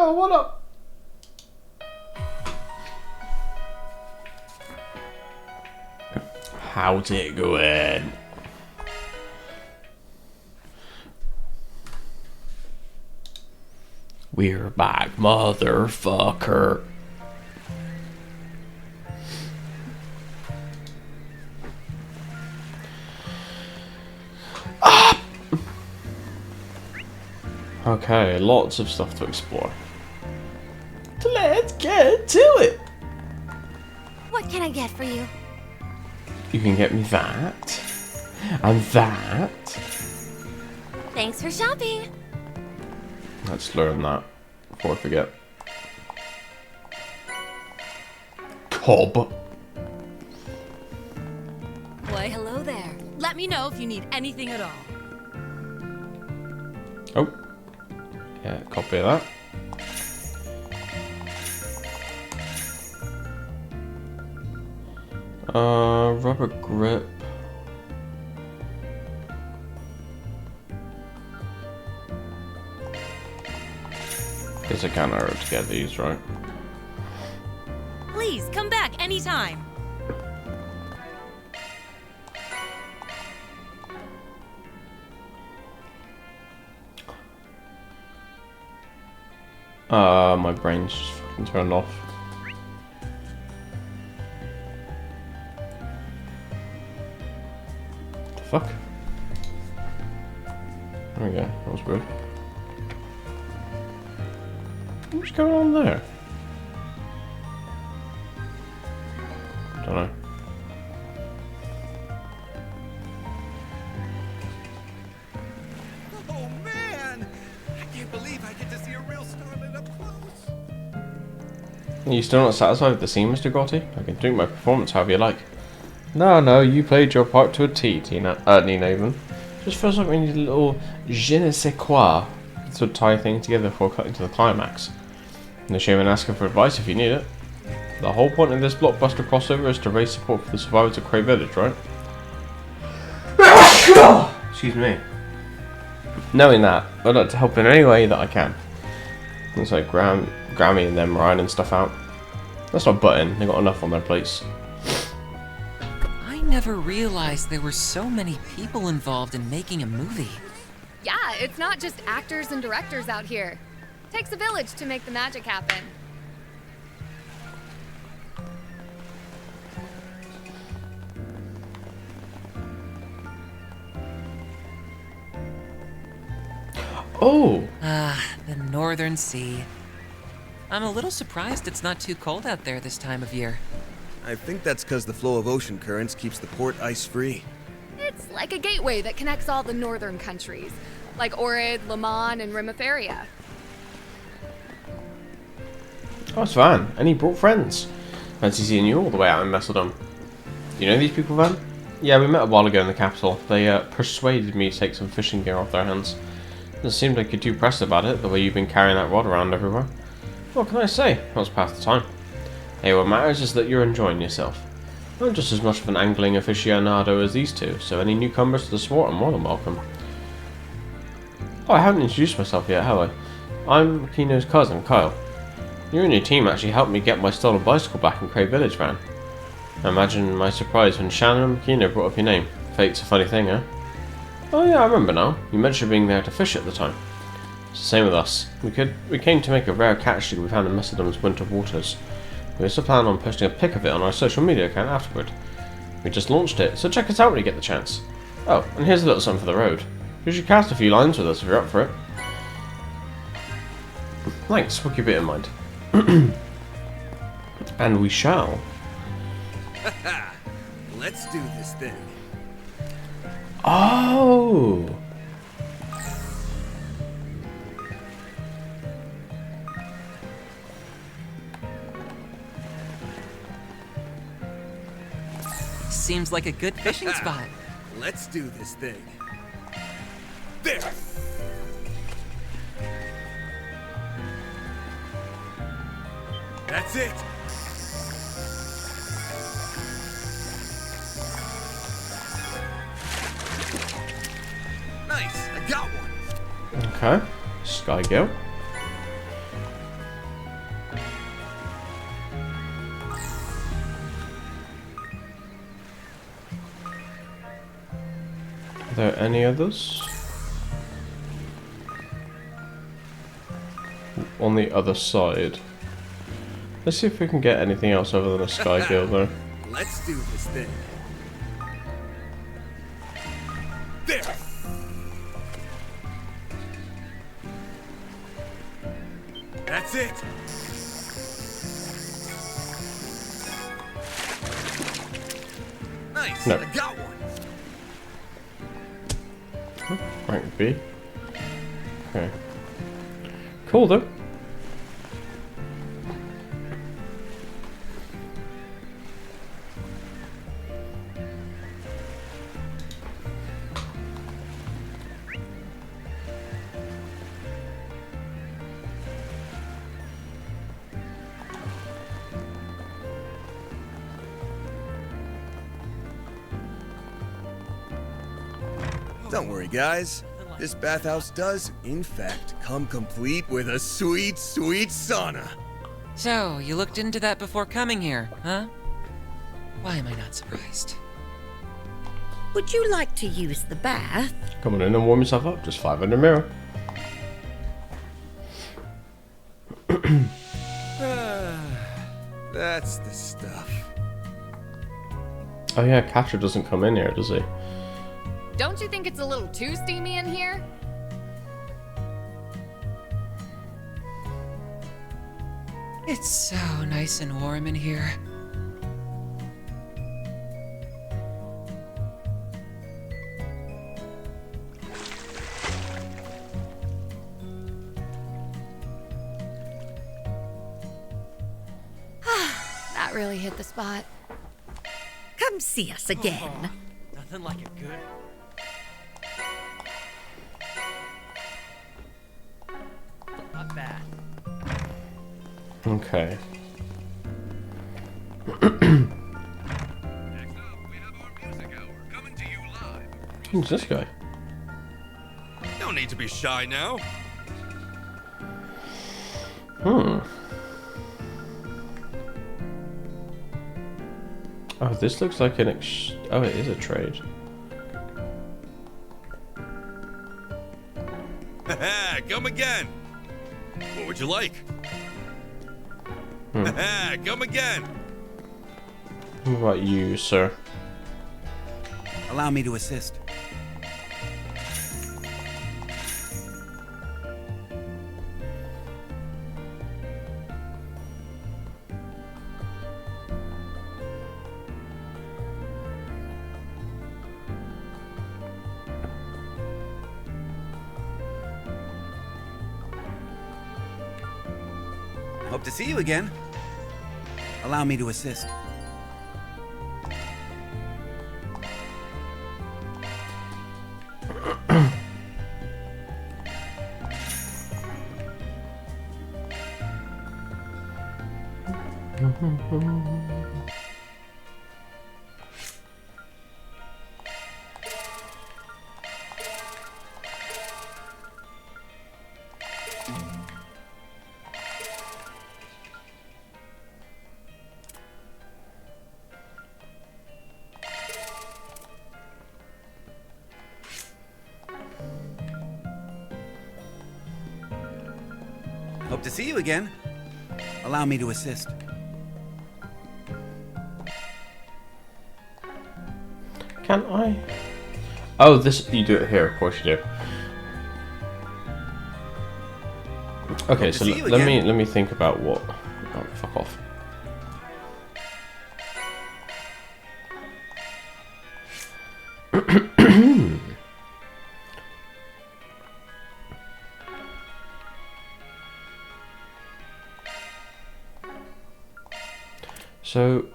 Yo, what up? How's it going? We're back, motherfucker. Ah! Okay, lots of stuff to explore. Let's get to it. What can I get for you? You can get me that. And that. Thanks for shopping. Let's learn that before I forget. Cob. Why, hello there. Let me know if you need anything at all. Oh. Yeah, copy that. Rubber grip. Guess I can't hurt to get these, right? Please, come back anytime. My brain's just fucking turned off. The fuck? There we go, that was weird. What's going on there? Don't know. Oh man! I can't believe I get to see a real starlet up close. Are you still not satisfied with the scene, Mr. Gotti? I can tweak my performance however you like. No, you played your part to a T, Nina even. Just feels like we need a little je ne sais quoi to tie things together before cutting to the climax. No shame in asking for advice if you need it. The whole point of this blockbuster crossover is to raise support for the survivors of Cray Village, right? Excuse me. Knowing that, I'd like to help in any way that I can. Looks like Grammy and them are ironing stuff out. That's not button, they got enough on their plates. I never realized there were so many people involved in making a movie. Yeah, it's not just actors and directors out here. Takes a village to make the magic happen. Oh! The Northern Sea. I'm a little surprised it's not too cold out there this time of year. I think that's because the flow of ocean currents keeps the port ice-free. It's like a gateway that connects all the northern countries, like Ohrid, Lemon, and Rimaferia. Oh, it's Van, and he brought friends. Fancy seeing you all the way out in Messeldom. You know these people, Van? Yeah, we met a while ago in the capital. They persuaded me to take some fishing gear off their hands. Doesn't seem like you're too pressed about it, the way you've been carrying that rod around everywhere. What can I say? That was past the time. Hey, what matters is that you're enjoying yourself. I'm just as much of an angling aficionado as these two, so any newcomers to the sport are more than welcome. Oh, I haven't introduced myself yet, have I? I'm Makino's cousin, Kyle. You and your team actually helped me get my stolen bicycle back in Cray Village, Van. I imagine my surprise when Shannon and Makino brought up your name. Fate's a funny thing, eh? Oh yeah, I remember now. You mentioned being there to fish at the time. It's the same with us. We came to make a rare catch that we found in Messedom's winter waters. We also plan on posting a pic of it on our social media account afterward. We just launched it, so check us out when you get the chance. Oh, and here's a little something for the road. You should cast a few lines with us if you're up for it. Thanks, we'll keep it in mind. And we shall. Let's do this thing. Oh! Seems like a good fishing spot. Let's do this thing. There! That's it! Nice, I got one! Okay, Sky Girl. there any others? On the other side. Let's see if we can get anything else other than a sky gill though. Let's do this thing. There. That's it. Nice. No. I got one. Rank B. Okay. Cool though. Don't worry, guys. This bathhouse does, in fact, come complete with a sweet, sweet sauna. So, you looked into that before coming here, huh? Why am I not surprised? Would you like to use the bath? Come on in and warm yourself up. Just 500 mirror. That's the stuff. Oh yeah, Catcher doesn't come in here, does he? Don't you think it's a little too steamy in here? It's so nice and warm in here. That really hit the spot. Come see us again. Nothing like a good... Not bad. Okay. Next up, we have our music hour coming to you live. Who's this guy? No need to be shy now. Oh, this looks like an oh, it is a trade. Come again. What would you like? Come again. What about you, sir? Allow me to assist. Hope to see you again. Allow me to assist. Hope to see you again. Allow me to assist. Can I? Oh, this you do it here. Of course you do. Okay, so let me think about what. Oh, fuck off. So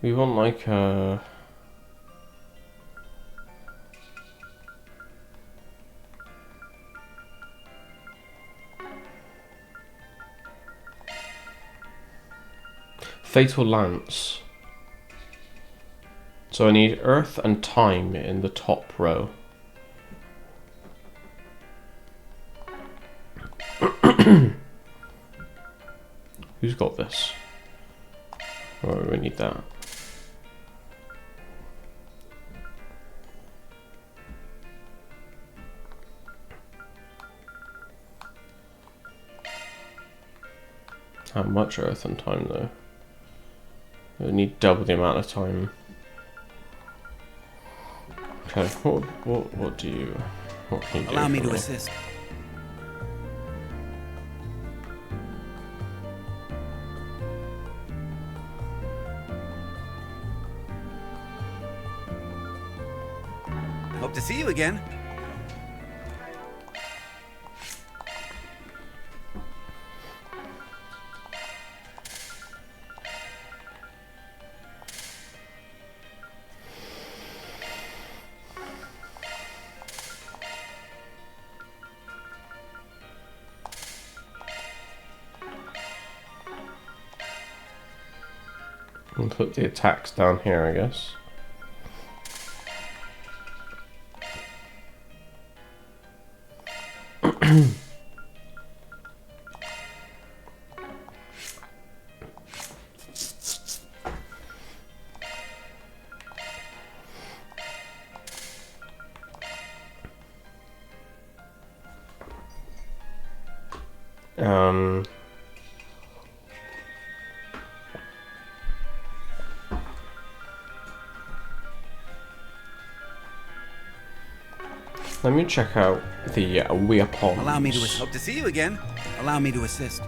we want like a Fatal Lance. So I need Earth and Time in the top row. Who's got this? Oh, we need that. How much earth and time though? We need double the amount of time. Okay, what do you... What can you do? Allow me for to assist. Hope to see you again. And put the attacks down here, I guess. Um, Let me check out the weapons. Allow me to assist. Hope to see you again. Allow me to assist.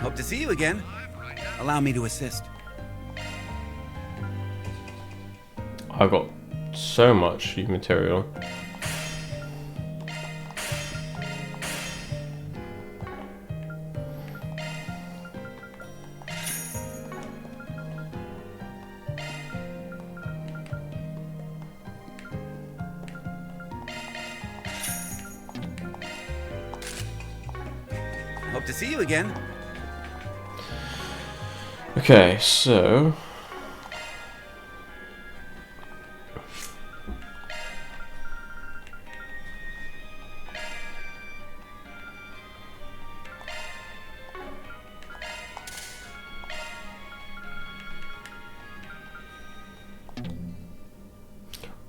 Hope to see you again. Allow me to assist. I've got so much material. Hope to see you again. Okay, so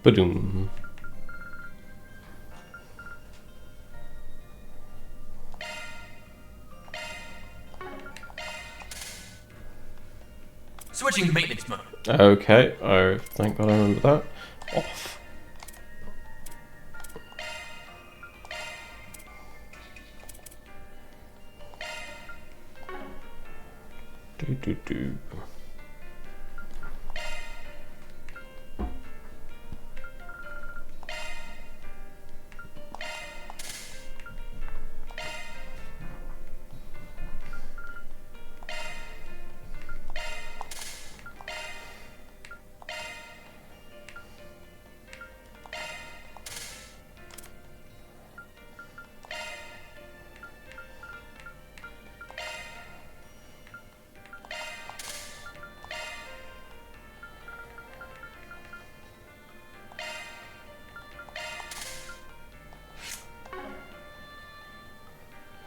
Badoom. Switching to maintenance mode. Okay, oh, thank God I remember that. Off. Do.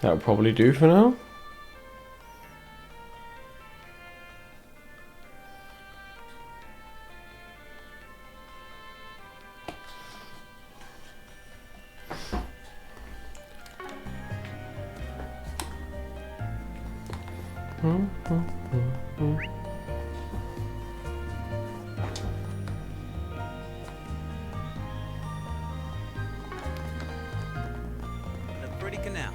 That'll probably do for now. A pretty canal.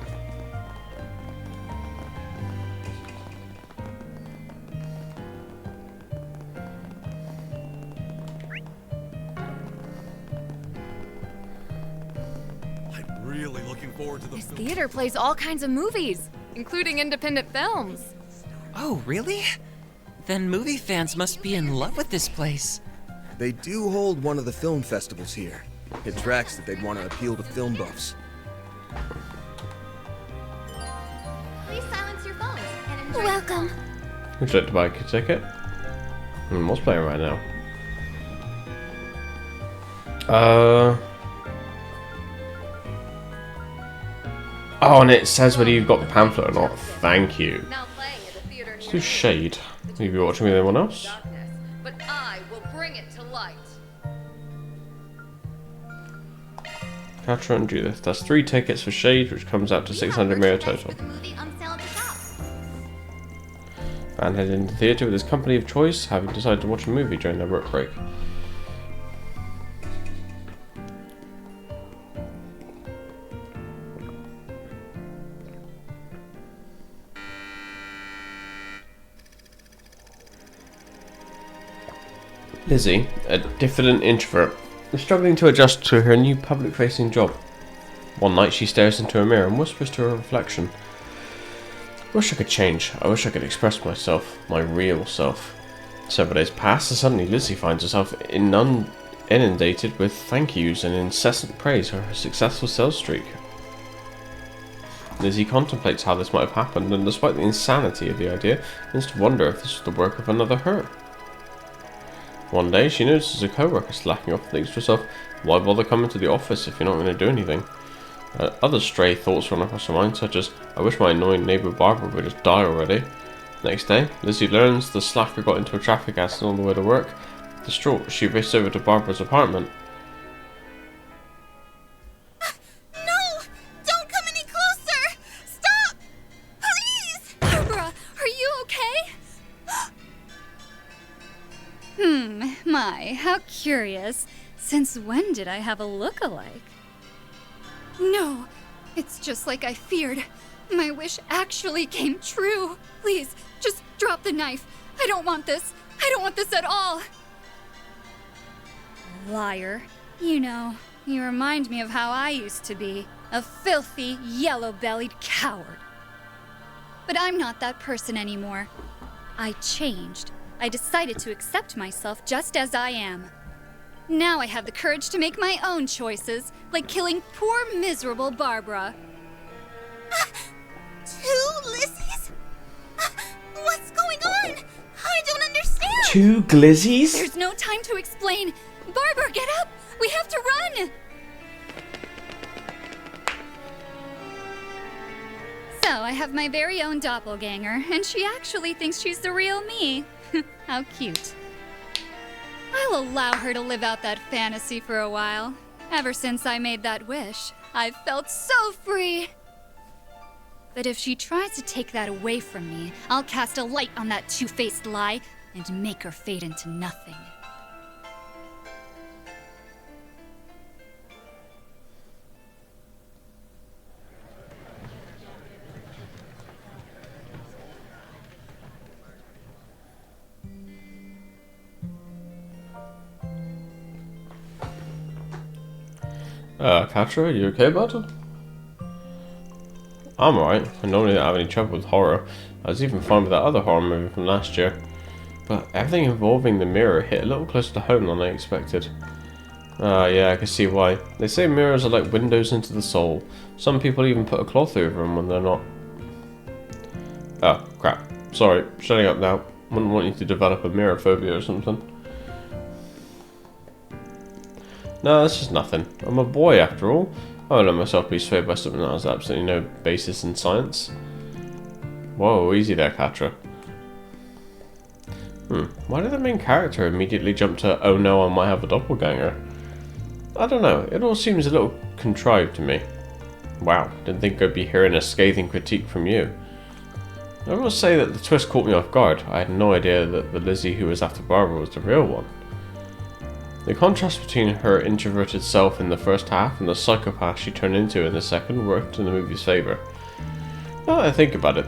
I'm really looking forward to the This film. theater plays all kinds of movies, including independent films. Oh, really? Then movie fans must be in love with this place. They do hold one of the film festivals here. It tracks that they'd want to appeal to film buffs. Please silence your phones and enjoy. Welcome. Would you like to buy a ticket? What's playing right now? Oh, and it says whether you've got the pamphlet or not. Thank you. Now playing at the theater Let's do Shade. Have you been watching with anyone else? darkness, but I will bring it to light. Catra and Judith. That's 3 tickets for Shade, which comes out to 600 mirror total. For the movie on sale at the shop. Van headed into the theatre with his company of choice, having decided to watch a movie during their work break. Lizzie, a diffident introvert, is struggling to adjust to her new public-facing job. One night she stares into a mirror and whispers to her reflection, "I wish I could change. I wish I could express myself, my real self." Several days pass and suddenly Lizzie finds herself inundated with thank yous and incessant praise for her successful sales streak. Lizzie contemplates how this might have happened, and despite the insanity of the idea, begins to wonder if this was the work of another her. One day, she notices a co-worker slacking off and thinks to herself, why bother coming to the office if you're not going to do anything? Other stray thoughts run across her mind, such as, I wish my annoying neighbour Barbara would just die already. Next day, Lizzie learns the slacker got into a traffic accident on the way to work. Distraught, she races over to Barbara's apartment. No! Don't come any closer! Stop! Please! Barbara, are you okay? My, how curious. Since when did I have a look-alike? No, it's just like I feared. My wish actually came true. Please, just drop the knife. I don't want this. I don't want this at all. Liar. You know, you remind me of how I used to be. A filthy, yellow-bellied coward. But I'm not that person anymore. I changed. I decided to accept myself just as I am. Now I have the courage to make my own choices, like killing poor, miserable Barbara. 2 Lizzies? What's going on? I don't understand. 2 glizzies? There's no time to explain. Barbara, get up! We have to run! So, I have my very own doppelganger, and she actually thinks she's the real me. How cute. I'll allow her to live out that fantasy for a while. Ever since I made that wish, I've felt so free. But if she tries to take that away from me, I'll cast a light on that two-faced lie and make her fade into nothing. Catra, you okay about it? I'm alright. I normally don't have any trouble with horror. I was even fine with that other horror movie from last year. But everything involving the mirror hit a little closer to home than I expected. Yeah, I can see why. They say mirrors are like windows into the soul. Some people even put a cloth over them when they're not. Oh, crap. Sorry, shutting up now. Wouldn't want you to develop a mirror phobia or something. No, that's just nothing. I'm a boy after all. I would let myself be swayed by something that has absolutely no basis in science. Whoa, easy there, Catra. Why did the main character immediately jump to, oh no, I might have a doppelganger? I don't know, it all seems a little contrived to me. Wow, didn't think I'd be hearing a scathing critique from you. I must say that the twist caught me off guard. I had no idea that the Lizzie who was after Barbara was the real one. The contrast between her introverted self in the first half and the psychopath she turned into in the second worked in the movie's favour. Now that I think about it,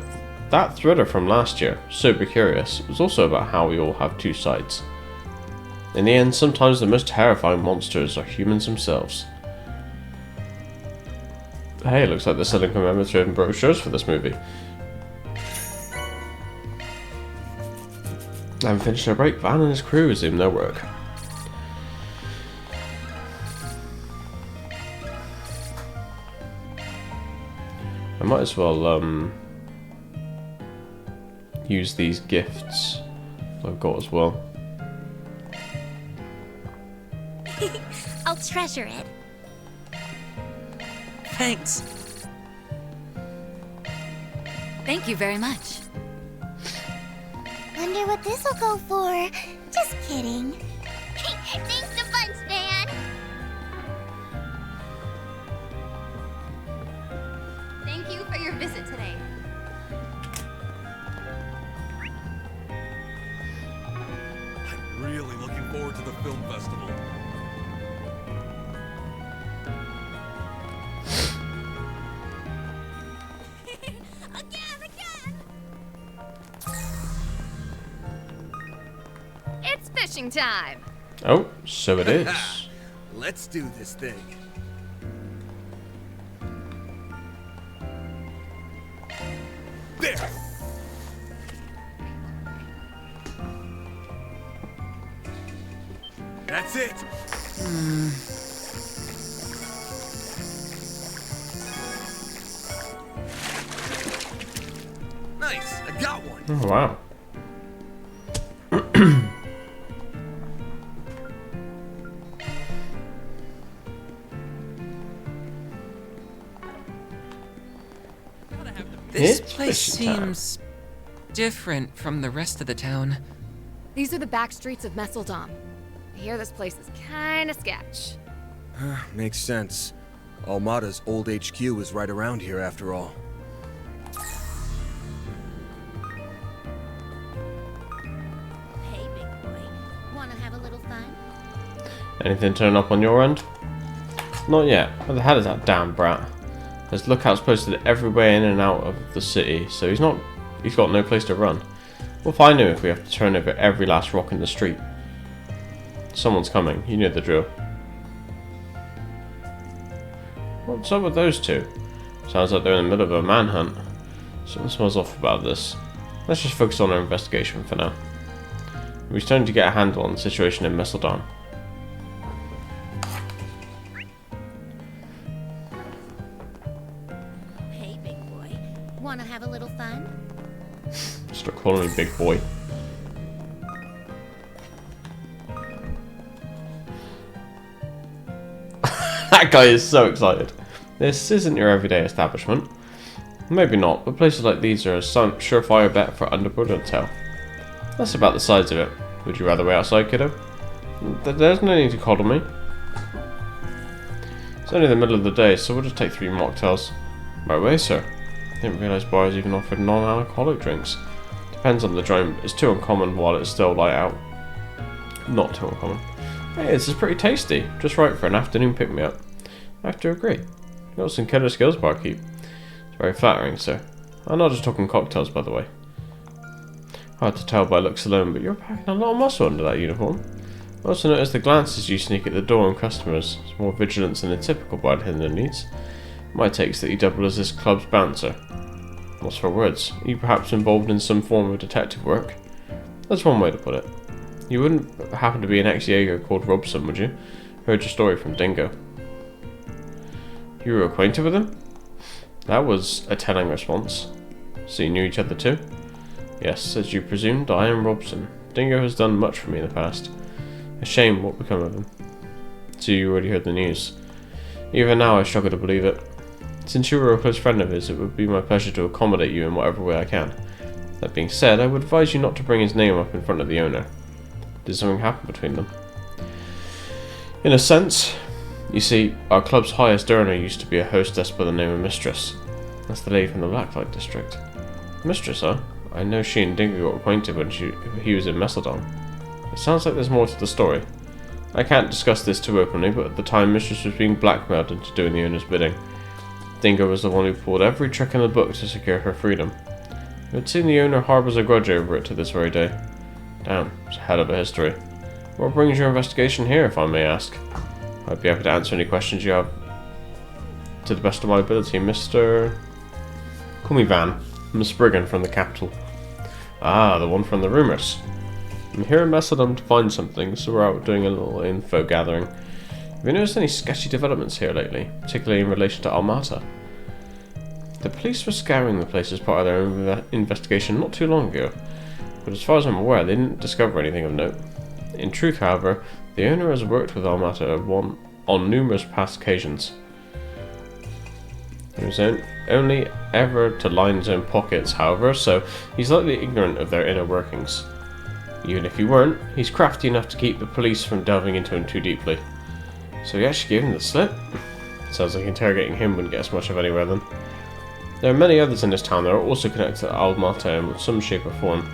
that thriller from last year, Sober Curious, was also about how we all have two sides. In the end, sometimes the most terrifying monsters are humans themselves. Hey, looks like they're selling commemorative brochures for this movie. Having finished their break, Van and his crew resume their work. I might as well use these gifts I've got as well. I'll treasure it. Thanks. Thank you very much. Wonder what this'll go for. Just kidding. Thanks a bunch, man. Thank you for your visit today. I'm really looking forward to the film festival. It's fishing time. Oh, so it is. Let's do this thing. There! That's it! Nice! I got one! Oh, wow. This It's place fishing time. seems different from the rest of the town. These are the back streets of Messeldom. I hear this place is kinda sketch. Makes sense. Almada's old HQ is right around here after all. Hey, big boy. Wanna have a little fun? Anything turn up on your end? Not yet. Where the hell is that damn brat? There's lookouts posted everywhere in and out of the city, so he's got no place to run. We'll find him if we have to turn over every last rock in the street. Someone's coming, you know the drill. What's up with those two? Sounds like they're in the middle of a manhunt. Something smells off about this. Let's just focus on our investigation for now. We're starting to get a handle on the situation in Messeldon. Hey, big boy. Wanna have a little fun? Stop calling me big boy. That guy is so excited. This isn't your everyday establishment. Maybe not, but places like these are a surefire bet for underwood intel. That's about the size of it. Would you rather wait outside, kiddo? There's no need to coddle me. It's only the middle of the day, so we'll just take 3 mocktails. Right way, sir. Didn't realise bars even offered non-alcoholic drinks. Depends on the joint, but it's too uncommon while it's still light out. Not too uncommon. Hey, this is pretty tasty. Just right for an afternoon pick-me-up. I have to agree. You got some killer skills, barkeep. It's very flattering, sir. I'm not just talking cocktails, by the way. Hard to tell by looks alone, but you're packing a lot of muscle under that uniform. I also noticed the glances you sneak at the door on customers. It's more vigilance than a typical bartender needs. My take is that you double as this club's bouncer. What's for words? Are you perhaps involved in some form of detective work? That's one way to put it. You wouldn't happen to be an ex-Jaeger called Robson, would you? Heard your story from Dingo. You were acquainted with him? That was a telling response. So you knew each other too? Yes, as you presumed, I am Robson. Dingo has done much for me in the past. A shame what become of him. So you already heard the news. Even now I struggle to believe it. Since you were a close friend of his, it would be my pleasure to accommodate you in whatever way I can. That being said, I would advise you not to bring his name up in front of the owner. Did something happen between them? In a sense, you see, our club's highest earner used to be a hostess by the name of Mistress. That's the lady from the Blacklight district. Mistress, huh? I know she and Dingo got acquainted when he was in Messeldon. It sounds like there's more to the story. I can't discuss this too openly, but at the time Mistress was being blackmailed into doing the owner's bidding. Dingo was the one who pulled every trick in the book to secure her freedom. It would seem the owner harbours a grudge over it to this very day. Damn, it's a hell of a history. What brings your investigation here, if I may ask? I'd be happy to answer any questions you have to the best of my ability, Mr... Call me Van. I'm a Spriggan from the capital. Ah, the one from the rumours. I'm here in Messeldom to find something, so we're out doing a little info gathering. Have you noticed any sketchy developments here lately, particularly in relation to Almata? The police were scouring the place as part of their investigation not too long ago, but as far as I'm aware, they didn't discover anything of note. In truth, however, the owner has worked with Almata on numerous past occasions. He was only ever to line his own pockets, however, so he's likely ignorant of their inner workings. Even if he weren't, he's crafty enough to keep the police from delving into him too deeply. So he actually gave him the slip? Sounds like interrogating him wouldn't get us much of anywhere then. There are many others in this town that are also connected to Almata in some shape or form.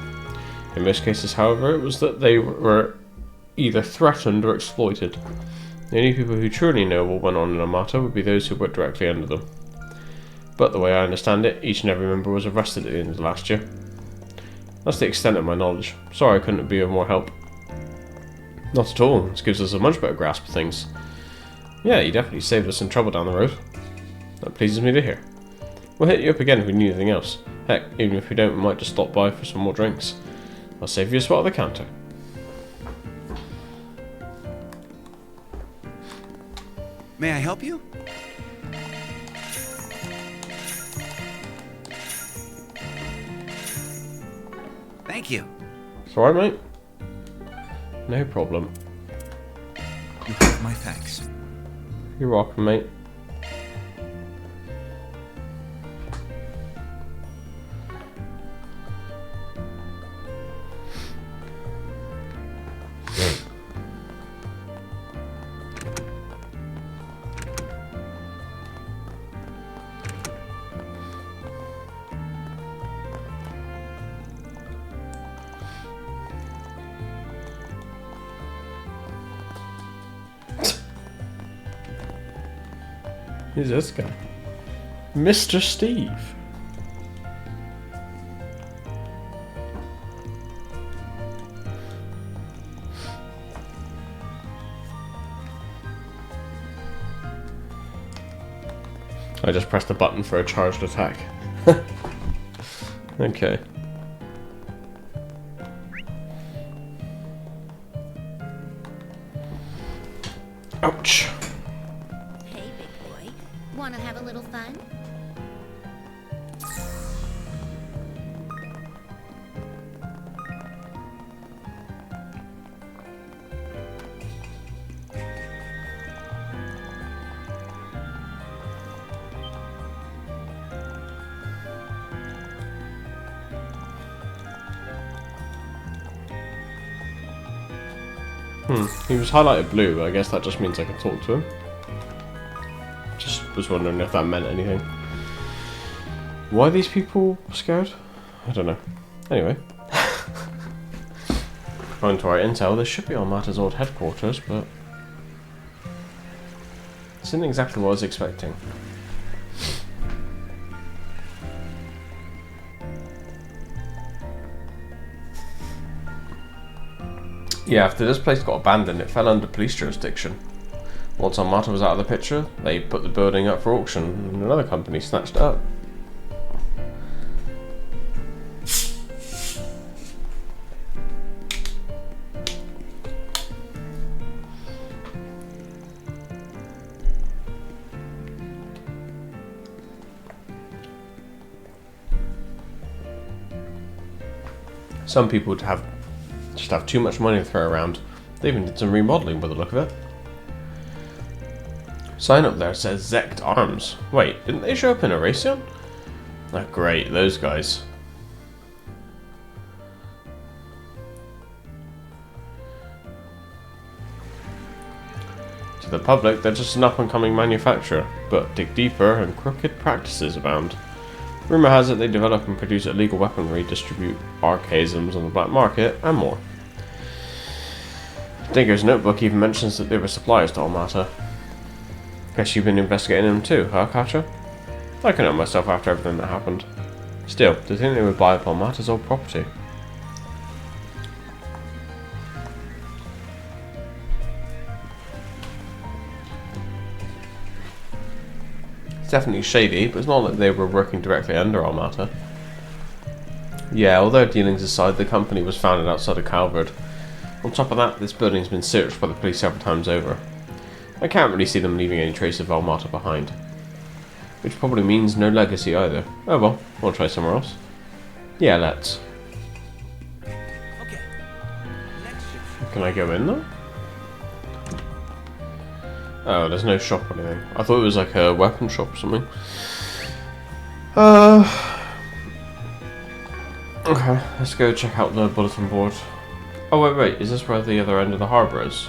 In most cases, however, it was that they were either threatened or exploited. The only people who truly know what went on in Almata would be those who worked directly under them. But the way I understand it, each and every member was arrested at the end of last year. That's the extent of my knowledge. Sorry I couldn't be of more help. Not at all, this gives us a much better grasp of things. Yeah, you definitely saved us some trouble down the road. That pleases me to hear. We'll hit you up again if we need anything else. Heck, even if we don't, we might just stop by for some more drinks. I'll save you a spot at the counter. May I help you? Thank you. It's alright, mate. No problem. You have my thanks. You're welcome, mate. Who's this guy? Mr. Steve. I just pressed the button for a charged attack. Okay. Ouch. Hey, big boy. Wanna have a little fun? He was highlighted blue, but I guess that just means I can talk to him. Just was wondering if that meant anything. Why are these people scared? I don't know. Anyway. According to our intel, this should be Almata's old headquarters, but this isn't exactly what I was expecting. Yeah, after this place got abandoned, it fell under police jurisdiction. Once Almata was out of the picture, they put the building up for auction, and another company snatched it up. Some people just have too much money to throw around. They even did some remodeling by the look of it. Sign up there says Zect Arms. Wait, didn't they show up in Erasion? Oh, great, those guys. To the public, they're just an up-and-coming manufacturer, but dig deeper and crooked practices abound. Rumour has it they develop and produce illegal weaponry, distribute archaisms on the black market, and more. Digger's notebook even mentions that they were suppliers to Almata. Guess you've been investigating them too, huh, Katja? I couldn't help myself after everything that happened. Still, to think they would buy up Almata's old property. It's definitely shady, but it's not like they were working directly under Almata. Yeah, all their dealings aside, the company was founded outside of Calvard. On top of that, this building's been searched by the police several times over. I can't really see them leaving any trace of Almata behind. Which probably means no legacy either. Oh well, we'll try somewhere else. Yeah, let's. Okay. Can I go in though? Oh, there's no shop or anything. I thought it was like a weapon shop or something. Okay, let's go check out the bulletin board. Oh wait, is this where the other end of the harbour is?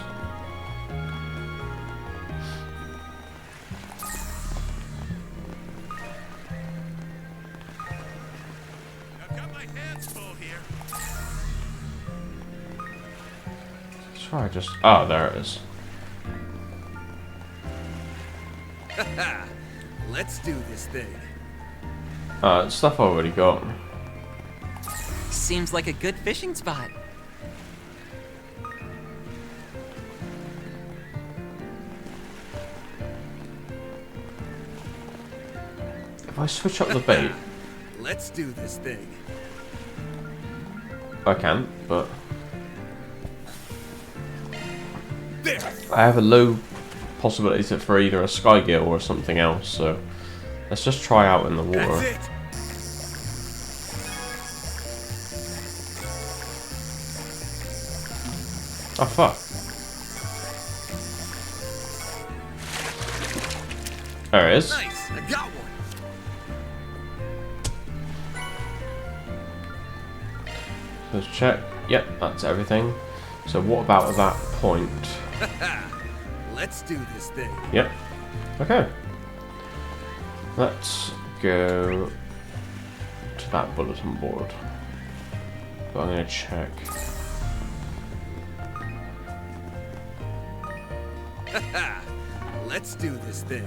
I've got my hands full here. Sure, I just... Oh, there it is. Let's do this thing. Stuff I've already got. Seems like a good fishing spot. If I switch up the bait, Let's do this thing. I can, but There. I have a low possibility for either a sky gill or something else, so let's just try out in the water. That's it. Oh fuck. There it is. Nice. I got one. Let's check. Yep, that's everything. So what about at that point? Let's do this thing. Yep. Okay. Let's go to that bulletin board. But I'm gonna check. Let's do this thing.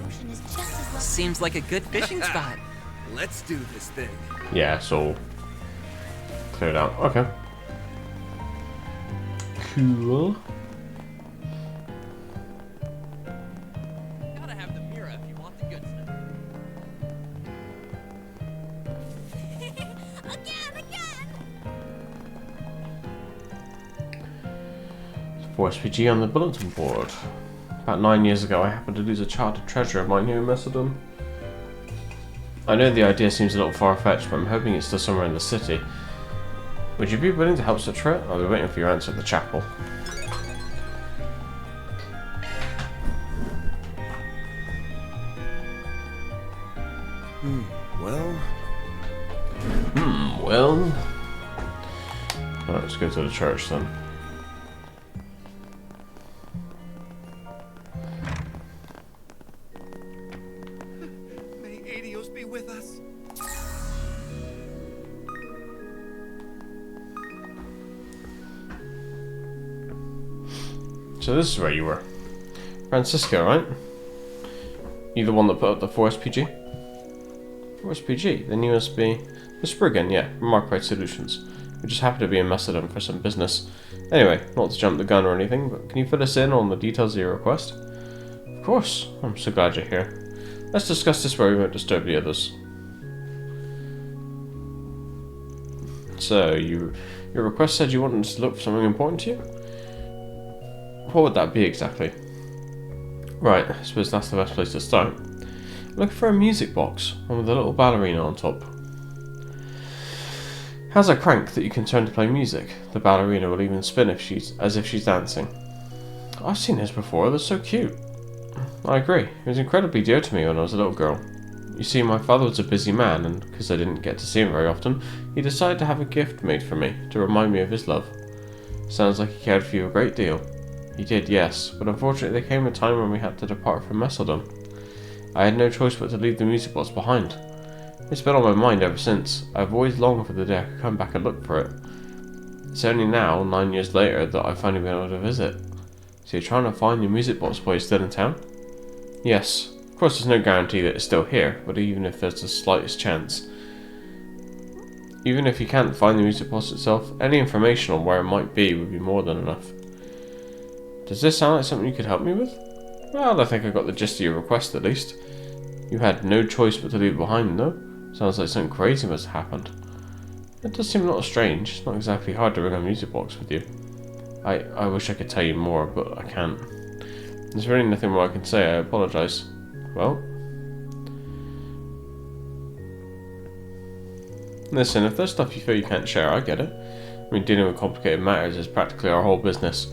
Seems like a good fishing spot. Let's do this thing. Yeah, it's all cleared out. Okay. Cool. Gotta have the mirror if you want the good stuff. Again! For SPG on the bulletin board. About 9 years ago, I happened to lose a childhood treasure of mine here in Macedon. I know the idea seems a little far-fetched, but I'm hoping it's still somewhere in the city. Would you be willing to help search for it? I'll be waiting for your answer at the chapel. Well. Alright, let's go to the church then. May Adios be with us. So this is where you were. Francisco, right? You the one that put up the 4SPG? 4SPG? Then you must be... The Spriggan, yeah, from Markwright Solutions. We just happen to be in Macedon for some business. Anyway, not to jump the gun or anything, but can you fill us in on the details of your request? Of course. I'm so glad you're here. Let's discuss this where we won't disturb the others. So, your request said you wanted us to look for something important to you? What would that be exactly? Right, I suppose that's the best place to start. I'm looking for a music box, one with a little ballerina on top. Has a crank that you can turn to play music. The ballerina will even spin as if she's dancing. I've seen this before, they're so cute. I agree. He was incredibly dear to me when I was a little girl. You see, my father was a busy man, and because I didn't get to see him very often, he decided to have a gift made for me to remind me of his love. Sounds like he cared for you a great deal. He did, yes, but unfortunately there came a time when we had to depart from Messeldom. I had no choice but to leave the music box behind. It's been on my mind ever since. I've always longed for the day I could come back and look for it. It's only now, 9 years later, that I've finally been able to visit. So you're trying to find your music box while you're still in town? Yes. Of course there's no guarantee that it's still here, but even if there's the slightest chance. Even if you can't find the music box itself, any information on where it might be would be more than enough. Does this sound like something you could help me with? Well, I think I got the gist of your request at least. You had no choice but to leave it behind, though. Sounds like something crazy must have happened. It does seem a little strange. It's not exactly hard to bring a music box with you. I wish I could tell you more, but I can't. There's really nothing more I can say. I apologise. Well, listen, if there's stuff you feel you can't share, I get it. I mean, dealing with complicated matters is practically our whole business.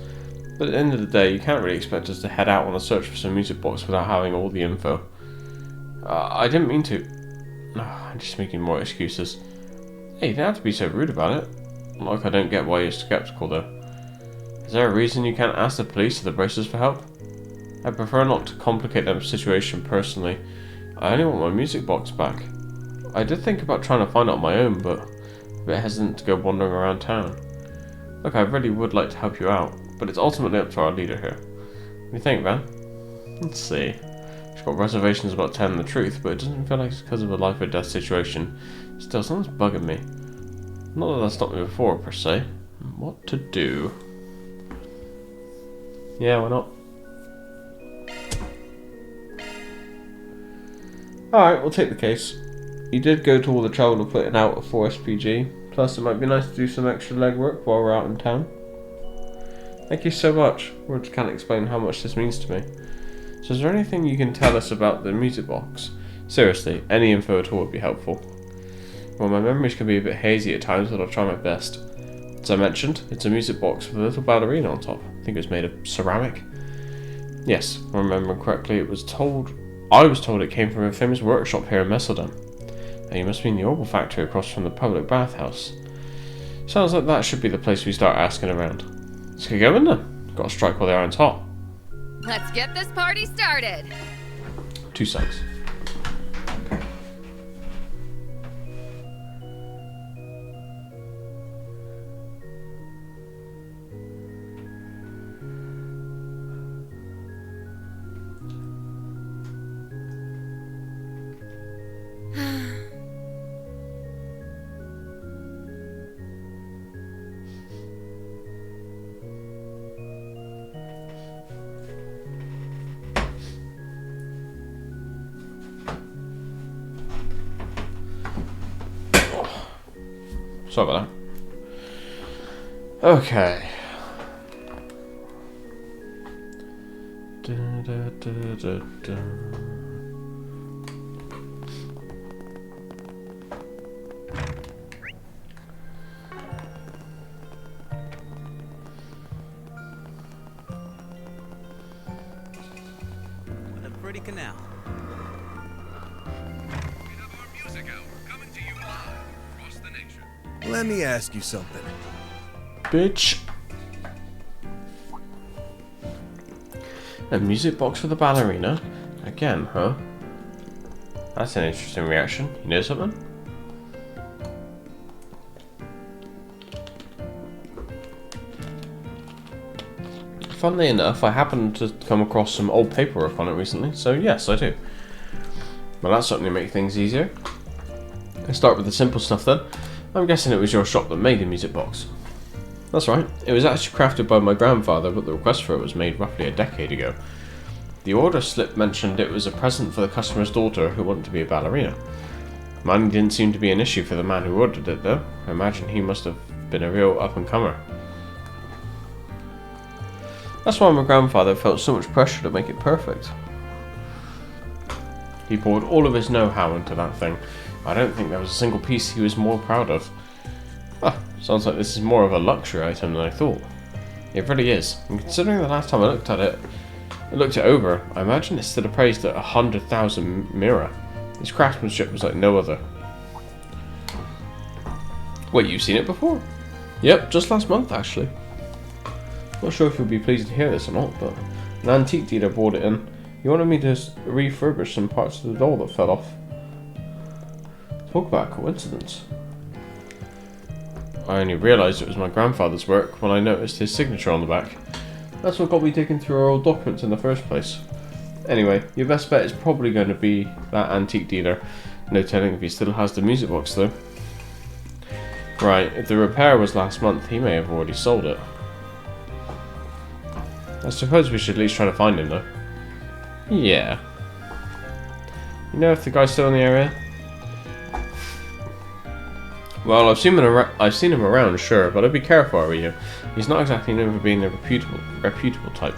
But at the end of the day, you can't really expect us to head out on a search for some music box without having all the info. I didn't mean to. I'm just making more excuses. Hey, you don't have to be so rude about it. Like I don't get why you're skeptical though. Is there a reason you can't ask the police or the bracers for help? I prefer not to complicate the situation personally. I only want my music box back. I did think about trying to find it on my own, but I'm a bit hesitant to go wandering around town. Look, I really would like to help you out, but it's ultimately up to our leader here. What do you think, Van? Let's see. She's got reservations about telling the truth, but it doesn't feel like it's because of a life or death situation. Still, something's bugging me. Not that that's stopped me before, per se. What to do? Yeah, why not? Alright, we'll take the case. You did go to all the trouble of putting out a 4SPG, plus it might be nice to do some extra legwork while we're out in town. Thank you so much. Words can't explain how much this means to me. So is there anything you can tell us about the music box? Seriously, any info at all would be helpful. Well, my memories can be a bit hazy at times, but I'll try my best. As I mentioned, it's a music box with a little ballerina on top. I think it was made of ceramic. Yes, if I remember correctly, I was told it came from a famous workshop here in Messeldom. And you must mean the Orbital factory across from the public bathhouse. Sounds like that should be the place we start asking around. Let's get going then. Gotta strike while the iron's hot. Let's get this party started. 2 seconds. Sorry about that. Okay. What a pretty canal. Let me ask you something. Bitch. A music box for the ballerina? Again, huh? That's an interesting reaction. You know something? Funnily enough, I happened to come across some old paperwork on it recently, so yes, I do. Well, that certainly makes things easier. Let's start with the simple stuff then. I'm guessing it was your shop that made the music box. That's right, it was actually crafted by my grandfather, but the request for it was made roughly a decade ago. The order slip mentioned it was a present for the customer's daughter who wanted to be a ballerina. Money didn't seem to be an issue for the man who ordered it though. I imagine he must have been a real up-and-comer. That's why my grandfather felt so much pressure to make it perfect. He poured all of his know-how into that thing. I don't think there was a single piece he was more proud of. Ah, sounds like this is more of a luxury item than I thought. It really is, and considering the last time I looked at it, I looked it over. I imagine it stood appraised at 100,000 mira. Its craftsmanship was like no other. Wait, you've seen it before? Yep, just last month actually. Not sure if you'll be pleased to hear this or not, but an antique dealer brought it in. He wanted me to refurbish some parts of the doll that fell off. Talk about a coincidence. I only realised it was my grandfather's work when I noticed his signature on the back. That's what got me digging through our old documents in the first place. Anyway, your best bet is probably going to be that antique dealer. No telling if he still has the music box though. Right, if the repair was last month, he may have already sold it. I suppose we should at least try to find him though. Yeah. You know if the guy's still in the area? Well, I've seen him around, sure, but I'd be careful over you. He's not exactly known for being a reputable type.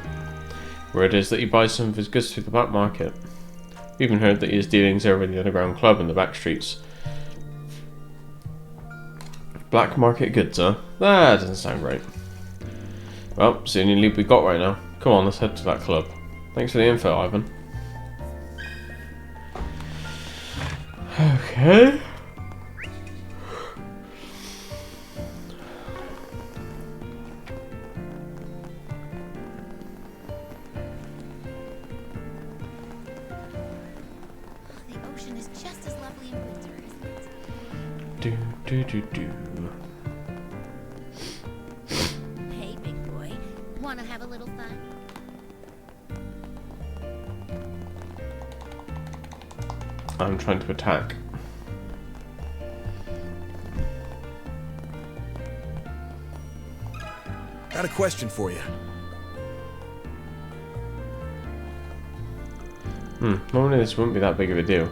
Word is that he buys some of his goods through the black market. We've even heard that he has dealings over in the underground club in the back streets. Black market goods, huh? That doesn't sound right. Well, it's the only lead we got right now. Come on, let's head to that club. Thanks for the info, Ivan. Okay. The ocean is just as lovely in winter, isn't it? Do. Hey, big boy. Wanna have a little fun? I'm trying to attack. Got a question for you. Normally this wouldn't be that big of a deal.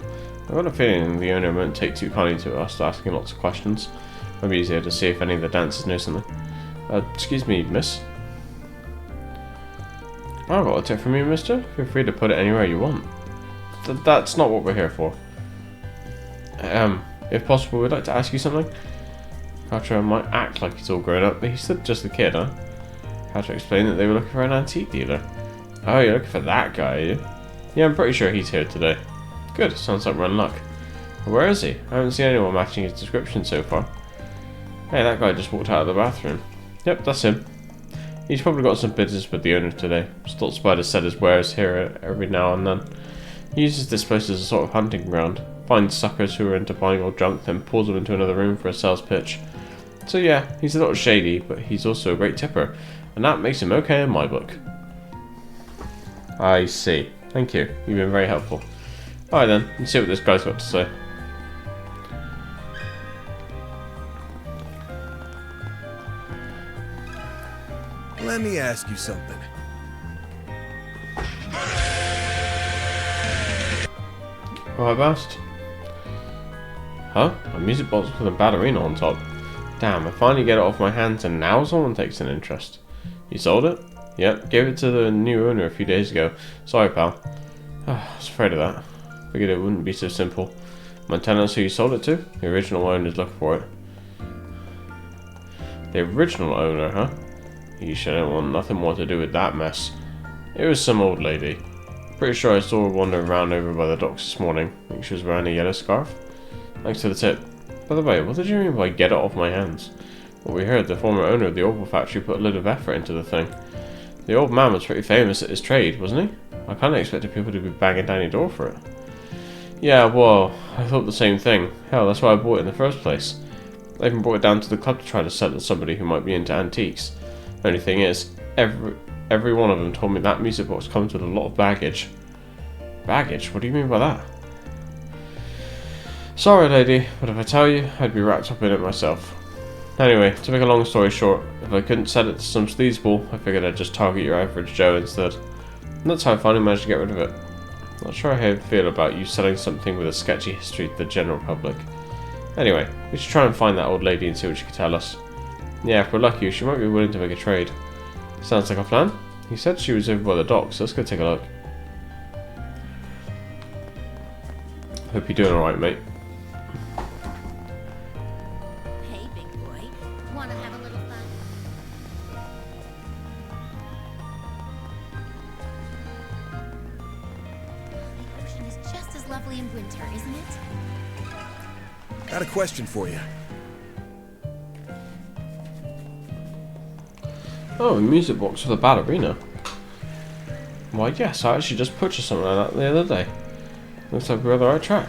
I've got a feeling the owner won't take too kindly to us asking lots of questions. Might be easier to see if any of the dancers know something. Excuse me, miss. I've got a tip from you, mister. Feel free to put it anywhere you want. That's not what we're here for. If possible, we'd like to ask you something. Carter might act like he's all grown up, but he's still just a kid, huh? Carter explained that they were looking for an antique dealer. Oh, you're looking for that guy, are you? Yeah, I'm pretty sure he's here today. Good, sounds like run luck. But where is he? I haven't seen anyone matching his description so far. Hey, that guy just walked out of the bathroom. Yep, that's him. He's probably got some business with the owner today. Stopped by to set his wares here every now and then. He uses this place as a sort of hunting ground. Finds suckers who are into buying old junk, then pulls them into another room for a sales pitch. So yeah, he's a little shady, but he's also a great tipper. And that makes him okay in my book. I see. Thank you. You've been very helpful. Alright then, let's see what this guy's got to say. Let me ask you something. Oh, I've asked. Huh? A music box with a ballerina on top. Damn, I finally get it off my hands and now someone takes an interest. You sold it? Yep, gave it to the new owner a few days ago. Sorry, pal. I was afraid of that. Figured it wouldn't be so simple. Mind telling us who you sold it to? The original owner's looking for it. The original owner, huh? You shouldn't want nothing more to do with that mess. It was some old lady. Pretty sure I saw her wandering around over by the docks this morning. I think she was wearing a yellow scarf. Thanks for the tip. By the way, what did you mean by get it off my hands? Well, we heard the former owner of the opal factory put a lot of effort into the thing. The old man was pretty famous at his trade, wasn't he? I kinda expected people to be banging down your door for it. Yeah, well, I thought the same thing. Hell, that's why I bought it in the first place. I even brought it down to the club to try to sell it to somebody who might be into antiques. Only thing is, every one of them told me that music box comes with a lot of baggage. Baggage? What do you mean by that? Sorry, lady, but if I tell you, I'd be wrapped up in it myself. Anyway, to make a long story short, if I couldn't sell it to some sleazeball, I figured I'd just target your average Joe instead. And that's how I finally managed to get rid of it. Not sure how I feel about you selling something with a sketchy history to the general public. Anyway, we should try and find that old lady and see what she can tell us. Yeah, if we're lucky, she might be willing to make a trade. Sounds like a plan. He said she was over by the docks, so let's go take a look. Hope you're doing alright, mate. Hey, big boy. Wanna have a little fun? got a question for you. Oh, a music box with a ballerina. Why, yes, I actually just purchased something like that the other day. Looks like we're on the right track.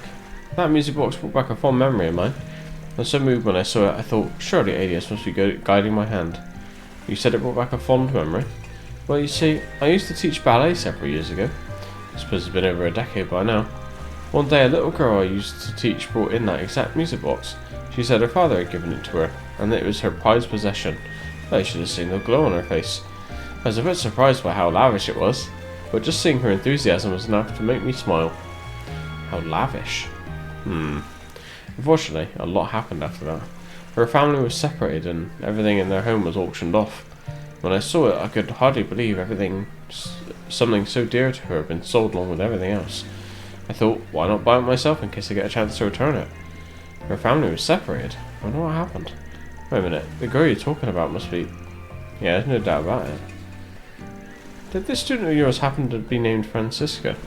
That music box brought back a fond memory of mine. I was so moved when I saw it, I thought, surely ADS must be guiding my hand. You said it brought back a fond memory? Well, you see, I used to teach ballet several years ago. I suppose it's been over a decade by now. One day, a little girl I used to teach brought in that exact music box. She said her father had given it to her, and that it was her prized possession. I should have seen the glow on her face. I was a bit surprised by how lavish it was, but just seeing her enthusiasm was enough to make me smile. How lavish? Unfortunately, a lot happened after that. Her family was separated and everything in their home was auctioned off. When I saw it, I could hardly believe something so dear to her had been sold along with everything else. I thought, why not buy it myself in case I get a chance to return it? Her family was separated. I wonder what happened. Wait a minute, the girl you're talking about must be... Yeah, there's no doubt about it. Did this student of yours happen to be named Francisca?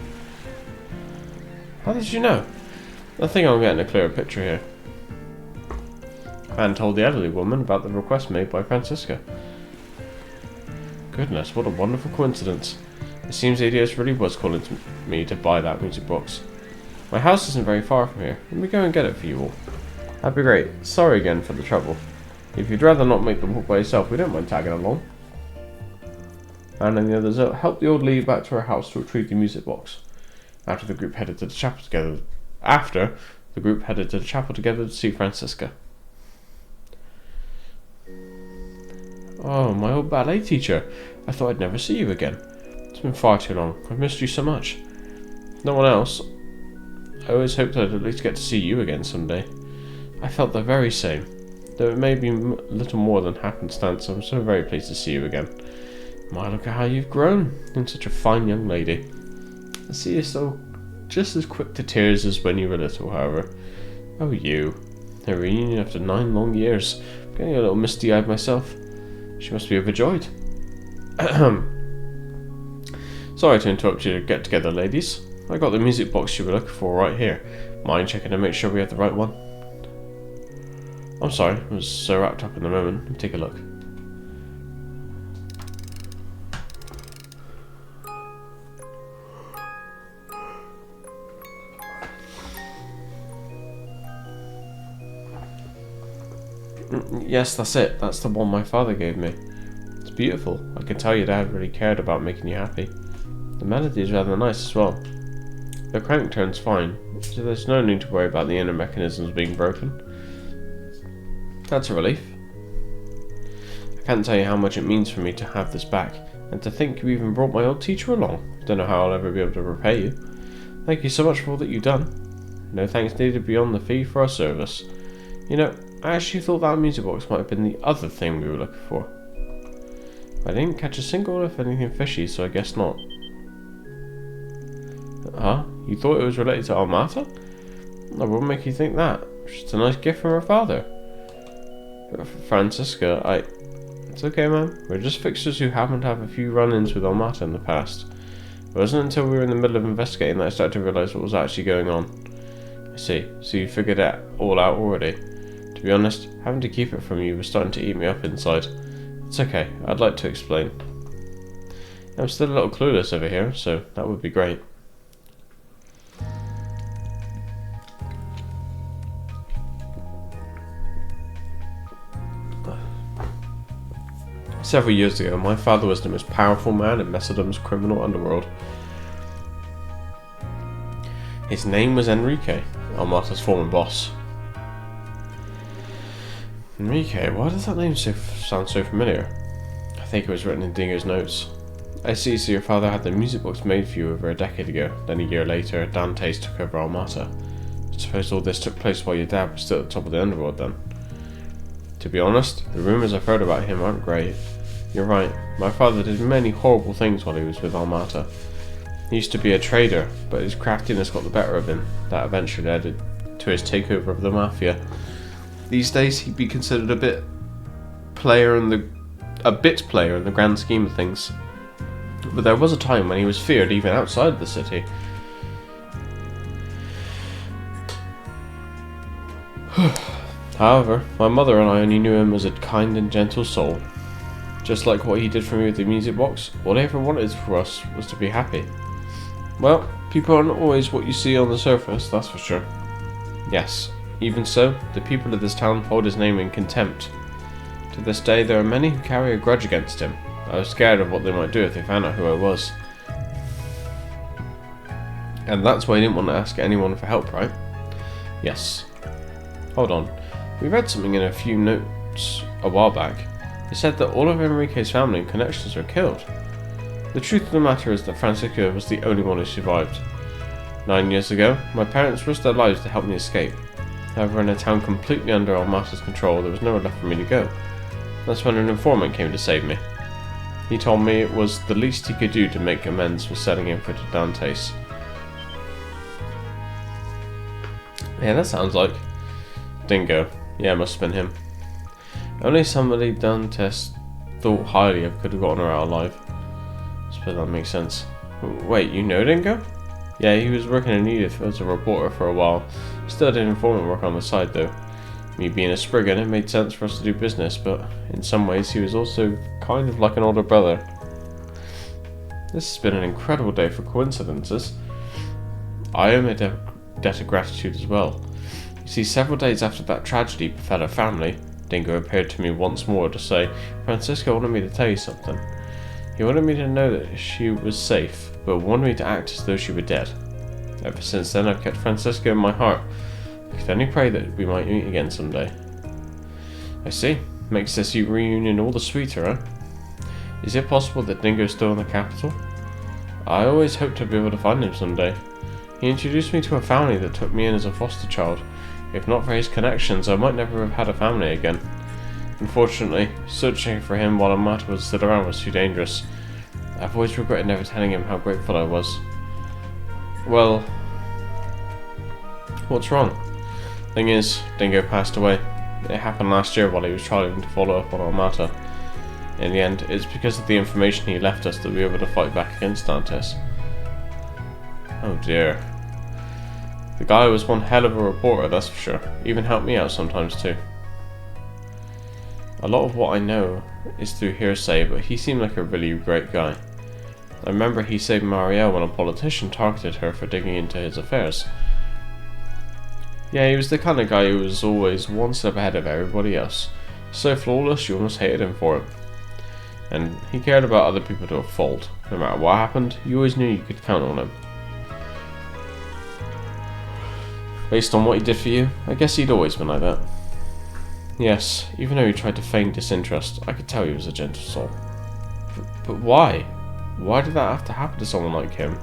How did you know? I think I'm getting a clearer picture here. And told the elderly woman about the request made by Francisca. Goodness, what a wonderful coincidence. It seems ADS really was calling to me to buy that music box. My house isn't very far from here. Let me go and get it for you all. That'd be great. Sorry again for the trouble. If you'd rather not make the walk by yourself, we don't mind tagging along. And then the others helped the old lady back to her house to retrieve the music box. After the group headed to the chapel together to see Francisca. Oh, my old ballet teacher. I thought I'd never see you again. It's been far too long. I've missed you so much. No one else. I always hoped I'd at least get to see you again someday. I felt the very same. Though it may be a little more than happenstance, I'm so very pleased to see you again. My, look at how you've grown. You're such a fine young lady. I see you're still just as quick to tears as when you were little, however. Oh, you. A reunion after 9 long years. I'm getting a little misty-eyed myself. She must be overjoyed. Sorry to interrupt your get-together, ladies. I got the music box you were looking for right here. Mind checking to make sure we have the right one? I'm sorry, I was so wrapped up in the moment. Let me take a look. Yes, that's it. That's the one my father gave me. It's beautiful. I can tell your dad really cared about making you happy. The melody is rather nice as well. The crank turns fine, so there's no need to worry about the inner mechanisms being broken. That's a relief. I can't tell you how much it means for me to have this back, and to think you even brought my old teacher along. Don't know how I'll ever be able to repay you. Thank you so much for all that you've done. No thanks needed beyond the fee for our service. You know, I actually thought that music box might have been the other thing we were looking for. I didn't catch a single of anything fishy, so I guess not. Huh? You thought it was related to Almata? That wouldn't make you think that. It's a nice gift from her father. Francisca, It's okay, man. We're just fixers who happened to have a few run-ins with Almata in the past. It wasn't until we were in the middle of investigating that I started to realise what was actually going on. I see. So you figured it all out already. To be honest, having to keep it from you was starting to eat me up inside. It's okay. I'd like to explain. I'm still a little clueless over here, so that would be great. Several years ago, my father was the most powerful man in Messodom's criminal underworld. His name was Enrique, Almata's former boss. Enrique, why does that name sound so familiar? I think it was written in Dingo's notes. I see, so your father had the music box made for you over a decade ago, then a year later, Dante's took over Almata. I suppose all this took place while your dad was still at the top of the underworld then. To be honest, the rumours I've heard about him aren't great. You're right, my father did many horrible things while he was with Almata. He used to be a trader, but his craftiness got the better of him. That eventually led to his takeover of the Mafia. These days, he'd be considered a bit player in the grand scheme of things. But there was a time when he was feared even outside the city. However, my mother and I only knew him as a kind and gentle soul. Just like what he did for me with the music box, all he ever wanted for us was to be happy. Well, people aren't always what you see on the surface, that's for sure. Yes, even so, the people of this town hold his name in contempt. To this day, there are many who carry a grudge against him. I was scared of what they might do if they found out who I was. And that's why I didn't want to ask anyone for help, right? Yes. Hold on. We read something in a few notes a while back. It said that all of Enrique's family and connections were killed. The truth of the matter is that Francisco was the only one who survived. 9 years ago, my parents risked their lives to help me escape. However, in a town completely under our master's control, there was nowhere left for me to go. That's when an informant came to save me. He told me it was the least he could do to make amends for selling info to Dantes. Yeah, that sounds like Dingo. Yeah, it must have been him. Only somebody Dantes thought highly of could have gotten her out alive. I suppose that makes sense. Wait, you know Dingo? Yeah, he was working in Edith as a reporter for a while. Still did informant work on the side though. Me being a Spriggan, it made sense for us to do business, but in some ways he was also kind of like an older brother. This has been an incredible day for coincidences. I owe him a debt of gratitude as well. You see, several days after that tragedy befell our family, Dingo appeared to me once more to say, Francisco wanted me to tell you something. He wanted me to know that she was safe, but wanted me to act as though she were dead. Ever since then I've kept Francisco in my heart. I could only pray that we might meet again someday. I see. Makes this reunion all the sweeter, huh? Is it possible that Dingo's still in the capital? I always hoped to be able to find him someday. He introduced me to a family that took me in as a foster child. If not for his connections, I might never have had a family again. Unfortunately, searching for him while Amata was still around was too dangerous. I've always regretted never telling him how grateful I was. Well, what's wrong? Thing is, Dingo passed away. It happened last year while he was trying to follow up on Amata. In the end, it's because of the information he left us that we were able to fight back against Dantes. Oh dear. The guy was one hell of a reporter, that's for sure. Even helped me out sometimes too. A lot of what I know is through hearsay, but he seemed like a really great guy. I remember he saved Marielle when a politician targeted her for digging into his affairs. Yeah, he was the kind of guy who was always one step ahead of everybody else. So flawless, you almost hated him for it. And he cared about other people to a fault. No matter what happened, you always knew you could count on him. Based on what he did for you, I guess he'd always been like that. Yes, even though he tried to feign disinterest, I could tell he was a gentle soul. But why? Why did that have to happen to someone like him?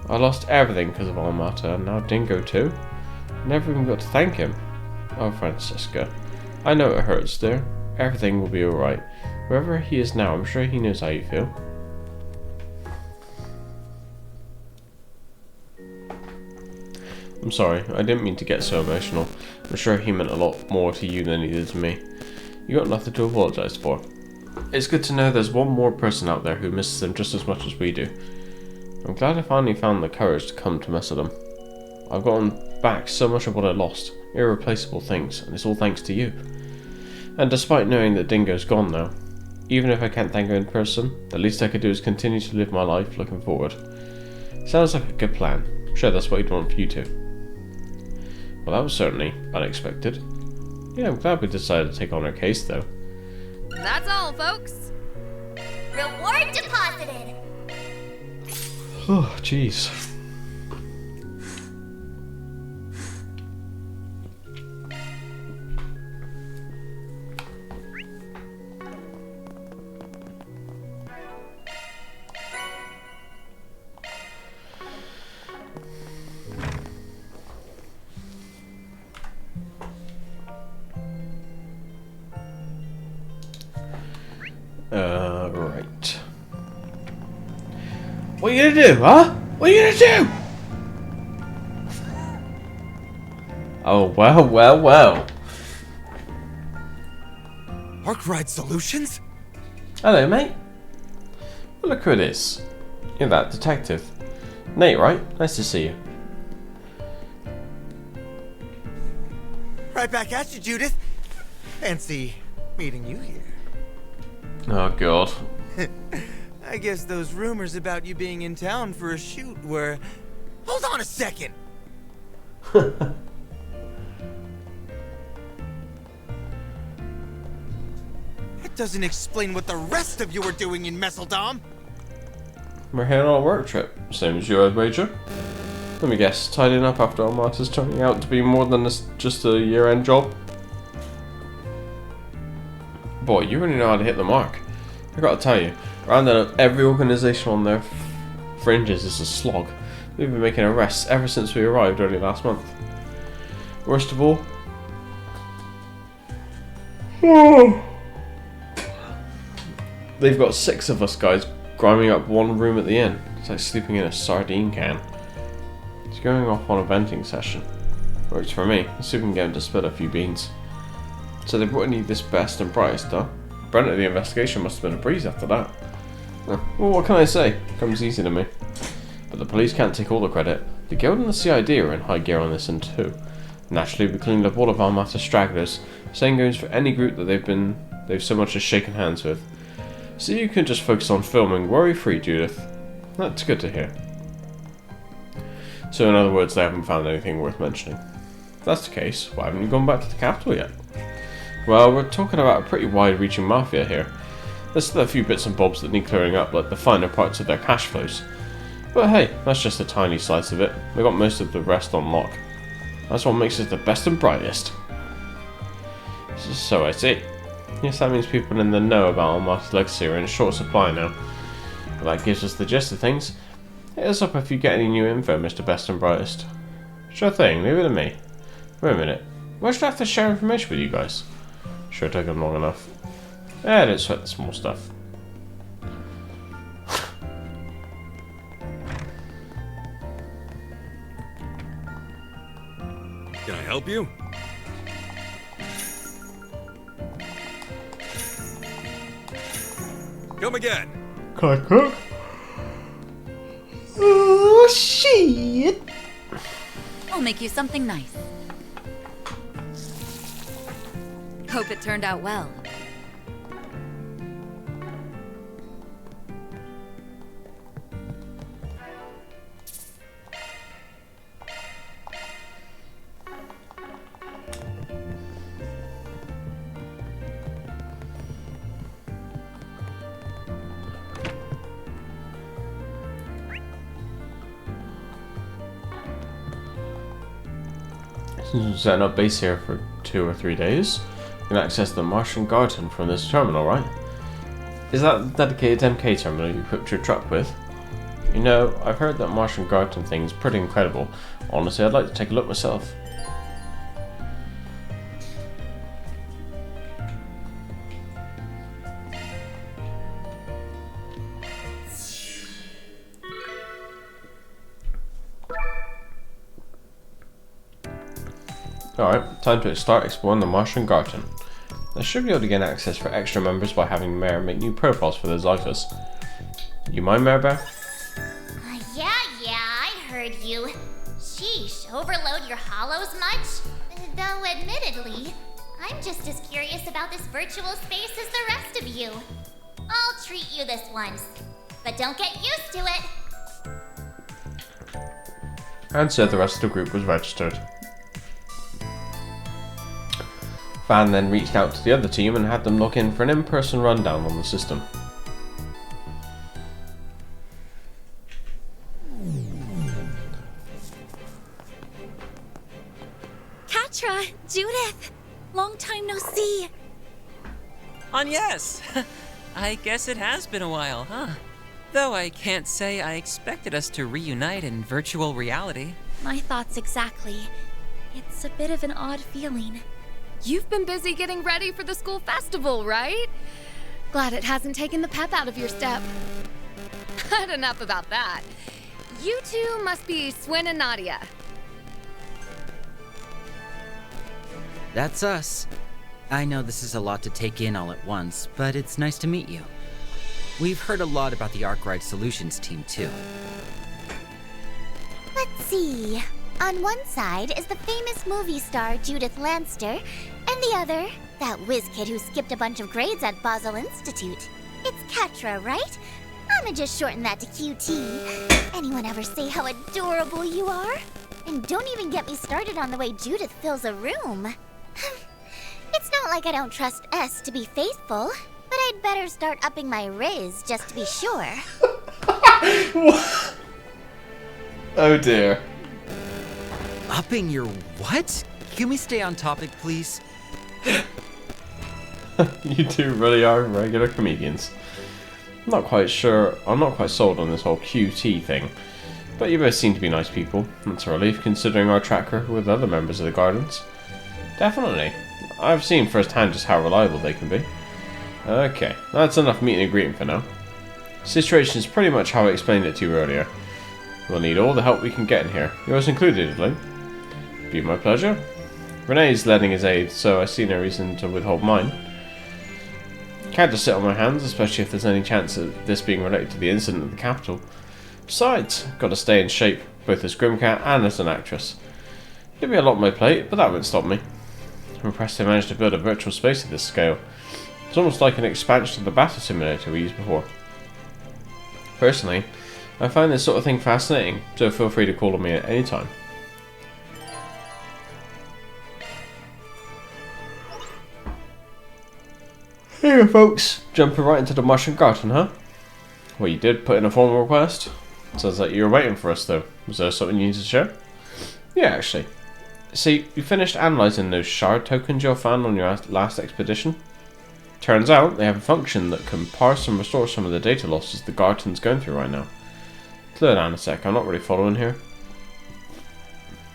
I lost everything because of Almata, and now Dingo too? Never even got to thank him. Oh, Francisco. I know it hurts there. Everything will be alright. Wherever he is now, I'm sure he knows how you feel. I'm sorry, I didn't mean to get so emotional. I'm sure he meant a lot more to you than he did to me. You got nothing to apologise for. It's good to know there's one more person out there who misses him just as much as we do. I'm glad I finally found the courage to come to mess with him. I've gotten back so much of what I lost, irreplaceable things, and it's all thanks to you. And despite knowing that Dingo's gone now, even if I can't thank him in person, the least I could do is continue to live my life looking forward. Sounds like a good plan. I'm sure that's what he'd want for you too. Well, that was certainly unexpected. Yeah, I'm glad we decided to take on our case, though. That's all, folks. Reward deposited. Oh, jeez. Right. What are you gonna do, huh? What are you gonna do? Oh, well. Arkwright Solutions? Hello, mate. Well, look who it is. You're that detective. Nate, right? Nice to see you. Right back at you, Judith. Fancy meeting you here. Oh god. I guess those rumors about you being in town for a shoot were... Hold on a second! That doesn't explain what the rest of you were doing in Messeldom. We're here on a work trip, same as you, I'd wager. Let me guess, tidying up after Almata's turning out to be more than just a year-end job? Boy, you really know how to hit the mark. I gotta tell you, rounding up every organisation on their fringes is a slog. We've been making arrests ever since we arrived early last month. Worst of all... they've got 6 of us guys grinding up one room at the inn. It's like sleeping in a sardine can. It's going off on a venting session. Works for me. Let's see if we can get him to spill a few beans. So they brought in this best and brightest, huh? Brunt of the investigation must have been a breeze after that. Well, what can I say? Comes easy to me. But the police can't take all the credit. The Guild and the CID are in high gear on this one too. Naturally, we cleaned up all of Almata's stragglers. Same goes for any group that they've so much as shaken hands with. So you can just focus on filming worry-free, Judith. That's good to hear. So in other words, they haven't found anything worth mentioning. If that's the case, why haven't you gone back to the capital yet? Well, we're talking about a pretty wide-reaching mafia here. There's still a few bits and bobs that need clearing up, like the finer parts of their cash flows. But hey, that's just a tiny slice of it. We got most of the rest on lock. That's what makes us the best and brightest. So I see. Yes, that means people in the know about Almata's legacy are in short supply now. But that gives us the gist of things. Hit us up if you get any new info, Mr. Best and Brightest. Sure thing, leave it to me. Wait a minute. Why should I have to share information with you guys? Sure took them long enough. Don't sweat the small stuff. Can I help you? Come again. Can I cook? Oh, shit! We'll make you something nice. Hope it turned out well. Since we're setting up base here for 2 or 3 days, you can access the Martian Garden from this terminal, right? Is that the dedicated MK terminal you equipped your truck with? You know, I've heard that Martian Garden thing is pretty incredible. Honestly, I'd like to take a look myself. Alright, time to start exploring the Martian Garden. I should be able to gain access for extra members by having Mare make new profiles for the Zyphus. You mind, Mare Bear? Yeah, I heard you. Sheesh, overload your hollows much? Though admittedly, I'm just as curious about this virtual space as the rest of you. I'll treat you this once, but don't get used to it. And so the rest of the group was registered. Van then reached out to the other team and had them log in for an in-person rundown on the system. Katra, Judith, long time no see. Yes. I guess it has been a while, huh? Though I can't say I expected us to reunite in virtual reality. My thoughts exactly. It's a bit of an odd feeling. You've been busy getting ready for the school festival, right? Glad it hasn't taken the pep out of your step. But enough about that. You two must be Swin and Nadia. That's us. I know this is a lot to take in all at once, but it's nice to meet you. We've heard a lot about the Arkwright Solutions team, too. Let's see. On one side is the famous movie star Judith Lanster, and the other, that whiz kid who skipped a bunch of grades at Basel Institute. It's Catra, right? I'ma just shorten that to QT. Anyone ever say how adorable you are? And don't even get me started on the way Judith fills a room. It's not like I don't trust S to be faithful, but I'd better start upping my riz just to be sure. Oh dear. Upping your what? Can we stay on topic, please? You two really are regular comedians. I'm not quite sold on this whole QT thing. But you both seem to be nice people. That's a relief considering our track record with other members of the Gardens. Definitely. I've seen firsthand just how reliable they can be. Okay, that's enough meet and greeting for now. Situation is pretty much how I explained it to you earlier. We'll need all the help we can get in here, yours included, Italy. Be my pleasure. Renee's lending his aid, so I see no reason to withhold mine. Can't just sit on my hands, especially if there's any chance of this being related to the incident at the capital. Besides, got to stay in shape, both as Grimcat and as an actress. Give me a lot on my plate, but that won't stop me. I'm impressed they managed to build a virtual space of this scale. It's almost like an expansion of the battle simulator we used before. Personally, I find this sort of thing fascinating, so feel free to call on me at any time. Here folks, jumping right into the mushroom garden, huh? Well, you did put in a formal request. Sounds like you were waiting for us though. Was there something you needed to share? Yeah, actually. See, you finished analysing those shard tokens you found on your last expedition. Turns out they have a function that can parse and restore some of the data losses the Garton's going through right now. Slow down a sec, I'm not really following here.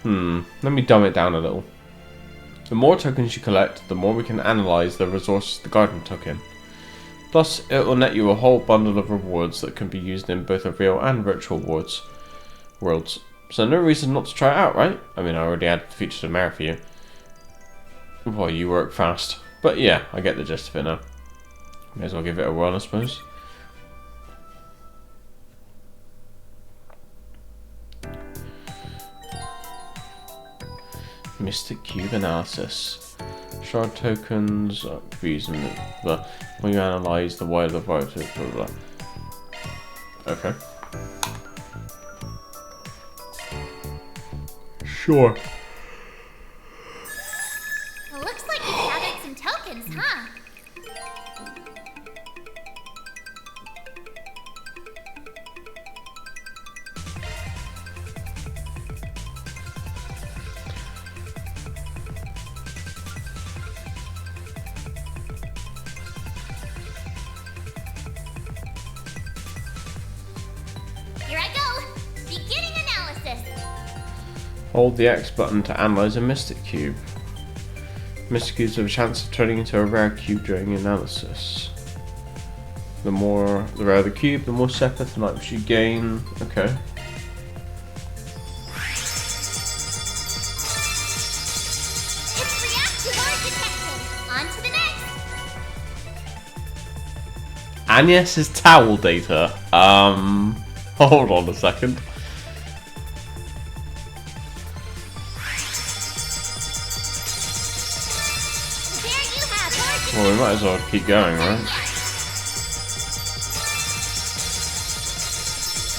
Let me dumb it down a little. The more tokens you collect, the more we can analyse the resources the Garden took in. Plus, it will net you a whole bundle of rewards that can be used in both the real and virtual worlds. So no reason not to try it out, right? I mean, I already added the feature to merit for you. Well, you work fast. But yeah, I get the gist of it now. May as well give it a whirl, I suppose. Mystic Cube Analysis. Shard tokens reason when you analyze the wider vibes, blah blah blah. Okay. Sure. Looks like you gathered some tokens, huh? Here I go! Beginning analysis! Hold the X button to analyze a Mystic Cube. Mystic Cubes have a chance of turning into a rare cube during analysis. The rarer the cube, the more separate the items you gain. Okay. It's reactive art detected! On to the next! Agnes's towel data. Hold on a second. Well, we might as well keep going, right?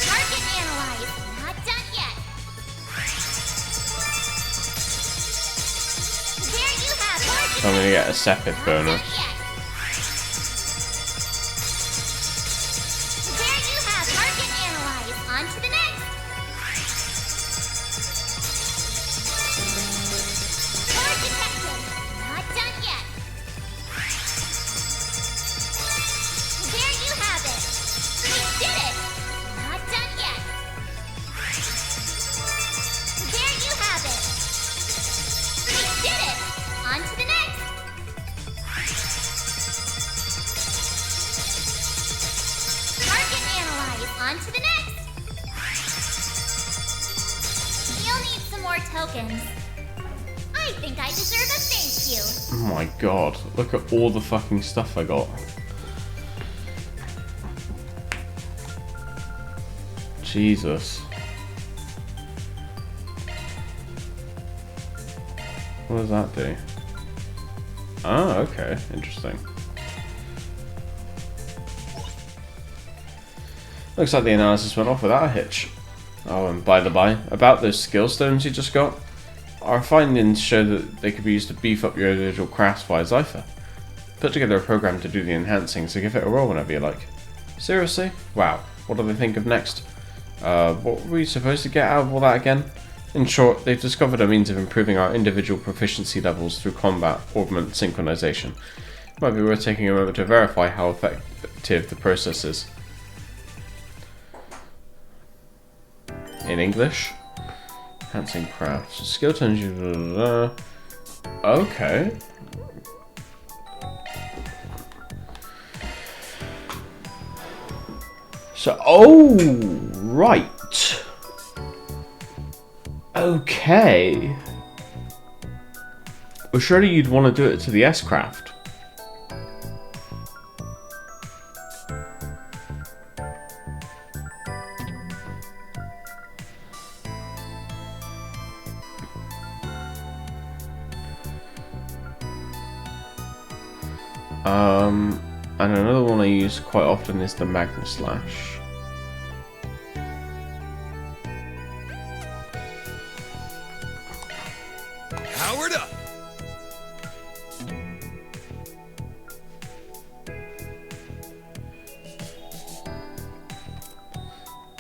Target analyzed. Not done yet. There you have target. So I'm gonna get a Sepith bonus. There you have target analyzed. On to the next. Target detected. Not done yet. There you have it! We did it! Not done yet! There you have it! We did it! On to the next! Target analyzed! On to the next! You'll need some more tokens. I think I deserve a thank you. Oh my god, look at all the fucking stuff I got. Jesus. What does that do? Ah, okay. Interesting. Looks like the analysis went off without a hitch. Oh, and by the by, about those skill stones you just got, our findings show that they could be used to beef up your individual crafts via Zypher. Put together a program to do the enhancing, so give it a roll whenever you like. Seriously? Wow. What do they think of next? What were we supposed to get out of all that again? In short, they've discovered a means of improving our individual proficiency levels through combat augment synchronization. Might be worth taking a moment to verify how effective the process is. In English? Enhancing crafts. Skill turns you... Okay. So, oh, right. Okay. Well, surely you'd want to do it to the S-Craft. And another one I use quite often is the Magna Slash. Powered up!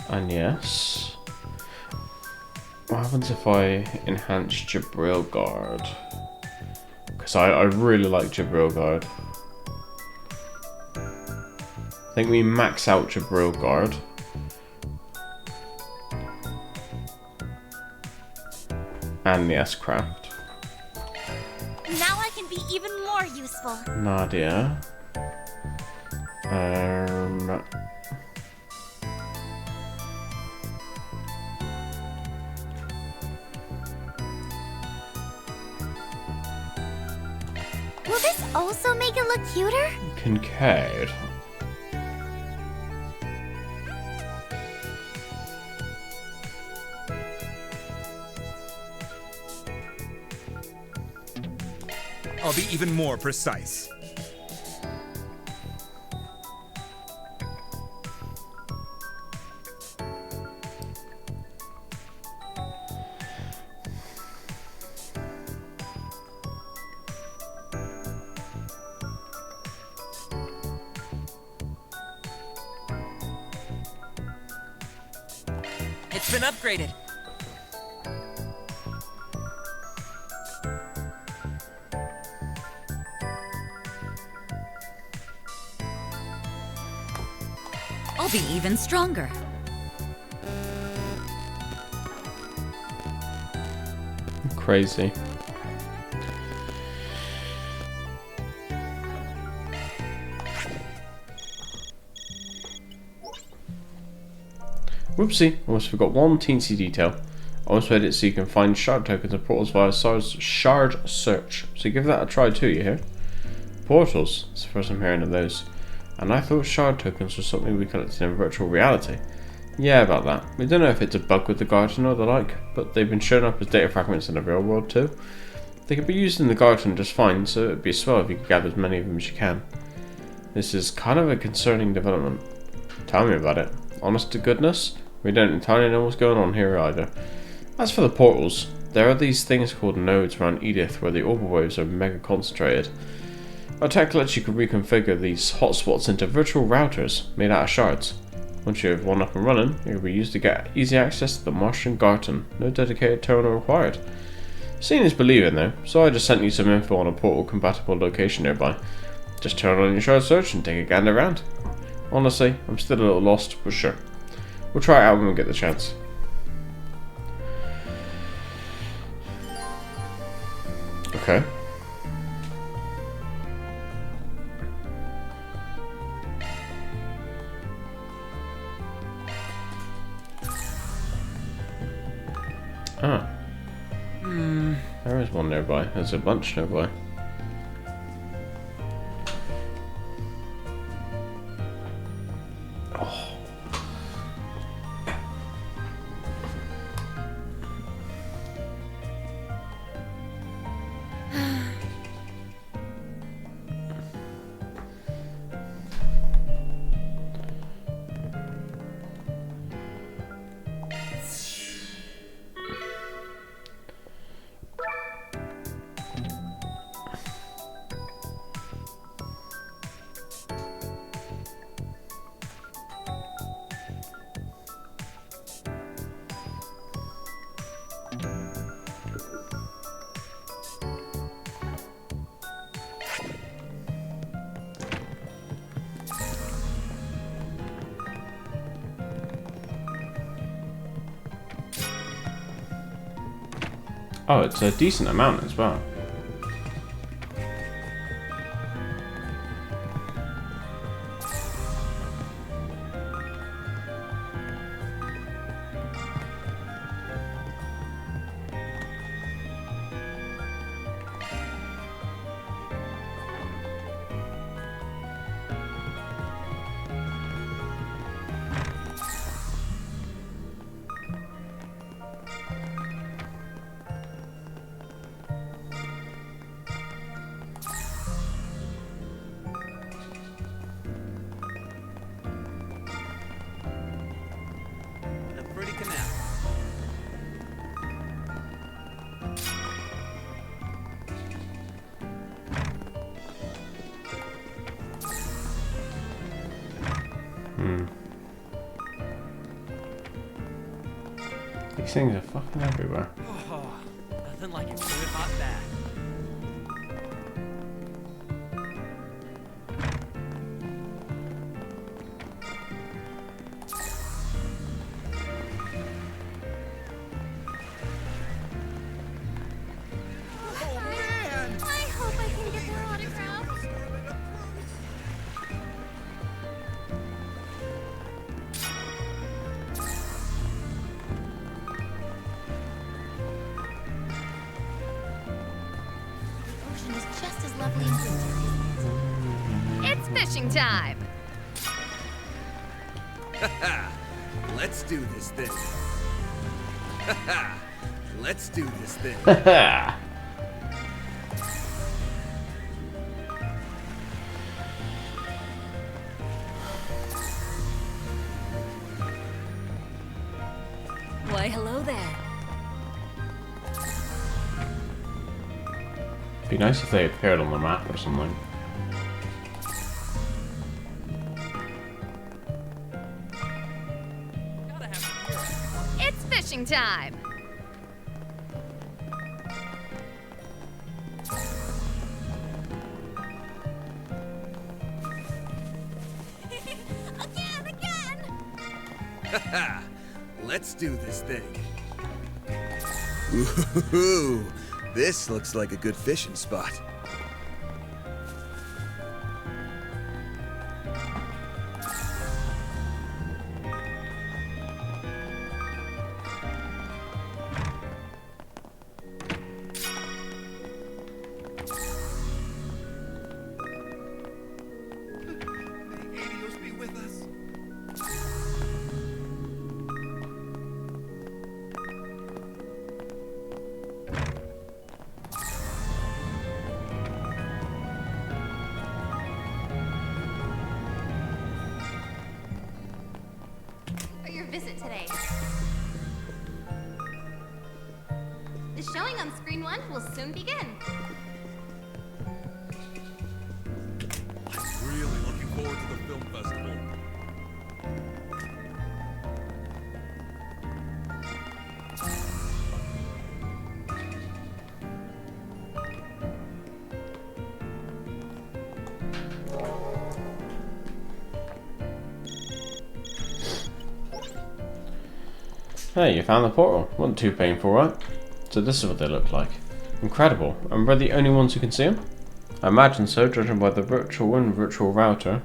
And yes. What happens if I enhance Jabril Guard? Because I really like Jabril Guard. I think we max out Jabril Guard. And the S-Craft. Now I can be even more useful. Nadia. Will this also make it look cuter? Kincaid. I'll be even more precise. It's been upgraded. I'll be even stronger. Crazy. Whoopsie, almost forgot one teensy detail. I almost made it so you can find shard tokens and portals via shard search. So give that a try too, you hear? Portals, it's the first I'm hearing of those. And I thought shard tokens were something we collected in virtual reality. Yeah, about that. We don't know if it's a bug with the Garden or the like, but they've been shown up as data fragments in the real world too. They could be used in the Garden just fine, so it'd be swell if you could gather as many of them as you can. This is kind of a concerning development. Tell me about it. Honest to goodness, we don't entirely know what's going on here either. As for the portals, there are these things called nodes around Edith where the orbital waves are mega concentrated. Our tech lets you reconfigure these hotspots into virtual routers made out of shards. Once you have one up and running, it will be used to get easy access to the Martian Garden. No dedicated terminal required. Seeing is believing though, so I just sent you some info on a portal compatible location nearby. Just turn on your shard search and take a gander around. Honestly, I'm still a little lost, but sure. We'll try it out when we get the chance. Okay. Ah. There is one nearby. There's a bunch nearby. Oh. Oh, it's a decent amount as well. A pretty canal. These things are fucking everywhere. Oh, nothing like a good hot bath. I hope I can get their autograph. The ocean is just as lovely in winter. It's fishing time. Let's do this thing. Let's do this thing. Why, hello there. Be nice if they appeared on the map or something. It's fishing time. Let's do this thing. Ooh, this looks like a good fishing spot. May Adios be with us. For your visit today. The showing on Screen 1 will soon begin. I'm really looking forward to the film festival. Hey, you found the portal. Wasn't too painful, right? So this is what they look like. Incredible. And we're the only ones who can see them? I imagine so, judging by the virtual and virtual router.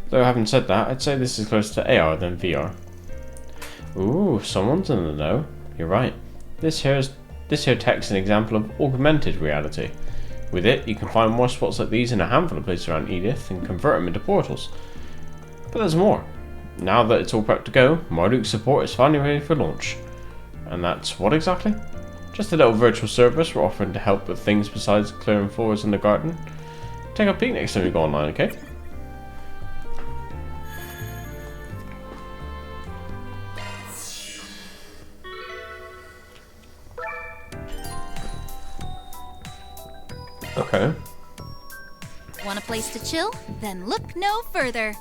Though having said that, I'd say this is closer to AR than VR. Ooh, someone's in the know. You're right. This here text is an example of augmented reality. With it, you can find more spots like these in a handful of places around Edith and convert them into portals. But there's more. Now that it's all prepped to go, Marduk's support is finally ready for launch. And that's what exactly? Just a little virtual service we're offering to help with things besides clearing floors in the garden. Take a peek next time you go online, okay? Okay. Want a place to chill? Then look no further.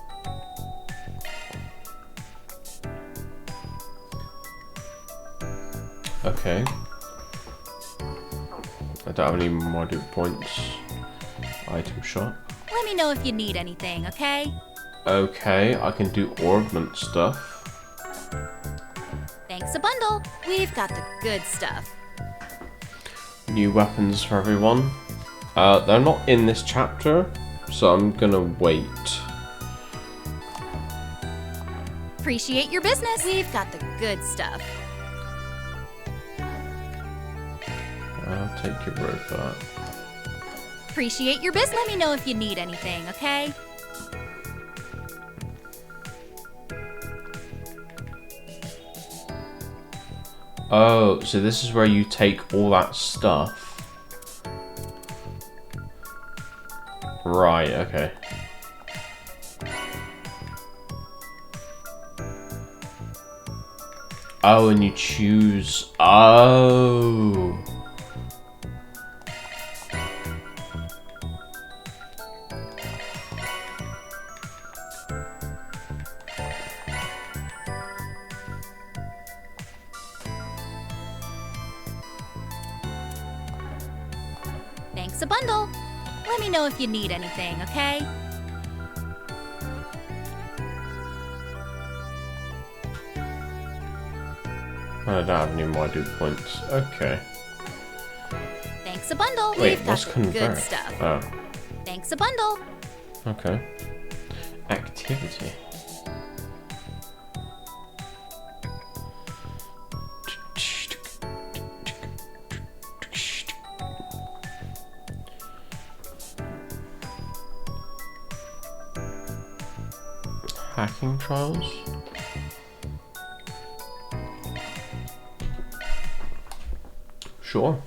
Okay. I don't have any Marduk points. Item shop. Let me know if you need anything, okay? Okay, I can do ornament stuff. Thanks a bundle. We've got the good stuff. new weapons for everyone. They're not in this chapter, so I'm gonna wait. Appreciate your business. We've got the good stuff. I'll take your word for that. Appreciate your business. Let me know if you need anything, okay? Oh, so this is where you take all that stuff. Right, okay. Oh, and you choose... Oh! Thanks a bundle. Let me know if you need anything, okay? I don't have any more dupe points. Okay. Thanks a bundle. Wait, We've what's got the good convert? stuff. Oh, Thanks a bundle. okay. Activity. Hacking trials? Sure.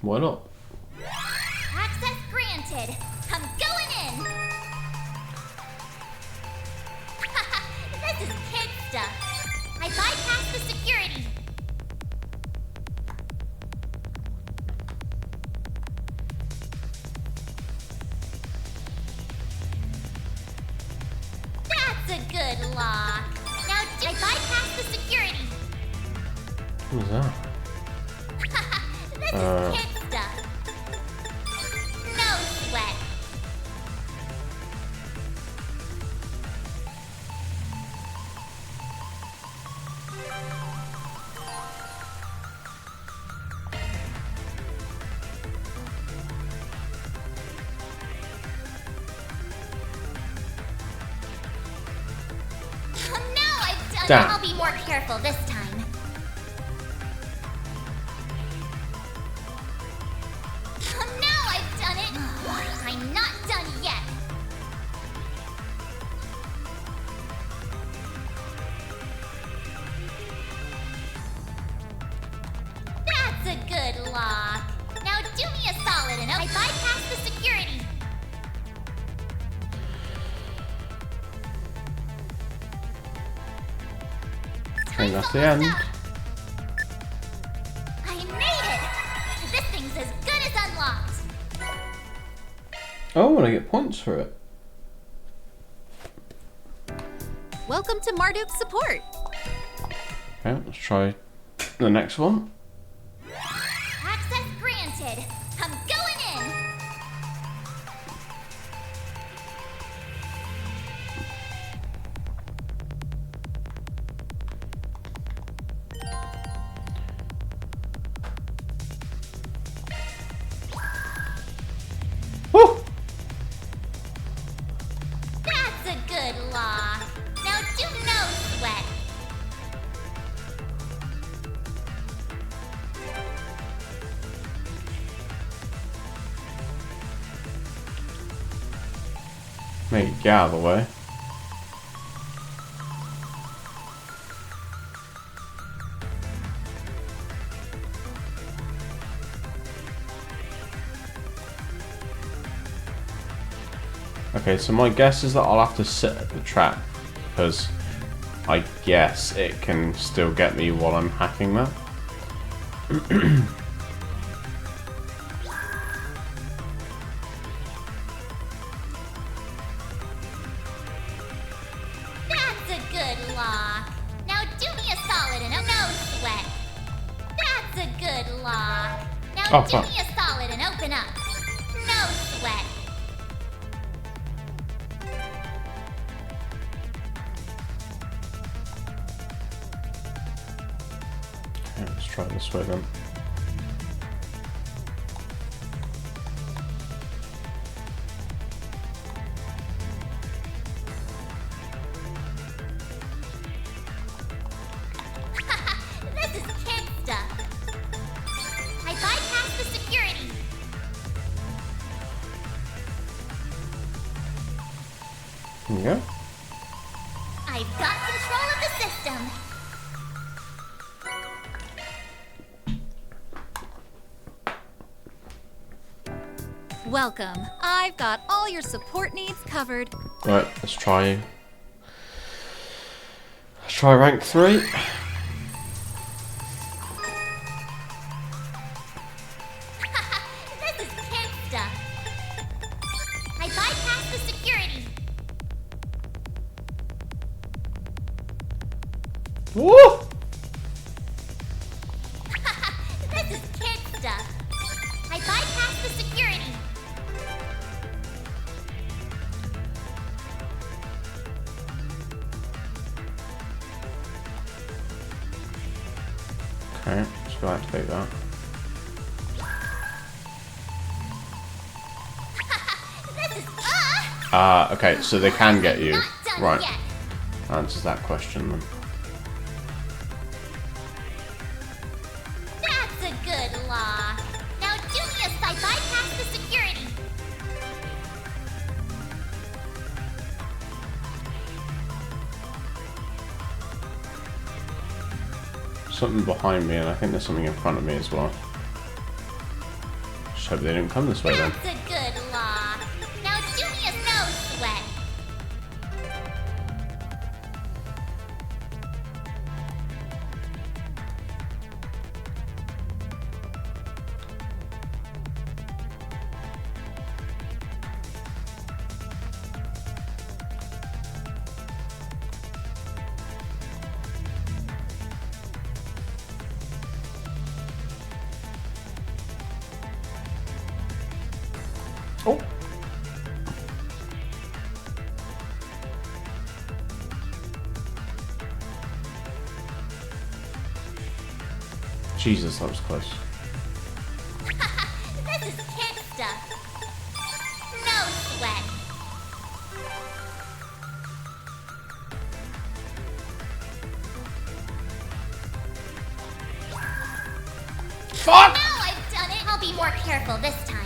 Why not? Access granted. I'm going in. This is kid stuff. I bypassed the security. That's a good lock. Now I bypassed the security. Who's that? This is kid stuff. No sweat. Now I've done Damn. it. I'll be more careful this time. Now I've done it. I'm not done yet. That's a good lock. Now do me a solid and I bypassed the security. And that's the end. I made it! This thing's as good as unlocked. Oh, and I get points for it. Welcome to Marduk's support. Okay, let's try the next one. Access granted. I'm going in. Woo! That's a good lock. Now do no sweat. Make it get out of the way. Okay, so my guess is that I'll have to sit at the trap, because I guess it can still get me while I'm hacking that. That's a good lock. Now do me a solid and no sweat. That's a good lock. Now Oh, do fuck. me a solid and open up. No sweat. Okay, let's try this way then. Here we go. I've got control of the system. Welcome. I've got all your support needs covered. Right, let's try rank 3. This is kid stuff. I bypassed the security. Woo! This is kid stuff. I bypassed the security. Okay, let's go activate that. This is Okay, so they can get you. not done Right. yet. Answers that question then. That's a good lock. Now do me a I bypassed the security. Something behind me, and I think there's something in front of me as well. Just hope they didn't come this way then. That's a good lock. Now do me a no sweat. Oh. Jesus, that was close. This is kid stuff. No sweat. Fuck! Now I've done it. I'll be more careful this time.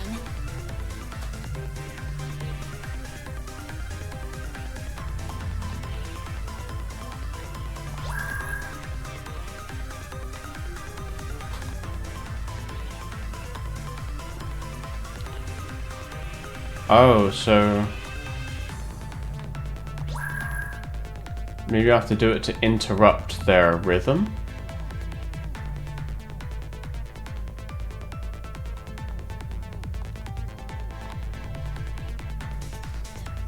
Oh, so maybe I have to do it to interrupt their rhythm.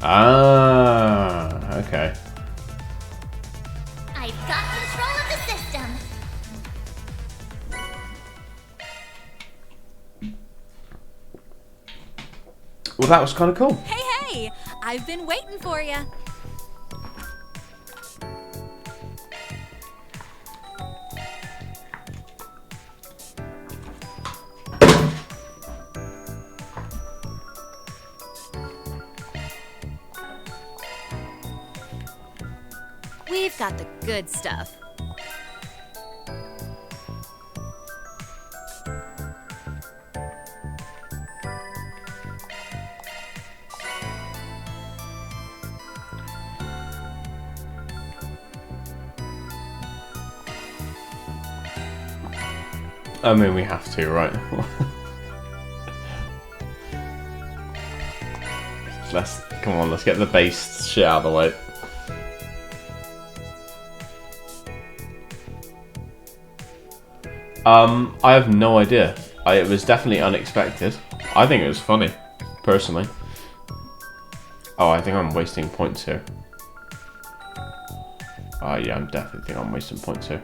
Ah, okay. I've got control of the system. Well, that was kind of cool. Hey, hey! I've been waiting for you. We've got the good stuff. I mean, we have to, right? Come on, let's get the base shit out of the way. I have no idea. It was definitely unexpected. I think it was funny, personally. Oh, I think I'm wasting points here. Yeah, I'm definitely think I'm wasting points here.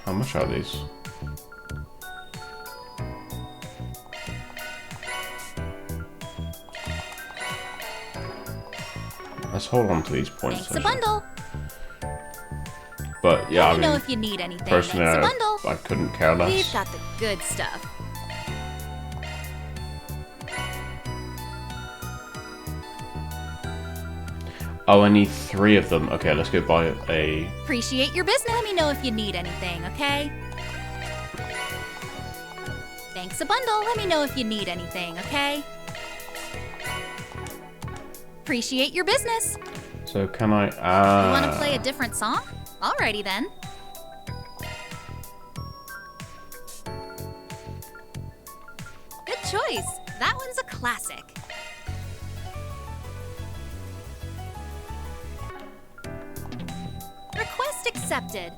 How much are these? Let's hold on to these points. Thanks a bundle. But yeah, Let me I know mean, if you need anything. personally, Thanks a bundle. I couldn't care less. We've got the good stuff. Oh, I need 3 of them. Okay, let's go buy a... Appreciate your business. Let me know if you need anything, okay? Thanks a bundle. Let me know if you need anything, okay? Appreciate your business. So can I? You want to play a different song? Alrighty then. Good choice. That one's a classic. Request accepted.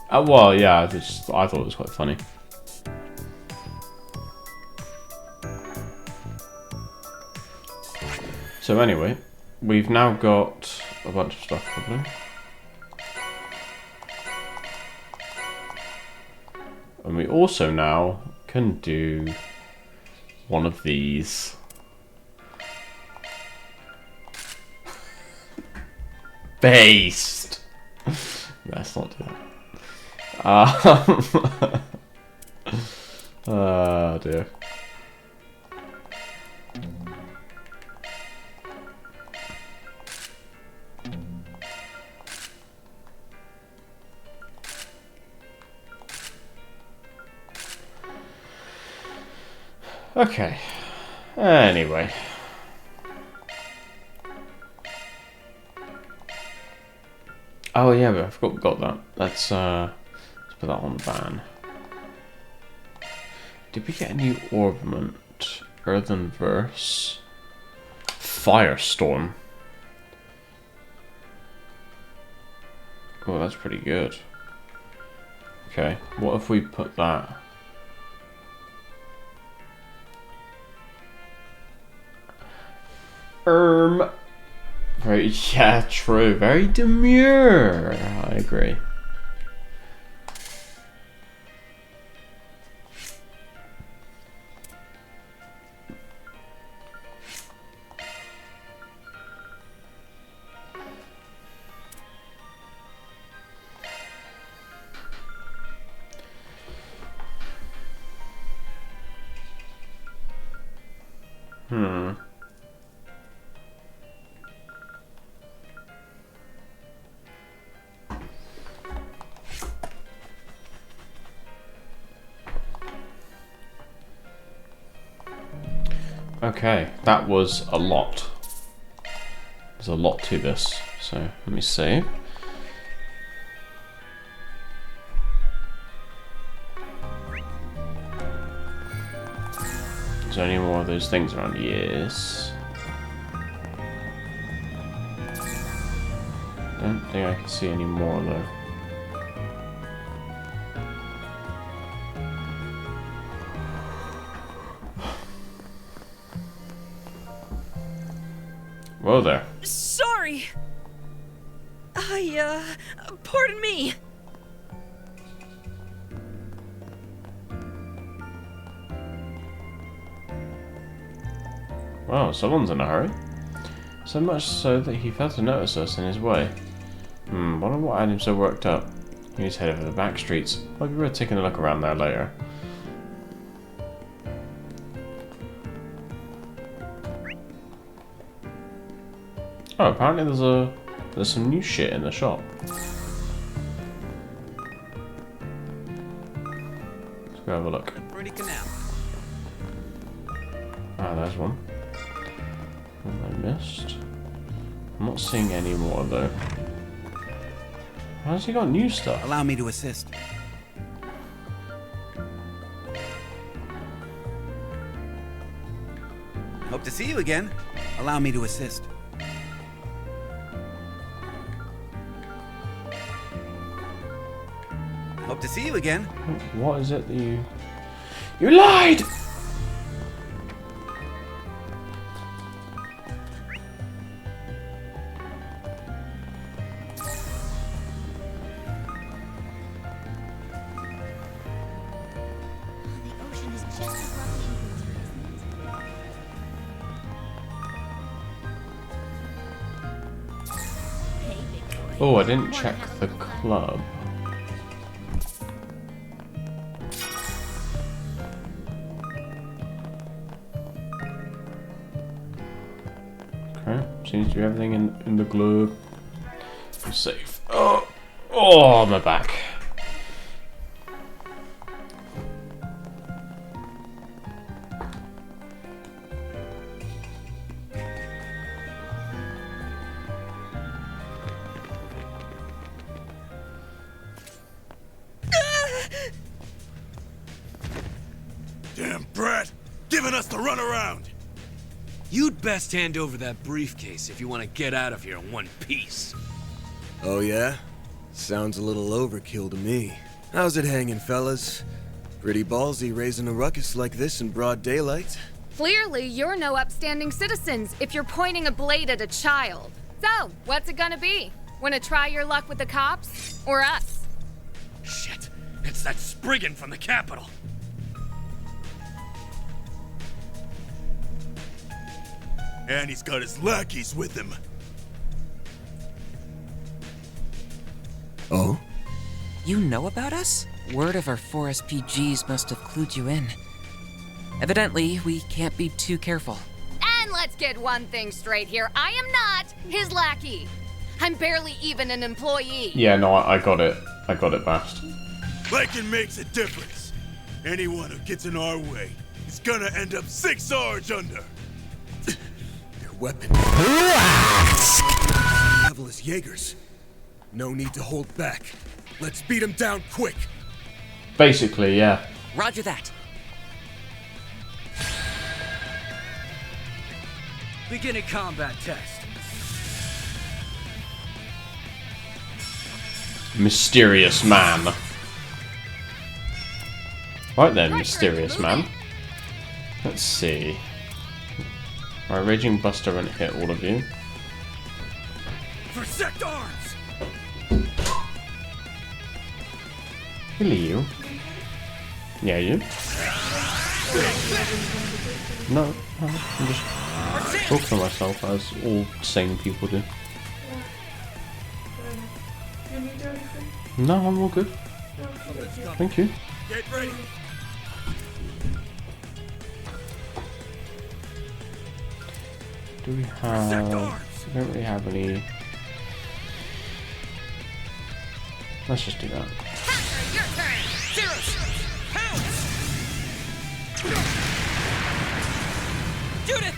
Well, yeah. I thought it was quite funny. So anyway, we've now got a bunch of stuff probably. And we also now can do one of these. Based! Let's not do that. Oh dear. Okay. Anyway. Oh yeah, I forgot we got that. Let's put that on the van. Did we get a new ornament? Earthen verse. Firestorm. Oh, that's pretty good. Okay, what if we put that? Very, yeah, true. Very demure. I agree. Okay, that was a lot. There's a lot to this, so let me save. Is there any more of those things around? Yes. Don't think I can see any more though. Whoa there. Sorry. Pardon me. Wow, someone's in a hurry. So much so that he failed to notice us in his way. Wonder what had him so worked up. He needs to head over the back streets. I'll be worth taking a look around there later. Oh, apparently there's some new shit in the shop. Let's go have a look. Pretty canal. Ah, there's one. What I missed? I'm not seeing any more though. How's he got new stuff? Allow me to assist. Hope to see you again. Allow me to assist. Hope to see you again. What is it that you... You lied! Oh, I didn't check the club. Okay, seems to be everything in the club. I'm safe. Oh, my back. Damn brat! Giving us the runaround! You'd best hand over that briefcase if you want to get out of here in one piece. Oh yeah? Sounds a little overkill to me. How's it hanging, fellas? Pretty ballsy raising a ruckus like this in broad daylight. Clearly, you're no upstanding citizens if you're pointing a blade at a child. So, what's it gonna be? Wanna try your luck with the cops? Or us? Shit, it's that Spriggan from the Capitol. And he's got his lackeys with him. Oh? You know about us? Word of our 4 SPGs must have clued you in. Evidently, we can't be too careful. And let's get one thing straight here. I am not his lackey. I'm barely even an employee. Yeah, no, I got it. I got it, Bast. Liking makes a difference. Anyone who gets in our way is gonna end up 6 Sarge under. Their weapon. Level as Jaegers. No need to hold back. Let's beat him down quick. Basically, yeah. Roger that. Begin a combat test. Mysterious man. Right then, mysterious man. Let's see. Alright, Raging Buster won't hit all of you. For sect arms! Hello, you. Yeah, you. No, I'm just talking to myself as all sane people do. No, I'm all good. Thank you. Get ready. Do we have... We don't really have any... Let's just do that. Your turn. Judith!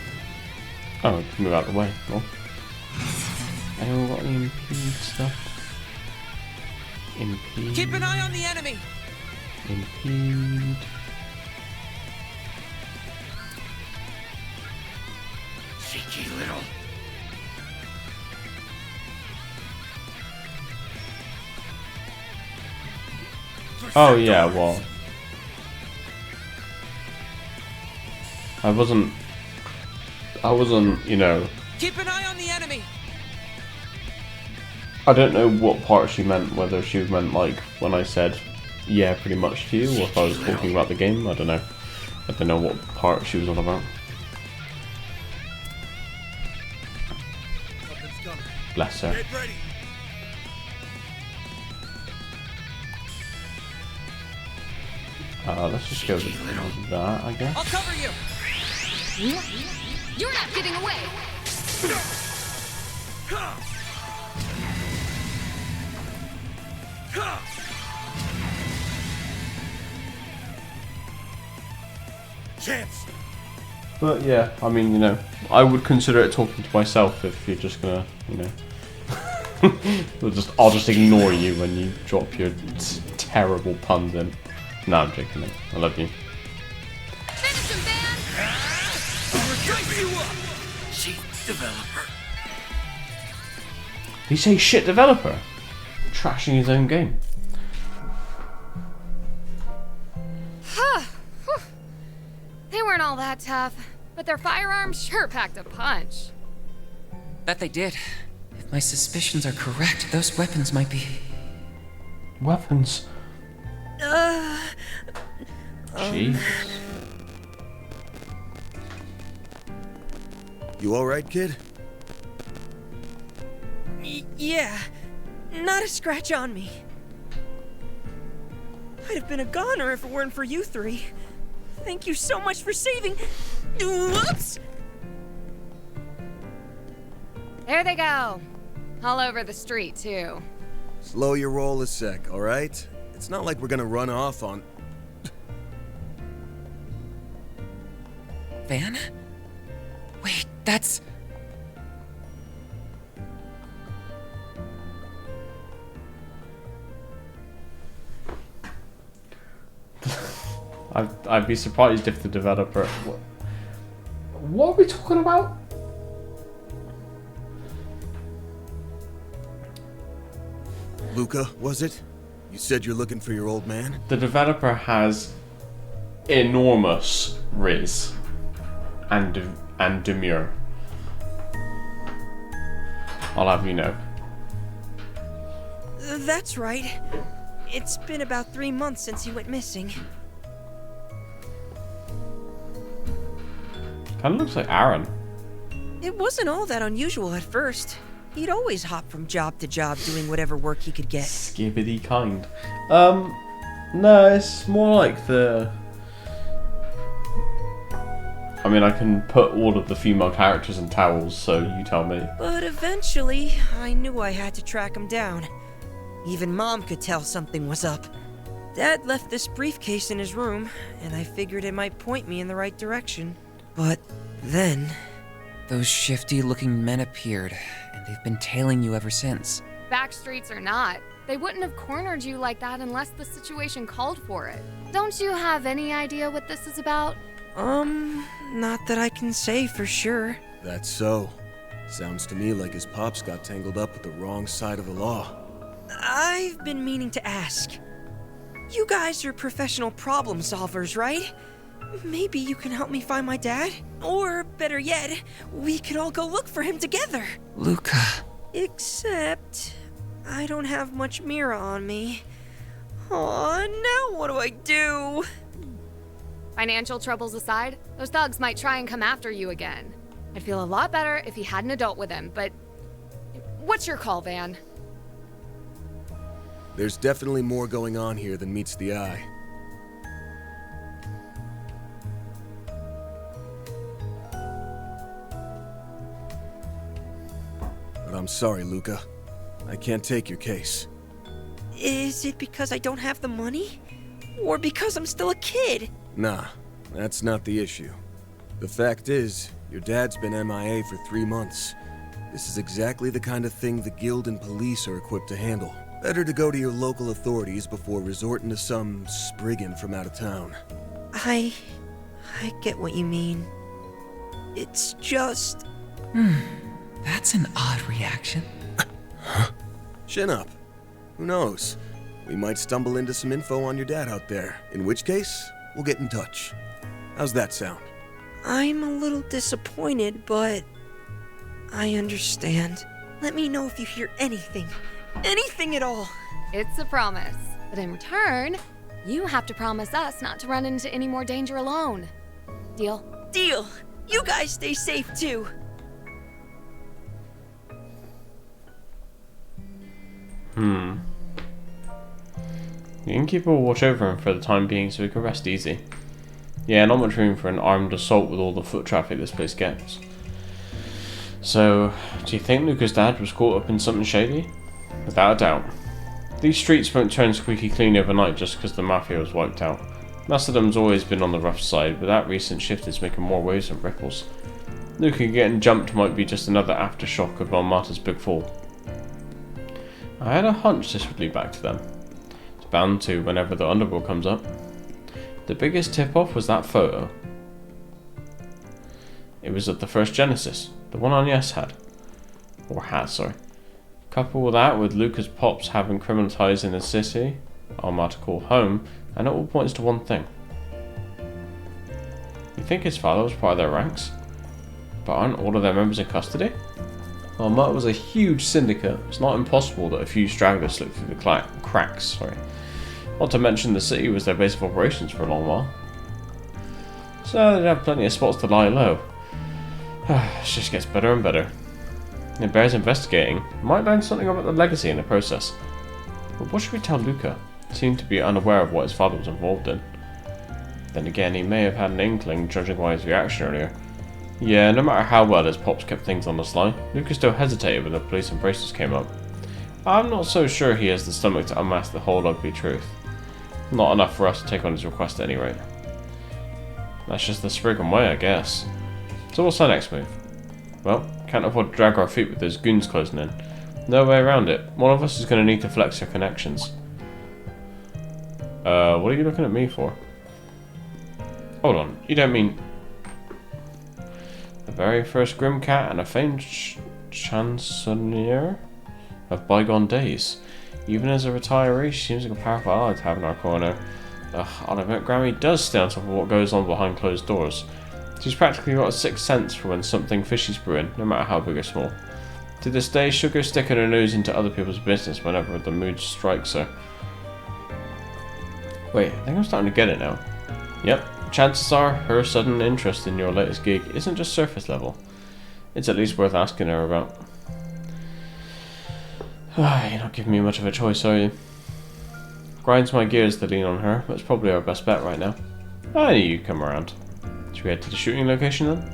Oh, move out of the way. Well, anyone got any impede stuff? Impede. Keep an eye on the enemy! Impede. Cheeky little. Oh yeah, well, I wasn't, you know. Keep an eye on the enemy! I don't know what part she meant, whether she meant like when I said, yeah, pretty much to you, or if I was talking about the game, I don't know. I don't know what part she was on about. Bless her. Get ready. Let's just go with that, I guess. I'll cover you! You're not getting away. Chance. But yeah, I mean, you know, I would consider it talking to myself if you're just gonna, you know, I'll just ignore you when you drop your terrible puns in. No, I'm joking, mate. I love you. Finish him, man! Chief developer. Did he say shit developer? Trashing his own game. They weren't all that tough, but their firearms sure packed a punch. Bet they did. If my suspicions are correct, those weapons might be... Weapons? Jeez. You alright, kid? Yeah, not a scratch on me. I'd have been a goner if it weren't for you three. Thank you so much for saving... Whoops! There they go. All over the street, too. Slow your roll a sec, alright? It's not like we're gonna run off on... Van? Wait, that's... I'd be surprised if the developer... What are we talking about? Luca, was it? You said you're looking for your old man? The developer has enormous riz and demure. I'll have you know. That's right. It's been about 3 months since he went missing. Kind of looks like Aaron. It wasn't all that unusual at first. He'd always hop from job to job doing whatever work he could get. Skibbity kind. No, it's more like the... I mean, I can put all of the female characters in towels, so you tell me. But eventually, I knew I had to track him down. Even Mom could tell something was up. Dad left this briefcase in his room, and I figured it might point me in the right direction. But then... Those shifty-looking men appeared, and they've been tailing you ever since. Backstreets or not, they wouldn't have cornered you like that unless the situation called for it. Don't you have any idea what this is about? Not that I can say for sure. That's so. Sounds to me like his pops got tangled up with the wrong side of the law. I've been meaning to ask. You guys are professional problem solvers, right? Maybe you can help me find my dad? Or, better yet, we could all go look for him together. Luca. Except, I don't have much Mira on me. Aw, now what do I do? Financial troubles aside, those thugs might try and come after you again. I'd feel a lot better if he had an adult with him, but... What's your call, Van? There's definitely more going on here than meets the eye. But I'm sorry, Luca. I can't take your case. Is it because I don't have the money? Or because I'm still a kid? Nah, that's not the issue. The fact is, your dad's been MIA for 3 months. This is exactly the kind of thing the guild and police are equipped to handle. Better to go to your local authorities before resorting to some spriggan from out of town. I get what you mean. It's just... That's an odd reaction. Chin up. Who knows? We might stumble into some info on your dad out there. In which case, we'll get in touch. How's that sound? I'm a little disappointed, but... I understand. Let me know if you hear anything. Anything at all. It's a promise. But in return, you have to promise us not to run into any more danger alone. Deal? Deal! You guys stay safe, too. The innkeeper will watch over him for the time being so he can rest easy. Yeah, not much room for an armed assault with all the foot traffic this place gets. So, do you think Luca's dad was caught up in something shady? Without a doubt. These streets won't turn squeaky clean overnight just because the mafia was wiped out. Macedon's always been on the rough side, but that recent shift is making more waves than ripples. Luca getting jumped might be just another aftershock of Valmata's big fall. I had a hunch this would lead back to them. It's bound to whenever the underworld comes up. The biggest tip-off was that photo. It was of the first Genesis, the one Agnes had. Or has, sorry. Couple that with Luca's pops having criminal ties in the city, Valmata call home, and it all points to one thing. You think his father was part of their ranks? But aren't all of their members in custody? Valmata was a huge syndicate. It's not impossible that a few stragglers slipped through the cracks. Not to mention the city was their base of operations for a long while. So they'd have plenty of spots to lie low. It just gets better and better. It bears investigating. Might learn something about the legacy in the process. But what should we tell Luca? He seemed to be unaware of what his father was involved in. Then again, he may have had an inkling, judging by his reaction earlier. Yeah, no matter how well his pops kept things on the sly, Luca still hesitated when the police and braces came up. I'm not so sure he has the stomach to unmask the whole ugly truth. Not enough for us to take on his request at any rate. That's just the Spriggan way, I guess. So what's our next move? Well, can't afford to drag our feet with those goons closing in. No way around it. One of us is going to need to flex our connections. What are you looking at me for? Hold on, you don't mean... The very first Grim Cat and a famed chansonnier of bygone days. Even as a retiree, she seems like a powerful ally to have in our corner. I'll admit, Grammy does stay on top of what goes on behind closed doors. She's practically got a sixth sense for when something fishy's brewing, no matter how big or small. To this day, she'll go sticking her nose into other people's business whenever the mood strikes her. Wait, I think I'm starting to get it now. Yep, chances are her sudden interest in your latest gig isn't just surface level. It's at least worth asking her about. You're not giving me much of a choice, are you? Grinds my gears to lean on her, but it's probably our best bet right now. I knew you'd come around. Should we head to the shooting location then?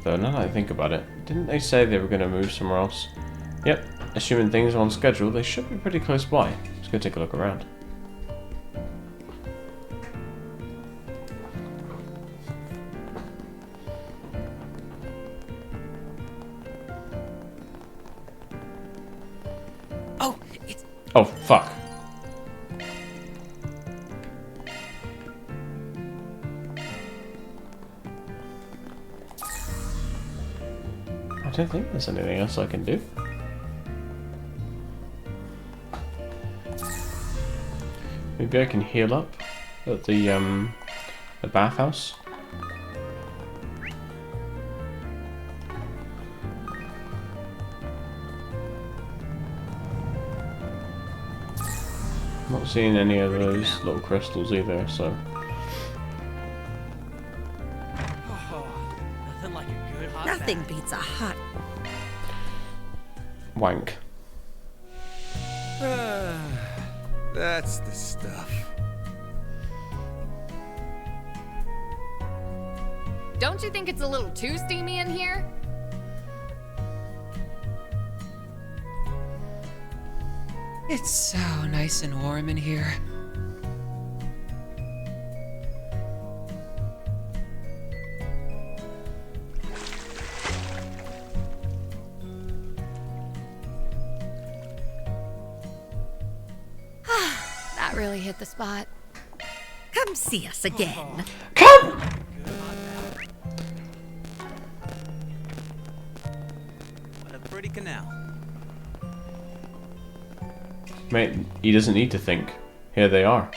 Though now that I think about it, didn't they say they were going to move somewhere else? Yep, assuming things are on schedule, they should be pretty close by. Let's go take a look around. Oh, fuck. I don't think there's anything else I can do. Maybe I can heal up at the bathhouse. Not seeing any of those little crystals either, so. Nothing like a good hot Nothing beats a hot. Wank. That's the stuff. Don't you think it's a little too steamy in here? It's so nice and warm in here. That really hit the spot. Come see us again. Come! What a pretty canal. Mate, he doesn't need to think. Here they are.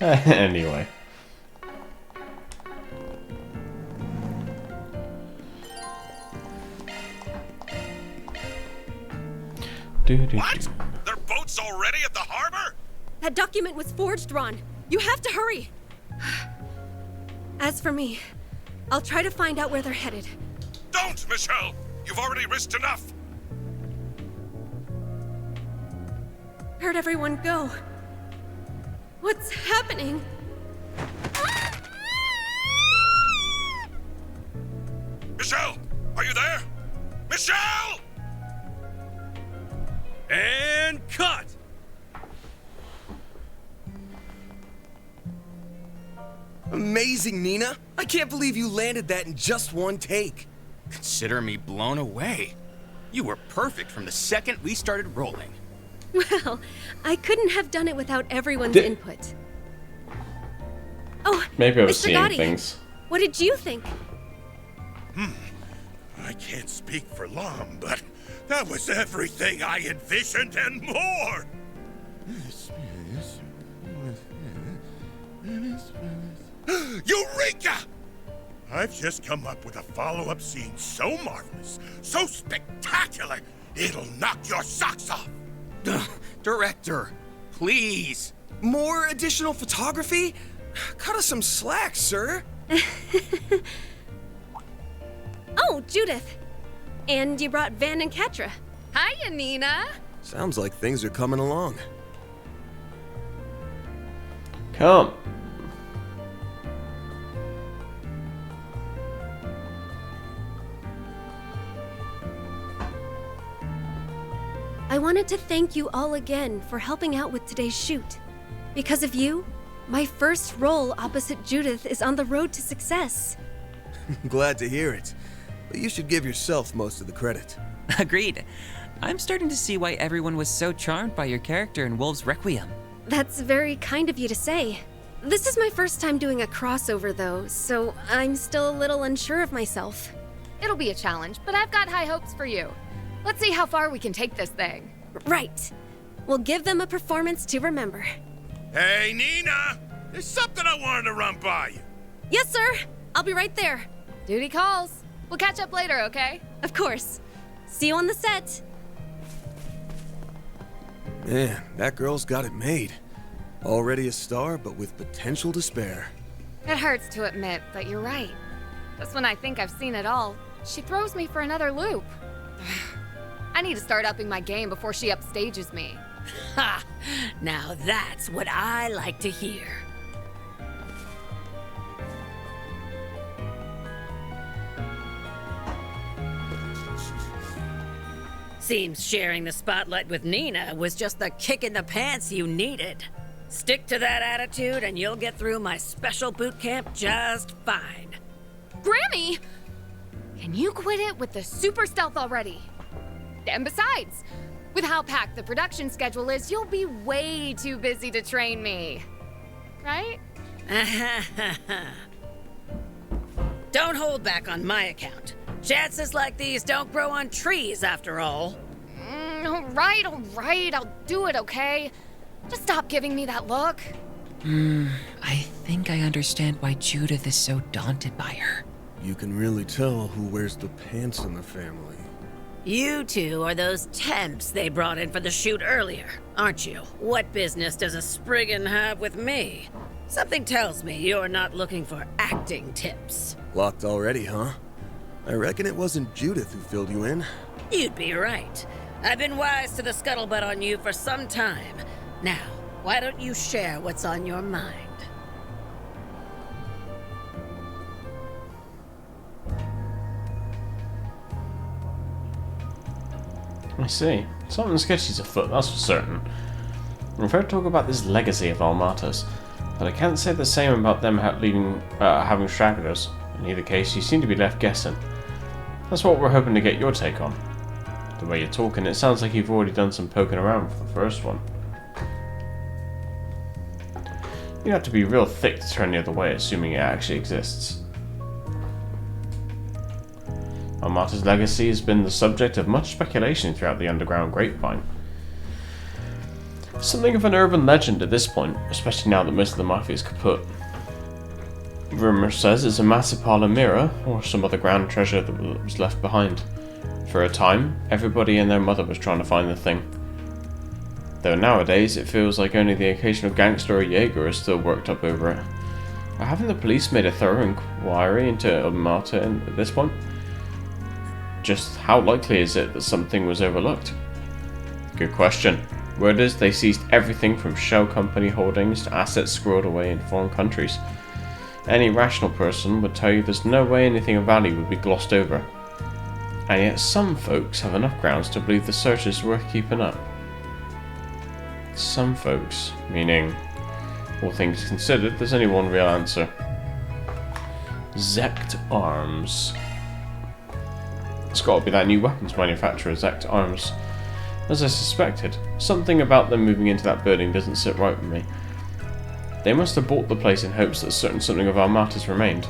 Anyway. What? Their boat's already at the harbor? That document was forged, Ron. You have to hurry. As for me, I'll try to find out where they're headed. Don't, Michelle! You've already risked enough! Where'd everyone go? What's happening? Michelle! Are you there? Michelle! And cut! Amazing, Nina! I can't believe you landed that in just one take. Consider me blown away. You were perfect from the second we started rolling. Well, I couldn't have done it without everyone's input. Oh, maybe I was Mr. seeing Gotti, things. What did you think? I can't speak for long, but that was everything I envisioned and more! Eureka! I've just come up with a follow-up scene so marvelous, so spectacular, it'll knock your socks off! Director, please! More additional photography? Cut us some slack, sir. Oh, Judith. And you brought Van and Katra. Hiya, Nina. Sounds like things are coming along. Come. I wanted to thank you all again for helping out with today's shoot. Because of you, my first role opposite Judith is on the road to success. Glad to hear it. But you should give yourself most of the credit. Agreed. I'm starting to see why everyone was so charmed by your character in Wolves Requiem. That's very kind of you to say. This is my first time doing a crossover, though, so I'm still a little unsure of myself. It'll be a challenge, but I've got high hopes for you. Let's see how far we can take this thing. Right. We'll give them a performance to remember. Hey, Nina! There's something I wanted to run by you. Yes, sir. I'll be right there. Duty calls. We'll catch up later, okay? Of course. See you on the set. Man, that girl's got it made. Already a star, but with potential to spare. It hurts to admit, but you're right. Just when I think I've seen it all, she throws me for another loop. I need to start upping my game before she upstages me. Ha! Now that's what I like to hear. Seems sharing the spotlight with Nina was just the kick in the pants you needed. Stick to that attitude and you'll get through my special boot camp just fine. Grammy! Can you quit it with the super stealth already? And besides, with how packed the production schedule is, you'll be way too busy to train me. Right? Don't hold back on my account. Chances like these don't grow on trees, after all. All right, I'll do it, okay? Just stop giving me that look. I think I understand why Judith is so daunted by her. You can really tell who wears the pants in the family. You two are those temps they brought in for the shoot earlier, aren't you? What business does a Spriggan have with me? Something tells me you're not looking for acting tips. Locked already, huh? I reckon it wasn't Judith who filled you in. You'd be right. I've been wise to the scuttlebutt on you for some time. Now, why don't you share what's on your mind? I see. Something sketchy's afoot, that's for certain. I'm afraid to talk about this legacy of Almatas, but I can't say the same about them having stragglers. In either case, you seem to be left guessing. That's what we're hoping to get your take on. The way you're talking, it sounds like you've already done some poking around for the first one. You have to be real thick to turn the other way, assuming it actually exists. Almata's legacy has been the subject of much speculation throughout the underground grapevine. Something of an urban legend at this point, especially now that most of the mafia is kaput. Rumour says it's a massive pile of mirror, or some other grand treasure that was left behind. For a time, everybody and their mother was trying to find the thing. Though nowadays, it feels like only the occasional gangster or Jaeger is still worked up over it. But haven't the police made a thorough inquiry into Almata at this point? Just how likely is it that something was overlooked? Good question. Word is they seized everything from shell company holdings to assets squirreled away in foreign countries. Any rational person would tell you there's no way anything of value would be glossed over. And yet some folks have enough grounds to believe the search is worth keeping up. Some folks, meaning, all things considered, there's only one real answer. Zect Arms. It's got to be that new weapons manufacturer, Zect Arms. As I suspected, something about them moving into that building doesn't sit right with me. They must have bought the place in hopes that something of Almata's remained.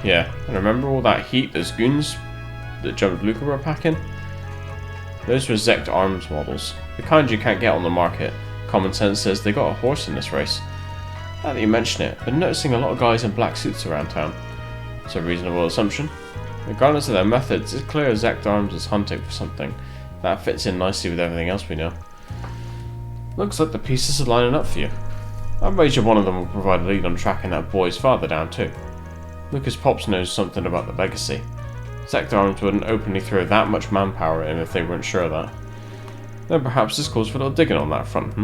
Yeah, and remember all that heat those goons that jumped Luca were packing? Those were Zect Arms models, the kind you can't get on the market. Common sense says they got a horse in this race. Now that you mention it, I've been noticing a lot of guys in black suits around town. It's a reasonable assumption. Regardless of their methods, it's clear Zect Arms is hunting for something. That fits in nicely with everything else we know. Looks like the pieces are lining up for you. I'd wager one of them will provide a lead on tracking that boy's father down too. Lucas Pops knows something about the legacy. Zect Arms wouldn't openly throw that much manpower in if they weren't sure of that. Then perhaps this calls for a little digging on that front,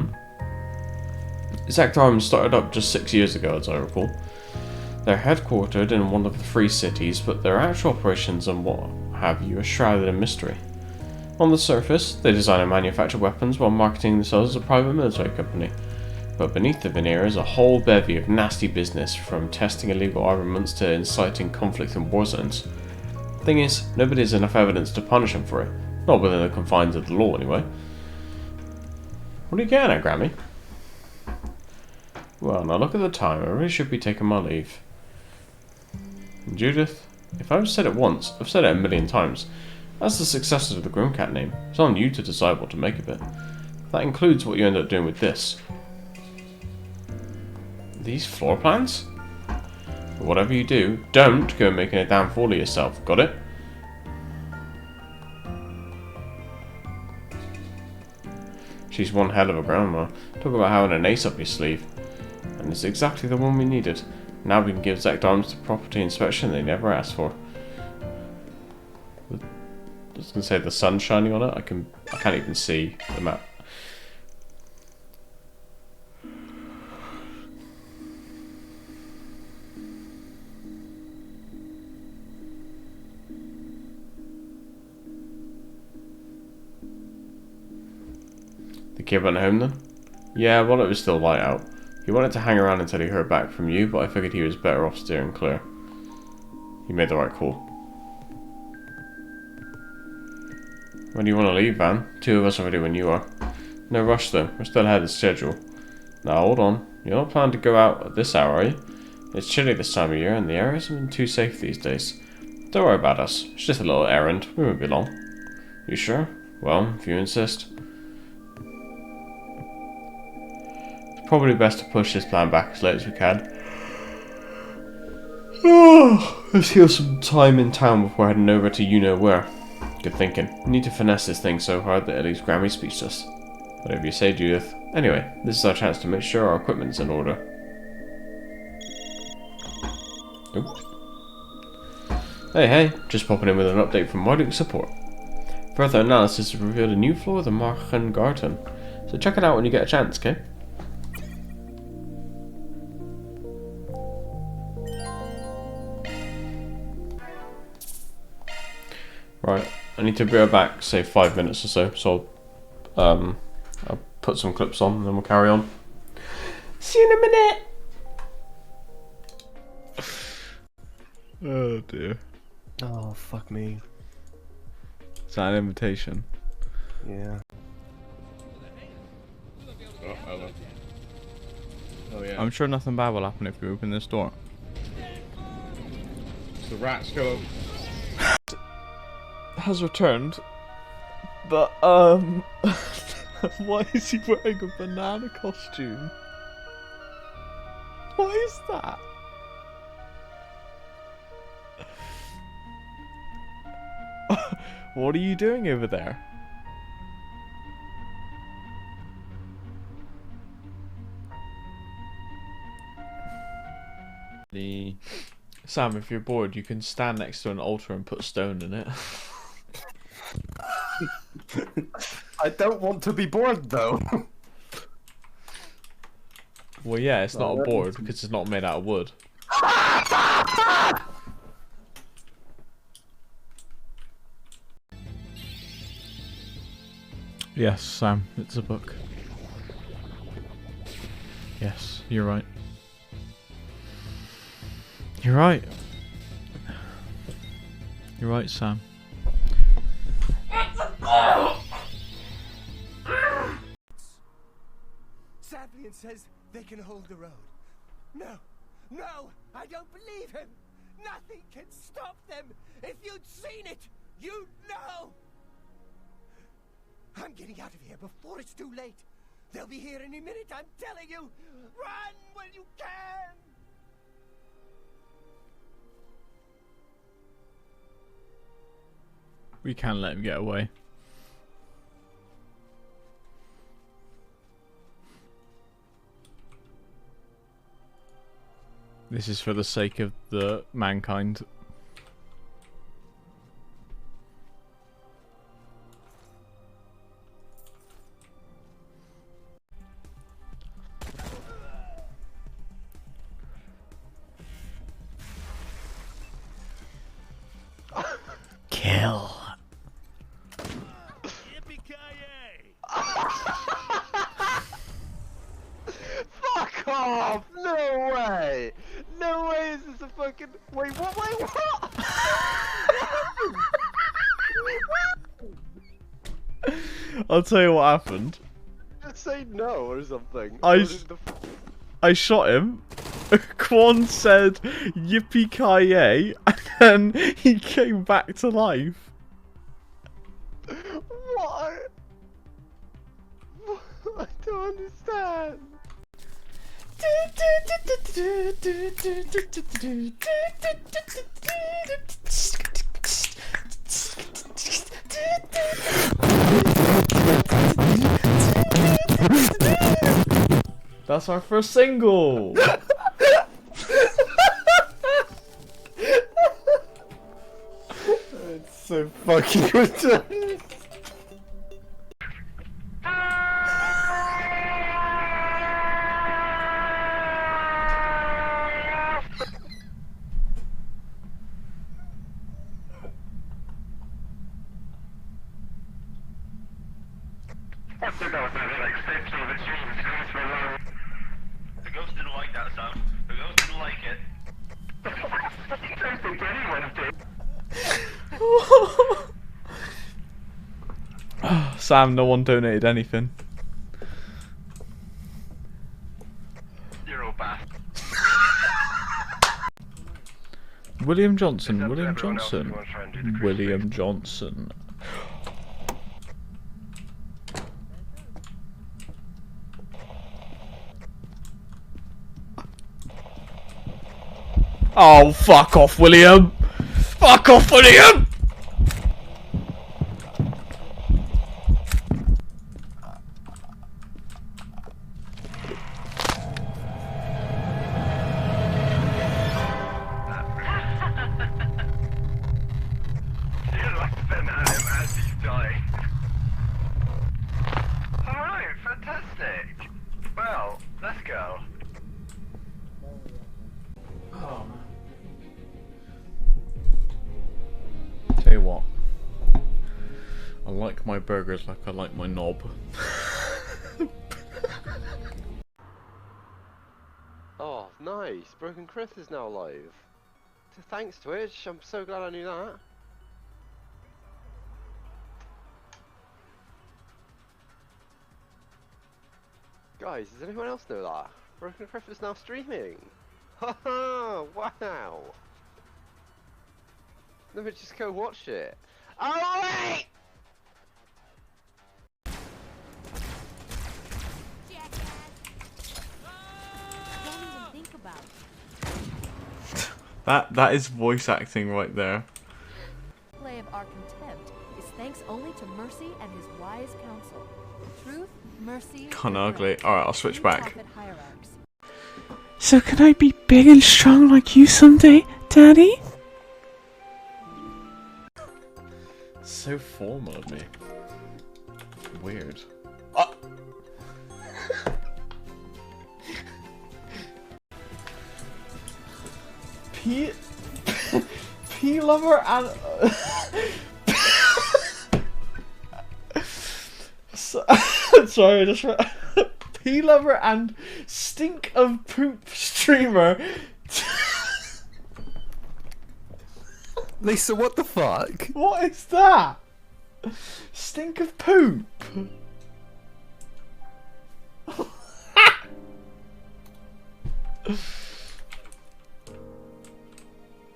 Zect Arms started up just 6 years ago, as I recall. They're headquartered in one of the free cities, but their actual operations and what have you are shrouded in mystery. On the surface, they design and manufacture weapons while marketing themselves as a private military company. But beneath the veneer is a whole bevy of nasty business, from testing illegal armaments to inciting conflict in war zones. Thing is, nobody has enough evidence to punish him for it. Not within the confines of the law, anyway. What are you getting at, Grammy? Well, now look at the time. I really should be taking my leave. And Judith, if I've said it once, I've said it a million times. That's the successor of the Grimcat name. It's on you to decide what to make of it. That includes what you end up doing with this. These floor plans? But whatever you do, don't go making a damn fool of yourself. Got it? She's one hell of a grandma. Talk about having an ace up your sleeve. And it's exactly the one we needed. Now we can give Zach Arms the property inspection they never asked for. I was gonna say the sun shining on it. I can't even see the map. The kid went home then? Yeah, well it was still light out. He wanted to hang around until he heard back from you, but I figured he was better off steering clear. You made the right call. When do you want to leave, Van? 2 of us are ready when you are. No rush though, we're still ahead of schedule. Now hold on, you're not planning to go out at this hour, are you? It's chilly this time of year and the area isn't too safe these days. Don't worry about us, it's just a little errand, we won't be long. You sure? Well, if you insist. It's probably best to push this plan back as late as we can. Let's heal some time in town before heading over to you-know-where. Good thinking. We need to finesse this thing so hard that it leaves Grammy speechless. Whatever you say, Judith. Anyway, this is our chance to make sure our equipment's in order. Oops. Hey, just popping in with an update from Marduk support. Further analysis has revealed a new floor of the Marchengarten, so check it out when you get a chance, okay? Right, I need to be back, say 5 minutes or so I'll put some clips on and then we'll carry on. See you in a minute! Oh dear. Oh, fuck me. Is that an invitation? Yeah. Oh, hello. Oh yeah. I'm sure nothing bad will happen if we open this door. The rats go. Has returned, but why is he wearing a banana costume? Why is that? What are you doing over there? Sam, if you're bored, you can stand next to an altar and put stone in it. I don't want to be bored though. Well, yeah, it's not a board because it's not made out of wood. Yes, Sam, it's a book. Yes, you're right. You're right. You're right, Sam. Saplian says they can hold the road. No, I don't believe him. Nothing can stop them. If you'd seen it, you'd know. I'm getting out of here before it's too late. They'll be here any minute, I'm telling you. Run when you can. We can't let him get away. This is for the sake of the mankind. Kill. fucking... Wait, what? Wait, what? I'll tell you what happened. Just say no or something. I shot him. Quan said yippee-ki-yay, and then he came back to life. What? I don't understand. That's our first single. It's so fucking retarded. The ghost didn't like that sound. The ghost didn't like it. Sam, no one donated anything. Zero bath. William Johnson, William Johnson, William Johnson. Oh, fuck off, William! Fuck off, William! Alright, fantastic. Well, let's go. Oh, man. Tell you what. I like my burgers like I like my knob. Oh, nice. Broken Chris is now alive. Thanks, Twitch. I'm so glad I knew that. Guys, does anyone else know that? Broken Chris is now streaming. Haha, wow. Let me just go watch it. Oh, wait! That is voice acting right there. Play of our contempt is thanks only to Mercy and his wise counsel. Truth, mercy, Kinda ugly. Alright, I'll switch back. So can I be big and strong like you someday, Daddy? So formal of me. Weird. P lover and sorry, just P lover and stink of poop streamer. Lisa, what the fuck? What is that? Stink of poop.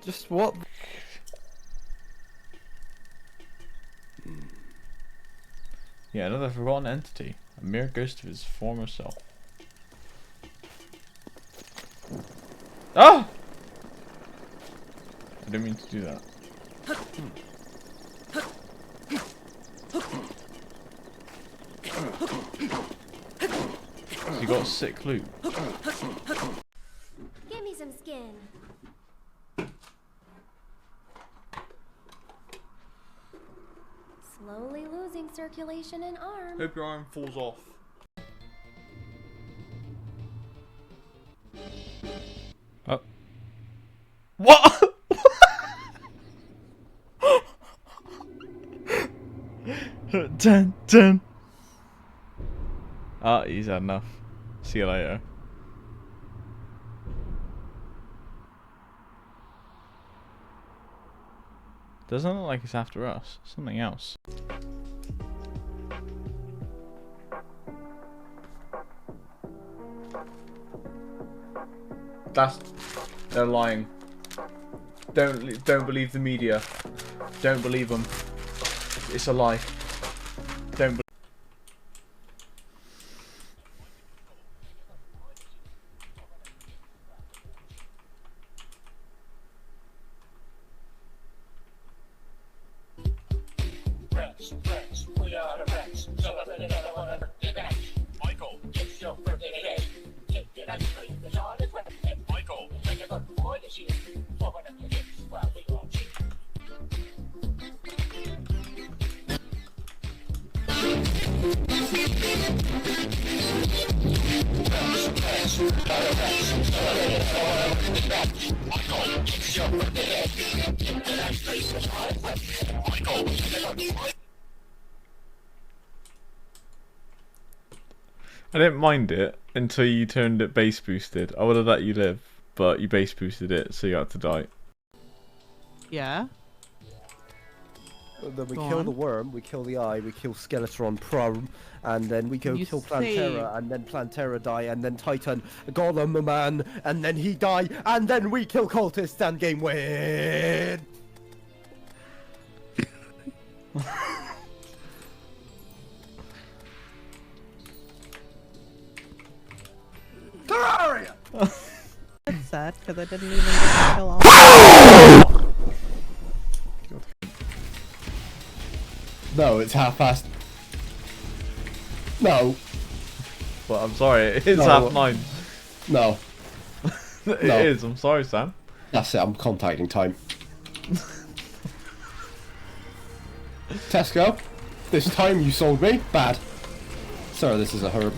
Just what? Yeah, another forgotten entity. A mere ghost of his former self. Ah! I didn't mean to do that. So you got sick loot. Give me some skin. Slowly losing circulation in arm. Hope your arm falls off. Oh. What? Dun dun. Ah, he's had enough. See you later. Doesn't look like it's after us. Something else. They're lying. Don't believe the media. Don't believe them. It's a lie. Don't. Michael, it's your birthday today. Michael, make it look boy this year. For one of your gifts while we all cheer. Michael, it's your birthday today. Michael, I didn't mind it until you turned it base boosted. I would have let you live, but you base boosted it, so you had to die. Yeah. And then we Go kill on. the worm, we kill the eye, we kill Skeletron Prime, and then we go You kill say- Plantera, and then Plantera die, and then Titan Golem Man, and then he die, and then we kill Cultist and game win! Terraria! That's sad because I didn't even get to kill all. No, it's 9:30. No. But I'm sorry, it is No. 9:30. No. It No. is, I'm sorry, Sam. That's it, I'm contacting time. Tesco, this time you sold me? Bad. Sir, this is a herb.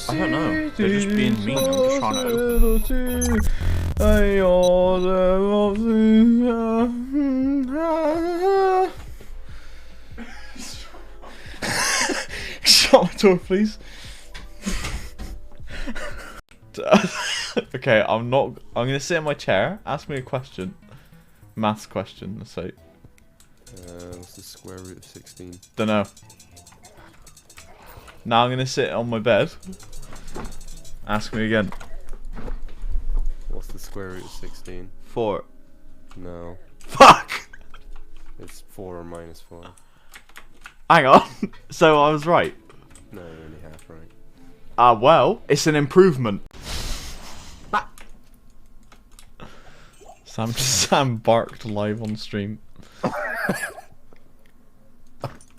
I don't know. They're just being mean. I'm just trying to open. Shut my door, please. Okay, I'm gonna sit in my chair. Ask me a question. Maths question, let's say. What's the square root of 16? Dunno. Now I'm gonna sit on my bed. Ask me again. What's the square root of 16? 4. No. Fuck! It's 4 or minus 4. Hang on. So I was right. No, you're only half right. Well, it's an improvement. Sam barked live on stream.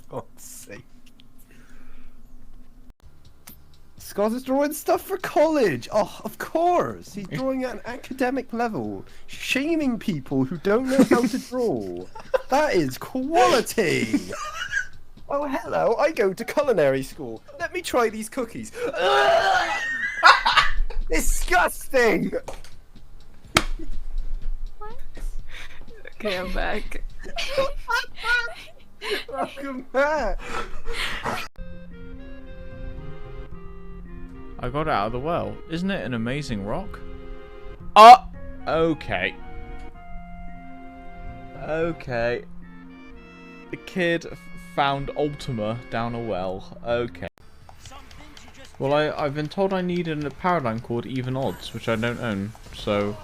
God's sake. Scott is drawing stuff for college! Oh, of course! He's drawing at an academic level, shaming people who don't know how to draw. That is quality! Oh, hello, I go to culinary school. Let me try these cookies. Disgusting! Okay, I'm back. Welcome back! I got out of the well. Isn't it an amazing rock? Okay. Okay. The kid found Ultima down a well. Okay. Well, I've been told I need a paradigm called Even Odds, which I don't own, so...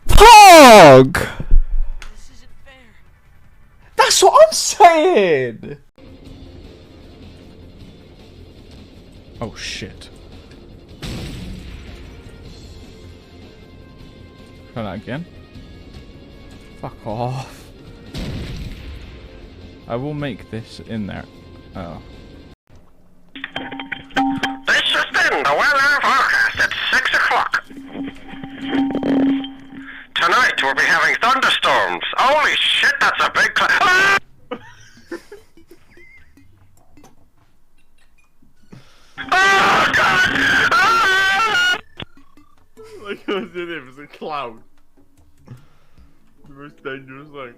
POG! That's what I'm saying! Oh shit. Try that again. Fuck off. I will make this in there. Oh. This has been the weather forecast at 6 o'clock. Tonight we'll be having thunderstorms. Holy shit, that's a big ah! Oh, God! Ah! Like I was in it was a cloud. The most dangerous thing.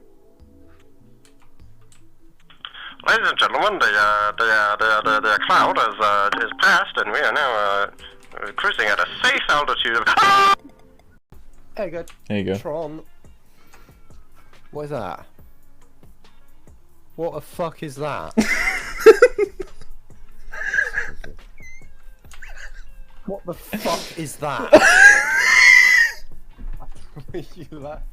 Ladies and gentlemen, the cloud is passed, and we are now cruising at a safe altitude of. There you go. There you go. Tron. What is that? What the fuck is that? What the fuck is that? You laughing?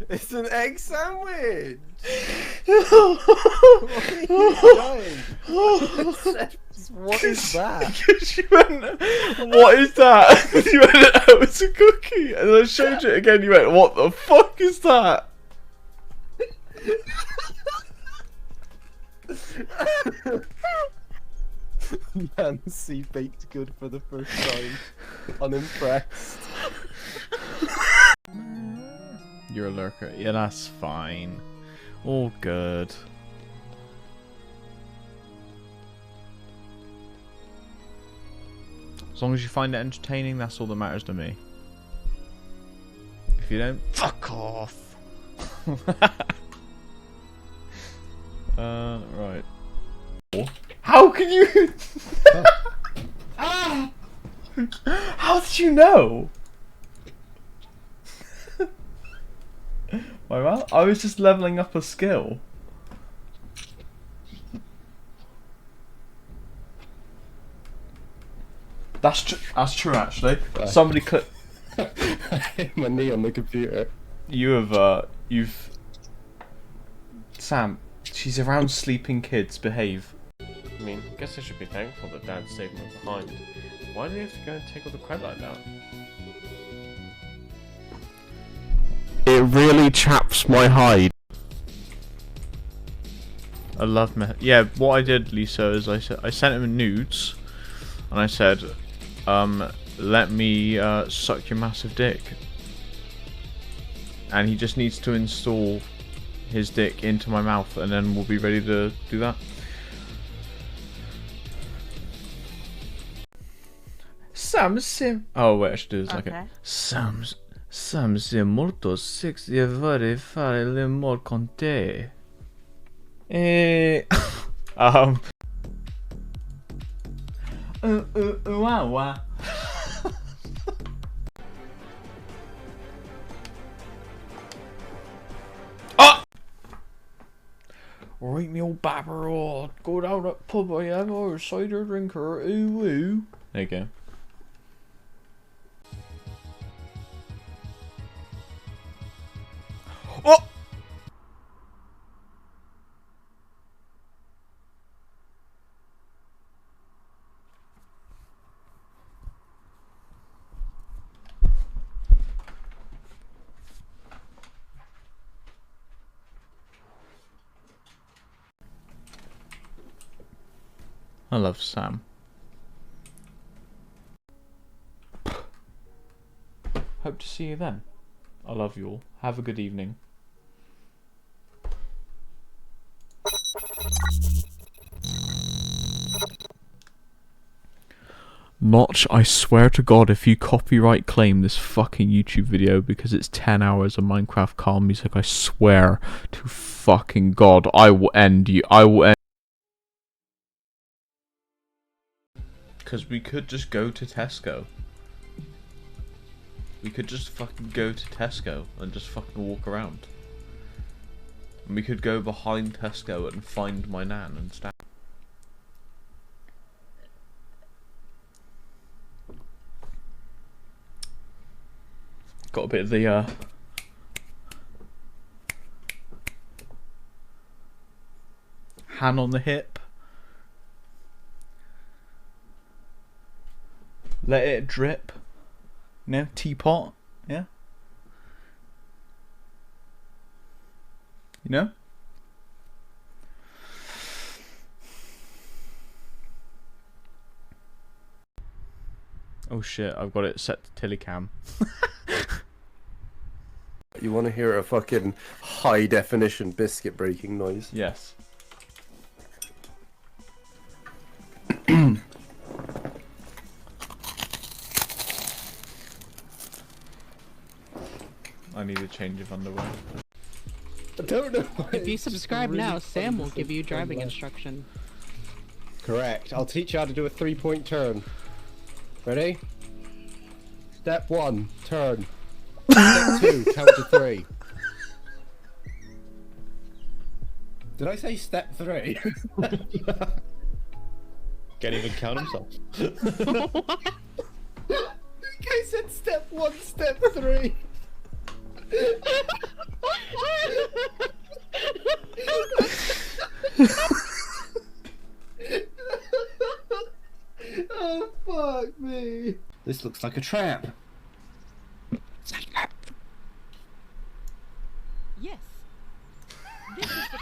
It's an egg sandwich! What are you doing? What is that? You went, what is that? You went, oh, it's a cookie. And I showed you it again, you went, what the fuck is that? Nancy baked good for the first time. Unimpressed. You're a lurker. Yeah, that's fine. All good. As long as you find it entertaining, that's all that matters to me. If you don't, fuck off. Right. How can you? Ah! How did you know? Well, I was just leveling up a skill. That's true actually. Somebody click. I hit my knee on the computer. You've Sam, she's around sleeping kids, behave. I mean, I guess I should be thankful that Dad saved me behind. Why do you have to go and take all the credit like that? It really chaps my hide. I love me. Yeah, what I did, Lisa, is I sent him nudes, and I said, let me suck your massive dick. And he just needs to install his dick into my mouth, and then we'll be ready to do that. Oh wait, I should do this like it. Sam sei molto sexy e vorrei fare l'amore con te. Wow. Oh! Right, me old babber, or go down at pub I am, or cider drinker, ooh ooh. There you go. Oh! I love Sam. Hope to see you then. I love you all. Have a good evening. Notch, I swear to God, if you copyright claim this fucking YouTube video because it's 10 hours of Minecraft calm music, I swear to fucking God, I will end you. I will end. Because we could just go to Tesco. We could just fucking go to Tesco and just fucking walk around. And we could go behind Tesco and find my nan and stuff. Got a bit of the hand on the hip. Let it drip. You know, teapot. Yeah. You know? Oh shit, I've got it set to Tillicam. You want to hear a fucking high definition biscuit breaking noise? Yes. need a change of underwear. I don't know. If you subscribe now, Sam will give you driving instruction. Correct. I'll teach you how to do a 3-point turn. Ready? Step 1, turn. Step 2, count to 3. Did I say step 3? Can't even count himself. I said step 1, step 3. Oh, fuck me. This looks like a trap. Yes. This is the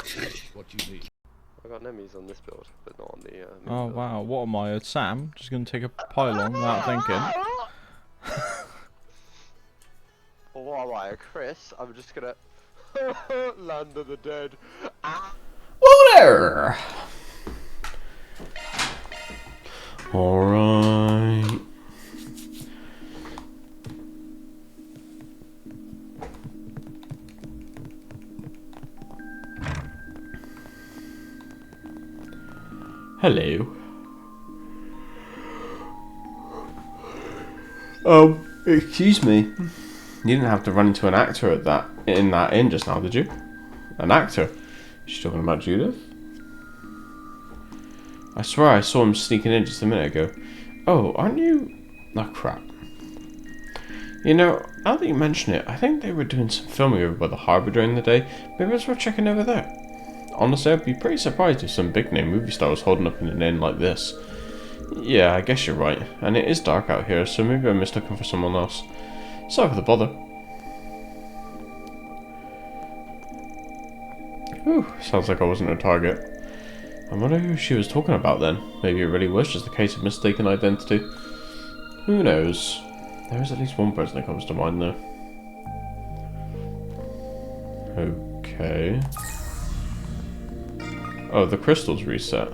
place. What you need? I got enemies on this build, but not on the main Oh build. wow, what am I, Sam? Just gonna take a pylon without thinking. Oh, what am I, Chris? I'm just gonna land of the dead. Whoa there! Alright. Hello. Excuse me. You didn't have to run into an actor in that inn just now, did you? An actor? She's talking about Judith? I swear I saw him sneaking in just a minute ago. Oh, aren't you... Oh, crap. You know, now that you mention it, I think they were doing some filming over by the harbour during the day. Maybe it's worth checking over there. Honestly, I'd be pretty surprised if some big-name movie star was holding up in an inn like this. Yeah, I guess you're right. And it is dark out here, so maybe I missed looking for someone else. Sorry for the bother. Whew, sounds like I wasn't a target. I wonder who she was talking about then. Maybe it really was just a case of mistaken identity. Who knows? There is at least one person that comes to mind though. Okay. Oh, the crystal's reset.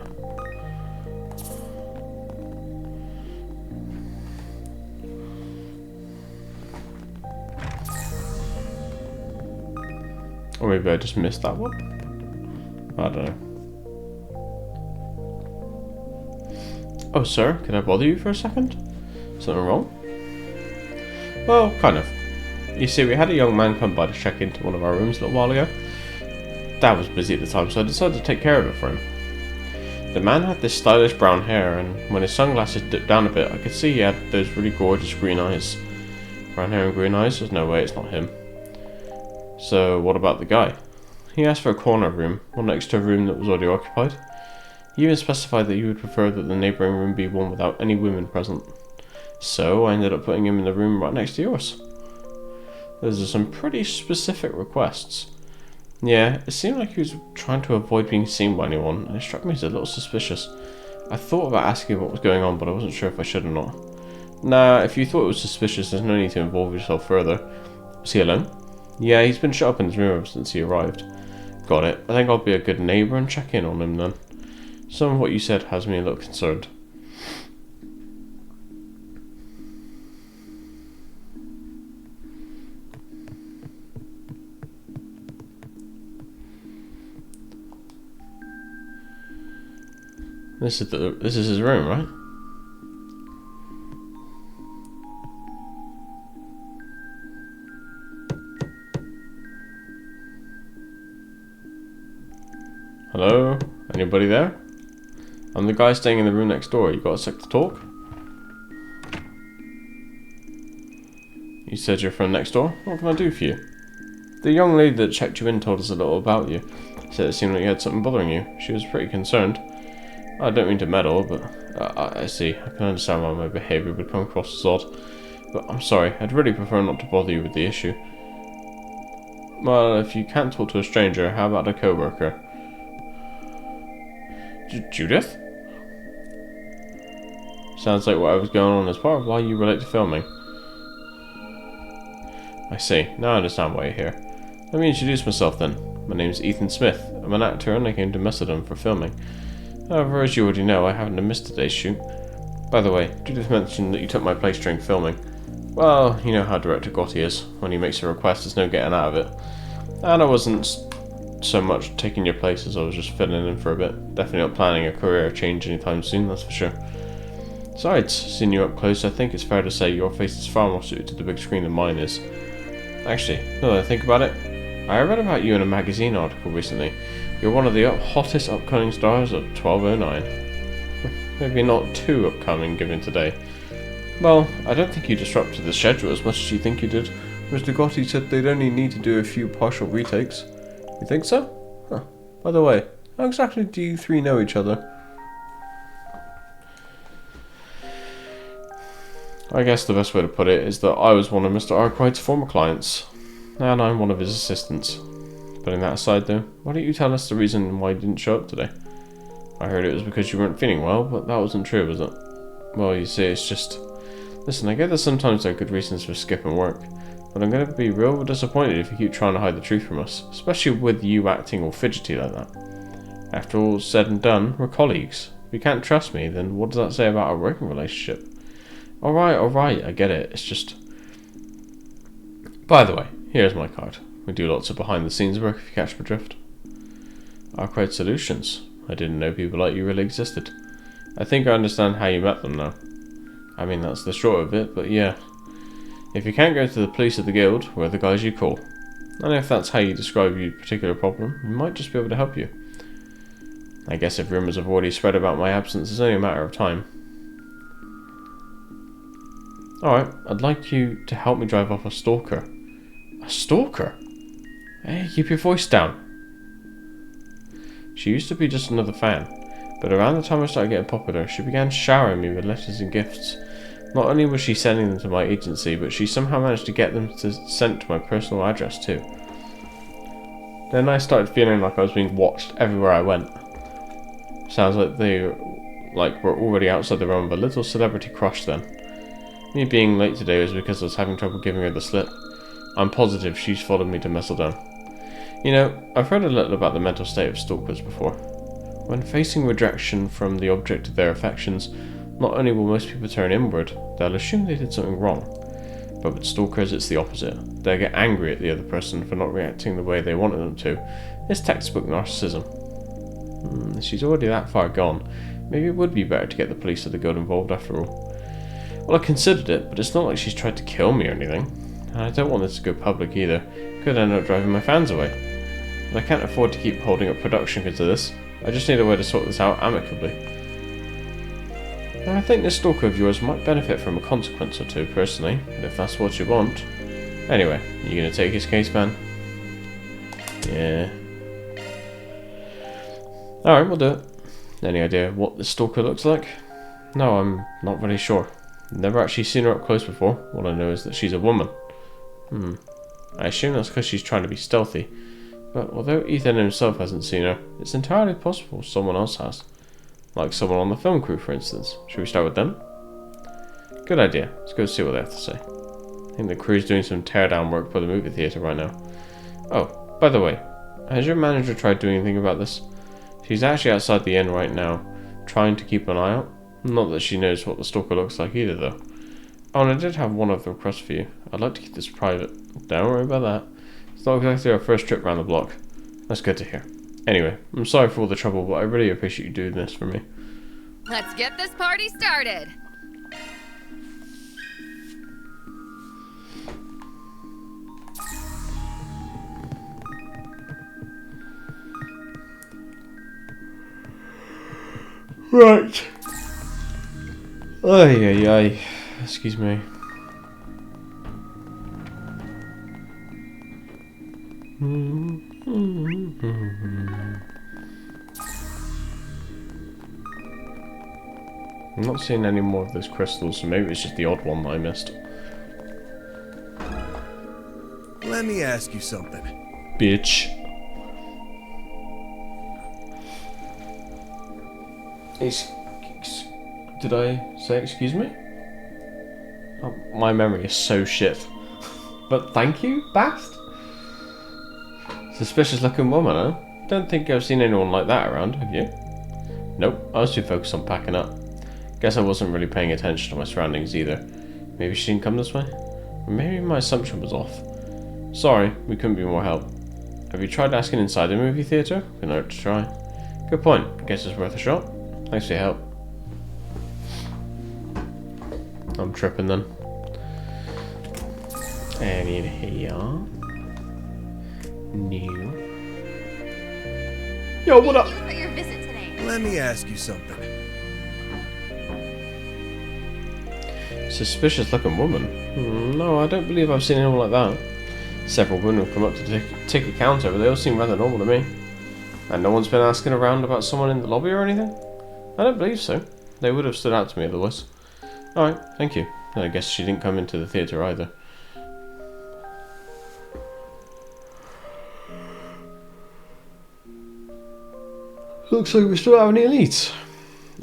Or maybe I just missed that one? I don't know. Oh, sir, can I bother you for a second? Something wrong? Well, kind of. You see, we had a young man come by to check into one of our rooms a little while ago. Dad was busy at the time, so I decided to take care of it for him. The man had this stylish brown hair, and when his sunglasses dipped down a bit, I could see he had those really gorgeous green eyes. Brown hair and green eyes? There's no way it's not him. So, what about the guy? He asked for a corner room, one next to a room that was already occupied. He even specified that he would prefer that the neighbouring room be one without any women present. So, I ended up putting him in the room right next to yours. Those are some pretty specific requests. Yeah, it seemed like he was trying to avoid being seen by anyone, and it struck me as a little suspicious. I thought about asking what was going on, but I wasn't sure if I should or not. Nah, if you thought it was suspicious, there's no need to involve yourself further. Was he alone? Yeah, he's been shut up in his room ever since he arrived. Got it. I think I'll be a good neighbour and check in on him then. Some of what you said has me a little concerned. This is his room, right? Hello? Anybody there? I'm the guy staying in the room next door. You got a sec to talk? You said you're from next door? What can I do for you? The young lady that checked you in told us a little about you. Said it seemed like you had something bothering you. She was pretty concerned. I don't mean to meddle, but I see. I can understand why my behaviour would come across as odd. But I'm sorry. I'd really prefer not to bother you with the issue. Well, if you can't talk to a stranger, how about a co-worker? Judith? Sounds like whatever's going on is part of why you relate to filming. I see. Now I understand why you're here. Let me introduce myself then. My name's Ethan Smith. I'm an actor and I came to Macedon for filming. However, as you already know, I happened to miss today's shoot. By the way, Judith mentioned that you took my place during filming. Well, you know how Director Gotti is. When he makes a request, there's no getting out of it. And I wasn't so much taking your place as I was just filling in for a bit. Definitely not planning a career change anytime soon, that's for sure. Besides, seeing you up close, I think it's fair to say your face is far more suited to the big screen than mine is. Actually, now that I think about it, I read about you in a magazine article recently. You're one of the hottest upcoming stars of 1209. Maybe not too upcoming given today. Well, I don't think you disrupted the schedule as much as you think you did. Mr. Gotti said they'd only need to do a few partial retakes. You think so? Huh. By the way, how exactly do you three know each other? I guess the best way to put it is that I was one of Mr. Arkwright's former clients, and I'm one of his assistants. Putting that aside though, why don't you tell us the reason why you didn't show up today? I heard it was because you weren't feeling well, but that wasn't true, was it? Well, you see, it's just... Listen, I get that sometimes there are good reasons for skipping work, but I'm going to be real disappointed if you keep trying to hide the truth from us, especially with you acting all fidgety like that. After all said and done, we're colleagues. If you can't trust me, then what does that say about our working relationship? Alright, I get it, it's just... By the way, here's my card. We do lots of behind-the-scenes work if you catch my drift. Arkwright Solutions. I didn't know people like you really existed. I think I understand how you met them now. I mean, that's the short of it, but yeah. If you can't go to the police or the guild, we're the guys you call. And if that's how you describe your particular problem, we might just be able to help you. I guess if rumours have already spread about my absence, it's only a matter of time. Alright, I'd like you to help me drive off a stalker. A stalker? Hey, keep your voice down. She used to be just another fan, but around the time I started getting popular, she began showering me with letters and gifts. Not only was she sending them to my agency, but she somehow managed to get them sent to my personal address too. Then I started feeling like I was being watched everywhere I went. Sounds like they were already outside the realm of a little celebrity crush then. Me being late today was because I was having trouble giving her the slip. I'm positive she's followed me to Messeldom. You know, I've heard a little about the mental state of stalkers before. When facing rejection from the object of their affections, not only will most people turn inward, they'll assume they did something wrong. But with stalkers, it's the opposite. They'll get angry at the other person for not reacting the way they wanted them to. It's textbook narcissism. She's already that far gone. Maybe it would be better to get the police or the guild involved after all. Well, I considered it, but it's not like she's tried to kill me or anything. And I don't want this to go public either. Could end up driving my fans away. But I can't afford to keep holding up production because of this. I just need a way to sort this out amicably. And I think this stalker of yours might benefit from a consequence or two, personally, but if that's what you want. Anyway, you gonna take his case, man? Yeah. Alright, we'll do it. Any idea what this stalker looks like? No, I'm not really sure. Never actually seen her up close before. All I know is that she's a woman. I assume that's because she's trying to be stealthy. But although Ethan himself hasn't seen her, it's entirely possible someone else has. Like someone on the film crew, for instance. Should we start with them? Good idea. Let's go see what they have to say. I think the crew's doing some teardown work for the movie theatre right now. Oh, by the way, has your manager tried doing anything about this? She's actually outside the inn right now, trying to keep an eye out. Not that she knows what the stalker looks like either, though. Oh, and I did have one other request for you. I'd like to keep this private. Don't worry about that. It's not exactly our first trip round the block. That's good to hear. Anyway, I'm sorry for all the trouble, but I really appreciate you doing this for me. Let's get this party started. Right. Ay. Excuse me. I'm not seeing any more of those crystals, so maybe it's just the odd one that I missed. Let me ask you something. Bitch. Did I say excuse me? Oh, my memory is so shit. But thank you, Bast? Suspicious looking woman, huh? Don't think I've seen anyone like that around, have you? Nope, I was too focused on packing up. Guess I wasn't really paying attention to my surroundings either. Maybe she didn't come this way? Or maybe my assumption was off. Sorry, we couldn't be more help. Have you tried asking inside the movie theatre? Couldn't hurt to try. Good point. Guess it's worth a shot. Thanks for your help. I'm tripping then. And in here. New. Yo, what up? Thank you for your visit today. Let me ask you something. Suspicious looking woman. No, I don't believe I've seen anyone like that. Several women have come up to the ticket counter, but they all seem rather normal to me. And no one's been asking around about someone in the lobby or anything? I don't believe so. They would have stood out to me otherwise. Alright, thank you. I guess she didn't come into the theatre either. Looks like we still have any elites.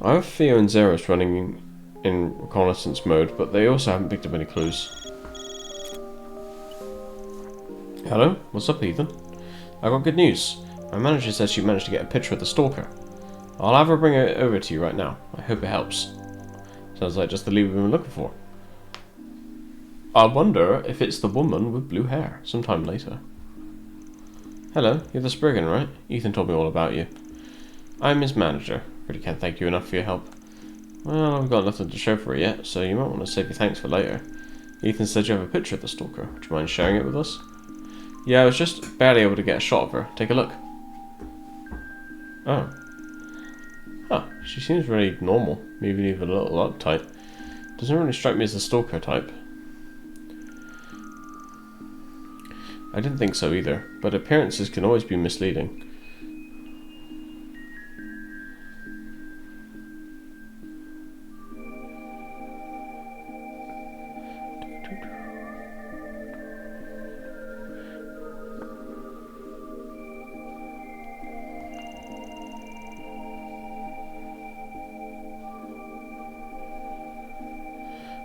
I have Theo and Zeros running in reconnaissance mode, but they also haven't picked up any clues. Hello? What's up, Ethan? I got good news. My manager says she managed to get a picture of the stalker. I'll have her bring it over to you right now. I hope it helps. Sounds like just the lead we've been looking for. I wonder if it's the woman with blue hair, sometime later. Hello, you're the Spriggan, right? Ethan told me all about you. I'm his manager. Really can't thank you enough for your help. Well, I've got nothing to show for it yet, so you might want to save your thanks for later. Ethan said you have a picture of the stalker. Would you mind sharing it with us? Yeah, I was just barely able to get a shot of her. Take a look. Oh. Huh, she seems really normal, maybe even a little uptight. Doesn't really strike me as the stalker type. I didn't think so either, but appearances can always be misleading.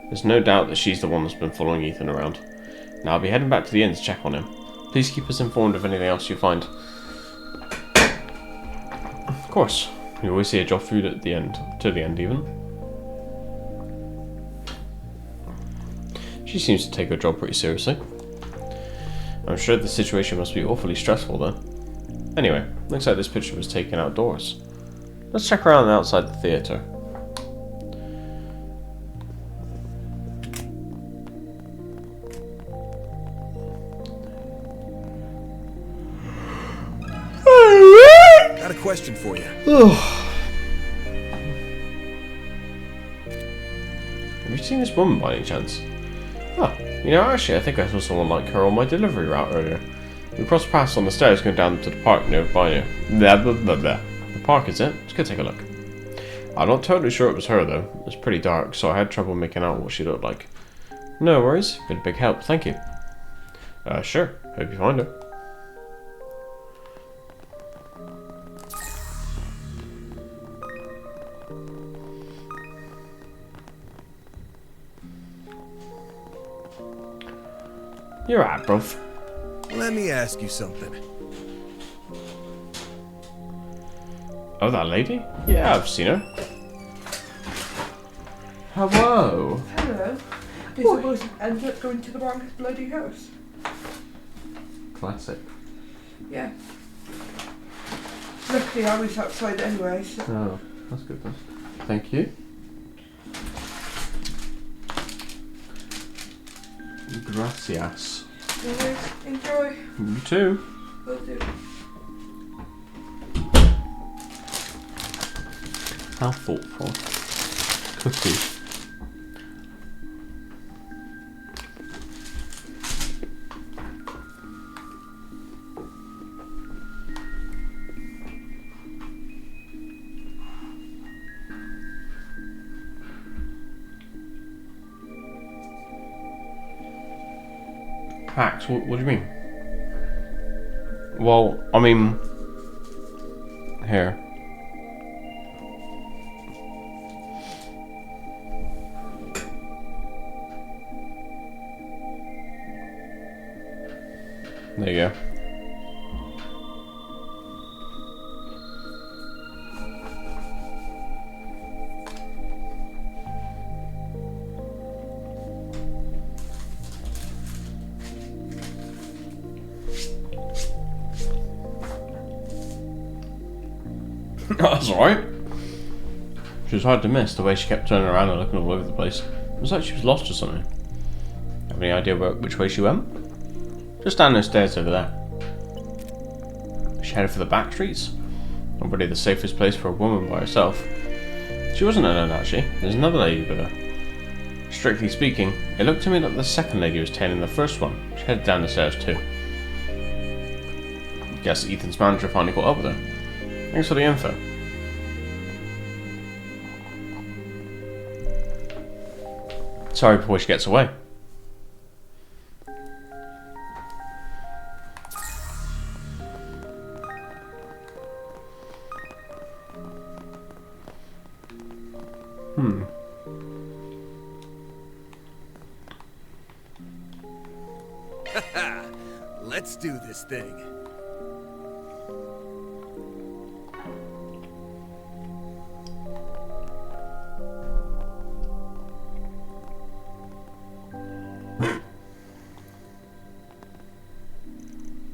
There's no doubt that she's the one that's been following Ethan around. Now I'll be heading back to the inn to check on him. Please keep us informed of anything else you find. Of course, you always see a job food at the end, to the end even. She seems to take her job pretty seriously. I'm sure the situation must be awfully stressful though. Anyway, looks like this picture was taken outdoors. Let's check around outside the theatre. Got a question for you. Have you seen this woman by any chance? Oh, you know, actually, I think I saw someone like her on my delivery route earlier. We crossed paths on the stairs going down to the park nearby you. Blah, blah, blah, blah. The park, is it? Let's go take a look. I'm not totally sure it was her, though. It was pretty dark, so I had trouble making out what she looked like. No worries. Been a big help, thank you. Sure. Hope you find her. You're right, bruv. Let me ask you something. Oh, that lady? Yeah, I've seen her. Hello. Hello. I suppose you ended up going to the wrong bloody house. Classic. Yeah. Luckily I was outside anyway, so... Oh, that's good then. Thank you. Gracias. Anyways, enjoy. You too. Will do. How thoughtful. Cookie. Hacks? What do you mean? Well, I mean... Here. There you go. That's alright. She was hard to miss, the way she kept turning around and looking all over the place. It was like she was lost or something. Have any idea which way she went? Just down those stairs over there. She headed for the back streets? Not really the safest place for a woman by herself. She wasn't alone actually, there's another lady with her. Strictly speaking, it looked to me like the second lady was tailing the first one. She headed down the stairs too. Guess Ethan's manager finally caught up with her. Thanks for the info. Sorry before she gets away. Let's do this thing.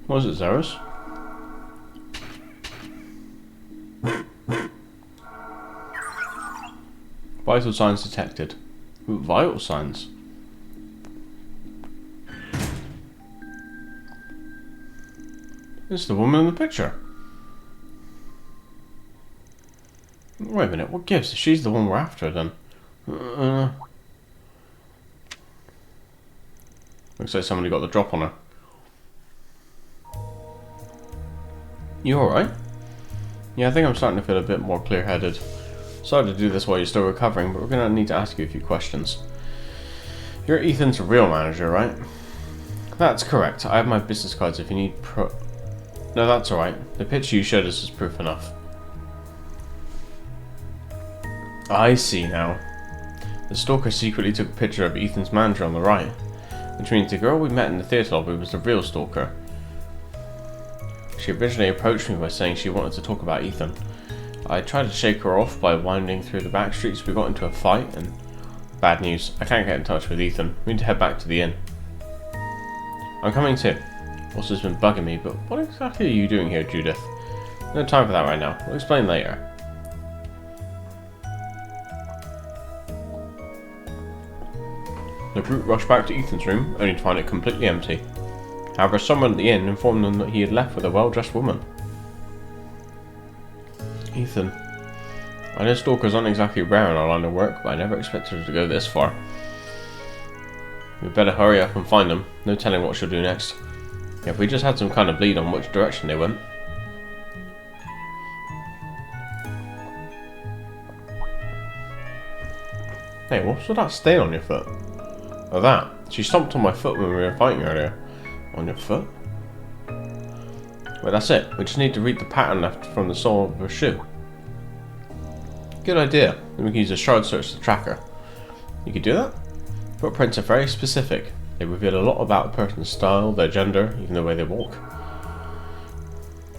What was it, Zeros? Vital signs detected. Ooh, vital signs. It's the woman in the picture. Wait a minute, what gives? She's the one we're after then. Looks like somebody got the drop on her. You alright? Yeah, I think I'm starting to feel a bit more clear-headed. Sorry to do this while you're still recovering, but we're going to need to ask you a few questions. You're Ethan's real manager, right? That's correct. I have my business cards if you need No, that's alright. The picture you showed us is proof enough. I see now. The stalker secretly took a picture of Ethan's manager on the right, which means the girl we met in the theatre lobby was the real stalker. She originally approached me by saying she wanted to talk about Ethan. I tried to shake her off by winding through the back streets. We got into a fight and... Bad news, I can't get in touch with Ethan. We need to head back to the inn. I'm coming too. Also, has been bugging me, but what exactly are you doing here, Judith? No time for that right now. We'll explain later. The group rushed back to Ethan's room, only to find it completely empty. However, someone at the inn informed them that he had left with a well-dressed woman. Ethan. I know stalkers aren't exactly rare in our line of work, but I never expected her to go this far. We'd better hurry up and find them. No telling what she'll do next. Yeah, we just had some kind of lead on which direction they went. Hey, what's with that stain on your foot? Oh, that. She stomped on my foot when we were fighting earlier. On your foot? Well, that's it. We just need to read the pattern left from the sole of her shoe. Good idea. Then we can use a shard search to track her. You could do that? Footprints are very specific. They reveal a lot about a person's style, their gender, even the way they walk.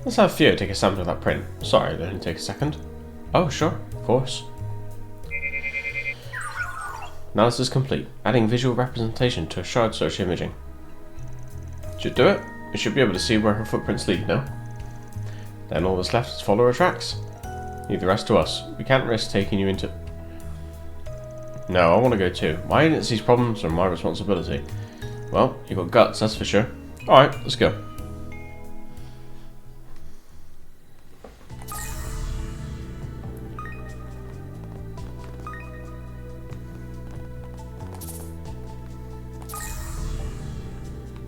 Let's have Theo take a sample of that print. Sorry, it'll only take a second. Oh, sure. Of course. Analysis complete. Adding visual representation to a shard search imaging. Should do it. We should be able to see where her footprints lead now. Then all that's left is follow her tracks. Leave the rest to us. We can't risk taking you into... No, I want to go too. My agency's problems are my responsibility. Well, you got guts, that's for sure. Alright, let's go.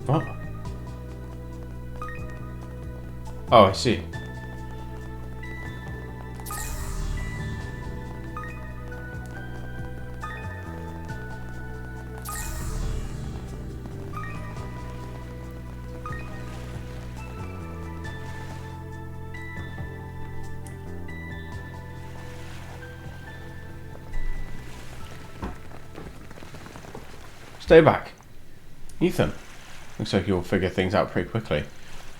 What? Oh, I see. Stay back. Ethan. Looks like you'll figure things out pretty quickly.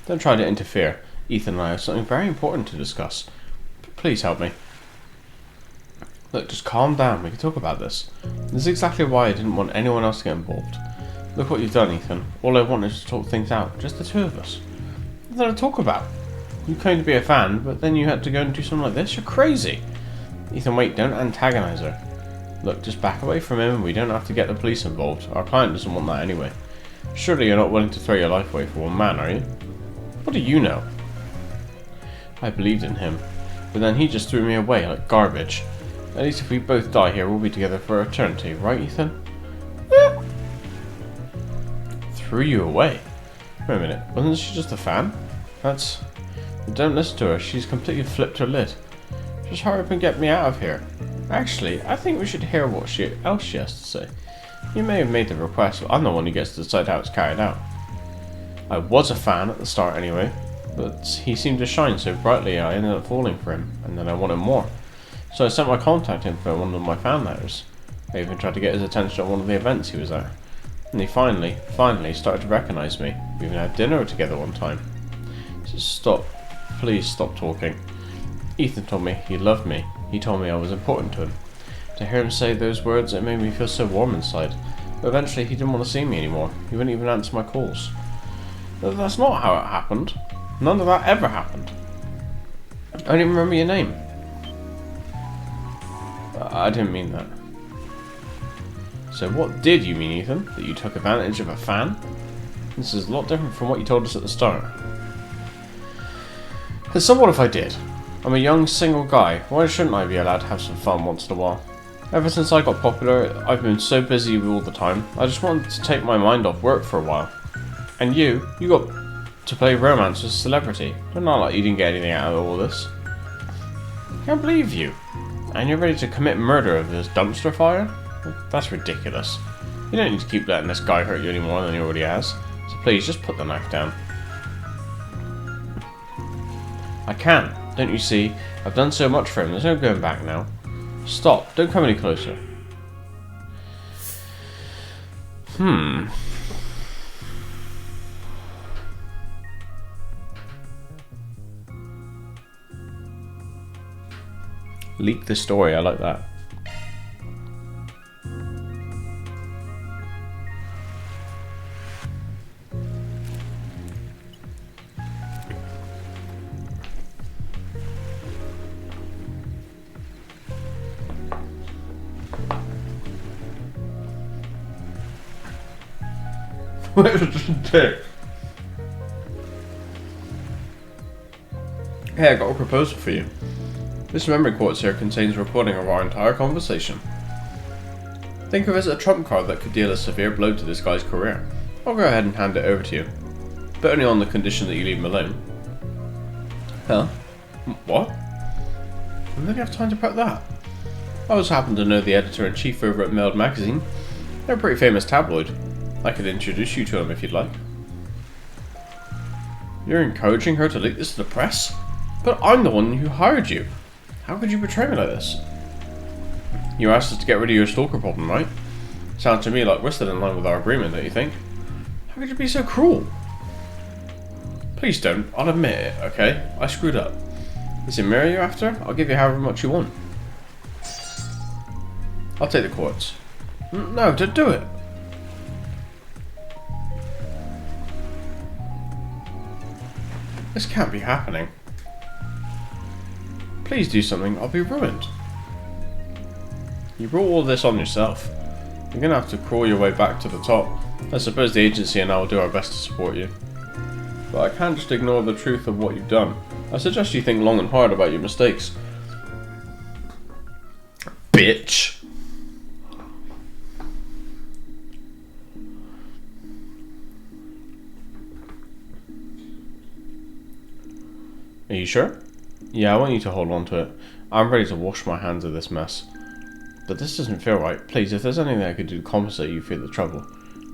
Don't try to interfere. Ethan and I have something very important to discuss. Please help me. Look, just calm down. We can talk about this. This is exactly why I didn't want anyone else to get involved. Look what you've done, Ethan. All I want is to talk things out. Just the two of us. Nothing to talk about. You claim to be a fan, but then you had to go and do something like this? You're crazy! Ethan, wait, don't antagonize her. Look, just back away from him and we don't have to get the police involved. Our client doesn't want that anyway. Surely you're not willing to throw your life away for one man, are you? What do you know? I believed in him, but then he just threw me away like garbage. At least if we both die here, we'll be together for eternity, right, Ethan? Threw you away? Wait a minute, wasn't she just a fan? Don't listen to her, she's completely flipped her lid. Just hurry up and get me out of here. Actually, I think we should hear what else she has to say. You may have made the request, but I'm the one who gets to decide how it's carried out. I was a fan at the start anyway, but he seemed to shine so brightly I ended up falling for him, and then I wanted more. So I sent my contact info in one of my fan letters. I even tried to get his attention at one of the events he was at. And he finally started to recognize me. We even had dinner together one time. Just stop. Please stop talking. Ethan told me he loved me. He told me I was important to him. To hear him say those words, it made me feel so warm inside. But eventually he didn't want to see me anymore. He wouldn't even answer my calls. But that's not how it happened. None of that ever happened. I don't even remember your name. I didn't mean that. So what did you mean, Ethan? That you took advantage of a fan? This is a lot different from what you told us at the start. And so what if I did? I'm a young single guy. Why shouldn't I be allowed to have some fun once in a while? Ever since I got popular, I've been so busy all the time. I just wanted to take my mind off work for a while. And you got to play romance with a celebrity. But not like you didn't get anything out of all this. Can't believe you. And you're ready to commit murder over this dumpster fire? That's ridiculous. You don't need to keep letting this guy hurt you any more than he already has. So please, just put the knife down. I can't. Don't you see? I've done so much for him. There's no going back now. Stop. Don't come any closer. Leak the story. I like that. Hey, I got a proposal for you. This memory quartz here contains a recording of our entire conversation. Think of it as a trump card that could deal a severe blow to this guy's career. I'll go ahead and hand it over to you, but only on the condition that you leave him alone. Huh? What? I don't have time to prep that. I also happen to know the editor-in-chief over at Mailed Magazine. They're a pretty famous tabloid. I could introduce you to him if you'd like. You're encouraging her to leak this to the press? But I'm the one who hired you. How could you betray me like this? You asked us to get rid of your stalker problem, right? Sounds to me like we're still in line with our agreement, don't you think? How could you be so cruel? Please don't. I'll admit it, okay? I screwed up. Is it Mira you're after? I'll give you however much you want. I'll take the quartz. No, don't do it. This can't be happening. Please do something, I'll be ruined. You brought all this on yourself. You're gonna have to crawl your way back to the top. I suppose the agency and I will do our best to support you. But I can't just ignore the truth of what you've done. I suggest you think long and hard about your mistakes. Bitch! Are you sure? Yeah, I want you to hold on to it. I'm ready to wash my hands of this mess. But this doesn't feel right. Please, if there's anything I could do to compensate you for the trouble.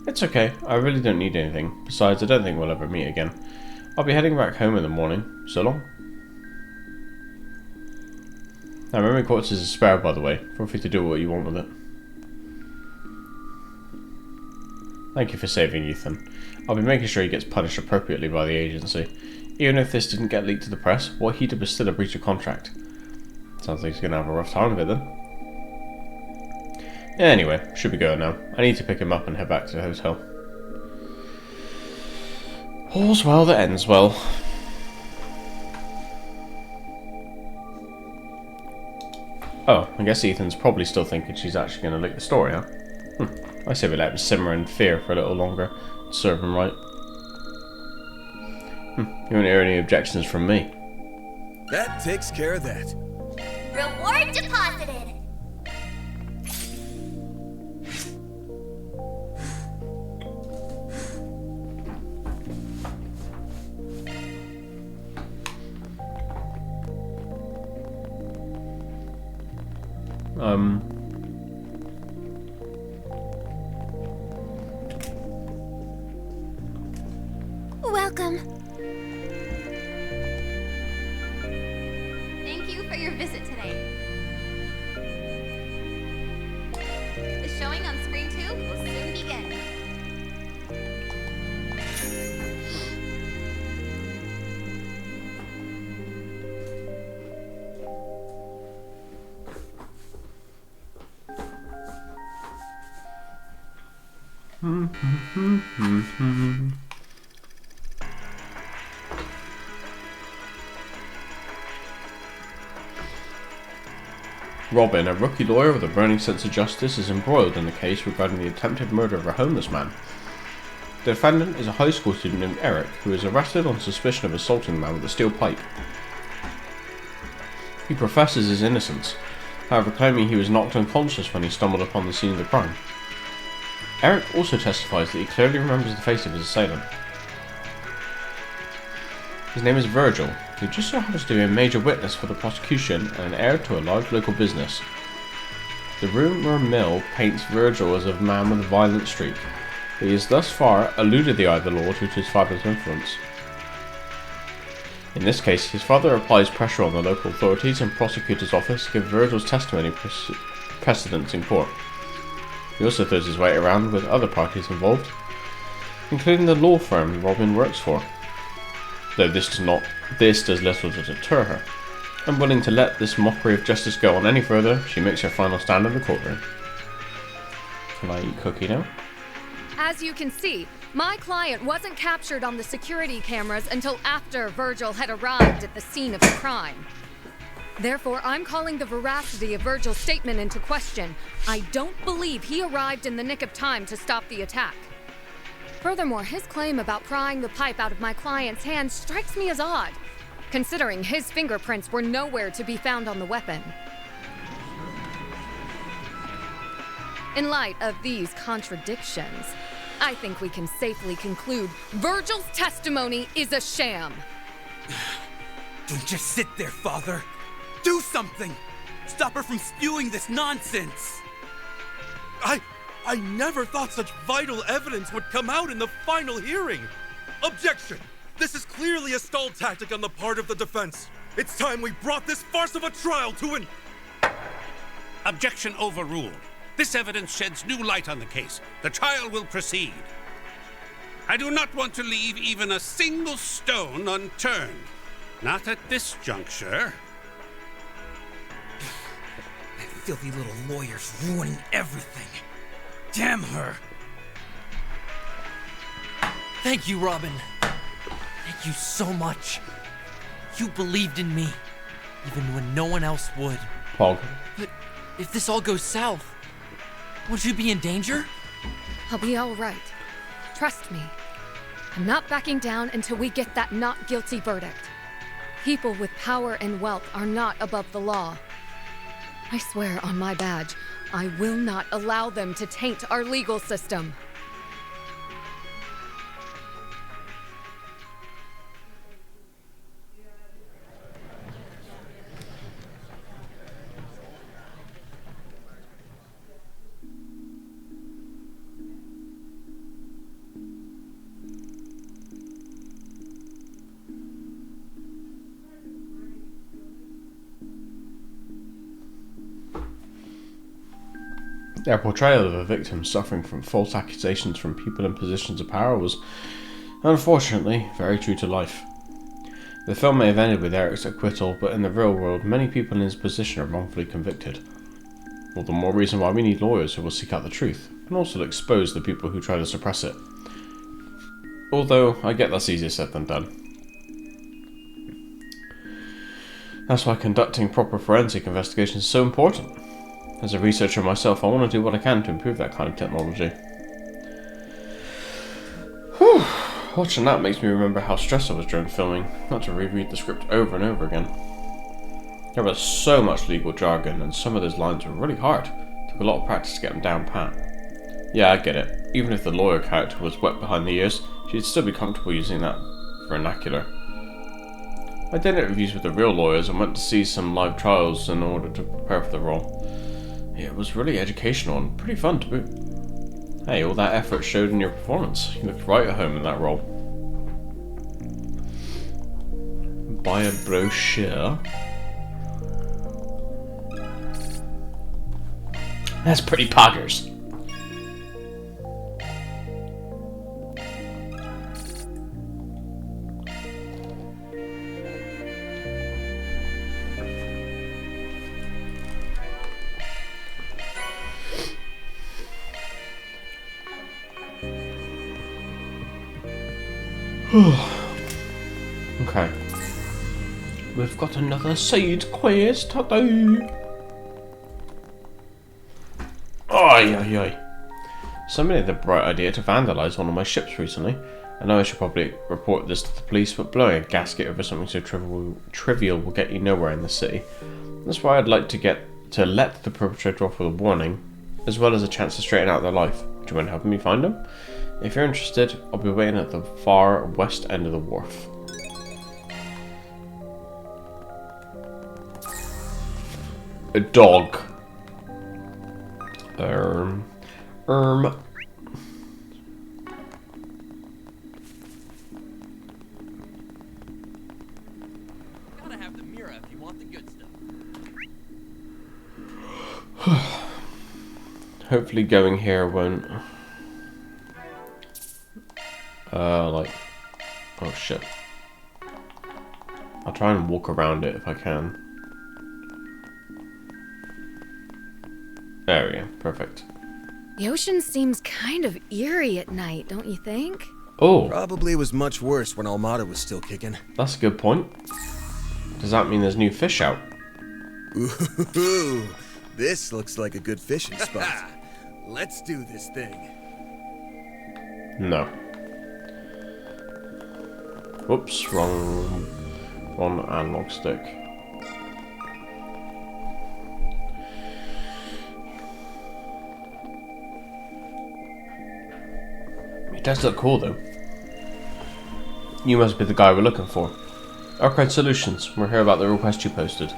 It's okay. I really don't need anything. Besides, I don't think we'll ever meet again. I'll be heading back home in the morning. So long. Now, memory quartz is a spare, by the way. Feel free to do what you want with it. Thank you for saving Ethan. I'll be making sure he gets punished appropriately by the agency. Even if this didn't get leaked to the press, what he did was still a breach of contract. Sounds like he's gonna have a rough time of it then. Anyway, should be going now. I need to pick him up and head back to the hotel. All's well that ends well. Oh, I guess Ethan's probably still thinking she's actually going to leak the story, huh? I say we let him simmer in fear for a little longer. Serve him right. You won't hear any objections from me. That takes care of that. Reward deposited. Welcome. Thank you for your visit today. The showing on screen 2 will soon begin. Robin, a rookie lawyer with a burning sense of justice, is embroiled in a case regarding the attempted murder of a homeless man. The defendant is a high school student named Eric, who is arrested on suspicion of assaulting the man with a steel pipe. He professes his innocence, however claiming he was knocked unconscious when he stumbled upon the scene of the crime. Eric also testifies that he clearly remembers the face of his assailant. His name is Virgil, who just so happens to be a major witness for the prosecution and an heir to a large local business. The rumour mill paints Virgil as a man with a violent streak, but he has thus far eluded the eye of the law due to his father's influence. In this case, his father applies pressure on the local authorities and prosecutor's office to give Virgil's testimony precedence in court. He also throws his weight around with other parties involved, including the law firm Robin works for. Though this does little to deter her. Unwilling to let this mockery of justice go on any further, she makes her final stand in the courtroom. Can I eat cookie now? As you can see, my client wasn't captured on the security cameras until after Virgil had arrived at the scene of the crime. Therefore, I'm calling the veracity of Virgil's statement into question. I don't believe he arrived in the nick of time to stop the attack. Furthermore, his claim about prying the pipe out of my client's hand strikes me as odd, considering his fingerprints were nowhere to be found on the weapon. In light of these contradictions, I think we can safely conclude Virgil's testimony is a sham. Don't just sit there, Father. Do something! Stop her from spewing this nonsense! I never thought such vital evidence would come out in the final hearing! Objection! This is clearly a stall tactic on the part of the defense. It's time we brought this farce of a trial to an... Objection overruled. This evidence sheds new light on the case. The trial will proceed. I do not want to leave even a single stone unturned. Not at this juncture. That filthy little lawyer's ruining everything. Damn her! Thank you, Robin. Thank you so much. You believed in me, even when no one else would. Pog. But if this all goes south, won't you be in danger? I'll be all right. Trust me. I'm not backing down until we get that not guilty verdict. People with power and wealth are not above the law. I swear on my badge, I will not allow them to taint our legal system. Their portrayal of a victim suffering from false accusations from people in positions of power was, unfortunately, very true to life. The film may have ended with Eric's acquittal, but in the real world, many people in his position are wrongfully convicted. All the more reason why we need lawyers who will seek out the truth, and also expose the people who try to suppress it. Although, I get that's easier said than done. That's why conducting proper forensic investigation is so important. As a researcher myself, I want to do what I can to improve that kind of technology. Whew. Watching that makes me remember how stressed I was during filming. Not to reread the script over and over again. There was so much legal jargon, and some of those lines were really hard. Took a lot of practice to get them down pat. Yeah, I get it. Even if the lawyer character was wet behind the ears, she'd still be comfortable using that vernacular. I did interviews with the real lawyers and went to see some live trials in order to prepare for the role. It was really educational and pretty fun to boot. Hey, all that effort showed in your performance. You looked right at home in that role. Buy a brochure. That's pretty poggers. Okay. We've got another side quest to do. Oi. Somebody had the bright idea to vandalise one of my ships recently. I know I should probably report this to the police, but blowing a gasket over something so trivial will get you nowhere in the city. That's why I'd like to let the perpetrator off with a warning, as well as a chance to straighten out their life. Do you mind helping me find them? If you're interested, I'll be waiting at the far west end of the wharf. A dog. Gotta have the mirror if you want the good stuff. Hopefully going here won't... like... Oh shit. I'll try and walk around it if I can. There we go, perfect. The ocean seems kind of eerie at night, don't you think? Oh. Probably was much worse when Almada was still kicking. That's a good point. Does that mean there's new fish out? Ooh, this looks like a good fishing spot. Let's do this thing. No. Whoops, wrong analog stick. It does look cool though. You must be the guy we're looking for. Arcade Solutions, we're here about the request you posted.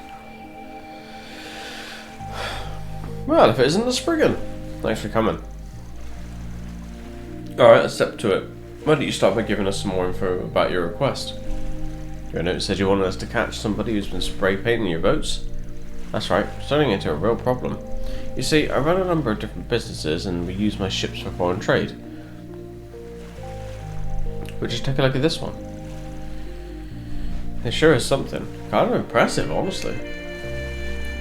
Well, if it isn't the Spriggan. Thanks for coming. Alright, let's step to it. Why don't you start by giving us some more info about your request? Your note said you wanted us to catch somebody who's been spray painting your boats. That's right, we're turning into a real problem. You see, I run a number of different businesses and we use my ships for foreign trade. But just take a look at this one. It sure is something. Kind of impressive, honestly.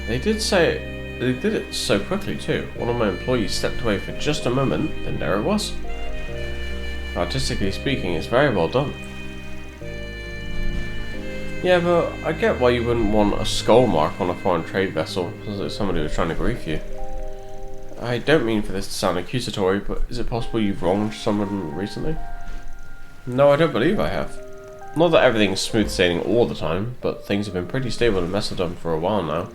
They did it so quickly too. One of my employees stepped away for just a moment, then there it was. Artistically speaking, it's very well done. Yeah, but I get why you wouldn't want a skull mark on a foreign trade vessel, as if somebody was trying to grief you. I don't mean for this to sound accusatory, but is it possible you've wronged someone recently? No, I don't believe I have. Not that everything's smooth sailing all the time, but things have been pretty stable in Macedon for a while now.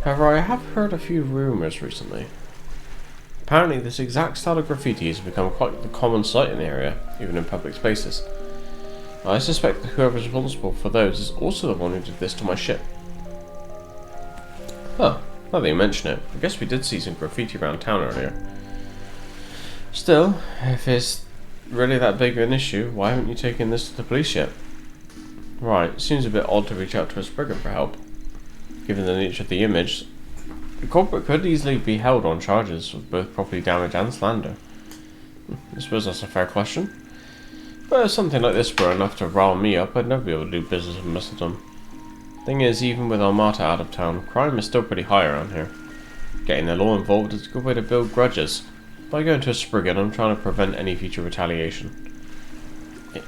However, I have heard a few rumours recently. Apparently this exact style of graffiti has become quite the common sight in the area, even in public spaces. I suspect that whoever is responsible for those is also the one who did this to my ship. Huh, now that you mention it, I guess we did see some graffiti around town earlier. Still, if it's really that big of an issue, why haven't you taken this to the police yet? Right, it seems a bit odd to reach out to a Spriggan for help. Given the nature of the image, the culprit could easily be held on charges of both property damage and slander. I suppose that's a fair question. But if something like this were enough to rile me up, I'd never be able to do business with Macedon. Thing is, even with Almata out of town, crime is still pretty high around here. Getting the law involved is a good way to build grudges. By going to a Spriggan, I'm trying to prevent any future retaliation.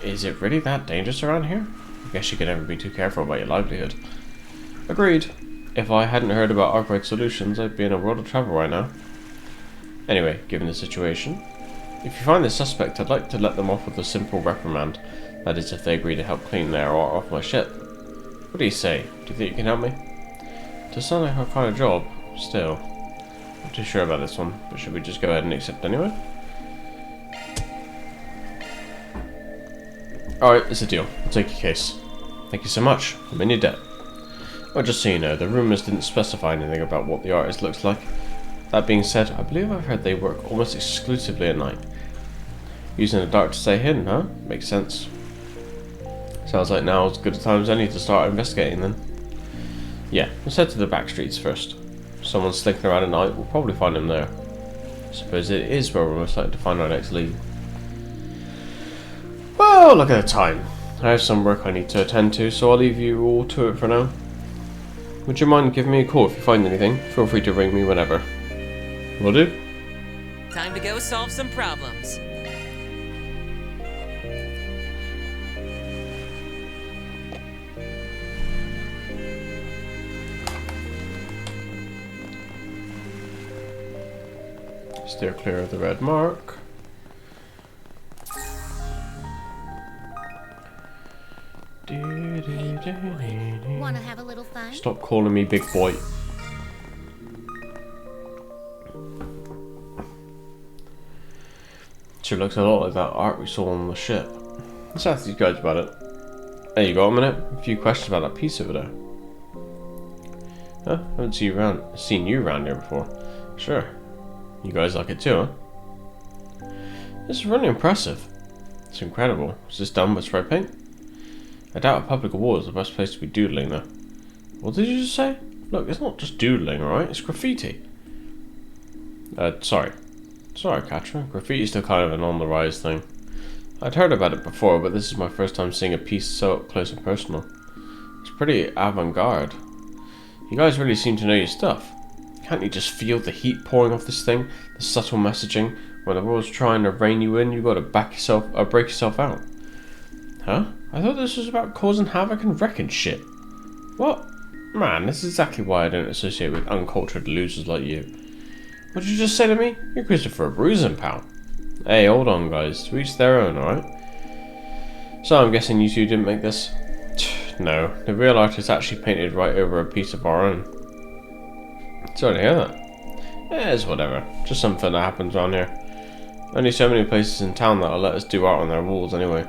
Is it really that dangerous around here? I guess you could never be too careful about your livelihood. Agreed. If I hadn't heard about Arkwright Solutions, I'd be in a world of trouble right now. Anyway, given the situation, if you find the suspect, I'd like to let them off with a simple reprimand. That is, if they agree to help clean their art off my ship. What do you say? Do you think you can help me? It does sound like our kind of job. Still, not too sure about this one, but should we just go ahead and accept anyway? Alright, it's a deal. I'll take your case. Thank you so much. I'm in your debt. Oh, just so you know, the rumours didn't specify anything about what the artist looks like. That being said, I believe I've heard they work almost exclusively at night. Using the dark to stay hidden, huh? Makes sense. Sounds like now's as good a time as any to start investigating then. Yeah, let's head to the back streets first. If someone's slinking around at night, we'll probably find him there. I suppose it is where we're most likely to find our next lead. Well, look at the time. I have some work I need to attend to, so I'll leave you all to it for now. Would you mind giving me a call if you find anything? Feel free to ring me whenever. Will do. Time to go solve some problems. Steer clear of the red mark. Wanna have a little fun? Stop calling me big boy. Sure looks a lot like that art we saw on the ship. Let's ask these guys about it. Hey, you got a minute? A few questions about that piece over there. Huh? Haven't seen you around here before. Sure. You guys like it too, huh? This is really impressive. It's incredible. Is this done with spray paint? I doubt a public award is the best place to be doodling though. What did you just say? Look, it's not just doodling, alright? It's graffiti. Sorry, Katra. Graffiti's still kind of an on-the-rise thing. I'd heard about it before, but this is my first time seeing a piece so up close and personal. It's pretty avant-garde. You guys really seem to know your stuff. Can't you just feel the heat pouring off this thing? The subtle messaging? When the world's trying to rein you in, you gotta break yourself out. Huh? I thought this was about causing havoc and wrecking shit. What? Man, this is exactly why I don't associate with uncultured losers like you. What did you just say to me? You're Christopher Bruising, pal. Hey, hold on, guys. To each their own, alright? So I'm guessing you two didn't make this? No, the real artist actually painted right over a piece of our own. Sorry to hear that. Yeah, it's whatever. Just something that happens around here. Only so many places in town that'll let us do art on their walls anyway.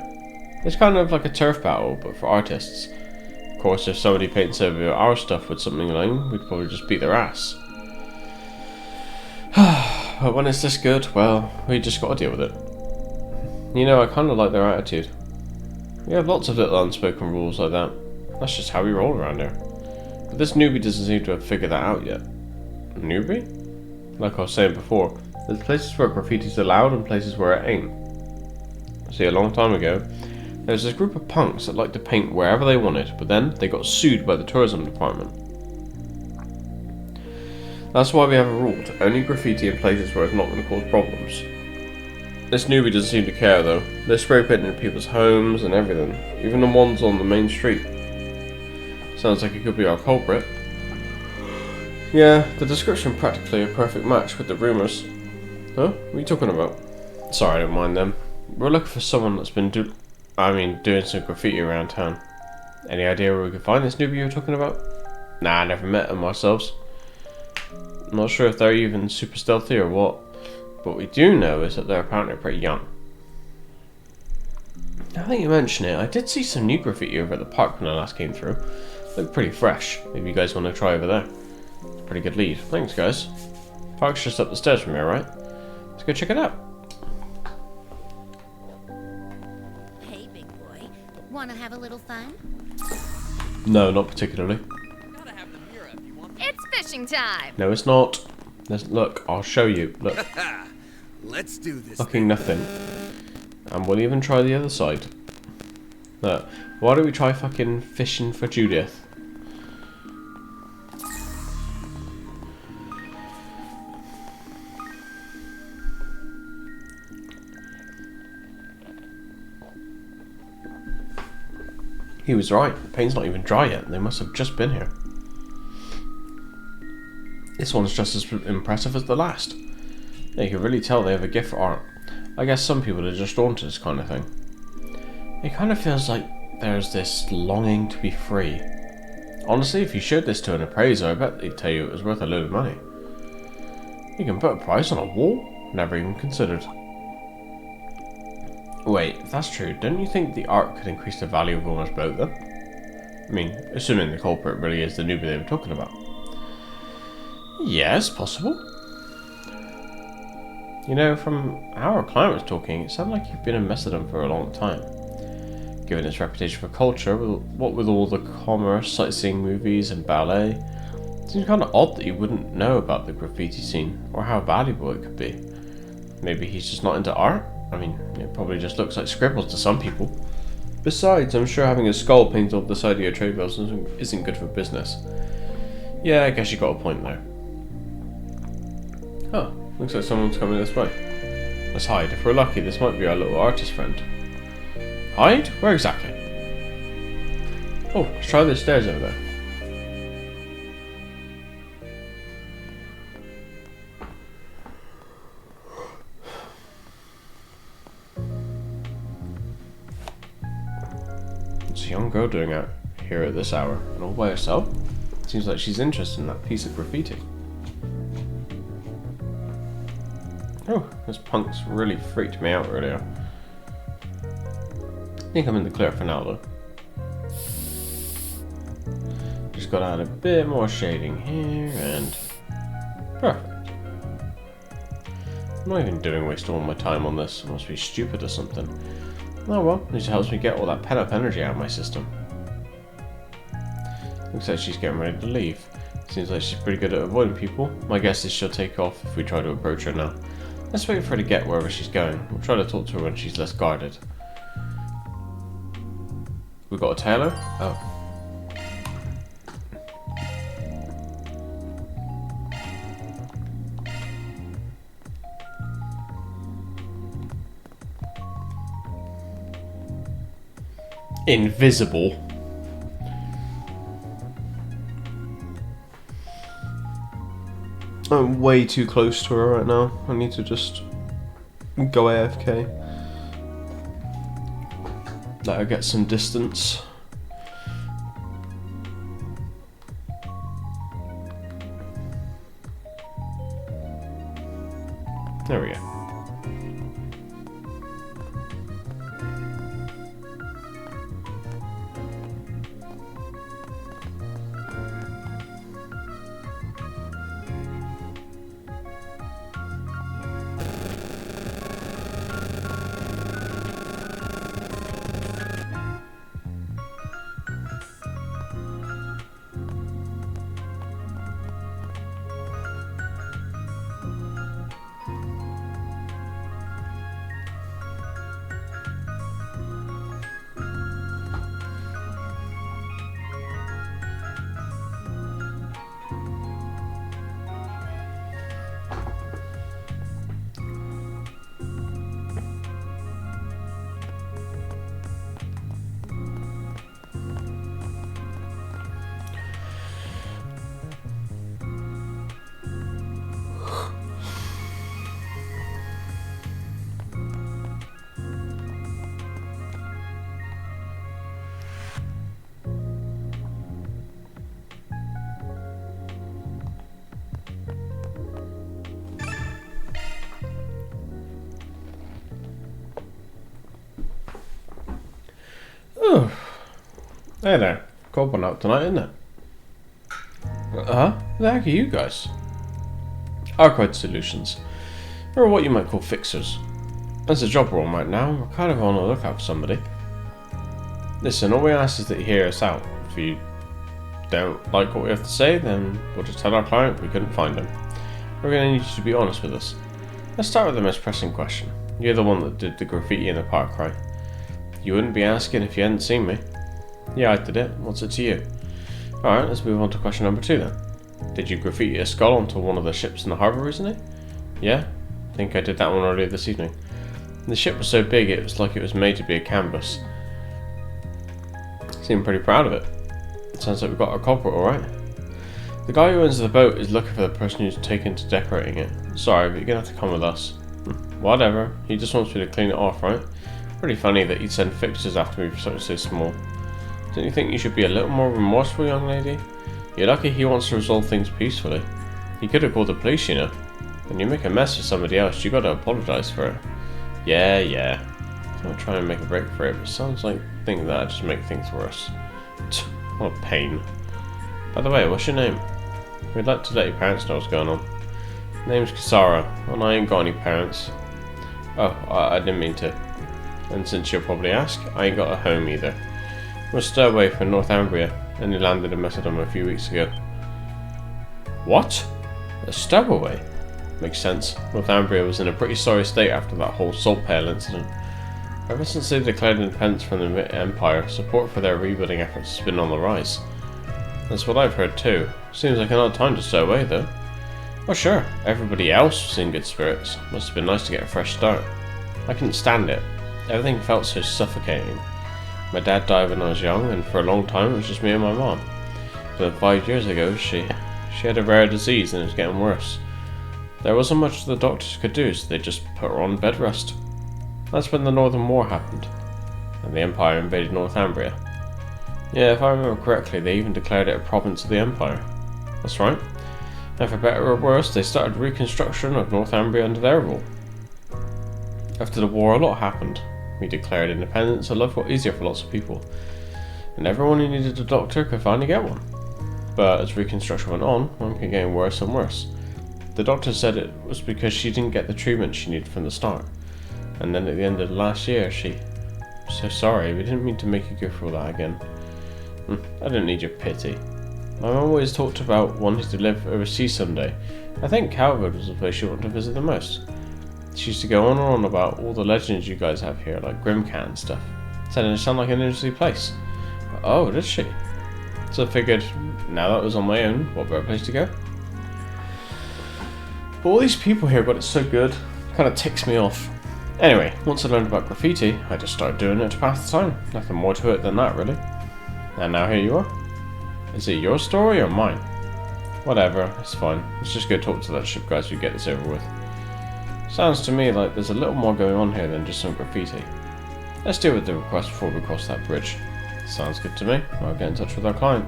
It's kind of like a turf battle, but for artists. Of course, if somebody paints over our stuff with something lame, we'd probably just beat their ass. But when it's this good, well, we just gotta deal with it. You know, I kinda like their attitude. We have lots of little unspoken rules like that. That's just how we roll around here. But this newbie doesn't seem to have figured that out yet. Newbie? Like I was saying before, there's places where graffiti's allowed and places where it ain't. See, a long time ago, there was this group of punks that liked to paint wherever they wanted, but then they got sued by the tourism department. That's why we have a rule to only graffiti in places where it's not going to cause problems. This newbie doesn't seem to care though. They're spray painting people's homes and everything, even the ones on the main street. Sounds like it could be our culprit. Yeah, the description practically a perfect match with the rumours. Huh? What are you talking about? Sorry, I don't mind them. We're looking for someone that's been doing some graffiti around town. Any idea where we can find this newbie you were talking about? Nah, I never met them ourselves. I'm not sure if they're even super stealthy or what, but what we do know is that they're apparently pretty young. Now that you mention it, I did see some new graffiti over at the park when I last came through. Looked pretty fresh. Maybe you guys want to try over there. It's a pretty good lead. Thanks, guys. Park's just up the stairs from here, right? Let's go check it out. Hey, big boy. Wanna have a little fun? No, not particularly. It's fishing time. No, it's not. Look, I'll show you. Look. Let's do this. Fucking nothing. And we'll even try the other side. Look, why don't we try fucking fishing for Judith? He was right. The paint's not even dry yet. They must have just been here. This one's just as impressive as the last. Yeah, you can really tell they have a gift for art. I guess some people are just drawn to this kind of thing. It kind of feels like there's this longing to be free. Honestly, if you showed this to an appraiser, I bet they'd tell you it was worth a load of money. You can put a price on a wall? Never even considered. Wait, if that's true, don't you think the art could increase the value of almost both of them? I mean, assuming the culprit really is the newbie they were talking about. Yes, possible. You know, from how our client was talking, it sounded like you've been in Macedon for a long time. Given its reputation for culture, what with all the commerce, sightseeing, movies, and ballet, it seems kind of odd that you wouldn't know about the graffiti scene, or how valuable it could be. Maybe he's just not into art? I mean, it probably just looks like scribbles to some people. Besides, I'm sure having a skull painted on the side of your trade bills isn't good for business. Yeah, I guess you got a point there. Oh, looks like someone's coming this way. Let's hide. If we're lucky, this might be our little artist friend. Hide? Where exactly? Oh, let's try the stairs over there. What's a young girl doing out here at this hour? And all by herself? Seems like she's interested in that piece of graffiti. Oh, this punk's really freaked me out earlier. I think I'm in the clear for now though. Just gotta add a bit more shading here and... perfect. I'm not even wasting all my time on this. I must be stupid or something. Oh well, at least it helps me get all that pent-up energy out of my system. Looks like she's getting ready to leave. Seems like she's pretty good at avoiding people. My guess is she'll take off if we try to approach her now. Let's wait for her to get wherever she's going. We'll try to talk to her when she's less guarded. We got a tailor? Oh. Invisible. I'm way too close to her right now. I need to just go AFK. Let her get some distance. There we go. Oh, hey there. Cold one out tonight, isn't it? Who the heck are you guys? Arcade Solutions. Or what you might call fixers. As a job role right now, we're kind of on the lookout for somebody. Listen, all we ask is that you hear us out. If you don't like what we have to say, then we'll just tell our client we couldn't find him. We're going to need you to be honest with us. Let's start with the most pressing question. You're the one that did the graffiti in the park, right? You wouldn't be asking if you hadn't seen me. Yeah, I did it. What's it to you? Alright, let's move on to question number 2 then. Did you graffiti a skull onto one of the ships in the harbour recently? Yeah, I think I did that one earlier this evening. The ship was so big it was like it was made to be a canvas. Seemed pretty proud of it. Sounds like we got our culprit alright. The guy who owns the boat is looking for the person who's taken to decorating it. Sorry, but you're gonna have to come with us. Whatever. He just wants me to clean it off, right? Pretty funny that he'd send fixtures after me for something so small. Don't you think you should be a little more remorseful, young lady? You're lucky he wants to resolve things peacefully. He could have called the police, you know. When you make a mess for somebody else, you gotta apologize for it. Yeah. I'm gonna try and make a break for it, but it sounds like things that just make things worse. What a pain. By the way, what's your name? We'd like to let your parents know what's going on. Name's Kisara, and I ain't got any parents. Oh, I didn't mean to. And since you'll probably ask, I ain't got a home either. We're a stowaway from Northumbria, and we landed in Macedon a few weeks ago. What? A stowaway? Makes sense. Northumbria was in a pretty sorry state after that whole salt pail incident. Ever since they declared independence from the Empire, support for their rebuilding efforts has been on the rise. That's what I've heard too. Seems like an odd time to stow away though. Well sure, everybody else was in good spirits. Must have been nice to get a fresh start. I couldn't stand it. Everything felt so suffocating. My dad died when I was young, and for a long time it was just me and my mom. But 5 years ago, she had a rare disease and it was getting worse. There wasn't much the doctors could do, so they just put her on bed rest. That's when the Northern War happened, and the Empire invaded Northumbria. Yeah, if I remember correctly, they even declared it a province of the Empire. That's right. And for better or worse, they started reconstruction of Northumbria under their rule. After the war, a lot happened. We declared independence, so life got easier for lots of people, and everyone who needed a doctor could finally get one. But as reconstruction went on, one kept getting worse and worse. The doctor said it was because she didn't get the treatment she needed from the start. And then at the end of last year, So sorry, we didn't mean to make you go through all that again. I don't need your pity. My mum always talked about wanting to live overseas someday. I think Calvert was the place she wanted to visit the most. She used to go on and on about all the legends you guys have here, like Grimcat and stuff. Said it sounded like an interesting place. But, oh, did she? So I figured, now that I was on my own, what better place to go? But all these people here got it so good, kind of ticks me off. Anyway, once I learned about graffiti, I just started doing it to pass the time. Nothing more to it than that, really. And now here you are. Is it your story or mine? Whatever, it's fine. Let's just go talk to that ship guy so we get this over with. Sounds to me like there's a little more going on here than just some graffiti. Let's deal with the request before we cross that bridge. Sounds good to me. I'll get in touch with our client.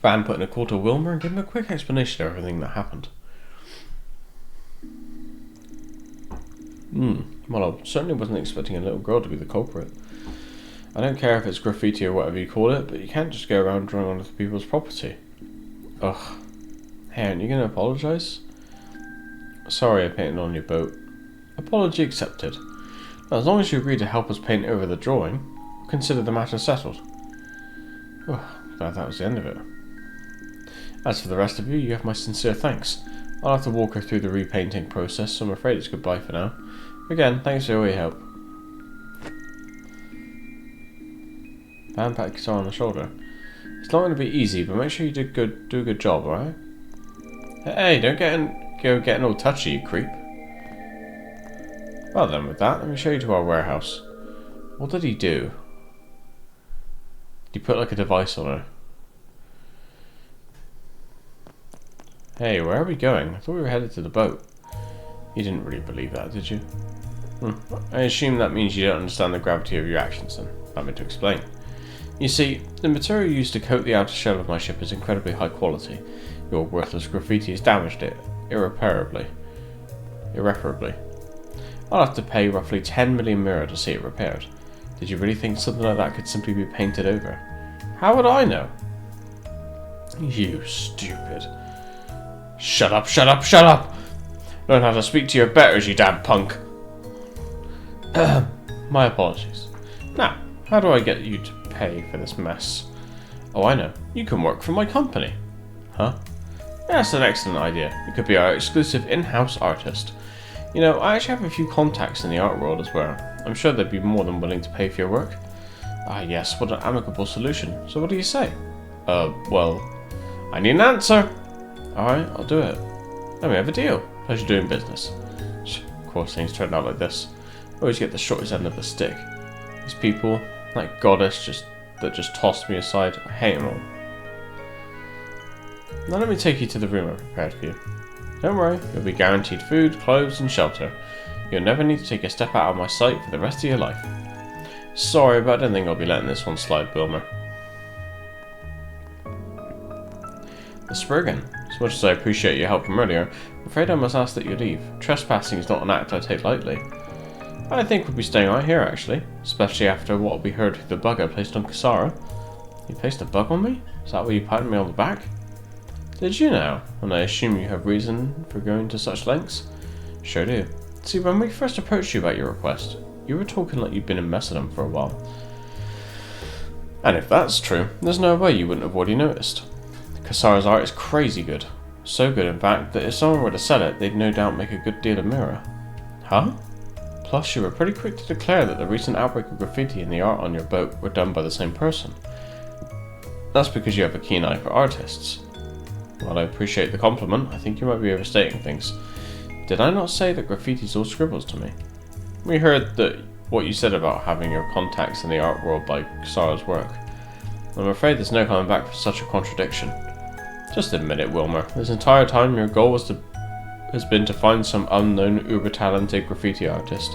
Van put in a call to Wilmer and gave him a quick explanation of everything that happened. Well, I certainly wasn't expecting a little girl to be the culprit. I don't care if it's graffiti or whatever you call it, but you can't just go around drawing on other people's property. Ugh. Hey, aren't you going to apologise? Sorry I painted on your boat. Apology accepted. Now, as long as you agree to help us paint over the drawing, we'll consider the matter settled. Oh, glad that was the end of it. As for the rest of you, you have my sincere thanks. I'll have to walk her through the repainting process, so I'm afraid it's goodbye for now. Again, thanks for all your help. Van pat Kisara on the shoulder. It's not going to be easy, but make sure you do a good job, alright? Hey, don't go getting all touchy, you creep. Well then, with that, let me show you to our warehouse. What did he do? He put like a device on her. Hey, where are we going? I thought we were headed to the boat. You didn't really believe that, did you? I assume that means you don't understand the gravity of your actions then. Allow me to explain. You see, the material used to coat the outer shell of my ship is incredibly high quality. Your worthless graffiti has damaged it irreparably. I'll have to pay roughly 10 million mirror to see it repaired. Did you really think something like that could simply be painted over? How would I know? You stupid. Shut up, shut up, shut up! Learn how to speak to your betters, you damn punk. My apologies. Now, how do I get you to pay for this mess? Oh, I know. You can work for my company. Huh? That's an excellent idea. You could be our exclusive in-house artist. You know, I actually have a few contacts in the art world as well. I'm sure they'd be more than willing to pay for your work. Ah yes, what an amicable solution. So what do you say? Well, I need an answer. Alright, I'll do it. Then we have a deal. Pleasure doing business. Of course things turn out like this. Always get the shortest end of the stick. These people, that goddess that just tossed me aside, I hate them all. Now let me take you to the room I prepared for you. Don't worry, you'll be guaranteed food, clothes and shelter. You'll never need to take a step out of my sight for the rest of your life. Sorry, but I don't think I'll be letting this one slide, Wilmer. The Spriggan. As much as I appreciate your help from earlier, I'm afraid I must ask that you leave. Trespassing is not an act I take lightly. I think we'll be staying right here, actually. Especially after what we heard the bug I placed on Kasara. You placed a bug on me? Is that why you patted me on the back? Did you now? And I assume you have reason for going to such lengths? Sure do. See, when we first approached you about your request, you were talking like you'd been in Mesodom for a while. And if that's true, there's no way you wouldn't have already noticed. Kasara's art is crazy good. So good, in fact, that if someone were to sell it, they'd no doubt make a good deal of mirror. Huh? Plus, you were pretty quick to declare that the recent outbreak of graffiti and the art on your boat were done by the same person. That's because you have a keen eye for artists. While I appreciate the compliment, I think you might be overstating things. Did I not say that graffiti's all scribbles to me? We heard that what you said about having your contacts in the art world by Kasara's work. I'm afraid there's no coming back from such a contradiction. Just admit it, Wilmer. This entire time your goal has been to find some unknown uber-talented graffiti artist,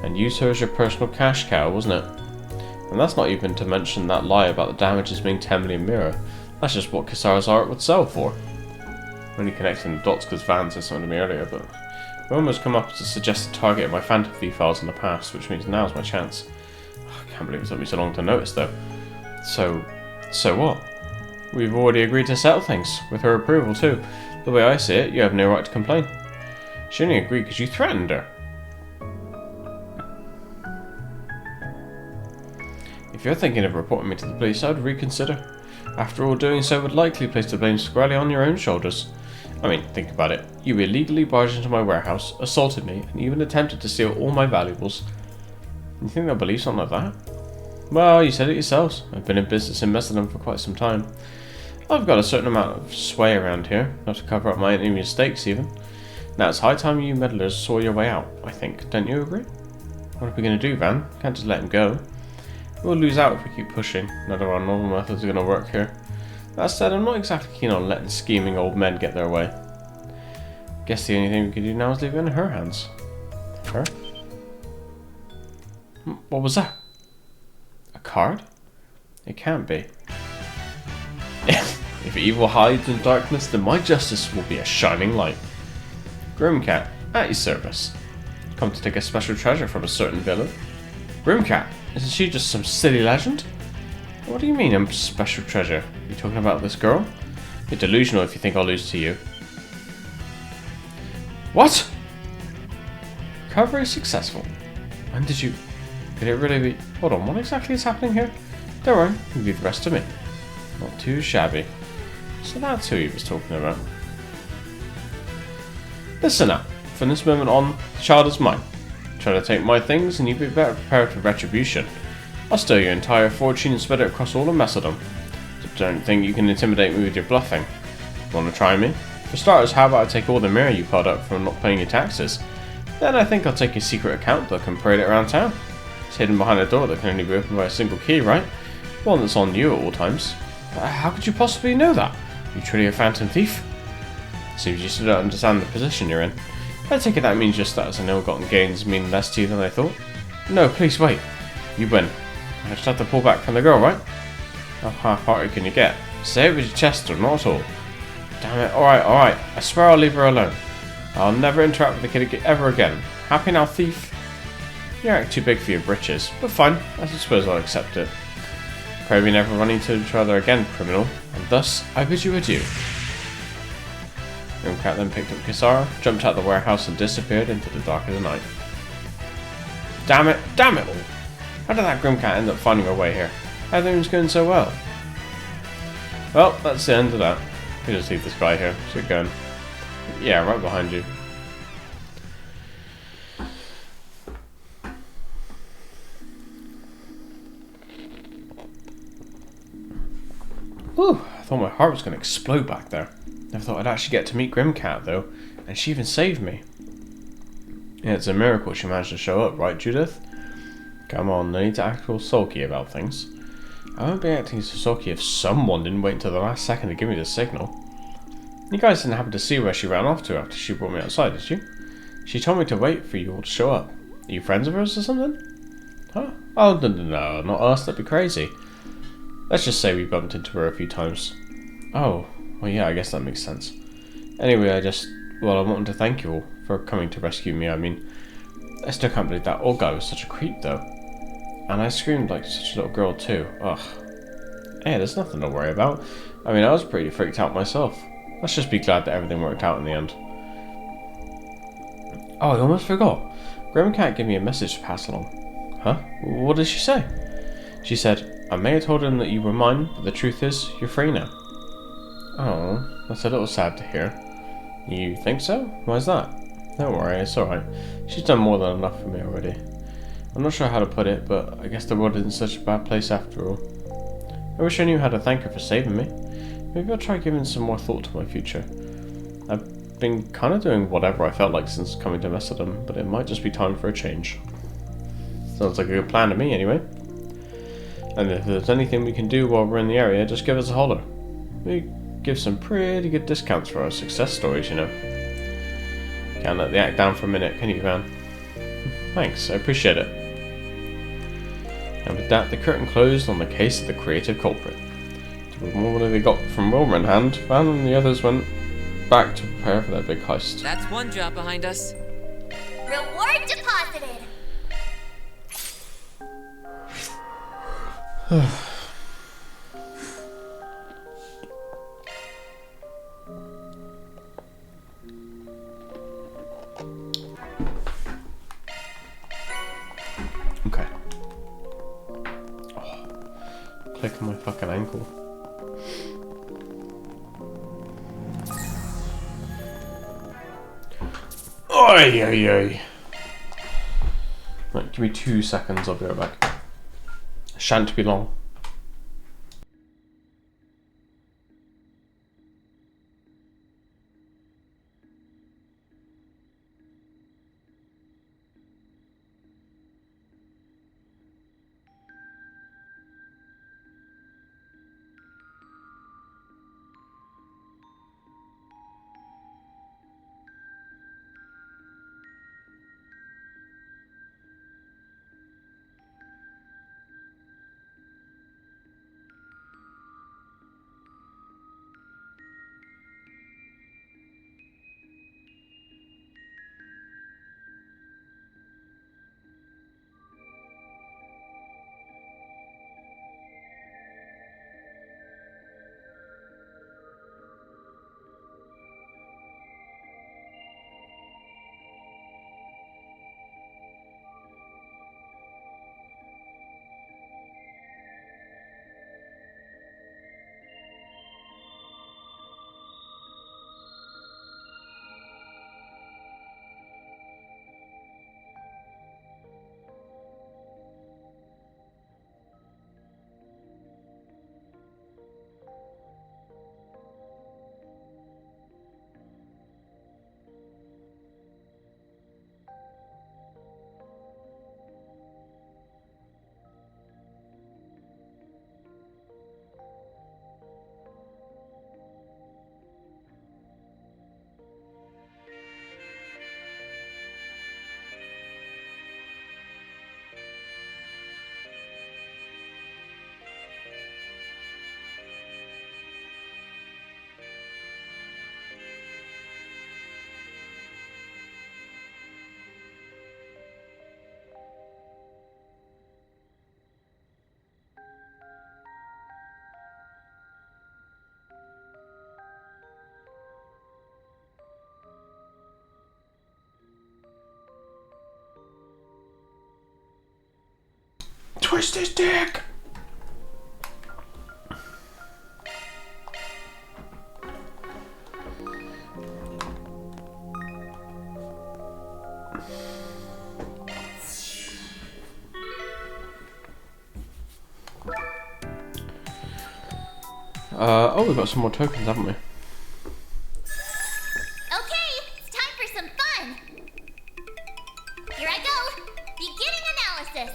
and use her as your personal cash cow, wasn't it? And that's not even to mention that lie about the damages being 10 million mirror. That's just what Kasara's art would sell for. I'm only connecting the dots because Van said something to me earlier, but Wilmer's come up as a suggested target of my Phantom Thief files in the past, which means now's my chance. I can't believe it took me so long to notice, though. So what? We've already agreed to settle things, with her approval too. The way I see it, you have no right to complain. She only agreed because you threatened her. If you're thinking of reporting me to the police, I would reconsider. After all, doing so would likely place the blame squarely on your own shoulders. I mean, think about it. You illegally barged into my warehouse, assaulted me, and even attempted to steal all my valuables. You think they'll believe something like that? Well, you said it yourselves. I've been in business in Mesodom for quite some time. I've got a certain amount of sway around here, not to cover up my any mistakes even. Now it's high time you meddlers saw your way out, I think. Don't you agree? What are we going to do, Van? Can't just let him go. We'll lose out if we keep pushing. None of our normal methods are going to work here. That said, I'm not exactly keen on letting scheming old men get their way. Guess the only thing we can do now is leave it in her hands. Her? What was that? A card? It can't be. If evil hides in darkness, then my justice will be a shining light. Grimcat, at your service. Come to take a special treasure from a certain villain. Grimcat, isn't she just some silly legend? What do you mean, a special treasure? You talking about this girl? You're delusional if you think I'll lose to you. What? Recovery successful. When did you... Could it really be... Hold on, what exactly is happening here? Don't worry, you leave the rest to me. Not too shabby. So that's who he was talking about. Listen now, from this moment on, the child is mine. Try to take my things and you'd be better prepared for retribution. I'll steal your entire fortune and spread it across all of Mesodom. Don't think you can intimidate me with your bluffing. Want to try me? For starters, how about I take all the mirror you piled up from not paying your taxes? Then I think I'll take your secret account book and parade it around town. It's hidden behind a door that can only be opened by a single key, right? One that's on you at all times. How could you possibly know that? You truly a phantom thief? Seems you still don't understand the position you're in. I take it that means your status and ill-gotten gains mean less to you than I thought. No, please wait. You win. I just have to pull back from the girl, right? How half-hearted can you get? Say it with your chest or not at all. Damn it, alright. I swear I'll leave her alone. I'll never interact with the kid ever again. Happy now, thief? You act too big for your britches, but fine, I suppose I'll accept it. Pray we never run into each other again, criminal, and thus I bid you adieu. Grimcat then picked up Kasara, jumped out of the warehouse and disappeared into the dark of the night. Damn it all! How did that Grimcat end up finding her way here? Everything's going so well. Well, that's the end of that. We'll just leave this guy here. Keep going. Yeah, right behind you. Whew, I thought my heart was going to explode back there. Never thought I'd actually get to meet Grimcat though, and she even saved me. Yeah, it's a miracle she managed to show up, right, Judith? Come on, no need to act all sulky about things. I won't be acting so sulky if someone didn't wait until the last second to give me the signal. You guys didn't happen to see where she ran off to after she brought me outside, did you? She told me to wait for you all to show up. Are you friends of hers or something? Huh? Oh, no, not us, that'd be crazy. Let's just say we bumped into her a few times. Oh, well yeah, I guess that makes sense. Anyway, I wanted to thank you all for coming to rescue me. I mean, I still can't believe that old guy was such a creep, though. And I screamed like such a little girl, too. Ugh. Hey, there's nothing to worry about. I mean, I was pretty freaked out myself. Let's just be glad that everything worked out in the end. Oh, I almost forgot. Grandma Cat gave me a message to pass along. Huh? What did she say? She said, I may have told him that you were mine, but the truth is, you're free now. Oh, that's a little sad to hear. You think so? Why's that? Don't worry, it's alright. She's done more than enough for me already. I'm not sure how to put it, but I guess the world isn't such a bad place after all. I wish I knew how to thank her for saving me. Maybe I'll try giving some more thought to my future. I've been kind of doing whatever I felt like since coming to Mesodom, but it might just be time for a change. Sounds like a good plan to me, anyway. And if there's anything we can do while we're in the area, just give us a holler. We give some pretty good discounts for our success stories, you know. Can't let the act down for a minute, can you, Van? Thanks, I appreciate it. And with that, the curtain closed on the case of the creative culprit. With more money they got from Wilmer in hand, Van and the others went back to prepare for their big heist. That's one job behind us. Reward deposited. Okay. Oh, click on my fucking ankle. Oi, oi, oi. Right, give me 2 seconds, I'll be right back. Shan't be long. Twist his dick! Oh, we've got some more tokens, haven't we? Okay, it's time for some fun. Here I go. Beginning analysis.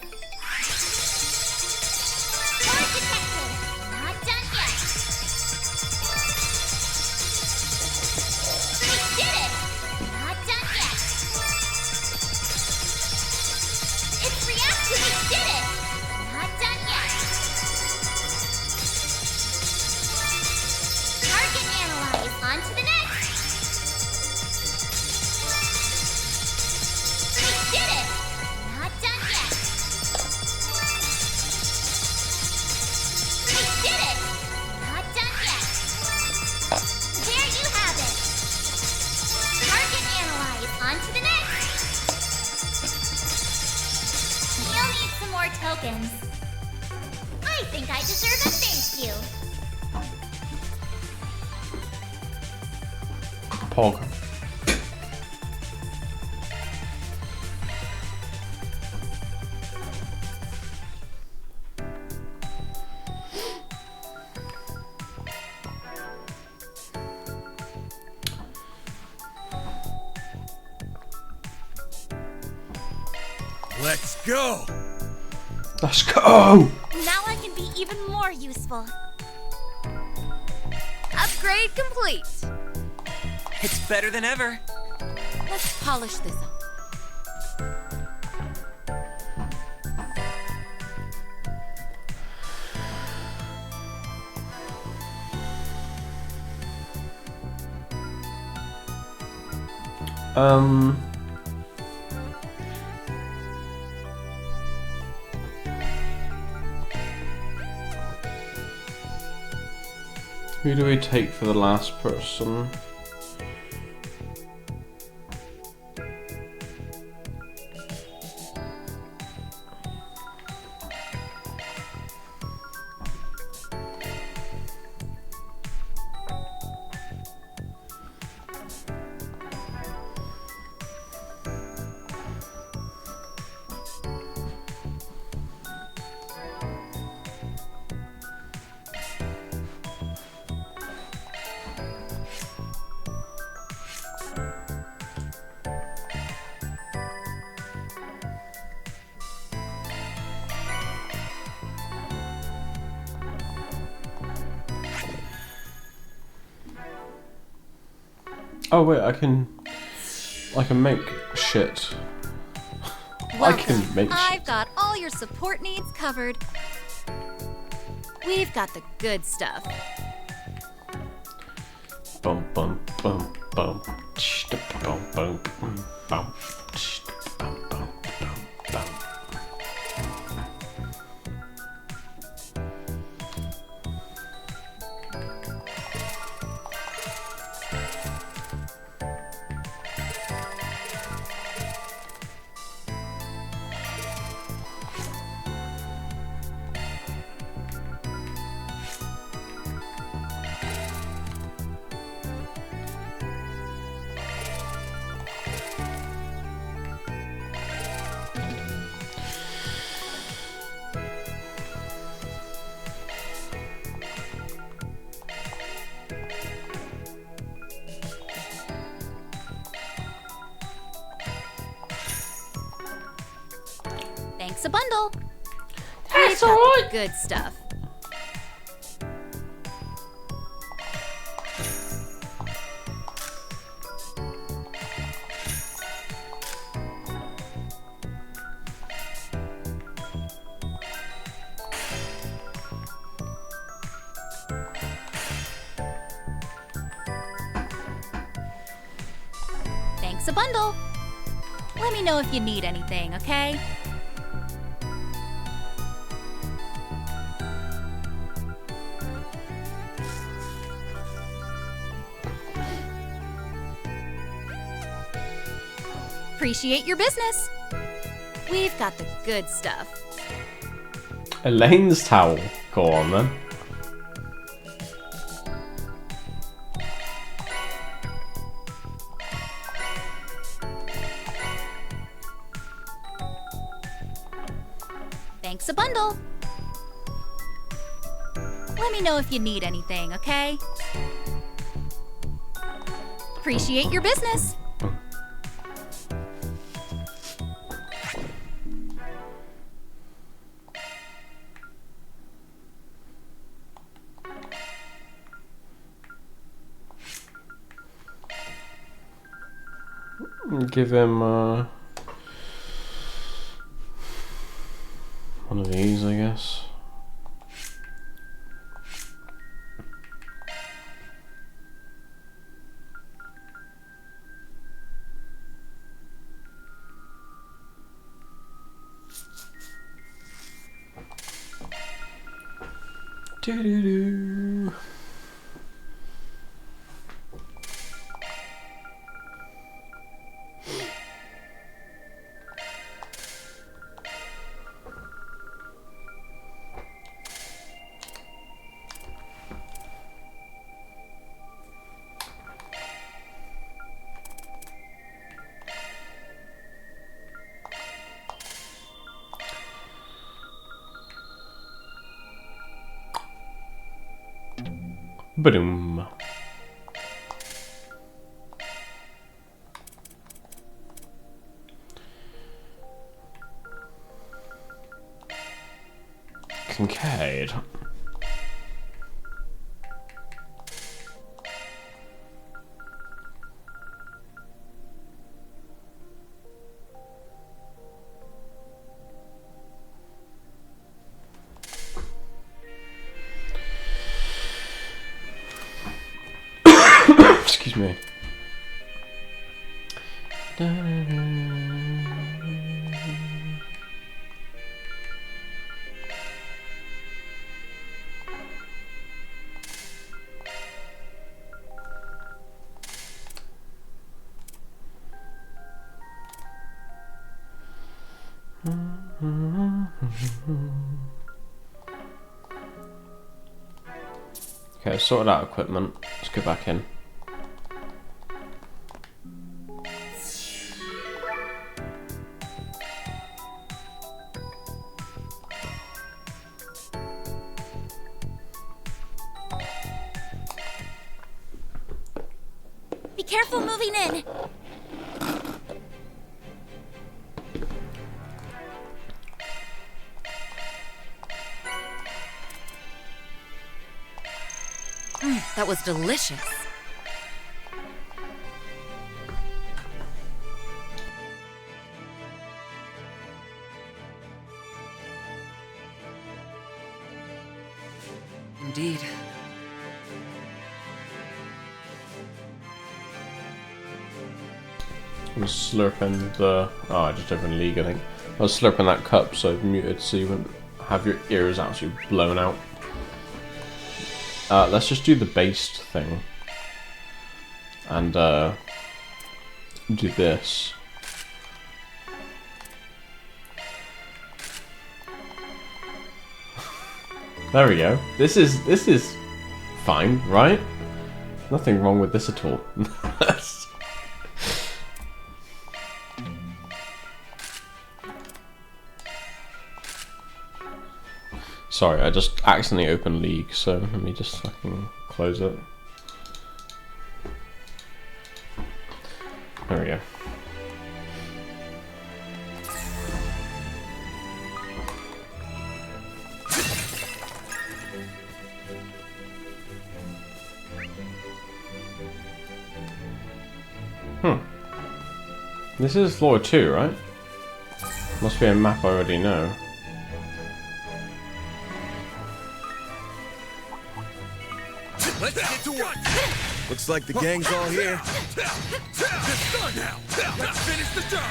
On to the next! You'll need some more tokens. I think I deserve a thank you. Pog. Let's go! Let's go! Now I can be even more useful. Upgrade complete. It's better than ever. Let's polish this up. Who do we take for the last person? Oh wait, I can make shit. I can make shit. I've got all your support needs covered. We've got the good stuff. Bum bum bum bum. Bum bum bum. Thanks a bundle. That's We've got alright. the good stuff. Thanks a bundle. Let me know if you need anything, okay? Appreciate your business. We've got the good stuff. Elaine's towel. Go on then. Thanks a bundle. Let me know if you need anything, okay? Appreciate your business. Give him one of these, I guess. Doo-doo-doo. Boom. Kincaid. Excuse me. Okay, sorted out equipment. Let's go back in. Be careful moving in. That was delicious. Indeed. I was slurping the... Oh, I just opened League, I think. I was slurping that cup, so I've muted so you wouldn't have your ears absolutely blown out. Let's just do the based thing. And, do this. There we go. This is fine, right? Nothing wrong with this at all. Sorry, I just accidentally opened League, so let me just fucking close it. There we go. This is floor 2, right? Must be a map I already know. Let's get to work. Looks like the gang's all here. It's done now. Let's finish the job.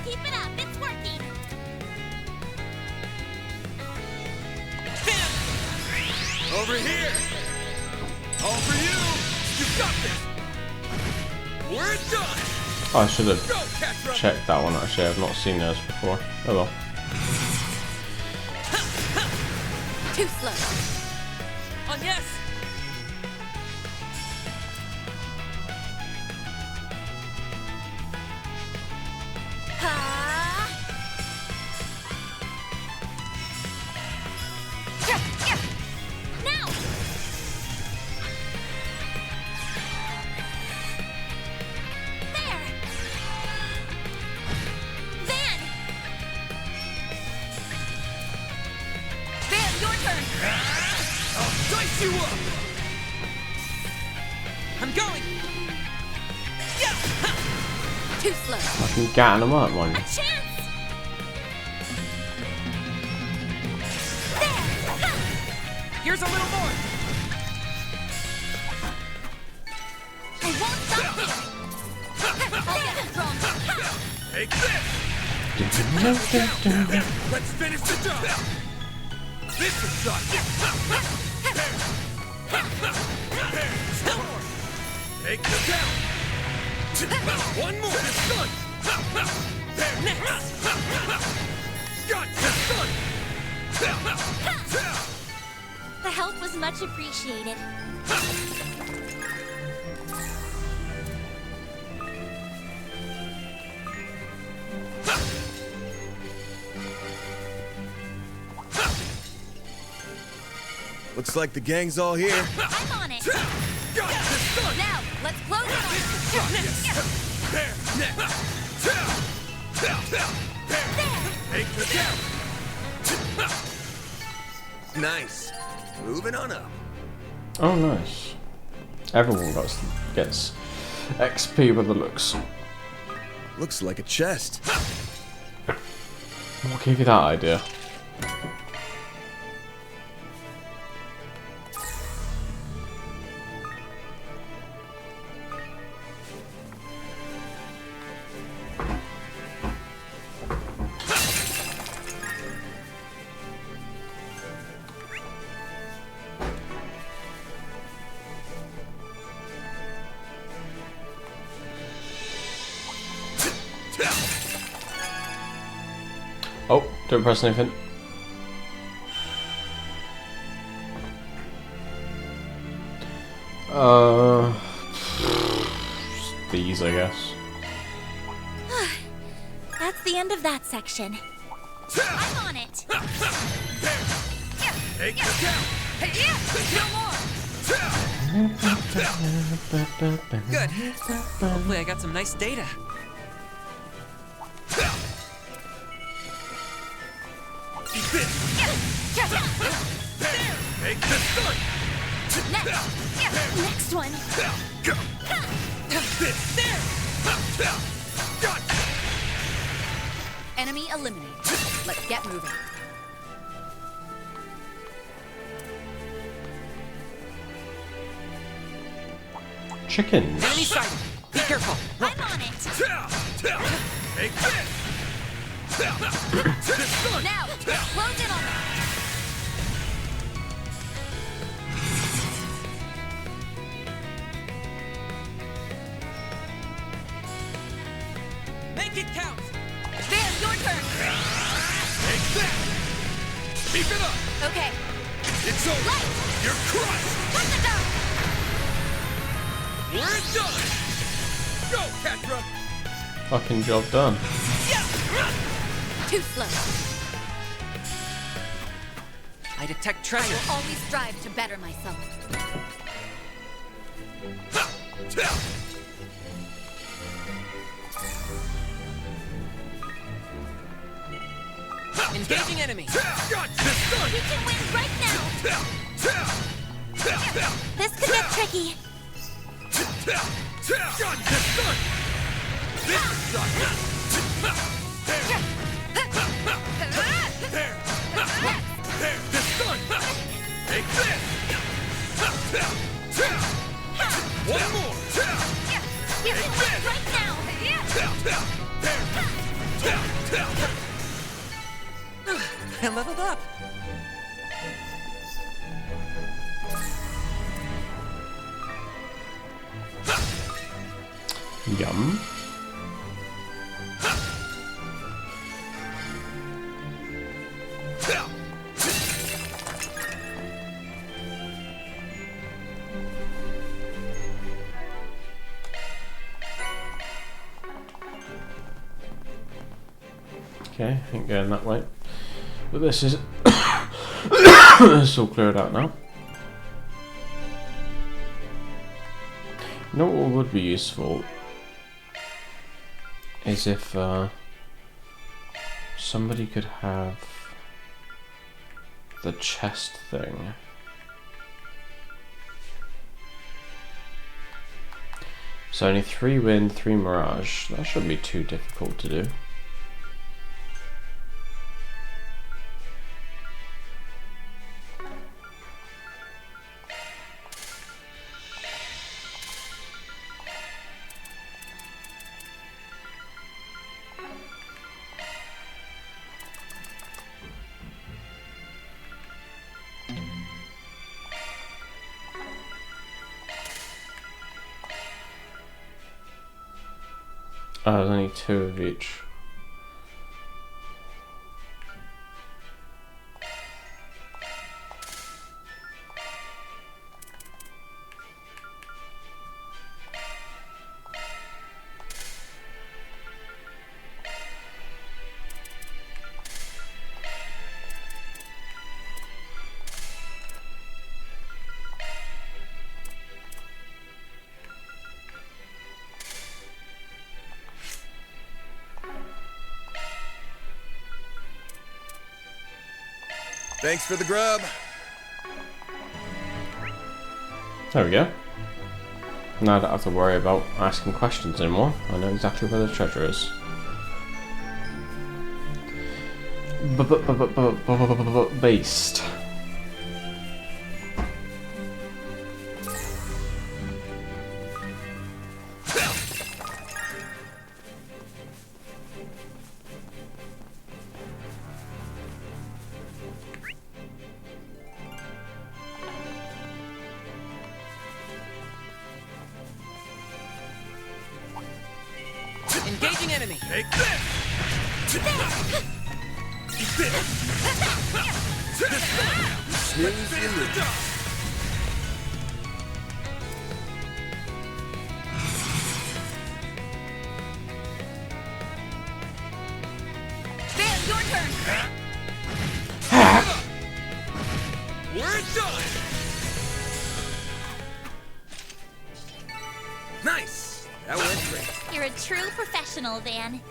Keep it up, it's working. Over here. All for you. You got this. We're done. Oh, I should have checked that one actually, I've not seen those before. Oh well. Too slow. On yes. Now. There. Van. Van, your turn. I'll dice you up. I'm going. Yeah. Too slow. I can gatting them up, one. A chance. Here's a little more. I won't stop here. I'll get it wrong. Take this. Let's finish the job. This is done. Take the count. One more. It's done. Next. Gotcha. Done. The help was much appreciated. Looks like the gang's all here. I'm on it. Now, let's close it on. Nice. Moving on up. Oh, nice. Everyone gets XP with the looks. Looks like a chest. What gave you that idea? Oh, don't press anything. These, I guess. That's the end of that section. I'm on it. Good. Hopefully I got some nice data. Next one. Enemy eliminated. Let's get moving. Chickens. Enemy sighted. Be careful. I'm on it. Now, close in on them. Make it count. Van, your turn. Take that! Keep it up! Okay. It's over! Light. You're crushed! Cut the dog. We're done! Go, Catra! Fucking job done. Too slow. I detect I treasure. will always strive to better myself. Engaging enemy. We can win right now. This could get tricky. Take this! One more! We can win right now. I leveled up. Yum. Okay, ain't going that way. But this is it's all cleared out now. You know what would be useful is if somebody could have the chest thing. So only 3 wind, 3 mirage. That shouldn't be too difficult to do. There's only 2 of each. Thanks for the grub. There we go. Now I don't have to worry about asking questions anymore. I know exactly where the treasure is. Based. Engaging enemy. Take this! Snooze you lose. Van, your turn. We're done! Nice! That went great. You're a true professional, Van.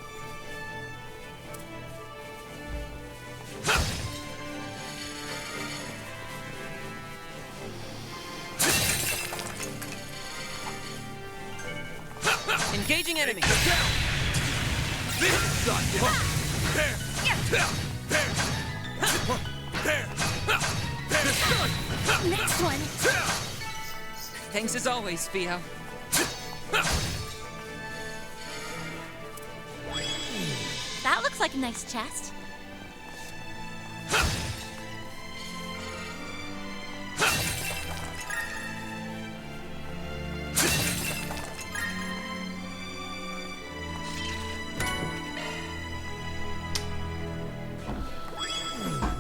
Engaging enemy. This is not there! Next one. Thanks as always, Theo. That looks like a nice chest.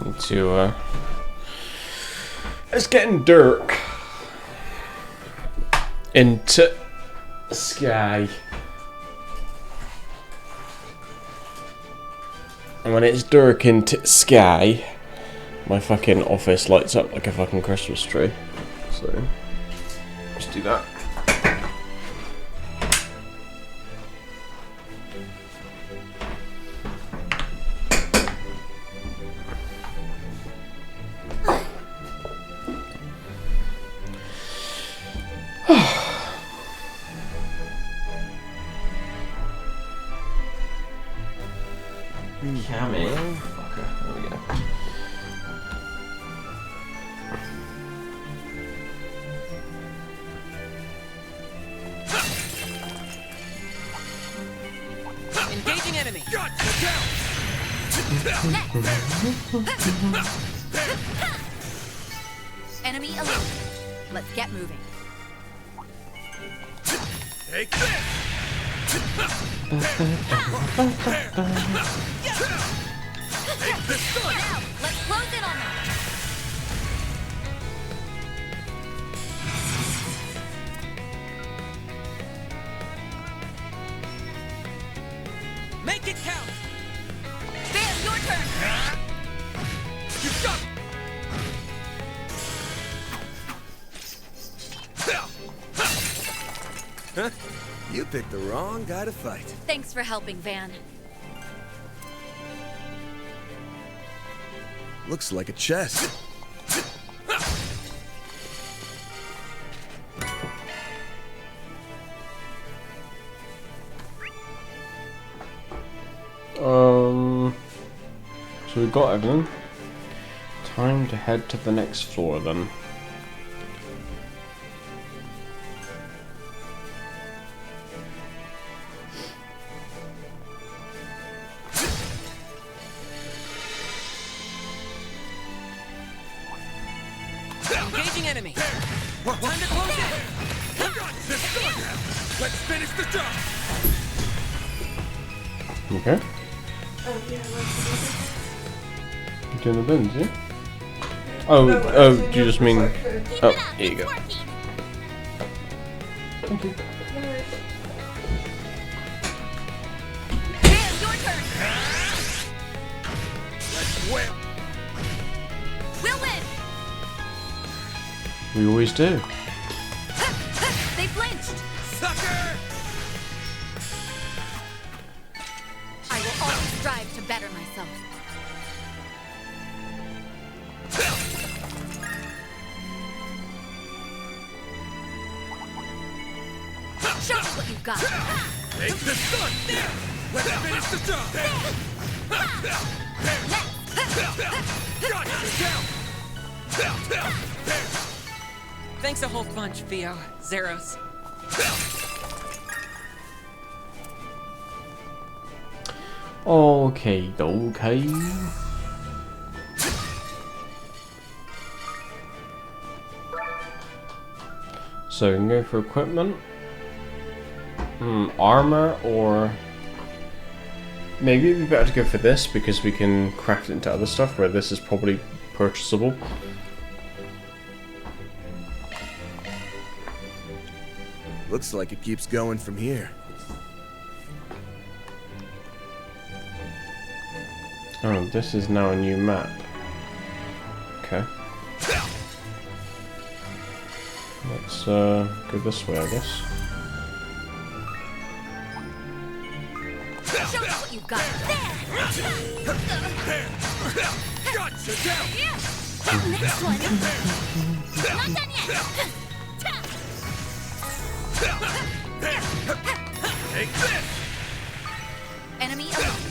Need to it's getting dark into sky. And when it's dark into sky, my fucking office lights up like a fucking Christmas tree. So let's do that. Cammy. Fucker. There we go. Engaging enemy. Enemy eliminated. Let's get moving. Take this! Now, let's close in on them. Make it count. Van, your turn. You got Huh? You picked the wrong guy to fight. Thanks for helping, Van. Looks like a chest. So we've got everything. Time to head to the next floor then. Engaging enemy. Time to close in. Let's finish the job! Okay. You doing the bins, yeah? Oh, oh, do you just mean... Oh, here you go. Thank you. Van, your turn. Let's whip! We'll win. We always do. They flinched. Sucker! I will always strive to better myself. got. Take the sun! Let's finish the job! Thanks a whole bunch, Theo. Zeros. Okay, okay. So we can go for equipment. Armor, or maybe it'd be better to go for this because we can craft it into other stuff where this is probably purchasable. Looks like it keeps going from here. Oh, this is now a new map. Okay. Let's go this way, I guess. Show me what you've got. Gotcha down! Next one. Not done yet. Take this! Enemy alone.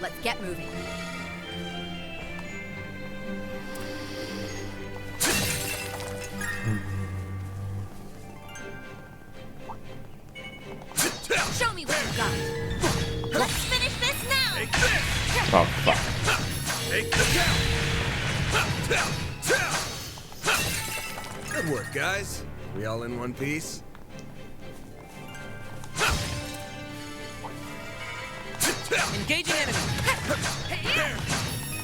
Let's get moving. Show me what you've got. Let's finish this now. Take this! Oh, fuck. Take the down! Good work, guys. We all in one piece? Engaging enemy.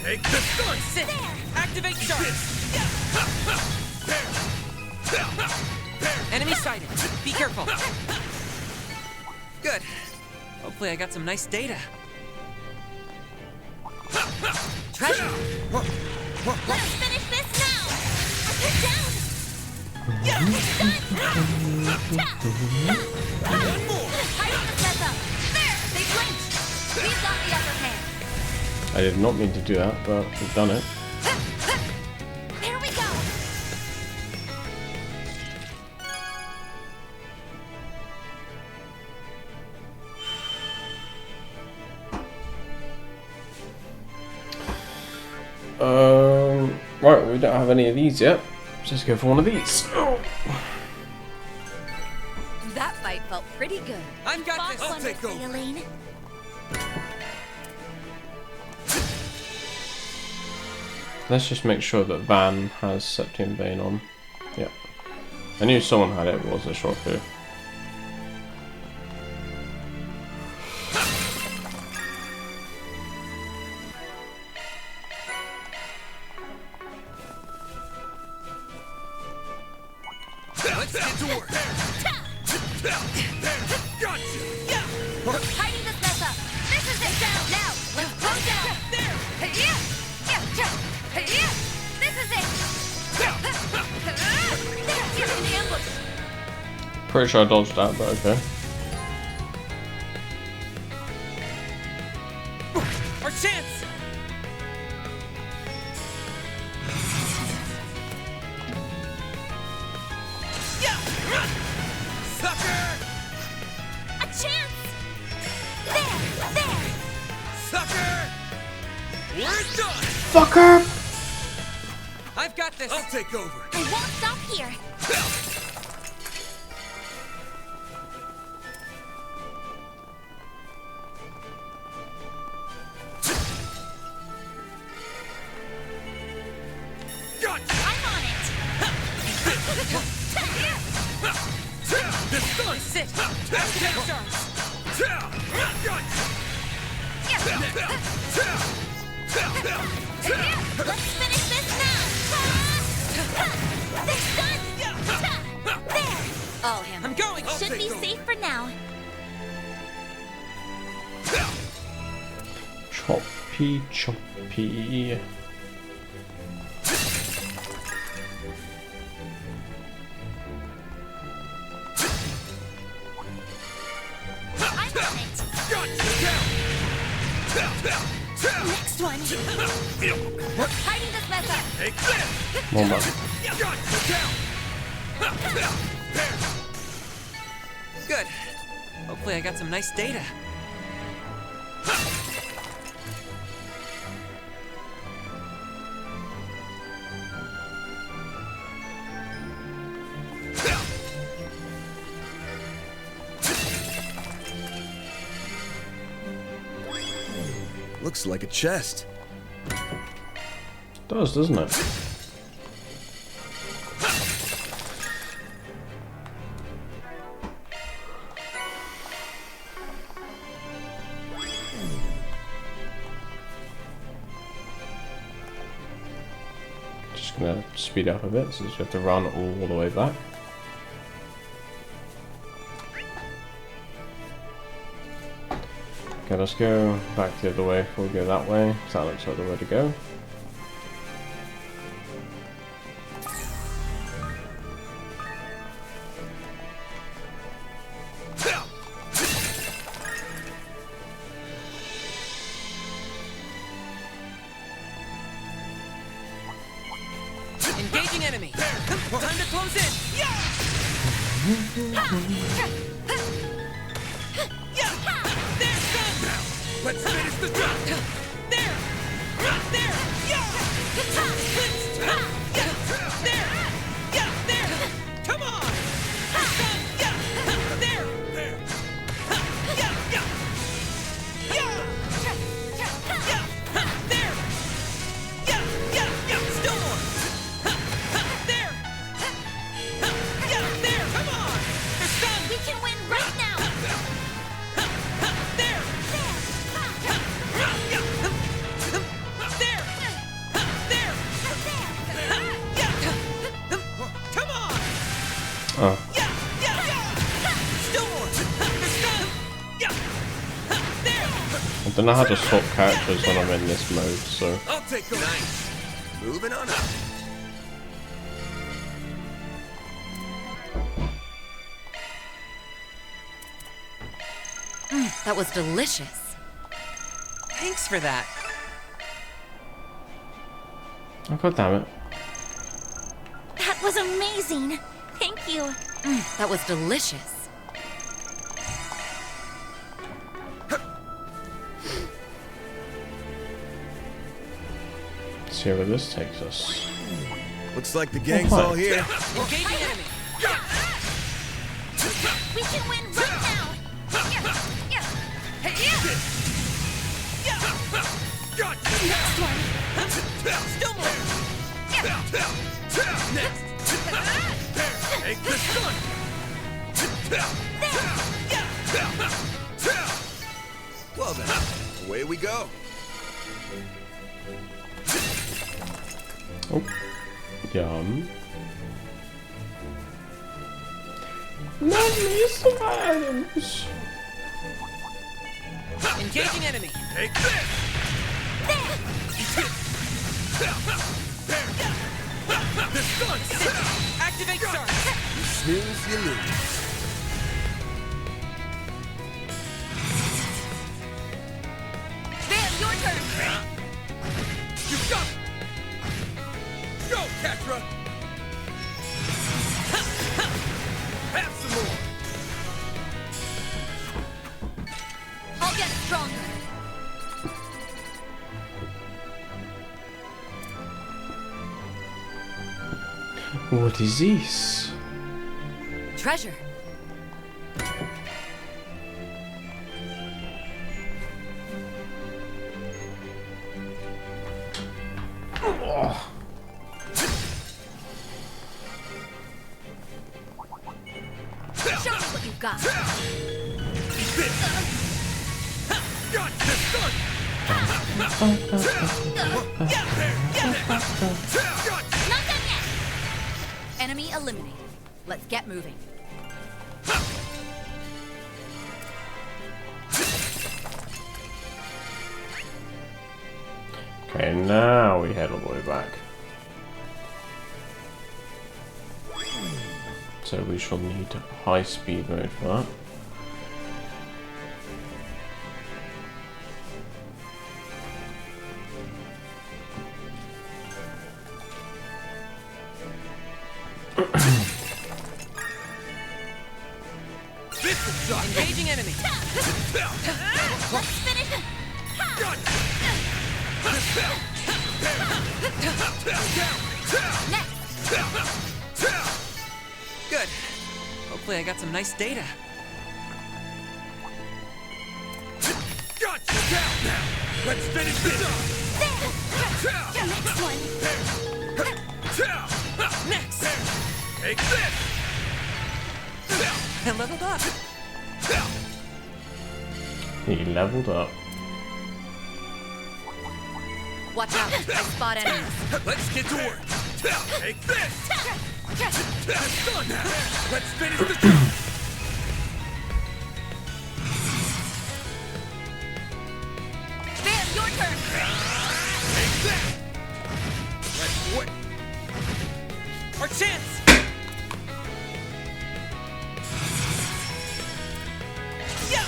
Take the sun! Sit. Activate charge. Enemy sighted. Be careful. Good. Hopefully I got some nice data. Treasure. Let's finish this now. Get down. One more. Hiding the setup. There. They blinked. We've got the upper hand. I did not mean to do that, but we've done it. Here we go. Right, we don't have any of these yet. Let's just go for one of these. Oh. That fight felt pretty good. I've got this. I'll take over. Elaine. Let's just make sure that Van has Septium Vein on. Yeah. I knew someone had it, but wasn't sure who. Let's get to work! Gotcha! Hiding this mess up. This is it down. Now, let's go down. There. This is it. You're in ambush. Pretty sure I dodged that, but okay. Our chance. Sucker! A chance. There. Sucker! We're done! Fucker! I've got this. I'll take over. I won't stop here. Gotcha! I'm on it. The sun! Sit. Activate charge. Let's finish this now. This done. There. All him. I'm going. Should be safe for now. Choppy, choppy. I'm on it. Next one. Hiding this mess up. Take this! More money. Good. Hopefully I got some nice data. Looks like a chest. It does, doesn't it? Just gonna speed up a bit since we have to run all the way back. Okay, let's go back the other way before we go that way, because that looks like the way to go. Engaging enemy. Time to close in. Let's finish the job! There! There! Yeah! There! Yeah! There! Come on! Yeah! There! There! Yeah! Yeah! Yeah! Yeah! There! Yeah! Yeah! Yeah! Still more! There! Yeah! There! Come on! They're stunned! We can win right now! There! Oh. I don't know how to swap characters when I'm in this mode, so. I'll take them. Nice. Moving on up. That was delicious. Thanks for that. Oh, god damn it. That was amazing. Thank you. That was delicious. Let's see where this takes us. Looks like the gang's all here. Engaging enemy. We can win right now. Still more. Next! Take this one! Well then, away we go. Oh. Yum. Not me, some items. Engaging enemy. Take this! Activate charge. You snooze, you lose. Van, your turn. You got it! Go, Catra! Have some more! I'll get stronger. What is this? Treasure. Oh. Show me what you've got. Got this done! Not done yet. Enemy eliminated. Let's get moving. Okay, now we head all the way back. So we shall need high speed mode for that. Engaging enemy. Let's finish. Good. Hopefully I got some nice data. Gotcha! Down now! Let's finish this up! Next one. Next! Take this! I leveled up. He leveled up. Watch out, I spot enemies. Let's get to work! Take this! It's done now! Let's finish the job! Bam, your turn. Take that! Let's wait! Our chance! Yeah!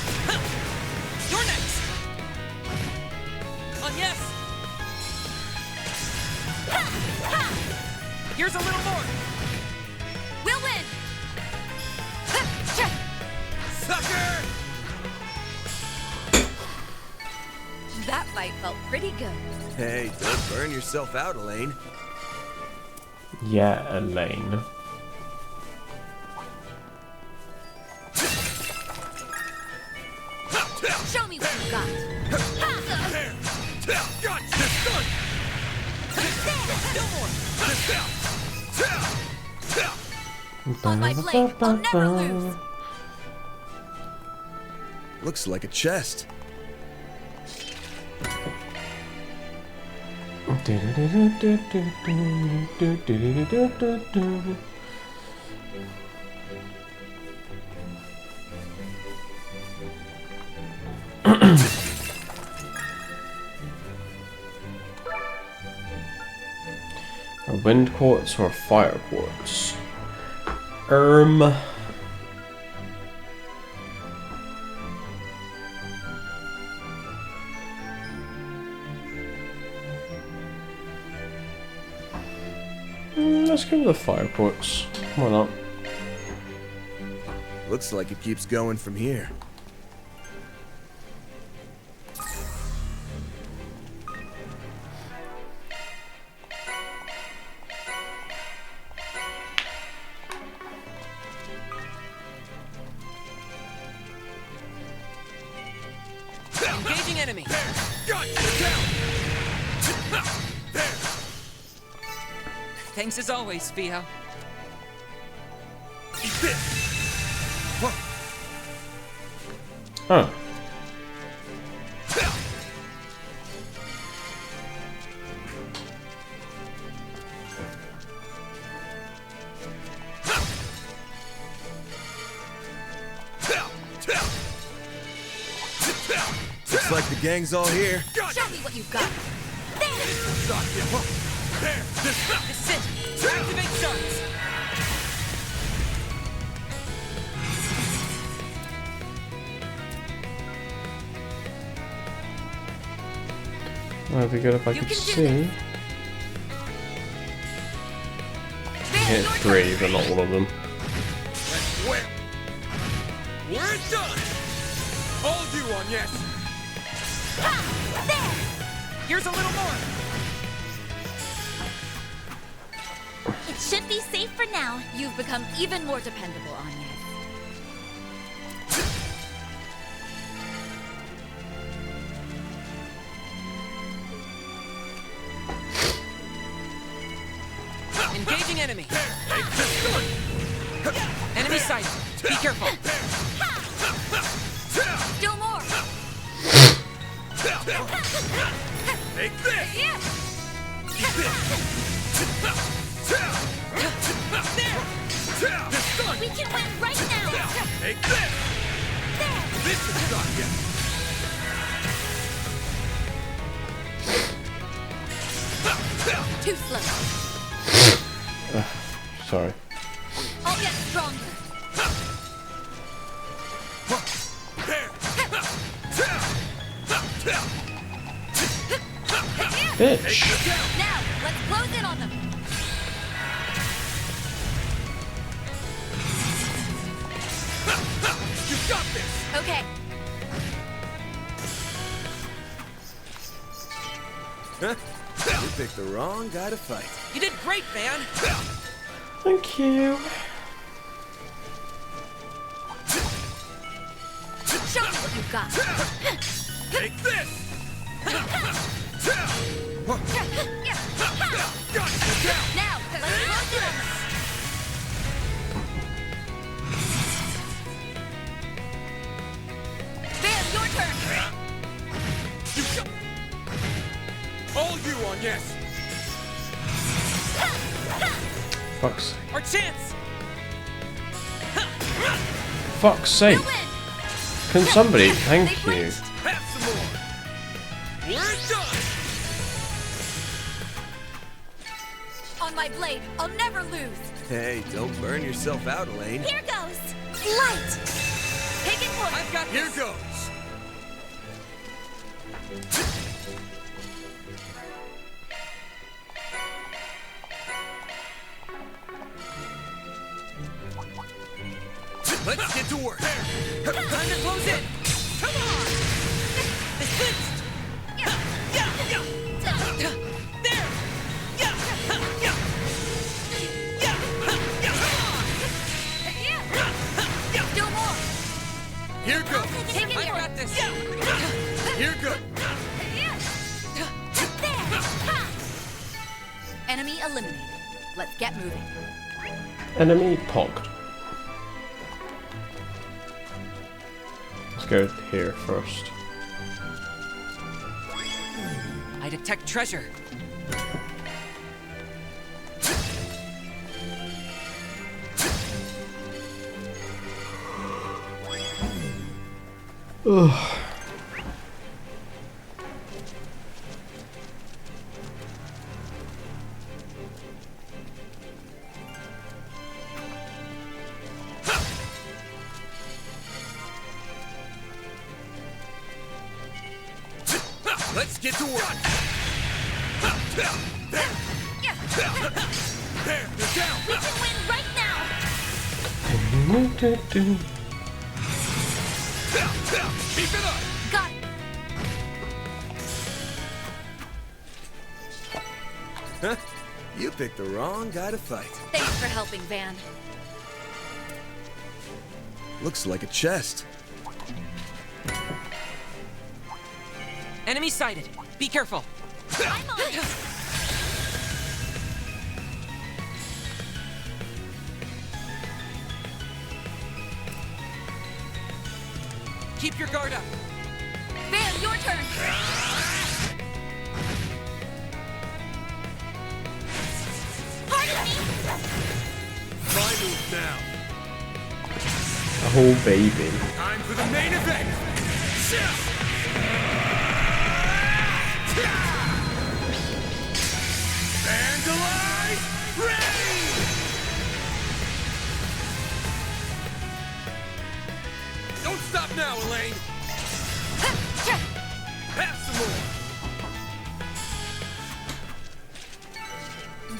You're next! On yes! Here's a little more! We'll win. Sucker! That fight felt pretty good. Hey, don't burn yourself out, Elaine. Yeah, Elaine. Show me what you got. Gotcha! Done! Still more! On my blade, I'll never lose. Looks like a chest. A wind quartz or a fire quartz? Let's go with the fire quartz. Why not? Looks like it keeps going from here. Engaging enemy! Thanks as always, Fio. Eat this! Huh. Looks like the gang's all here. Show me what you've got. This is it! Activate sharks! Well, it'd be good if I could see. Hit 3, but not all of them. We're done! All do one, yes! Here's a little more! It should be safe for now. You've become even more dependable, Anya. Engaging enemy! Enemy sighted! Be careful! Still more. Take this! We can win right now. Take this! This is not yet! Too slow. Sorry. I'll get stronger. Bitch. Now, let's close in on them. You got this! Okay. You picked the wrong guy to fight. You did great, Van. Thank you. Show me what you've got. Take this! Now, let's close it up. Van, your turn. All you on yes! Fuck's. Our chance. Fuck's sake. Can somebody? Thank you. Have some more! We're done! On my blade, I'll never lose. Hey, don't burn yourself out, Elaine. Here goes. Light. Taking point. I've got Here this. goes! Let's get to work! Time to close in. Come on! It's fixed. There. Do more. Here goes! Take it I here. got this. Here goes! Enemy eliminated. Let's get moving. Enemy Pog. Let's go here first. I detect treasure. Ugh. Let's get to work! There! There! You're down! We can win right now. Keep it up! Got it. Huh? You picked the wrong guy to fight. Thanks for helping, Van. Looks like a chest. Enemy sighted. Be careful. I'm on it. Keep your guard up. Van, your turn. Pardon me. My move now. Oh baby. Time for the main event! Vandalize! Ready! Don't stop now, Elaine! Have some more!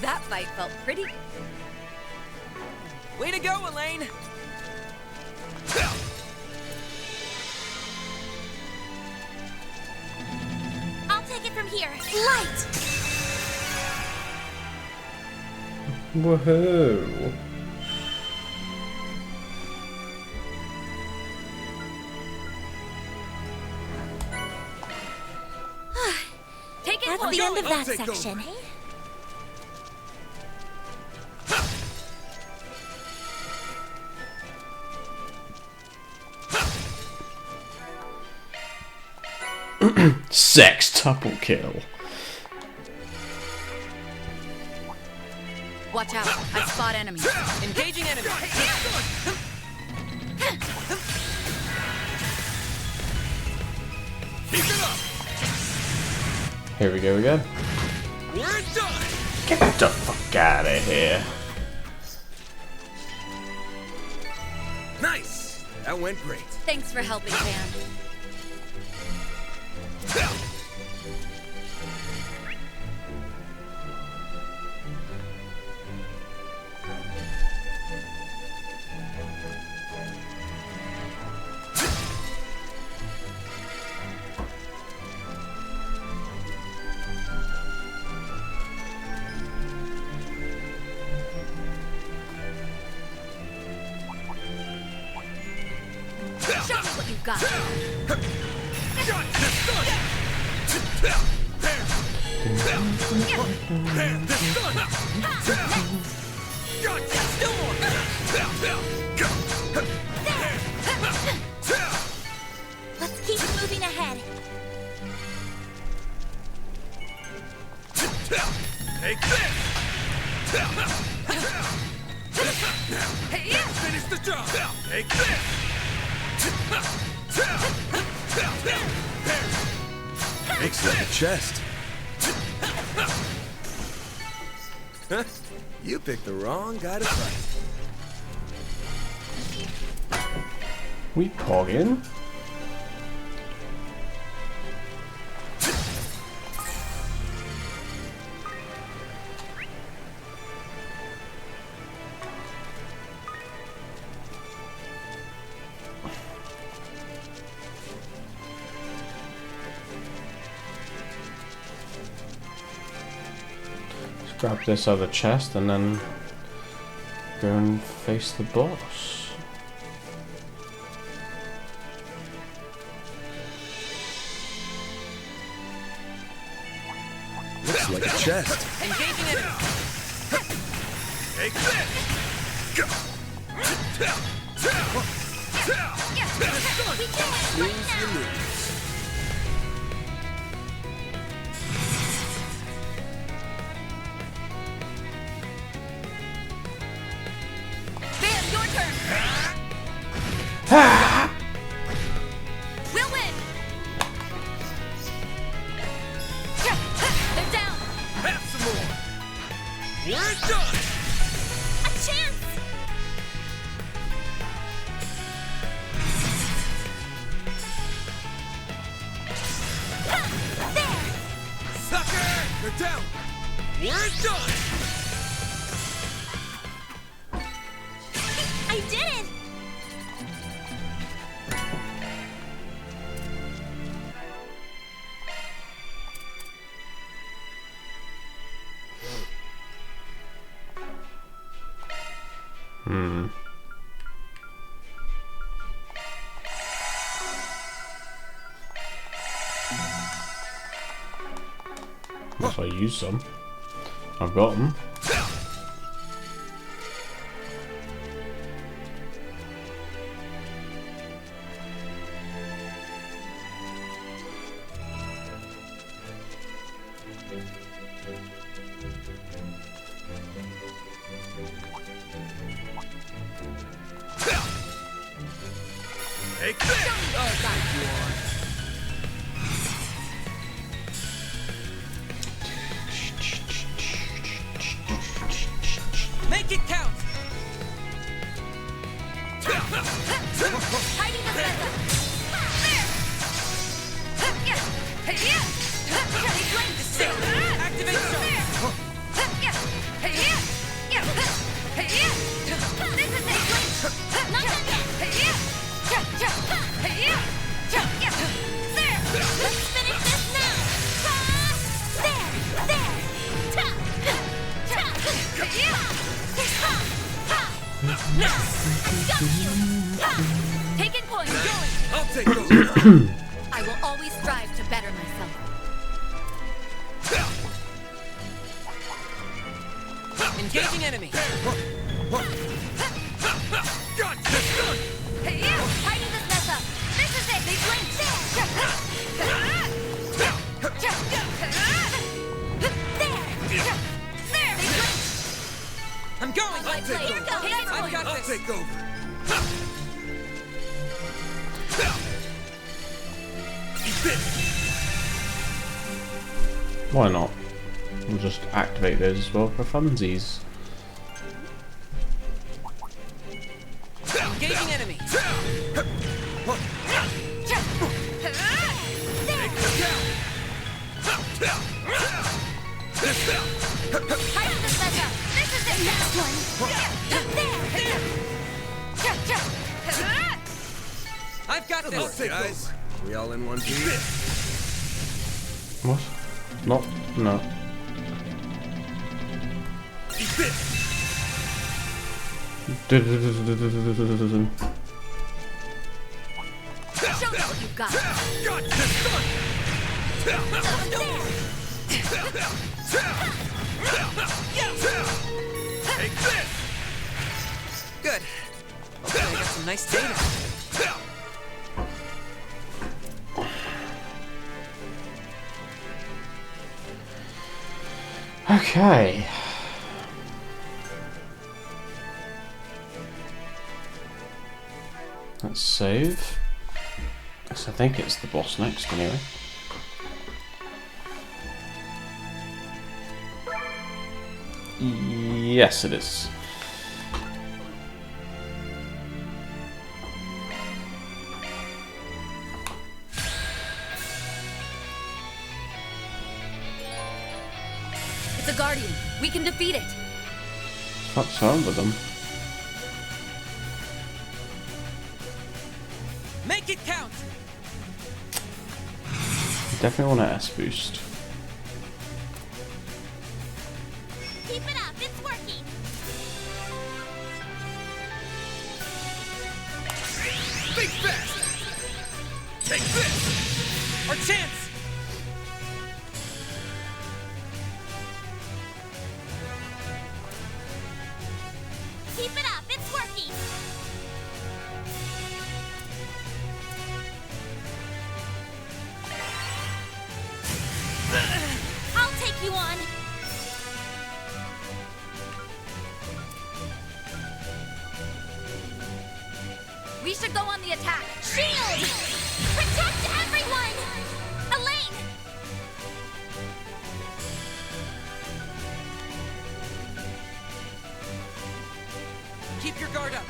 That fight felt pretty. Way to go, Elaine! I'll take it from here. Light. Woohoo. Take it. That's one. the end of I'll that take section. over. Sextuple kill. Watch out. I spot enemies. Engaging enemy. Keep it up! Here we go again. We're done! Get the fuck out of here. Nice! That went great. Thanks for helping, Van. got it. Let's keep moving ahead. Take this! Finish the job! Take this! Looks like a chest. Huh? You picked the wrong guy to fight. We pogging. Grab this other chest and then go and face the boss. Looks like a chest. Engaging it. Take this! Lose you lose. Bam, your turn. We'll win. They're down. Have some more! We're done! A chance! There! Sucker! They're down! We're done! I did it! Unless I use some. I've got them. Take this! Oh, thank you. Make it count! Hiding the center. There. Activate show! This is it. Not done yet! There. Let's finish this now! There! There! Got you! Taking point. I'll take those! I will always strive to better myself. Engaging enemy! Got this done! Hiding this mess up. This is it. They blink. I'm going! I'll take over. I've got I'll this! take over! Eat this! Why not? We'll just activate those as well for funsies. Engaging enemy! Hiding this mess up. This is it. Next one. I've got Good this! work, guys. We all in one piece? What? Not? No. Eat this! Show got it. Take this! Good. Okay, I got some nice data. Okay. Let's save. Guess I think it's the boss next anyway. Yes, it is. It's a Guardian. We can defeat it. What's wrong with them? Make it count! Definitely want an S boost. Keep it up, it's working. Think fast! Take this! Our chance! Keep it up, it's working. I'll take you on. We should go on the attack. Shield! Protect everyone! Elaine! Keep your guard up.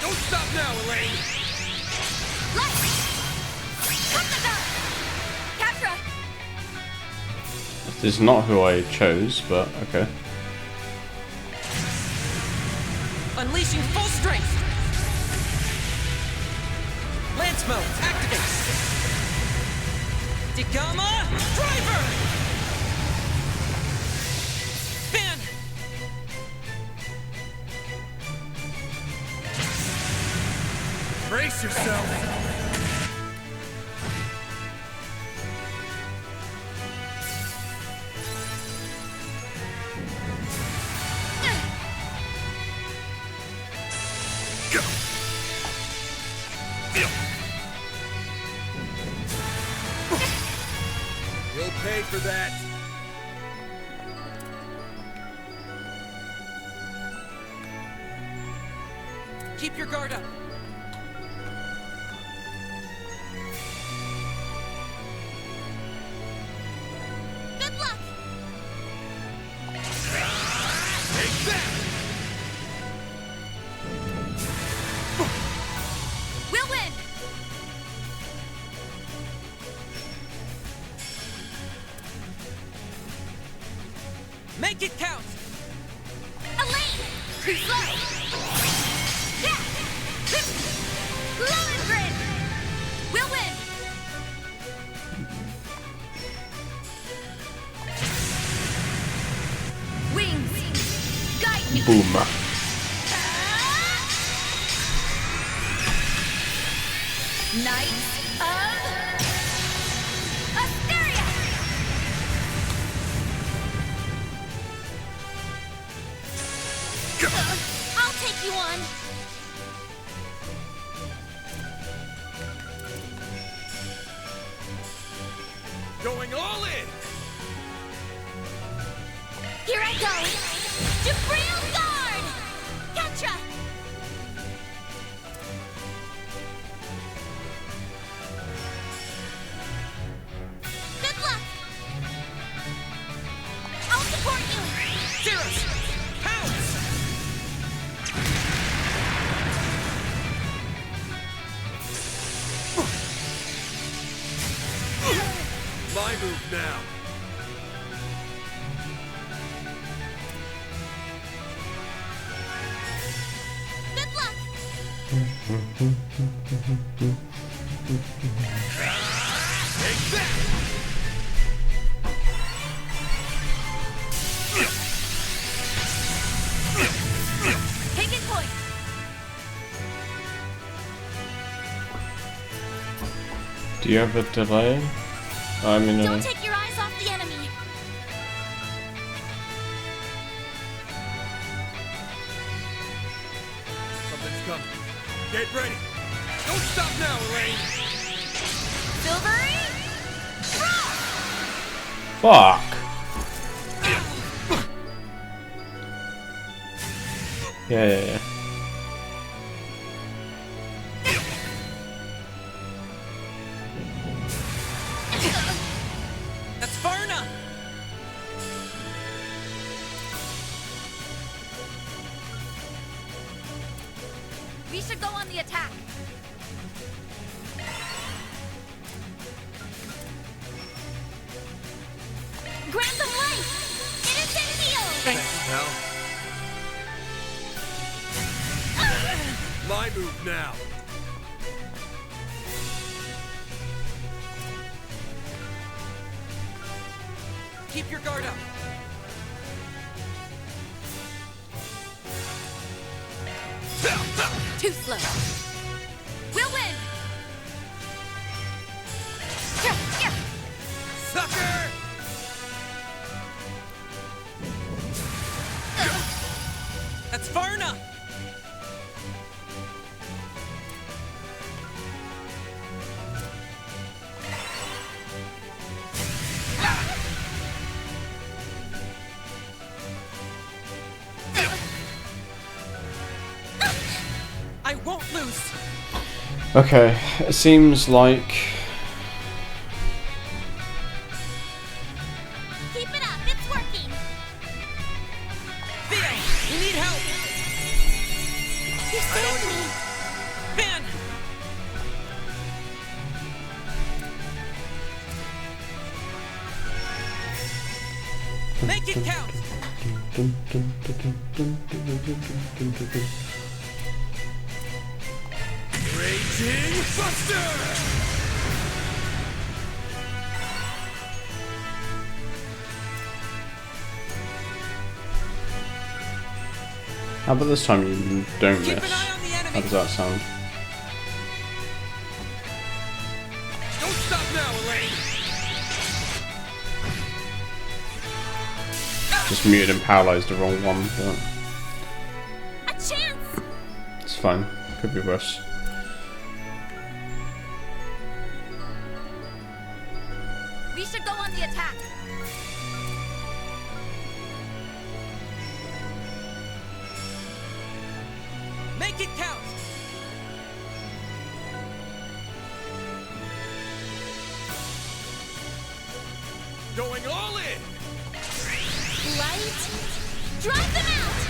Don't stop now, Elaine! Let's cut the guard. Catra! This is not who I chose, but okay. Unleashing full strength! Lance mode, activate! Degama, driver! Fan! Brace yourself! You'll pay for that. Keep your guard up. Good luck! Take that! We'll win! Make it count! Elaine! Too slow! Yeah! Glowing grid! We'll win! Wings! Guide me! Boom. Knights of Asteria! I'll take you on. Going all in! Here I go! Jabril Guard! Catra! Good luck! I'll support you! Zeros! Pounce! My move now. Good luck! Take that! Do you have a delay? I mean, Don't take your eyes off the enemy. Something's coming. Get ready. Don't stop now, Elaine. Silvery. fuck. Yeah. That's Varna! We should go on the attack. Grant them life. Innocent heal. Thanks, pal. My move now. Keep your guard up. Too slow. We'll win. Sucker! That's Varna! I won't lose. Okay, it seems like Keep it up. It's working. Theo, we need help. You saved me. Van! Make it count. Raging Buster! how about this time you don't miss? How does that sound? Don't stop now, Elaine! Just muted and paralyzed the wrong one, but A chance. it's fine. Could be worse. We should go on the attack. Make it count. Going all in! Light. Drive them out.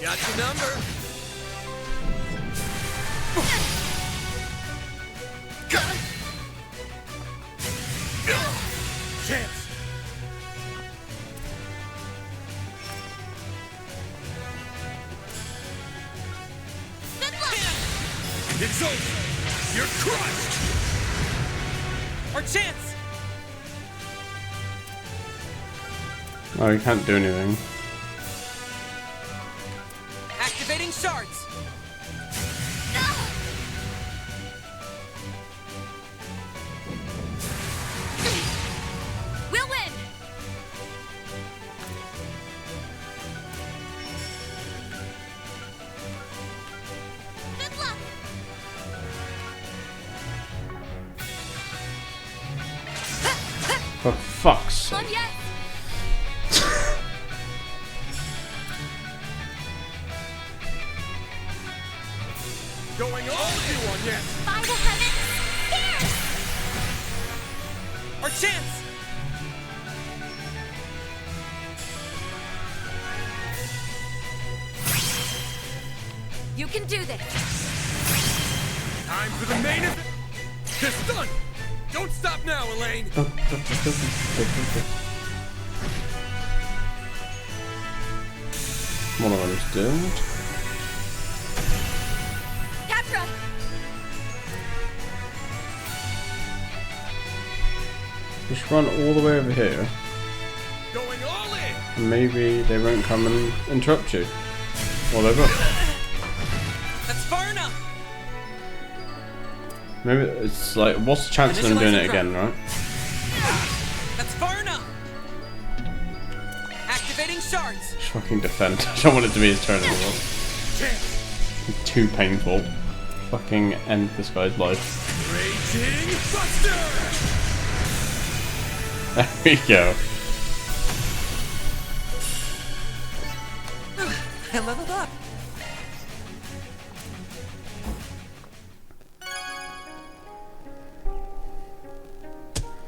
Got your number. Chance. Good luck. It's over. You're crushed. Our chance. Oh, you can't do anything. Activating shards. We'll win. Good luck. For fuck's sake. On yet. Going all you on yes. By the heavens. Here. Our chance. You can do this. Time for the main event. It's done. Don't stop now, Elaine. One of them's doomed. Catra. Just run all the way over here. Going all in. And maybe they won't come and interrupt you. all over. That's far enough. Maybe it's like, what's the chance of them doing it again, right? That's far enough. Activating shards. Just fucking defend. I don't want it to be his turn anymore. Too painful. Fucking end this guy's life. Raging Buster! There we go. I leveled up.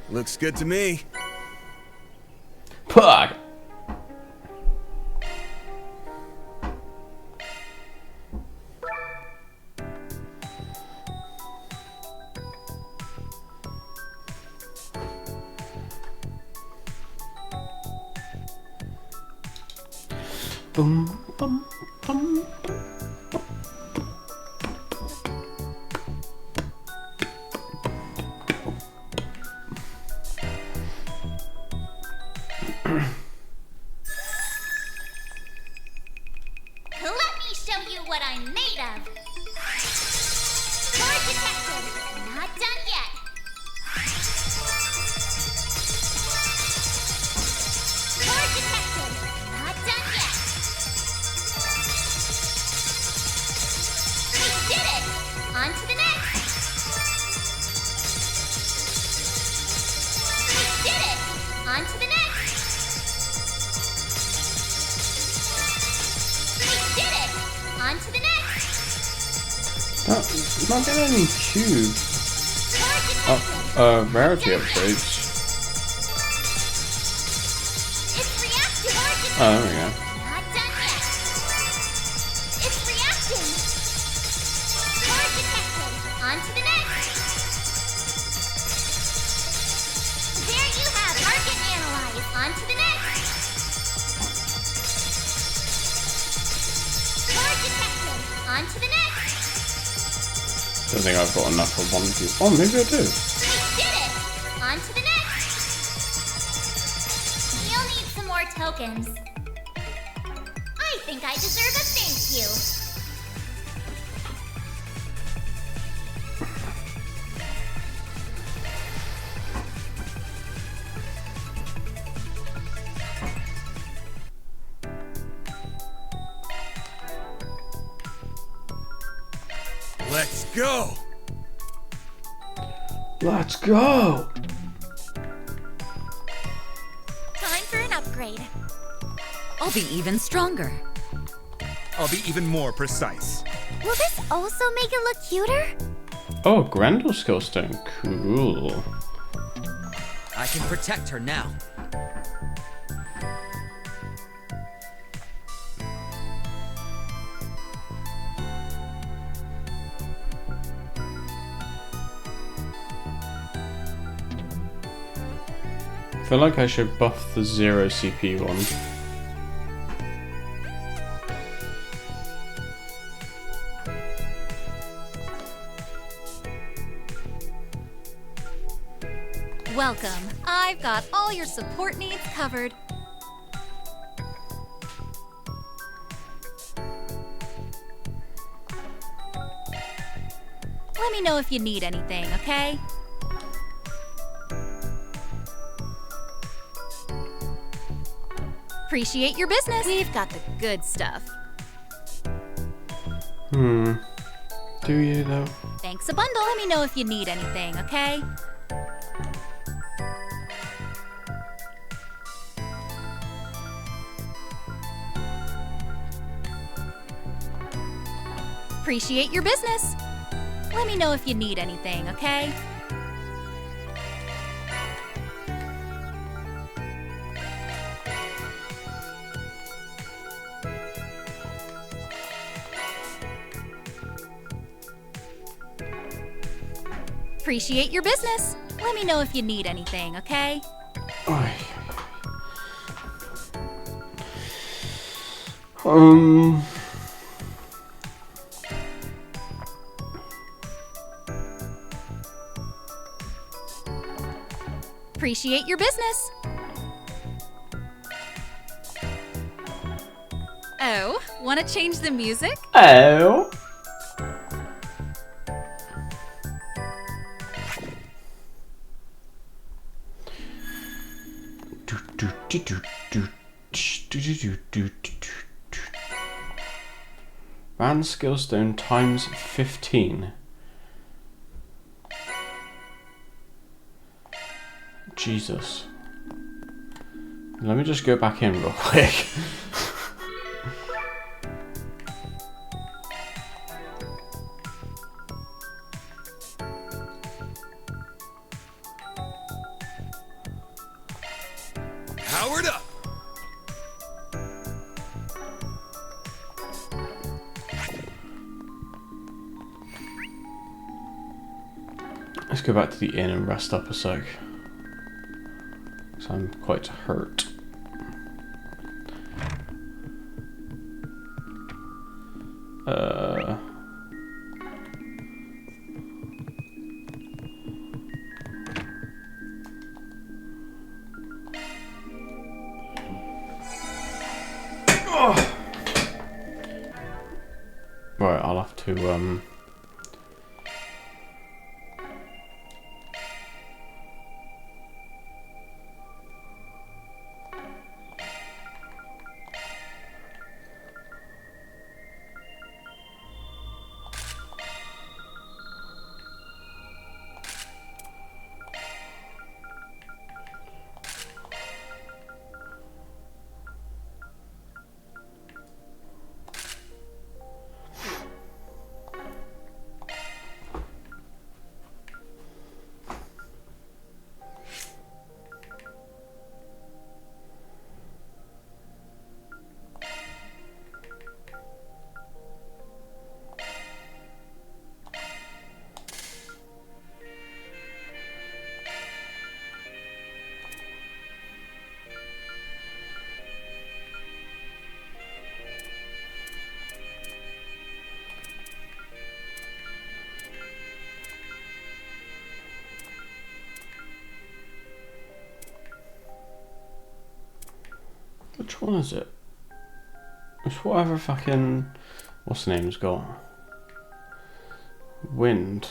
Looks good to me. Fuck. Boom, bum, bum, bum. Let me show you what I'm made of. Core detected. Not done yet. Core detected. Not done yet. We did it! On to the next. We did it! On to the next. Did it! On to the next! Not getting any cubes. Oh, rarity upgrades. It's reacting! Oh, there we go. Not done yet! It's reacting! Core detected! On to the next! There you have target analyzed! On to the next! Core detected! On to the next! Don't think I've got enough for one cube. Oh, maybe I do. We did it! On to the next! You'll need some more tokens. I think I deserve a thank you. Let's go! Let's go! Time for an upgrade. I'll be even stronger. I'll be even more precise. Will this also make it look cuter? Oh, Grendel skill stone. Cool. I can protect her now. I feel like I should buff the 0 CP one. Welcome. I've got all your support needs covered. Let me know if you need anything, okay? Appreciate your business. We've got the good stuff. Do you though? Thanks a bundle. Let me know if you need anything, okay? Appreciate your business. Let me know if you need anything, okay? Appreciate your business. Let me know if you need anything, okay? Appreciate your business. Oh, Want to change the music? Oh. Round skillstone times 15. Jesus. Let me just go back in real quick. Powered up! Let's go back to the inn and rest up a sec. So I'm quite hurt. Right, I'll have to which one is it? It's whatever fucking... What's the name's got? Wind.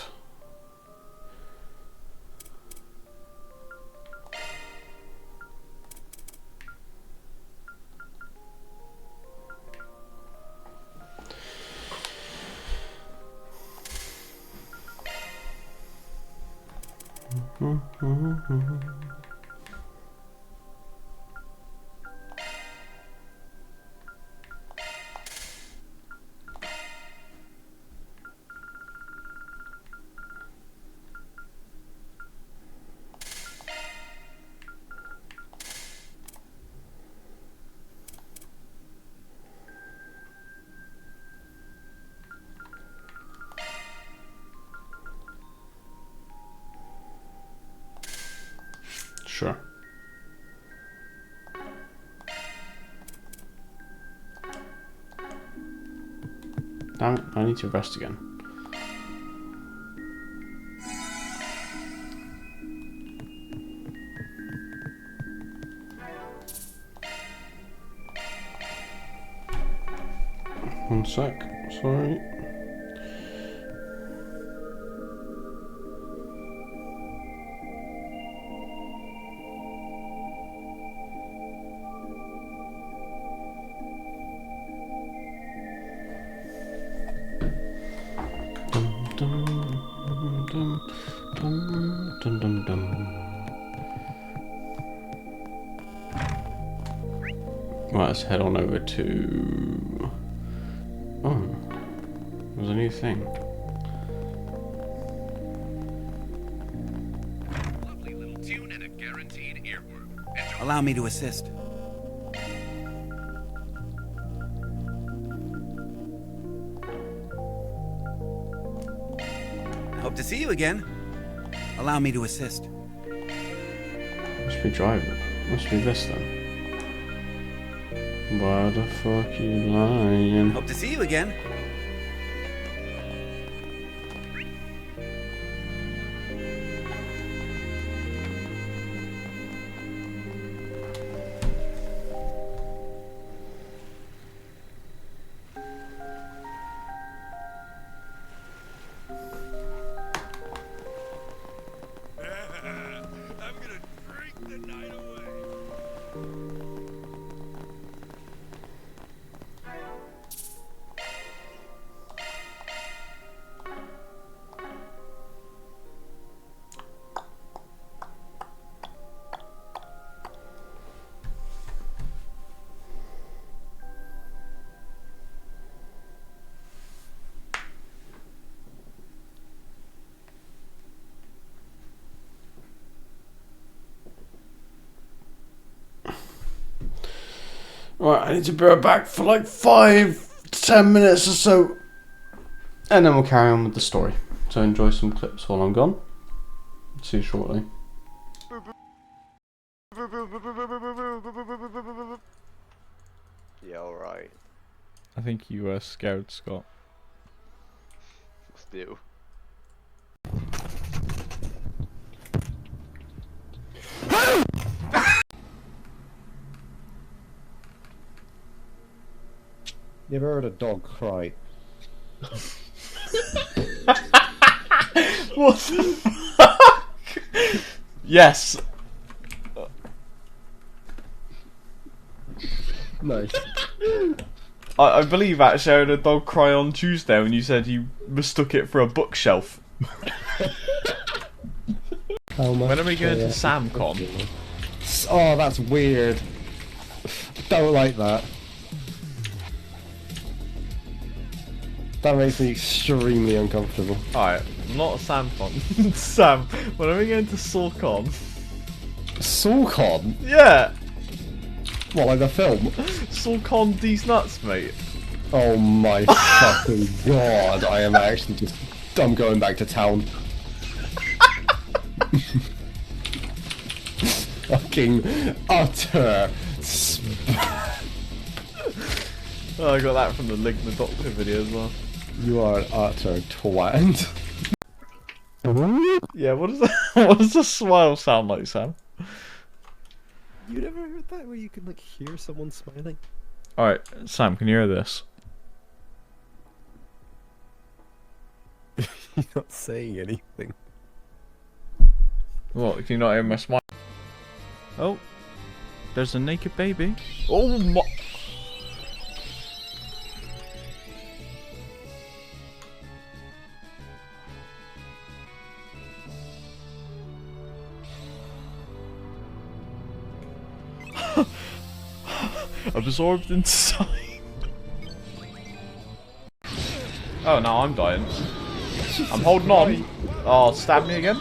Sure. Damn it, I need to rest again. One sec, sorry. Right, let's head on over to... Oh, there's a new thing. Lovely little tune and a guaranteed earworm. Allow me to assist. Hope to see you again. Allow me to assist. Must be driving. Must be this then. Why the fuck you lying? Hope to see you again. Right, I need to be right back for like 5 to 10 minutes or so. And then we'll carry on with the story. So enjoy some clips while I'm gone. See you shortly. Yeah, alright. I think you were scared, Scott. Still. You ever heard a dog cry? What the fuck? Yes. Nice. I believe actually I heard a dog cry on Tuesday when you said you mistook it for a bookshelf. When are we going to SamCon? Oh, that's weird. Don't like that. That makes me extremely uncomfortable. Alright, not SamCon. Sam, when are we going to SawCon? SawCon? Yeah! What, like the film? SawCon D's nuts, mate. Oh my fucking god, I am actually just... I'm going back to town. Fucking utter... Oh, I got that from the Link the Doctor video as well. You are an utter twat. Yeah, what does the smile sound like, Sam? You never heard that where you can like hear someone smiling? Alright, Sam, can you hear this? You're not saying anything. What, can you not hear my smile? Oh, there's a naked baby. Oh my... Absorbed inside. Oh, now I'm dying. I'm holding on. Oh, stab me again?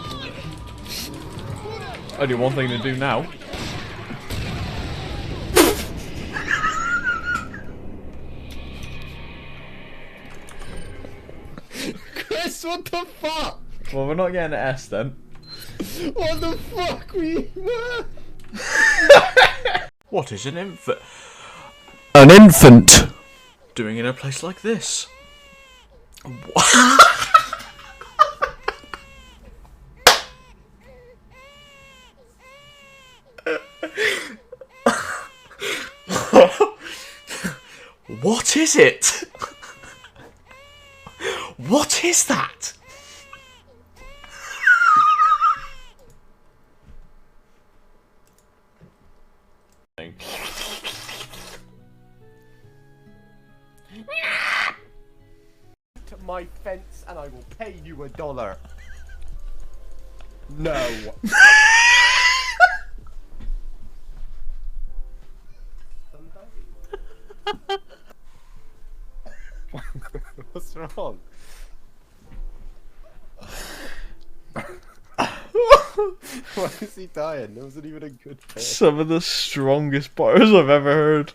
Only one thing to do now. Chris, what the fuck? Well, we're not getting an S then. What the fuck were you... What is an infant? An infant doing in a place like this? What is it? What is that? To my fence and I will pay you $1. No. What's wrong? Why is he dying? That wasn't even a good bit. Some of the strongest bars I've ever heard.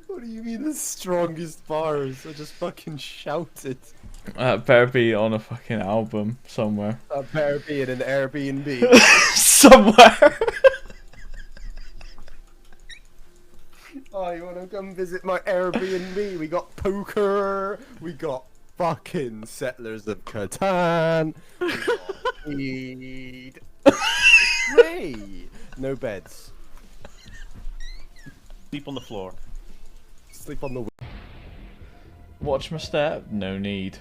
What do you mean the strongest bars? I just fucking shouted. Better be on a fucking album somewhere. Better be in an Airbnb. Somewhere. Oh, you wanna come visit my Airbnb? We got poker, we got fucking Settlers of Catan, we got weed. Hey! No beds. Sleep on the floor. Sleep on the... Watch my step? No need.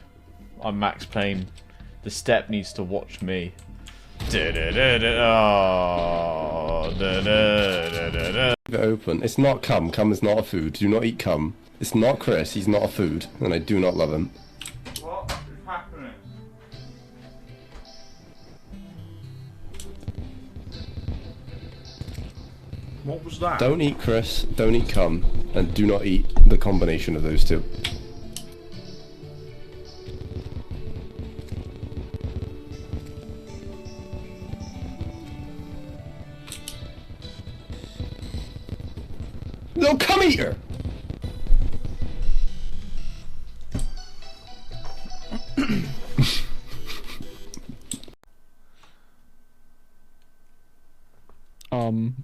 I'm Max Payne. The step needs to watch me. Leave it open. It's not cum. Cum is not a food. Do not eat cum. It's not Chris. He's not a food. And I do not love him. What is happening? What was that? Don't eat Chris. Don't eat cum. And do not eat the combination of those two. No, come here! Um.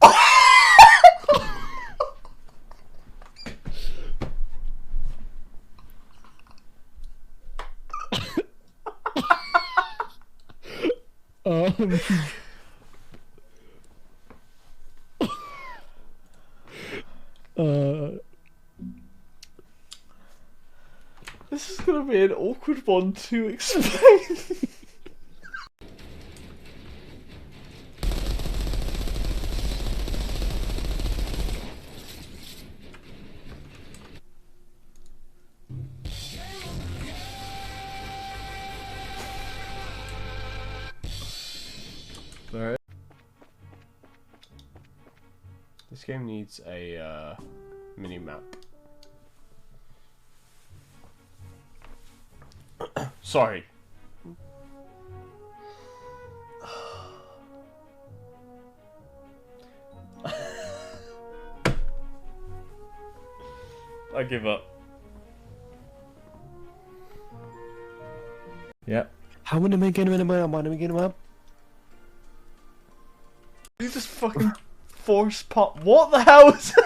This is gonna be an awkward one to explain. Alright. This game needs a mini map. Sorry. I give up. Yep. How am I getting him up? You just fucking force pop. What the hell is that?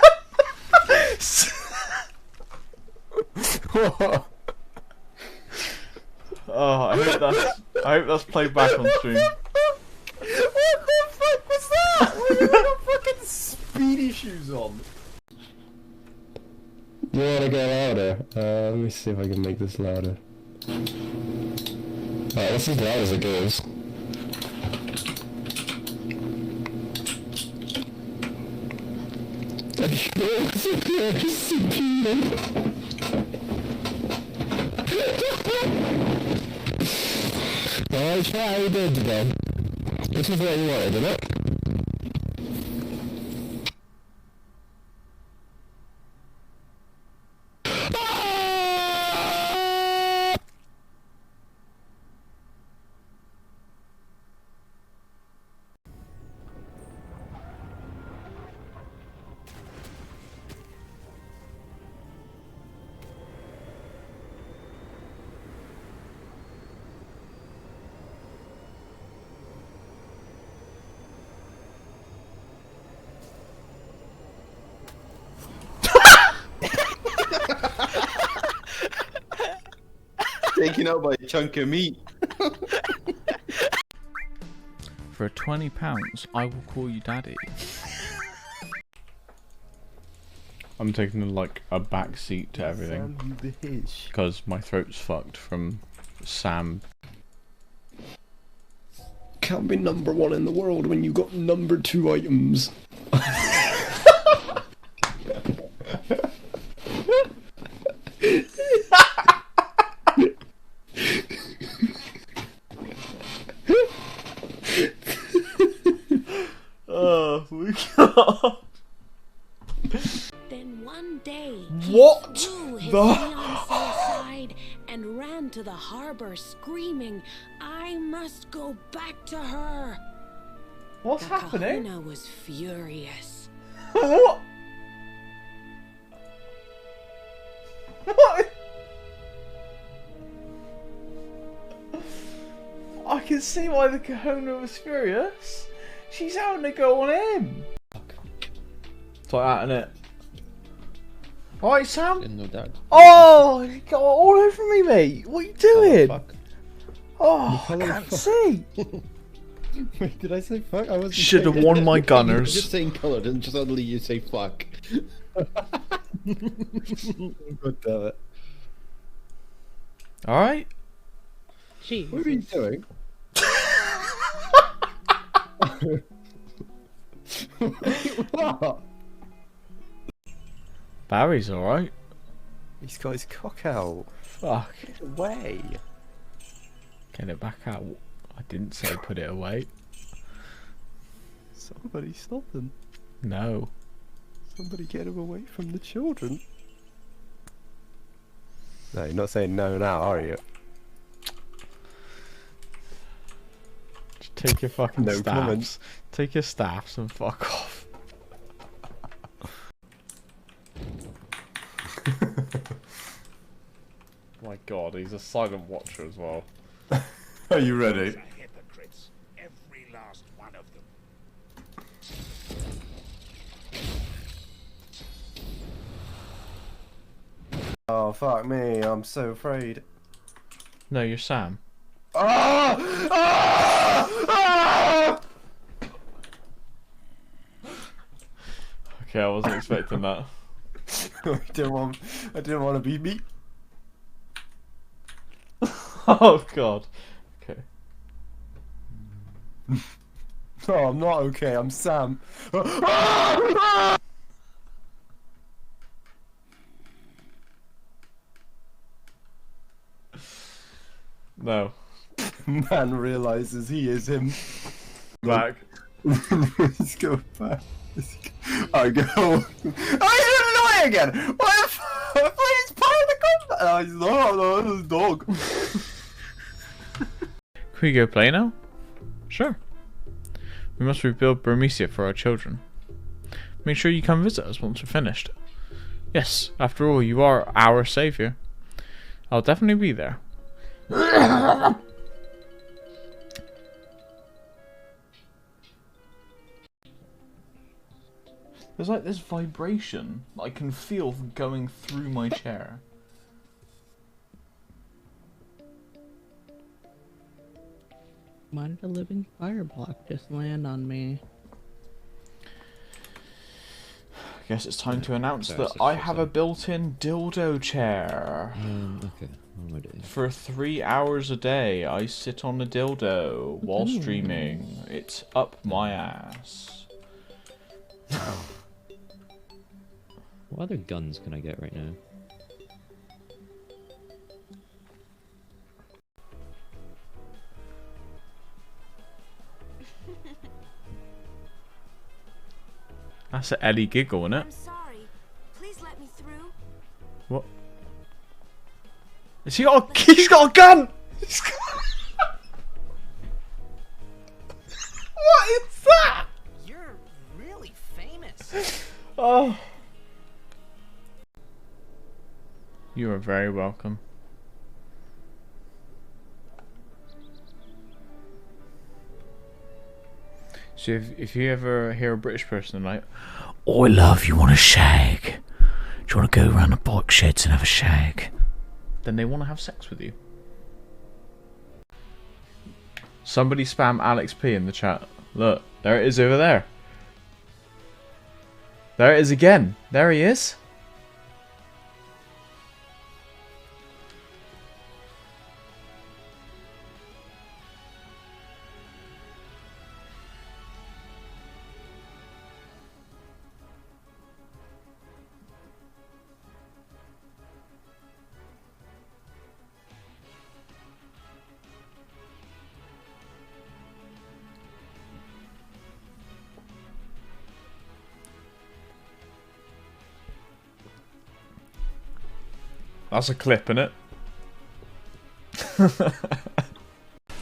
Oh, I hope that's played back on stream. What the fuck was that? We got fucking speedy shoes on. You wanna go louder? Let me see if I can make this louder. Alright, this is as loud as it goes. Alright, try how you did today. This is what you wanted, isn't it? Taken out by a chunk of meat. For £20, I will call you daddy. I'm taking like a back seat to everything because my throat's fucked from Sam. Can't be #1 in the world when you got #2 items. Oh my god. Then one day, What he threw his the- fiancée aside and ran to the harbor screaming, "I must go back to her." What's the happening? Kahuna was furious. What? What? I can see why the Kahuna was furious. She's having to go on him. It's like that, innit? Alright, Sam? Didn't know that. Oh, you got all over me, mate. What are you doing? Oh, I Hello, can't fuck. see. Wait, did I say fuck? I wasn't Should have saying- worn my You were gunners. just saying colour, didn't just suddenly you say fuck. God damn it. Alright. What are you doing? What? Barry's alright. He's got his cock out. Fuck. Get away. Get it back out. I didn't say put it away. Somebody stop him. No. Somebody get him away from the children. No, you're not saying no now, are you? Just take your fucking No staffs. comment. Take your staffs and fuck off. my god, he's a silent watcher as well. Are you ready? Hypocrites, every last one of them. Oh, fuck me. I'm so afraid. No, you're Sam. Ah! Ah! Ah! Okay, I wasn't expecting that. I didn't want to be me. Oh god. Okay. No, I'm not okay. I'm Sam. No. Man realizes he is him. Back. Let's go back. I go. Oh, he's annoying again. What the fuck? He's playing the combat. Oh, he's not. No, this is dog. Can we go play now? Sure. We must rebuild Burmecia for our children. Make sure you come visit us once we're finished. Yes, after all, you are our savior. I'll definitely be there. There's like this vibration that I can feel going through my chair. Why did a living fire block just land on me? I guess it's time to announce that I have a built-in dildo chair. Okay, what am I doing? For 3 hours a day, I sit on a dildo while streaming. It's up my ass. What other guns can I get right now? That's an Ellie giggle, isn't it? I'm sorry. Please let me through. What? He's got a gun! What is that? You're really famous. Oh. You are very welcome. So if you ever hear a British person like, "Oi love, you want a shag? Do you want to go around the bike sheds and have a shag?" Then they want to have sex with you. Somebody spam Alex P in the chat. Look, there it is over there. There it is again. There he is. That's a clip, innit?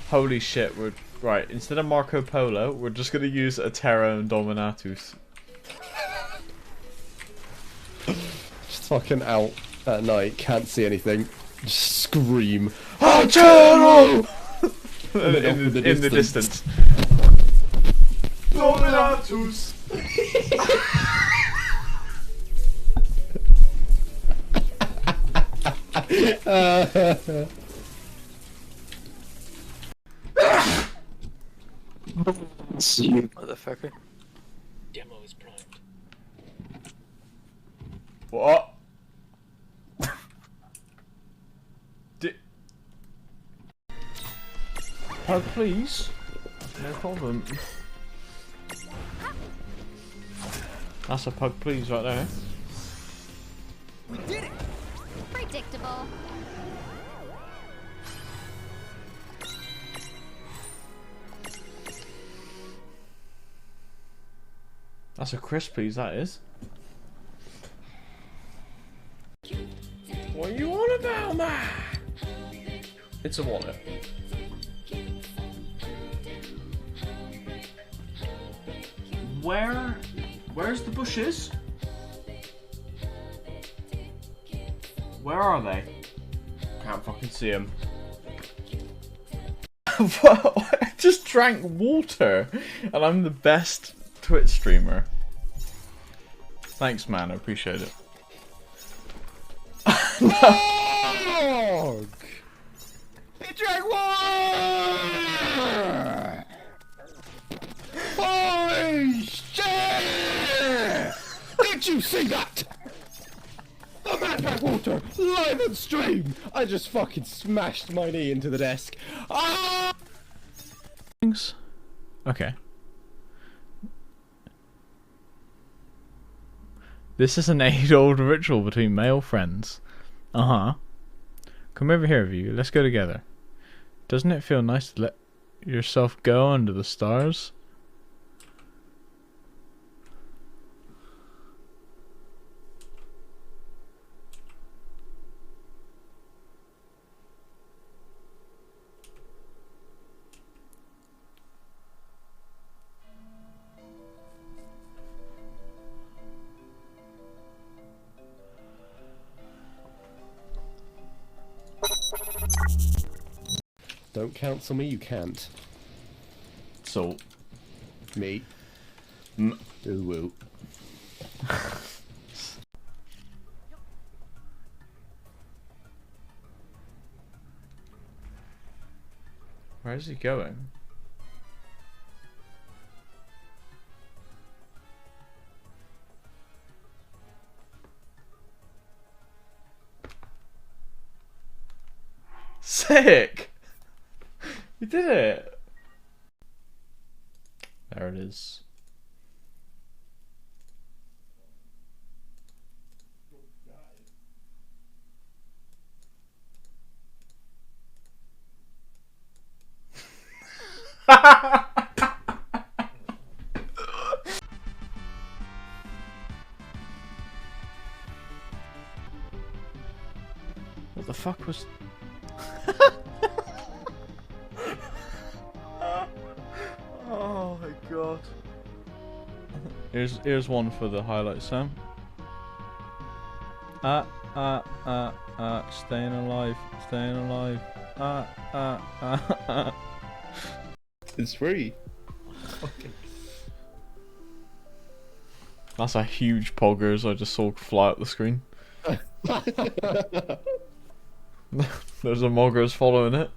Holy shit, we're... Right, instead of Marco Polo, we're just gonna use Atero and Dominatus. Just fucking out at night, can't see anything. Just scream. Atero! in the distance. Dominatus! Motherfucker. Demo is primed. What? Pug, please. No problem. That's a pug, please, right there. We did it! Predictable. That's a crisp, please, that is. What are you on about, man? It's a wallet. Where's the bushes? Where are they? Okay, can't fucking see him. Whoa, I just drank water, and I'm the best Twitch streamer. Thanks, man. I appreciate it. Dog! He drank water! Holy shit! Did you see that? A man drank water live on stream! I just fucking smashed my knee into the desk. Ah! Okay. This is an age-old ritual between male friends. Uh-huh. Come over here, View. Let's go together. Doesn't it feel nice to let yourself go under the stars? Don't counsel me, you can't. So, me. Ooh, woo. Where is he going? Sick! You did it! There it is. What the fuck was... Oh my god. Here's one for the highlights, Sam. Staying alive, staying alive. It's free. Okay. That's a huge poggers I just saw fly up the screen. There's a moggers following it.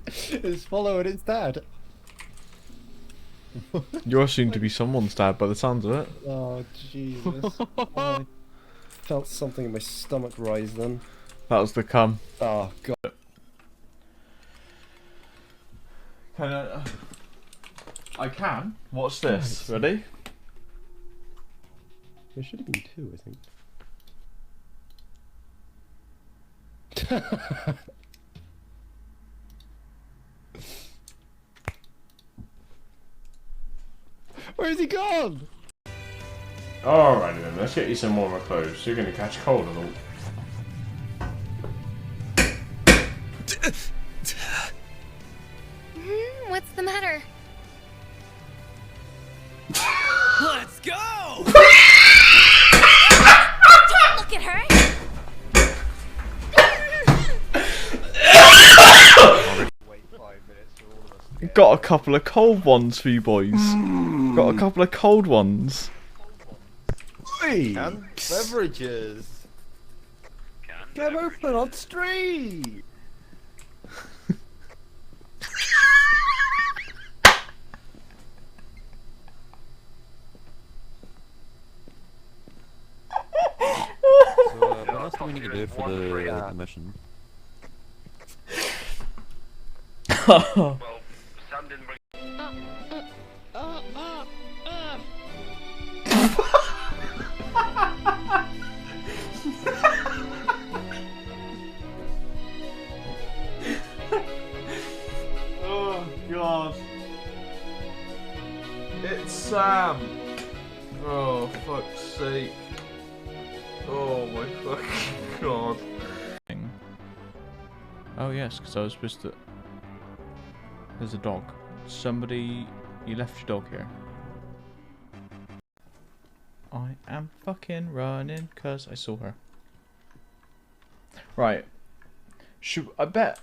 It's following its dad. You're soon to be someone's dad by the sounds of it. Oh Jesus! I felt something in my stomach rise then. That was the cum. Oh god. I can. Watch this. Ready? There should have been two, I think. Where's he gone? Alrighty then, let's get you some warmer clothes. You're gonna catch cold at all. What's the matter? Let's go! Don't look at her! Got a couple of cold ones for you boys. Got a couple of cold ones. Hey, beverages. Get open on street. What else do we need to do for the mission? Well, Sam didn't bring. Oh god. It's Sam. Oh fuck's sake. Oh my fucking god. Oh yes, because I was supposed to... There's a dog. Somebody... You left your dog here. I am fucking running because I saw her. Right. I bet.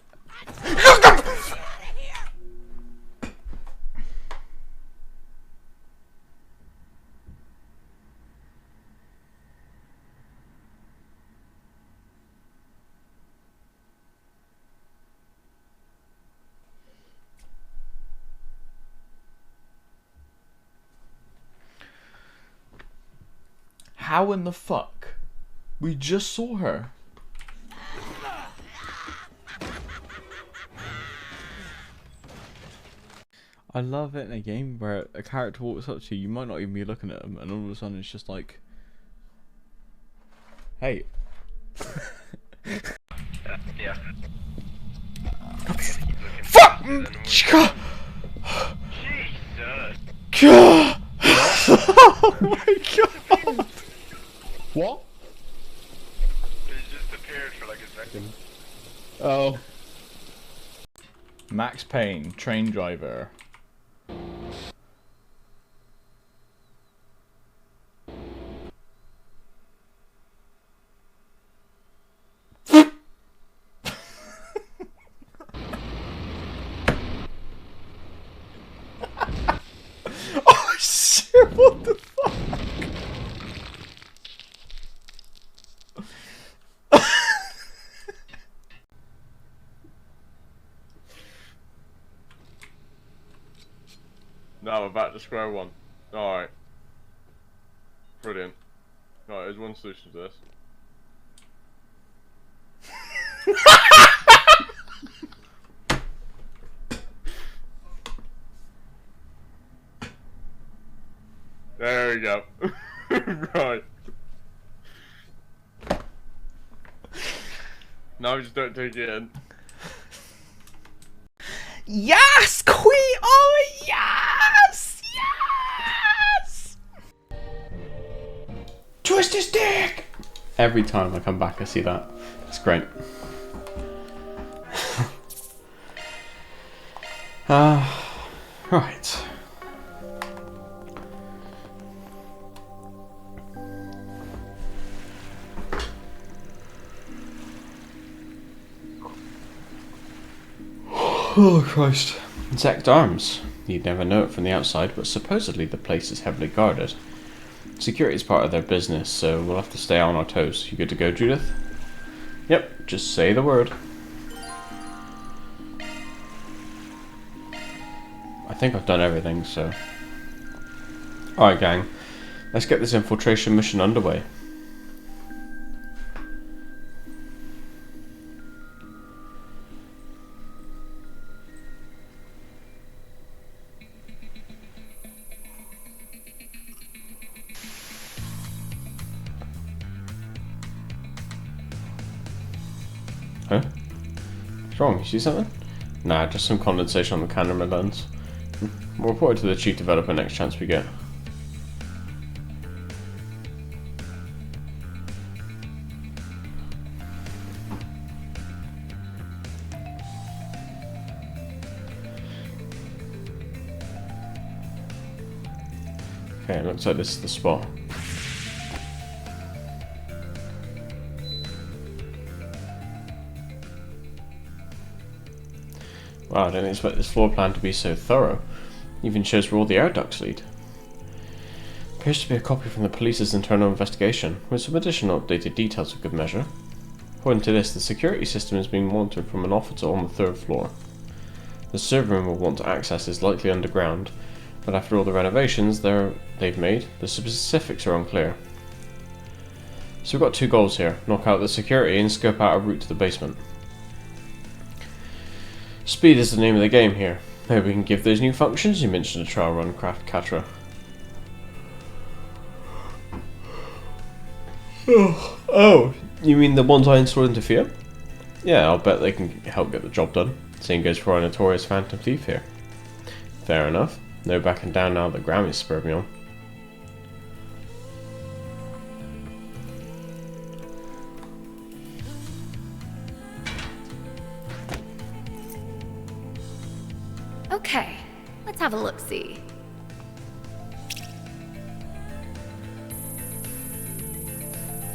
How in the fuck? We just saw her. I love it in a game where a character walks up to you, you might not even be looking at them, and all of a sudden it's just like, hey. Yeah. Fuck! Jesus! Oh my god! What? It just appeared for like a second. Oh. Max Payne, train driver. Oh shit, what the fuck? Now we're back to square one. Alright. Brilliant. Alright, there's one solution to this. There we go. Right. Now we just don't take it in. Yes, Queen! Oh, yes! Yes! Twist his dick! Every time I come back, I see that. It's great. Right. Oh Christ. Zect Arms. You'd never know it from the outside, but supposedly the place is heavily guarded. Security is part of their business, so we'll have to stay on our toes. You good to go, Judith? Yep, just say the word. I think I've done everything, so... Alright gang, let's get this infiltration mission underway. Huh? What's wrong? You see something? Nah, just some condensation on the camera lens. We'll report it to the chief developer next chance we get. Okay, it looks like this is the spot. Wow, I didn't expect this floor plan to be so thorough. Even shows where all the air ducts lead. Appears to be a copy from the police's internal investigation, with some additional updated details of good measure. According to this, the security system is being monitored from an officer on the 3rd floor. The server room we'll want to access is likely underground, but after all the renovations they've made, the specifics are unclear. So we've got two goals here: knock out the security and scope out a route to the basement. Speed is the name of the game here. Maybe we can give those new functions you mentioned a trial run, Craft Catra. Oh, you mean the ones I installed into Fear? Yeah, I'll bet they can help get the job done. Same goes for our notorious Phantom Thief here. Fair enough. No backing down now that Grammy's spurred me on. Okay, let's have a look-see.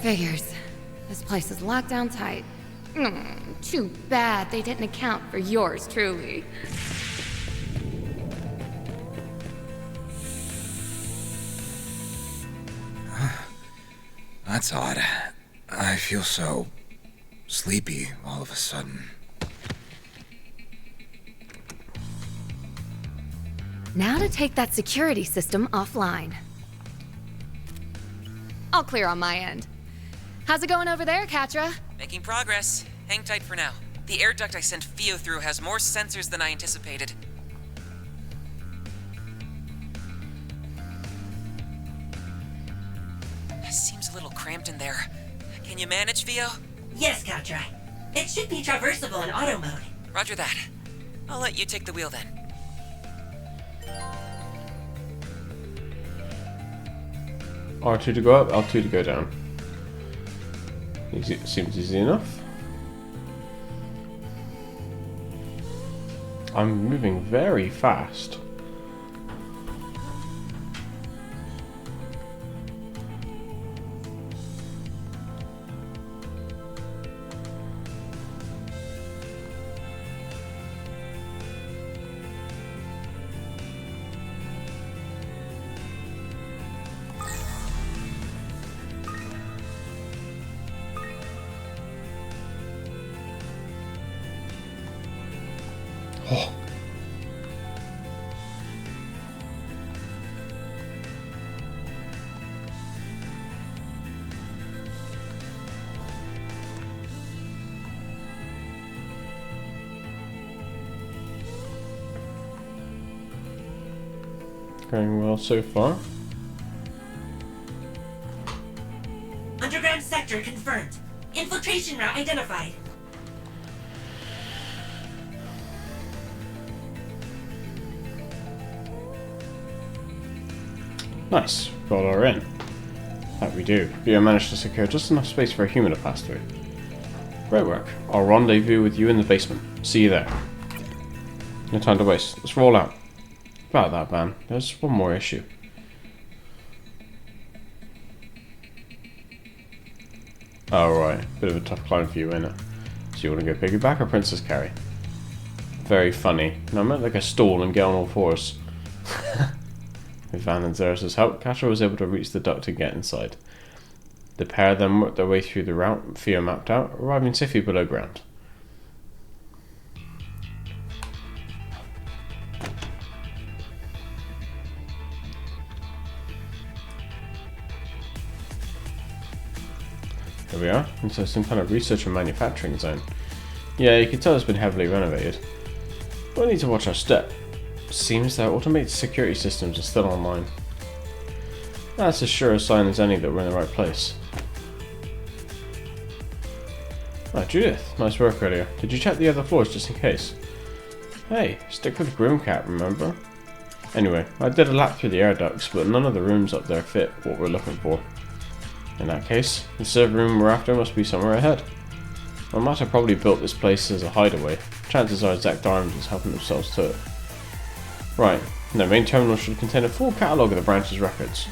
Figures. This place is locked down tight. Too bad they didn't account for yours truly. That's odd. I feel so sleepy all of a sudden. Now to take that security system offline. All clear on my end. How's it going over there, Katra? Making progress. Hang tight for now. The air duct I sent Theo through has more sensors than I anticipated. Seems a little cramped in there. Can you manage, Theo? Yes, Katra. It should be traversable in auto mode. Roger that. I'll let you take the wheel then. R2 to go up, L2 to go down. Easy, seems easy enough. I'm moving very fast. Oh. Going well so far. Underground sector confirmed. Infiltration route identified. Nice, got her in. That we do. Theo managed to secure just enough space for a human to pass through. Great work. I'll rendezvous with you in the basement. See you there. No time to waste. Let's roll out. About that, man. There's one more issue. Oh, right. Bit of a tough climb for you, ain't it? So you want to go piggyback or Princess Carry? Very funny. No, I meant like a stall and get on all fours. With Van and Xeris' help, Katra was able to reach the duct and get inside. The pair then worked their way through the route Theo mapped out, arriving safely below ground. Here we are, into some kind of research and manufacturing zone. Yeah, you can tell it's been heavily renovated. But we need to watch our step. Seems their automated security systems are still online. That's as sure a sign as any that we're in the right place. Ah, Judith, nice work earlier. Did you check the other floors just in case? Hey, stick with Grimcat, remember? Anyway, I did a lap through the air ducts, but none of the rooms up there fit what we're looking for. In that case, the server room we're after must be somewhere ahead. I might have probably built this place as a hideaway. Chances are Zach Diamond is helping themselves to it. Right, the main terminal should contain a full catalogue of the branch's records.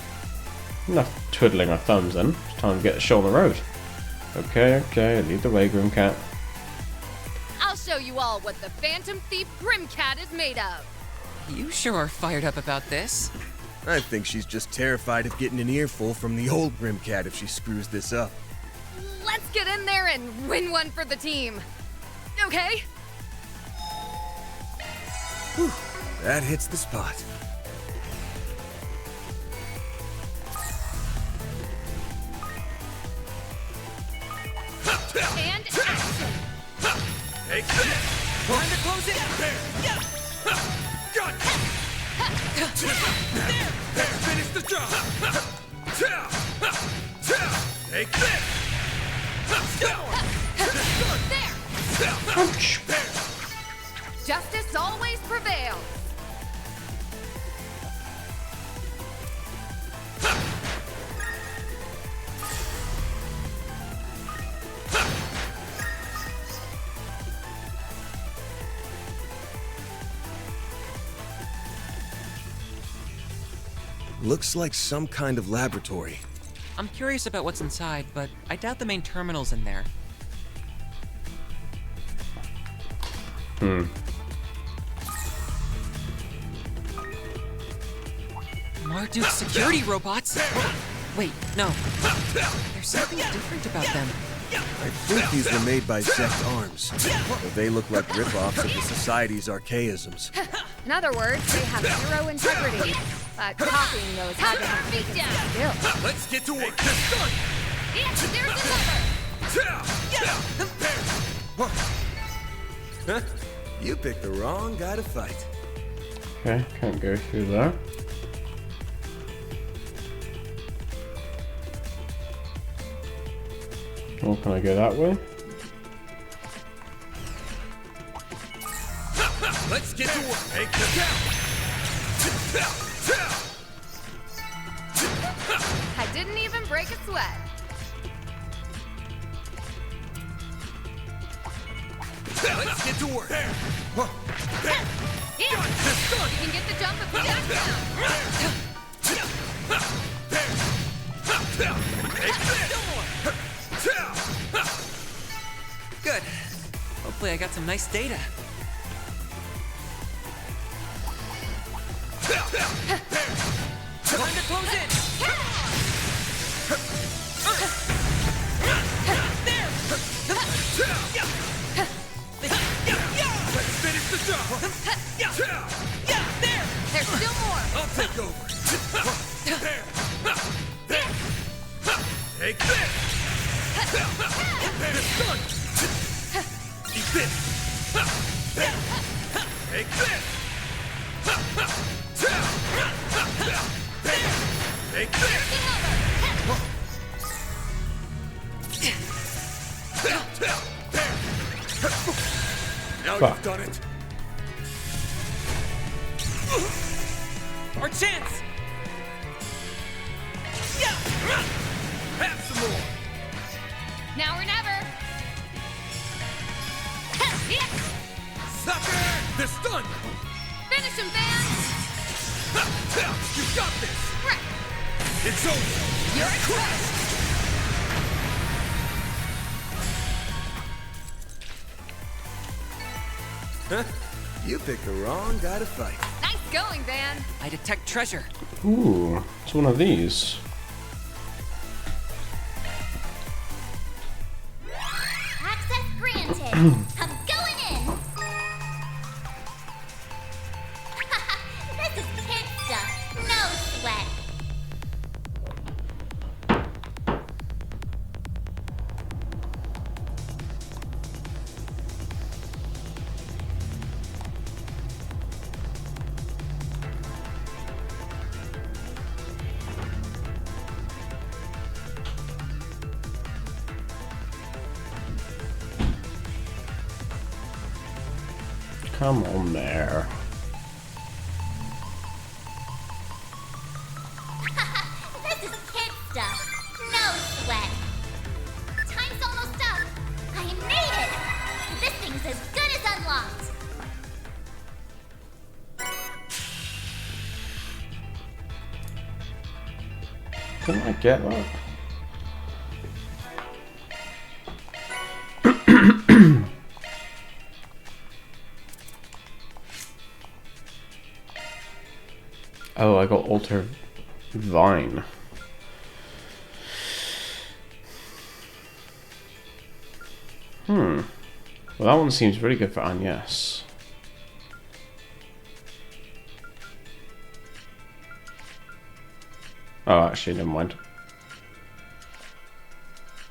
Enough twiddling our thumbs then, it's time to get the show on the road. Okay, lead the way, Grimcat. I'll show you all what the Phantom Thief Grimcat is made of. You sure are fired up about this. I think she's just terrified of getting an earful from the old Grimcat if she screws this up. Let's get in there and win one for the team. Okay? Whew, that hits the spot. And action! Take this! Time to close it! There! There! Finish the job! Take this! Ouch! Justice always prevails. Looks like some kind of laboratory. I'm curious about what's inside, but I doubt the main terminal's in there. Marduk's security robots? Wait, no. There's something different about them. I think these were made by Zect Arms, but they look like rip-offs of the Society's archaisms. In other words, they have zero integrity. But copying those had to have taken some skill. Let's get to work. Yeah, there's another! Huh? You picked the wrong guy to fight. Okay, can't go through there. Or can I go that way? Let's get to work. Take the I didn't even break a sweat. Let's get to work. Yeah, you can get the jump if we back down. Good. Hopefully I got some nice data. Time to close in! Let's finish the job. There's still more. I'll take over. Take this. This done. Eat this. Take this. Take this. Now you've done it. Our chance! Have some more. Now or never. Sucker! They're stunned. Finish him, Van. You got this. Right. It's over. You're crushed. Huh? You picked the wrong guy to fight. Nice going, Van. I detect treasure. Ooh, it's one of these. Access granted. I'm going in. This is kid stuff. No sweat. Come on there. This is kid stuff. No sweat. Time's almost up. I made it. This thing's as good as unlocked. Didn't I get that? Oh, I got Alter Vine. Well, that one seems really good for Agnes. Oh, actually, never mind.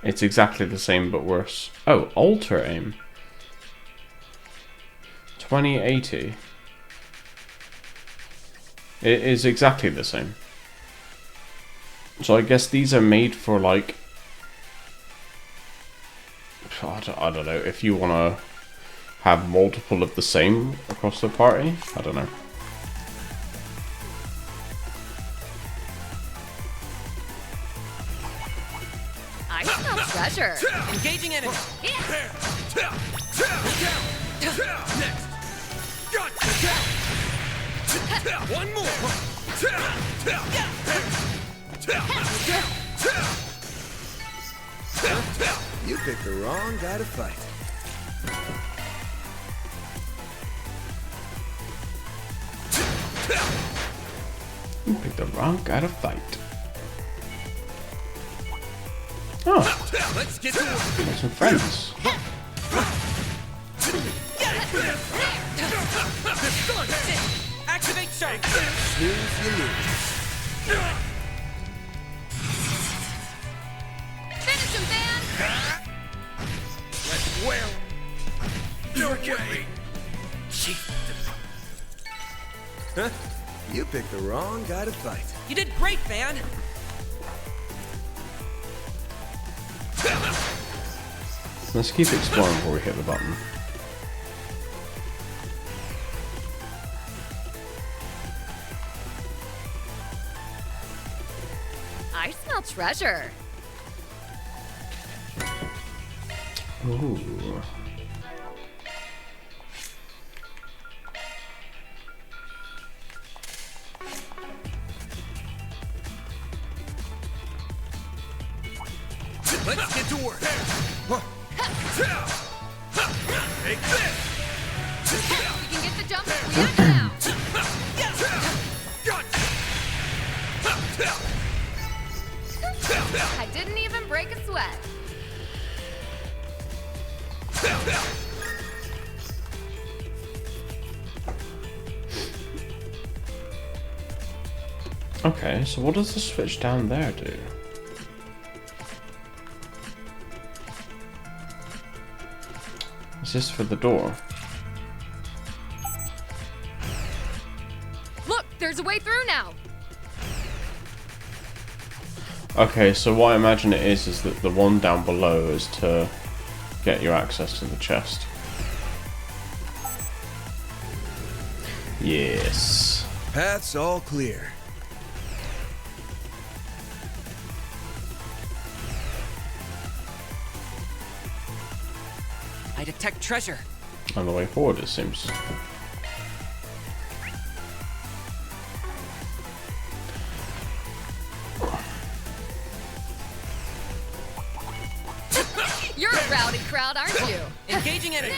It's exactly the same, but worse. Oh, Alter Aim. 2080. It is exactly the same. So I guess these are made for, like, I don't know, if you want to have multiple of the same across the party. I don't know. I smell treasure. Engaging enemy. Next. Got one more. You picked the wrong guy to fight. You picked the wrong guy to fight. Oh, Let's get to work. got some friends. Activate shark. Snooze, you lose. Finish him, Van! Let's well. Your way. Huh? You picked the wrong guy to fight. You did great, Van. Let's keep exploring before we hit the button. I smell treasure. Ooh. Let's get to work. Take this. We can get the jump if we act now. I didn't even break a sweat. Okay, so what does the switch down there do? Is this for the door? Look, there's a way through now. Okay, so what I imagine it is that the one down below is to get you access to the chest. Yes. Path's all clear. I detect treasure. On the way forward, it seems. You're a rowdy crowd, aren't you? Engaging enemy.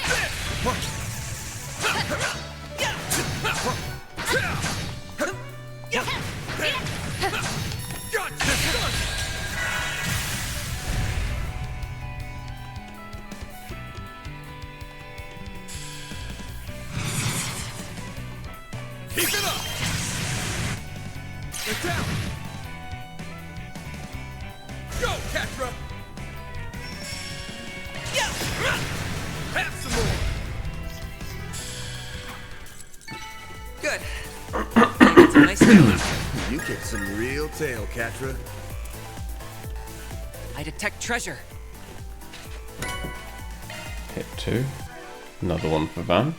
Keep it up. Get down. Go, Catra. Have some more. Good. It's a nice feeling. You kicked some real tail, Catra. I detect treasure. Hit 2. Another one for Van.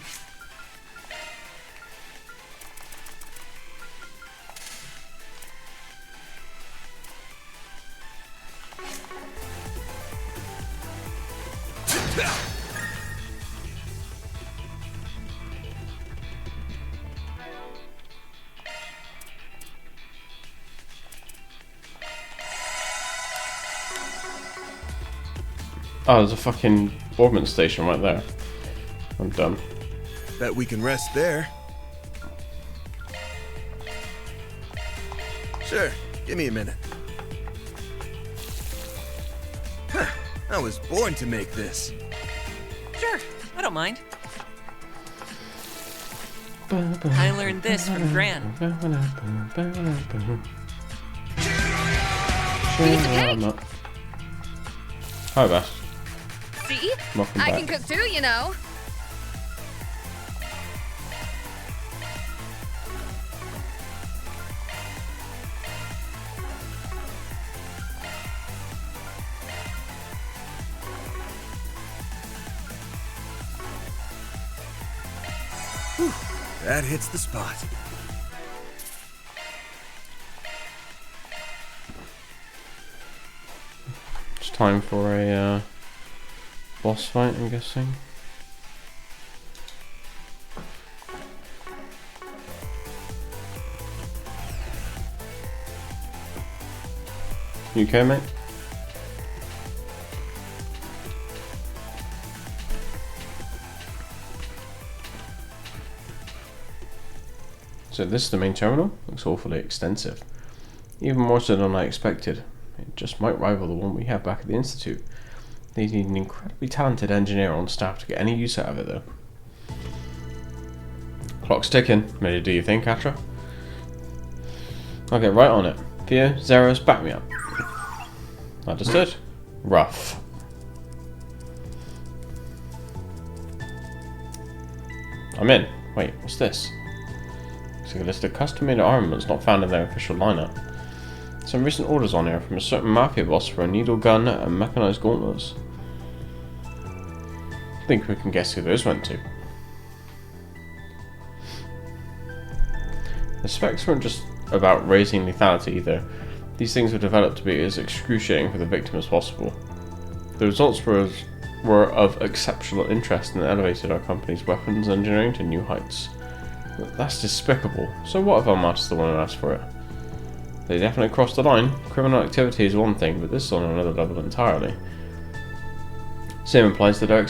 Oh, there's a fucking augment station right there. I'm done. Bet we can rest there. Sure, give me a minute. Huh, I was born to make this. Sure, I don't mind. I learned this from Gran. Piece of cake. Hi, Beth. See? Welcome I back. can cook too, you know. Whew, that hits the spot. It's time for a boss fight, I'm guessing. You okay, mate? So this is the main terminal. Looks awfully extensive. Even more so than I expected. It just might rival the one we have back at the Institute. They need an incredibly talented engineer on staff to get any use out of it, though. Clock's ticking. Ready to do your thing, Catra? I'll get right on it. Theo, Zeros, back me up. Understood. Rough. I'm in. Wait, what's this? Looks like a list of custom-made armaments not found in their official lineup. Some recent orders on here from a certain mafia boss for a needle gun and mechanized gauntlets. I think we can guess who those went to. The specs weren't just about raising lethality either. These things were developed to be as excruciating for the victim as possible. The results were of exceptional interest and elevated our company's weapons engineering to new heights. That's despicable. So what if our master's the one who asked for it? They definitely crossed the line. Criminal activity is one thing, but this is on another level entirely. Same implies that our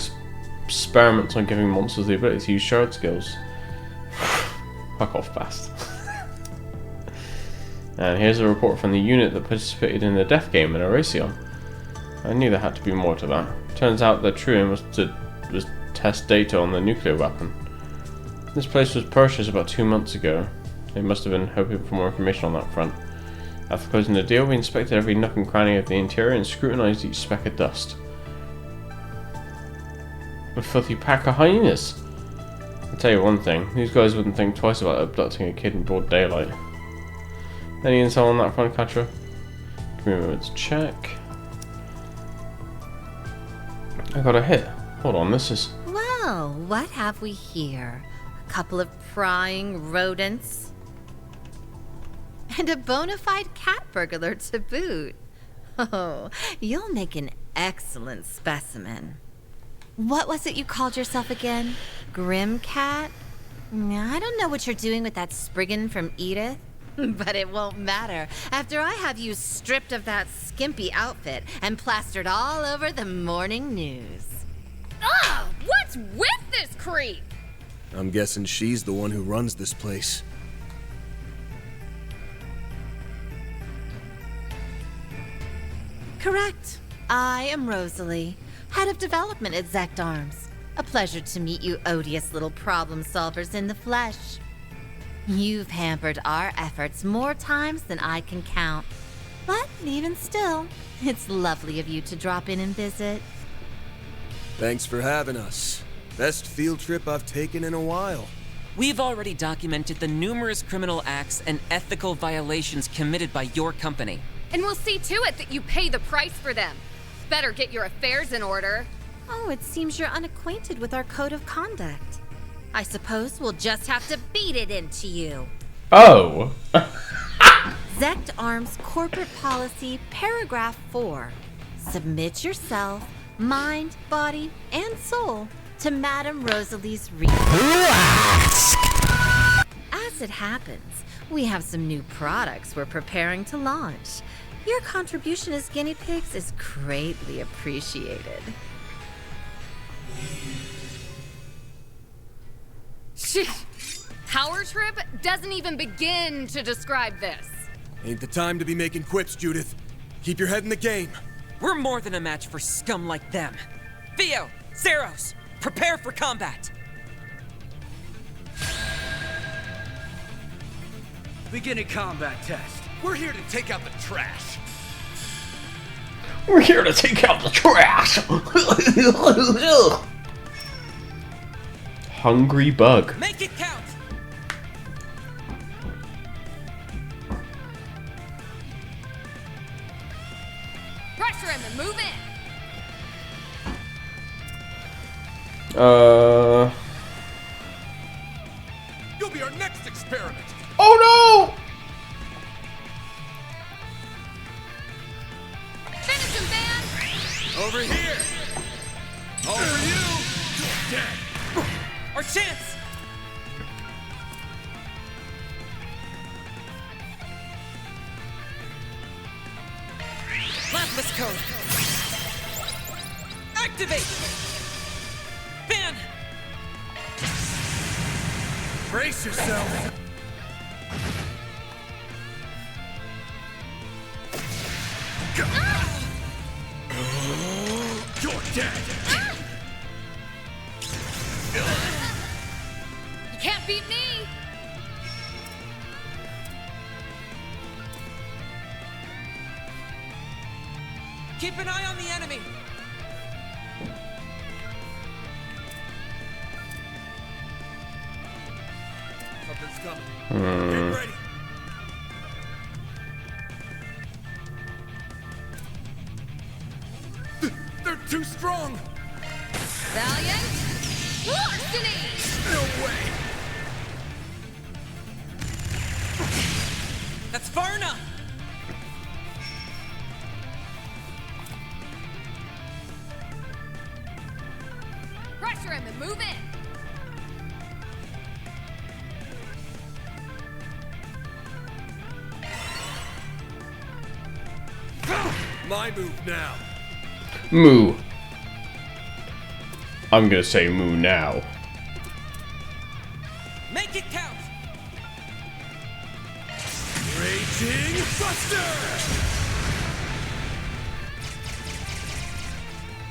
experiments on giving monsters the ability to use shard skills. Fuck off, fast. And here's a report from the unit that participated in the death game in Erasion. I knew there had to be more to that. Turns out the true aim was to test data on the nuclear weapon. This place was purchased about 2 months ago. They must have been hoping for more information on that front. After closing the deal, we inspected every nook and cranny of the interior and scrutinized each speck of dust. A filthy pack of hyenas! I'll tell you one thing, these guys wouldn't think twice about abducting a kid in broad daylight. Any intel on that front, Catra? Give me a moment to check. I got a hit. Hold on, this is... Well, what have we here? A couple of prying rodents? And a bona fide cat burglar to boot. Oh, you'll make an excellent specimen. What was it you called yourself again? Grim Cat? I don't know what you're doing with that Spriggan from Edith, but it won't matter after I have you stripped of that skimpy outfit and plastered all over the morning news. Ugh! What's with this creep? I'm guessing she's the one who runs this place. Correct. I am Rosalie, head of development at Zect Arms. A pleasure to meet you odious little problem solvers in the flesh. You've hampered our efforts more times than I can count. But even still, it's lovely of you to drop in and visit. Thanks for having us. Best field trip I've taken in a while. We've already documented the numerous criminal acts and ethical violations committed by your company. And we'll see to it that you pay the price for them. Better get your affairs in order. Oh, it seems you're unacquainted with our code of conduct. I suppose we'll just have to beat it into you. Oh! Zect Arms Corporate Policy, Paragraph 4. Submit yourself, mind, body, and soul to Madame Rosalie's request. As it happens, we have some new products we're preparing to launch. Your contribution as guinea pigs is greatly appreciated. Power trip doesn't even begin to describe this. Ain't the time to be making quips, Judith. Keep your head in the game. We're more than a match for scum like them. Theo, Zeros, prepare for combat. Beginning combat test. We're here to take out the trash. We're here to take out the trash! Hungry bug. Make it count! Pressure him and move in! You'll be our next experiment! Oh no! Finish him, Van! Over here! Over you! Dead! Our chance! Lapis code! Activate! Ban! Brace yourself! You're dead! You can't beat me! Keep an eye on the enemy! Something's coming. Get ready! They're too strong! Valiant larceny! No way! That's far enough! Pressure him and move in! My move now. Moo. I'm gonna say moo now. Make it count! Raging Buster!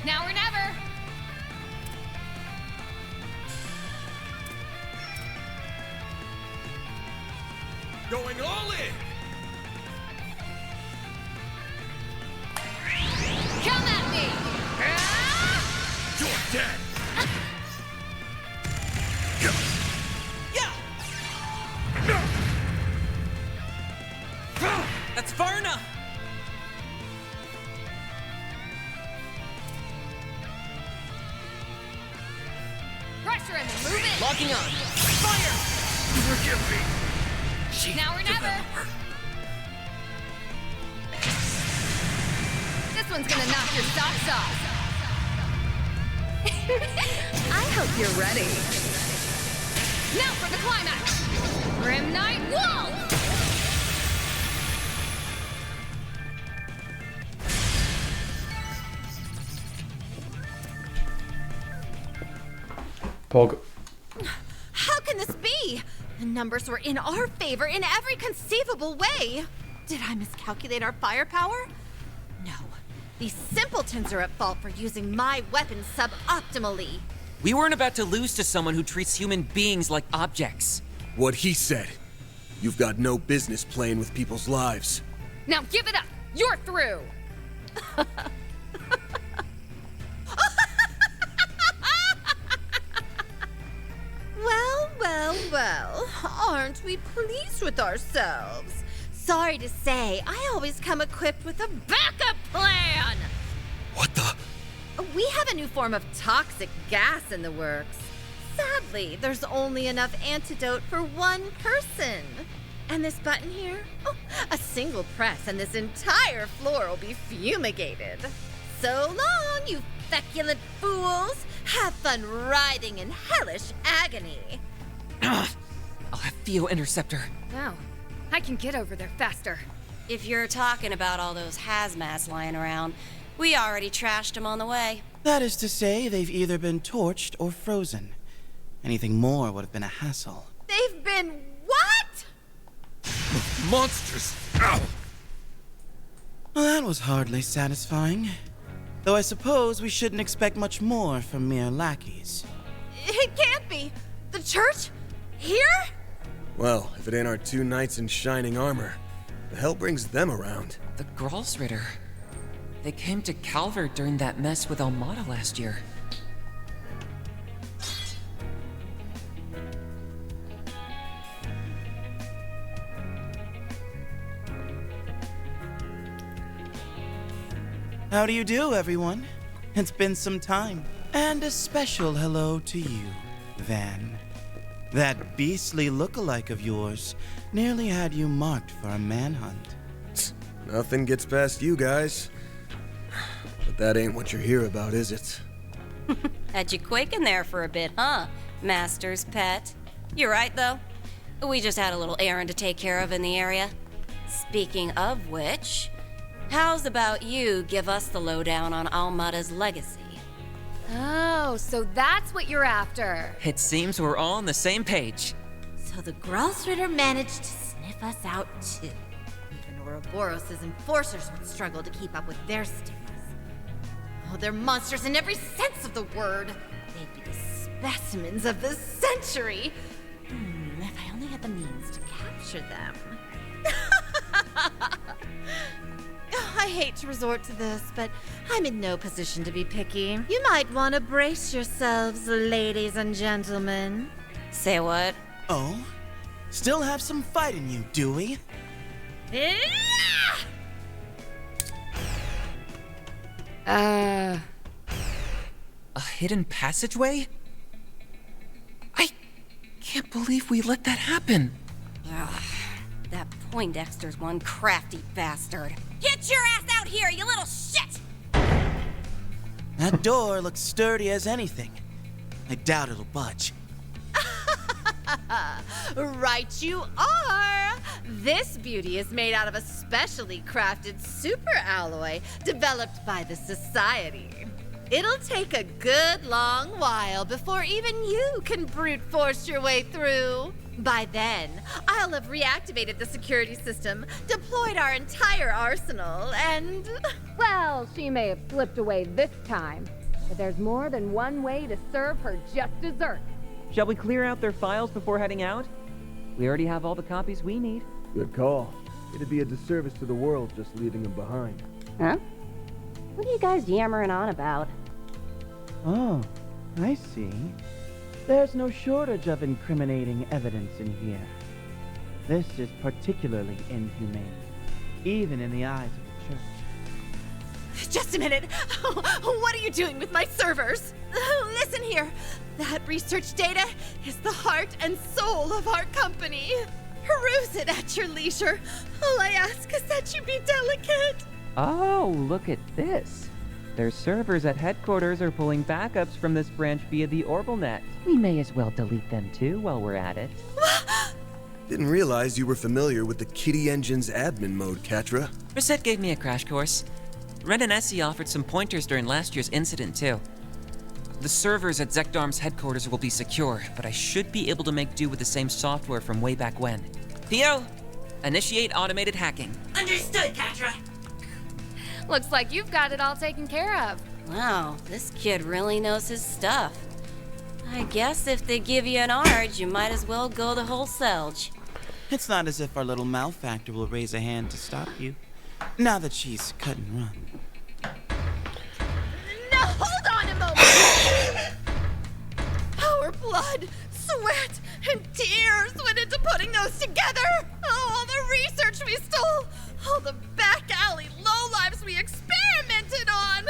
Now or never! Going all in! Come at me! You're dead! That's far enough! Pressure him and move in! Locking on! Fire! Forgive me! Now or never! This one's gonna knock your socks off! I hope you're ready. Now for the climax! Grim Knight Wall! Pog. How can this be? The numbers were in our favor in every conceivable way. Did I miscalculate our firepower? No. These simpletons are at fault for using my weapon suboptimally. We weren't about to lose to someone who treats human beings like objects. What he said. You've got no business playing with people's lives. Now give it up! You're through! Well, well, well. Aren't we pleased with ourselves? Sorry to say, I always come equipped with a backup plan! What the? We have a new form of toxic gas in the works. Sadly, there's only enough antidote for one person. And this button here? Oh, a single press and this entire floor will be fumigated. So long, you feculent fools! Have fun writhing in hellish agony. I'll have Theo interceptor. No, I can get over there faster. If you're talking about all those hazmats lying around, we already trashed them on the way. That is to say, they've either been torched or frozen. Anything more would have been a hassle. They've been what? Monsters! Ow! Well, that was hardly satisfying. Though I suppose we shouldn't expect much more from mere lackeys. It can't be. The church? Here? Well, if it ain't our two knights in shining armor, the hell brings them around? The Grolsritter. They came to Calvert during that mess with Almada last year. How do you do, everyone? It's been some time. And a special hello to you, Van. That beastly look-alike of yours nearly had you marked for a manhunt. Nothing gets past you guys. But that ain't what you're here about, is it? Had you quaking there for a bit, huh, Master's pet? You're right, though. We just had a little errand to take care of in the area. Speaking of which, how's about you give us the lowdown on Almada's legacy? Oh, so that's what you're after. It seems we're all on the same page. So the Grolsritter managed to sniff us out too. Even Ouroboros' enforcers would struggle to keep up with their stigmas. Oh, they're monsters in every sense of the word. They'd be the specimens of the century. If I only had the means to capture them. I hate to resort to this, but I'm in no position to be picky. You might want to brace yourselves, ladies and gentlemen. Say what? Oh? Still have some fight in you, do we? A hidden passageway? I can't believe we let that happen. Ugh, that Poindexter's one crafty bastard. Get your ass out here, you little shit! That door looks sturdy as anything. I doubt it'll budge. Right you are! This beauty is made out of a specially crafted super alloy developed by the Society. It'll take a good long while before even you can brute force your way through. By then, I'll have reactivated the security system, deployed our entire arsenal, and... Well, she may have slipped away this time, but there's more than one way to serve her just dessert. Shall we clear out their files before heading out? We already have all the copies we need. Good call. It'd be a disservice to the world just leaving them behind. Huh? What are you guys yammering on about? Oh, I see. There's no shortage of incriminating evidence in here. This is particularly inhumane, even in the eyes of the church. Just a minute. What are you doing with my servers? Listen here. That research data is the heart and soul of our company. Peruse it at your leisure. All I ask is that you be delicate. Oh, look at this. Their servers at headquarters are pulling backups from this branch via the OrbitalNet. We may as well delete them too while we're at it. Didn't realize you were familiar with the Kitty Engine's admin mode, Katra. Reset gave me a crash course. Ren and Essie offered some pointers during last year's incident too. The servers at Zekdarm's headquarters will be secure, but I should be able to make do with the same software from way back when. Theo, initiate automated hacking. Understood, Katra. Looks like you've got it all taken care of. Wow, this kid really knows his stuff. I guess if they give you an ARG, you might as well go the whole selge. It's not as if our little malfactor will raise a hand to stop you, now that she's cut and run. Now hold on a moment! Our blood, sweat, and tears went into putting those together! Oh, all the research we stole! All the back alley lowlifes we experimented on!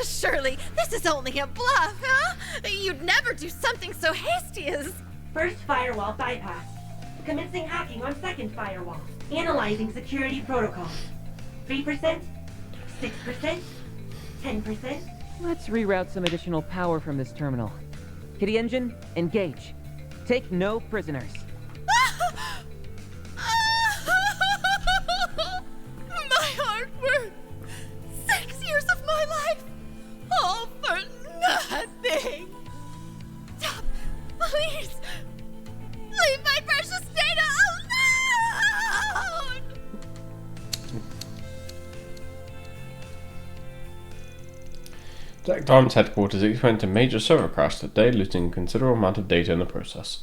Surely, this is only a bluff, huh? You'd never do something so hasty as... First firewall bypass. Commencing hacking on second firewall. Analyzing security protocols. 3%? 6%? 10%? Let's reroute some additional power from this terminal. Kitty Engine, engage. Take no prisoners. My hard work! 6 years of my life! All for nothing! Stop! Please! Leave my precious data alone! Zekdarm's headquarters experienced a major server crash that day, losing a considerable amount of data in the process.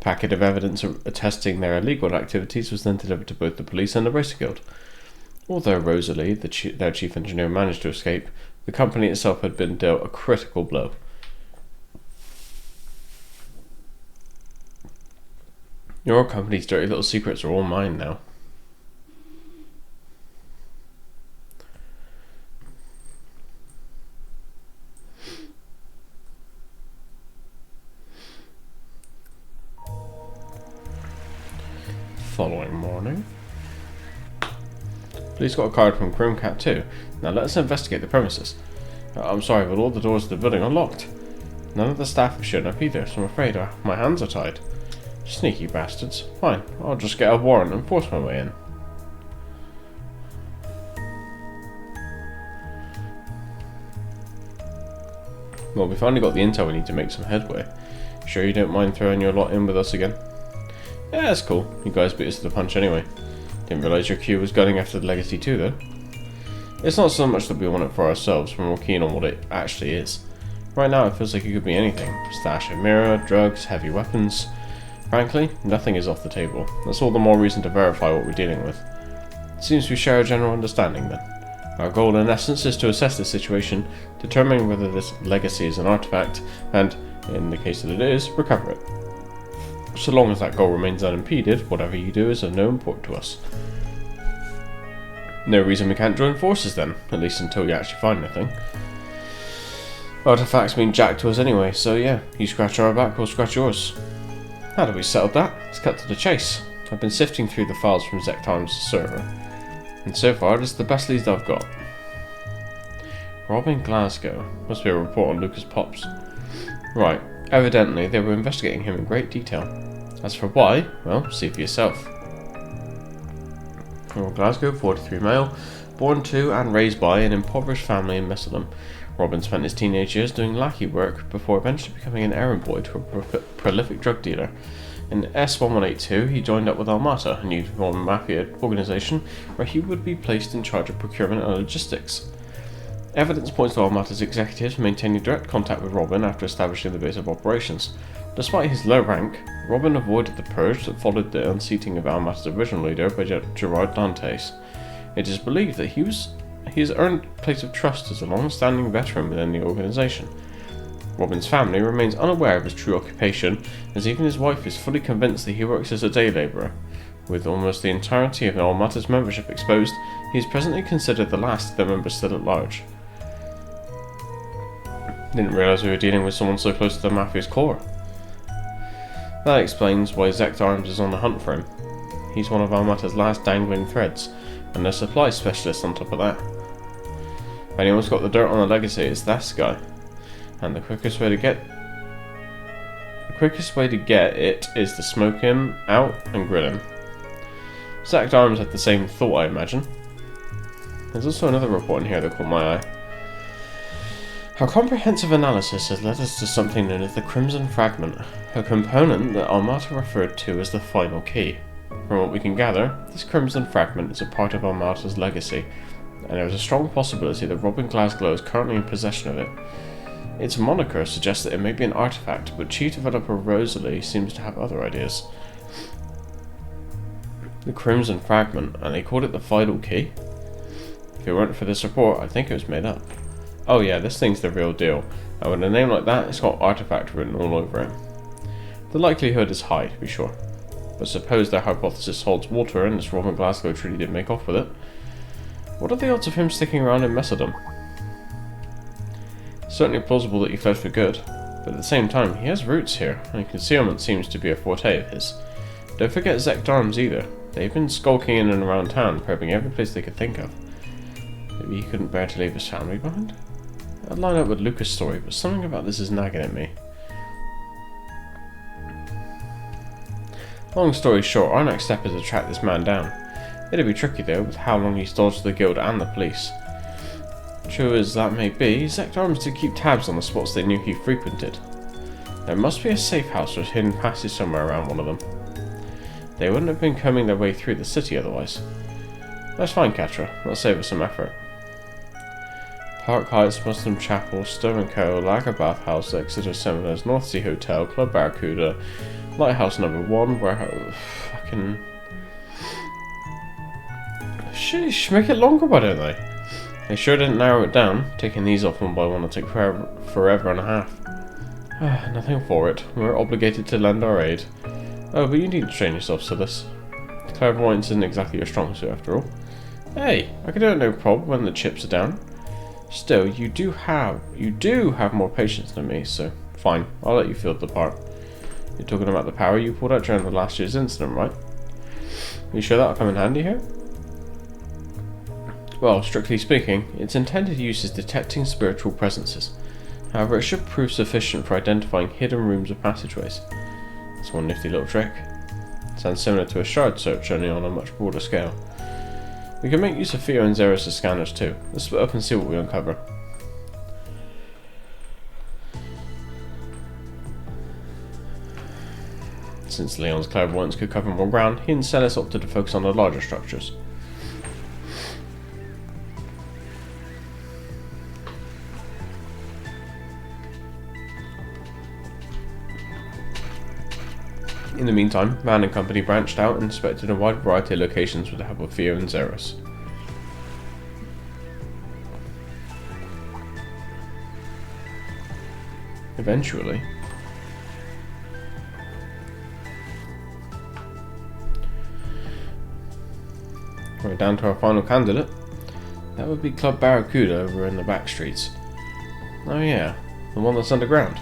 A packet of evidence attesting their illegal activities was then delivered to both the police and the Racer Guild. Although Rosalie, their chief engineer, managed to escape, the company itself had been dealt a critical blow. Your company's dirty little secrets are all mine now. Following morning. Police got a card from Chromcat too. Now let us investigate the premises. I'm sorry, but all the doors of the building are locked. None of the staff have shown up either, so I'm afraid my hands are tied. Sneaky bastards. Fine, I'll just get a warrant and force my way in. Well, we finally got the intel we need to make some headway. Sure you don't mind throwing your lot in with us again? Yeah, that's cool. You guys beat us to the punch anyway. Didn't realise your Q was gunning after the legacy too, though. It's not so much that we want it for ourselves, we're more keen on what it actually is. Right now it feels like it could be anything. Stash of mirror, drugs, heavy weapons. Frankly, nothing is off the table. That's all the more reason to verify what we're dealing with. It seems we share a general understanding then. Our goal in essence is to assess the situation, determine whether this legacy is an artifact, and, in the case that it is, recover it. So long as that goal remains unimpeded, whatever you do is of no import to us. No reason we can't join forces then, at least until you actually find anything. Artifacts mean jack to us anyway, so yeah, you scratch our back, we'll scratch yours. Now that we've settled that, let's cut to the chase. I've been sifting through the files from Zect Arms' server, and so far this is the best leads I've got. Robin Glasgow. Must be a report on Lucas Pops. Right, evidently they were investigating him in great detail. As for why, well, see for yourself. Robin Glasgow, 43 male, born to and raised by an impoverished family in Messeldom. Robin spent his teenage years doing lackey work before eventually becoming an errand boy to a prolific drug dealer. In S1182, he joined up with Almata, a new form mafia organization, where he would be placed in charge of procurement and logistics. Evidence points to Almata's executives maintaining direct contact with Robin after establishing the base of operations. Despite his low rank, Robin avoided the purge that followed the unseating of Almata's original leader by Gerard Dantes. It is believed that he has earned a place of trust as a long-standing veteran within the organization. Robin's family remains unaware of his true occupation, as even his wife is fully convinced that he works as a day labourer. With almost the entirety of Almata's membership exposed, he is presently considered the last of the members still at large. Didn't realise we were dealing with someone so close to the Mafia's core. That explains why Zect Arms is on the hunt for him. He's one of Almata's last dangling threads, and a supply specialist on top of that. If anyone's got the dirt on the legacy, it's this guy. And the quickest way to get it is to smoke him out and grill him. Zect Arms had the same thought, I imagine. There's also another report in here that caught my eye. Our comprehensive analysis has led us to something known as the Crimson Fragment, a component that Almata referred to as the final key. From what we can gather, this Crimson Fragment is a part of Almata's legacy, and there is a strong possibility that Robin Glasgow is currently in possession of it. Its moniker suggests that it may be an artifact, but chief developer Rosalie seems to have other ideas. The Crimson Fragment, and they called it the final key? If it weren't for this report, I think it was made up. Oh yeah, this thing's the real deal, and with a name like that, it's got artifact written all over it. The likelihood is high, to be sure. But suppose their hypothesis holds water and this Robin Glasgow truly did make off with it. What are the odds of him sticking around in Messeldom? Certainly plausible that he fled for good, but at the same time, he has roots here, and concealment seems to be a forte of his. Don't forget Zect Arms either. They've been skulking in and around town, probing every place they could think of. Maybe he couldn't bear to leave his family behind? I'd line up with Lucas' story, but something about this is nagging at me. Long story short, our next step is to track this man down. It'll be tricky though, with how long he's dodged the guild and the police. True as that may be, Zect Arms did keep tabs on the spots they knew he frequented. There must be a safe house or hidden passage somewhere around one of them. They wouldn't have been combing their way through the city otherwise. That's fine, Catra. That'll save us some effort. Park Heights, Muslim Chapel, Stowe & Co, Lager Bathhouse, Exeter Seminars, North Sea Hotel, Club Barracuda, Lighthouse number 1, warehouse... fucking... Sheesh, make it longer, why don't they? They sure didn't narrow it down. Taking these off one by one will take forever and a half. Nothing for it. We're obligated to lend our aid. Oh, but you need to train yourself to this. Clairvoyance isn't exactly your strong suit after all. Hey, I can do it no problem when the chips are down. Still, you do have more patience than me, so fine, I'll let you field the part. You're talking about the power you pulled out during the last year's incident, right? Are you sure that'll come in handy here? Well, strictly speaking, its intended use is detecting spiritual presences. However, it should prove sufficient for identifying hidden rooms or passageways. That's one nifty little trick. Sounds similar to a shard search, only on a much broader scale. We can make use of Theo and Xeris' scanners too. Let's split up and see what we uncover. Since Leon's clairvoyance could cover more ground, he instead has opted to focus on the larger structures. In the meantime, Van and company branched out and inspected a wide variety of locations with the help of Theo and Zeros. Eventually, we're down to our final candidate. That would be Club Barracuda over in the back streets. Oh yeah, the one that's underground.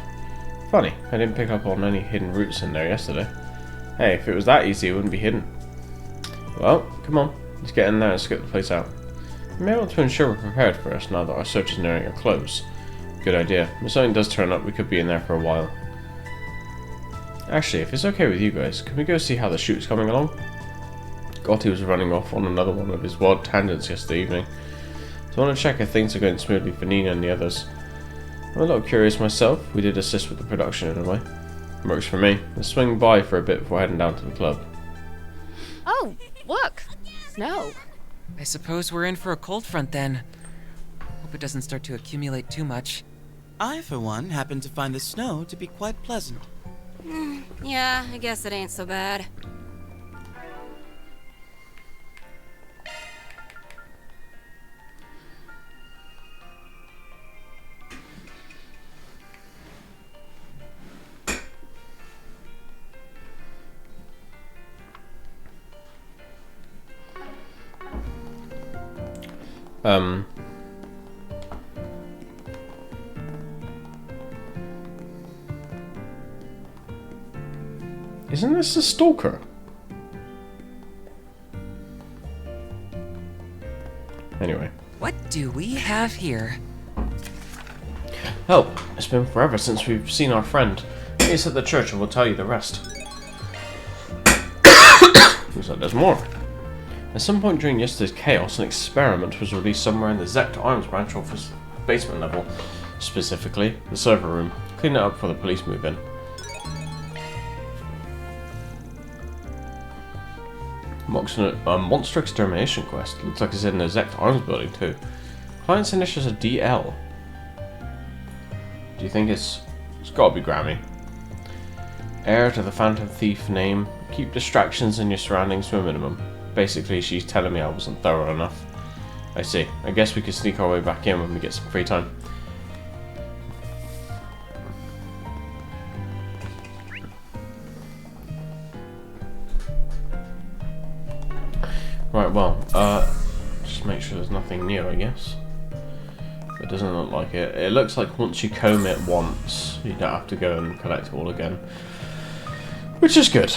Funny, I didn't pick up on any hidden routes in there yesterday. Hey, if it was that easy, it wouldn't be hidden. Well, come on, let's get in there and scope the place out. We may want to ensure we're prepared for us now that our search is nearing a close. Good idea. If something does turn up, we could be in there for a while. Actually, if it's okay with you guys, can we go see how the shoot's coming along? Gotti was running off on another one of his wild tangents yesterday evening, so I want to check if things are going smoothly for Nina and the others. I'm a little curious myself. We did assist with the production in a way. Works for me. Let's swing by for a bit before heading down to the club. Oh, look! Snow. I suppose we're in for a cold front then. Hope it doesn't start to accumulate too much. I, for one, happen to find the snow to be quite pleasant. Yeah, I guess it ain't so bad. Isn't this a stalker? Anyway. What do we have here? Help! It's been forever since we've seen our friend. He's at the church and we'll tell you the rest. Looks like there's more. At some point during yesterday's chaos, an experiment was released somewhere in the Zect Arms branch office basement level. Specifically, the server room. Clean it up before the police move in. Monster extermination quest. Looks like it's in the Zect Arms building too. Client's initials are DL. Do you think it's gotta be Grammy? Heir to the Phantom Thief name. Keep distractions in your surroundings to a minimum. Basically, she's telling me I wasn't thorough enough. I see. I guess we could sneak our way back in when we get some free time. Right, well, just make sure there's nothing new, I guess. It doesn't look like it. It looks like once you comb it once, you don't have to go and collect it all again. Which is good.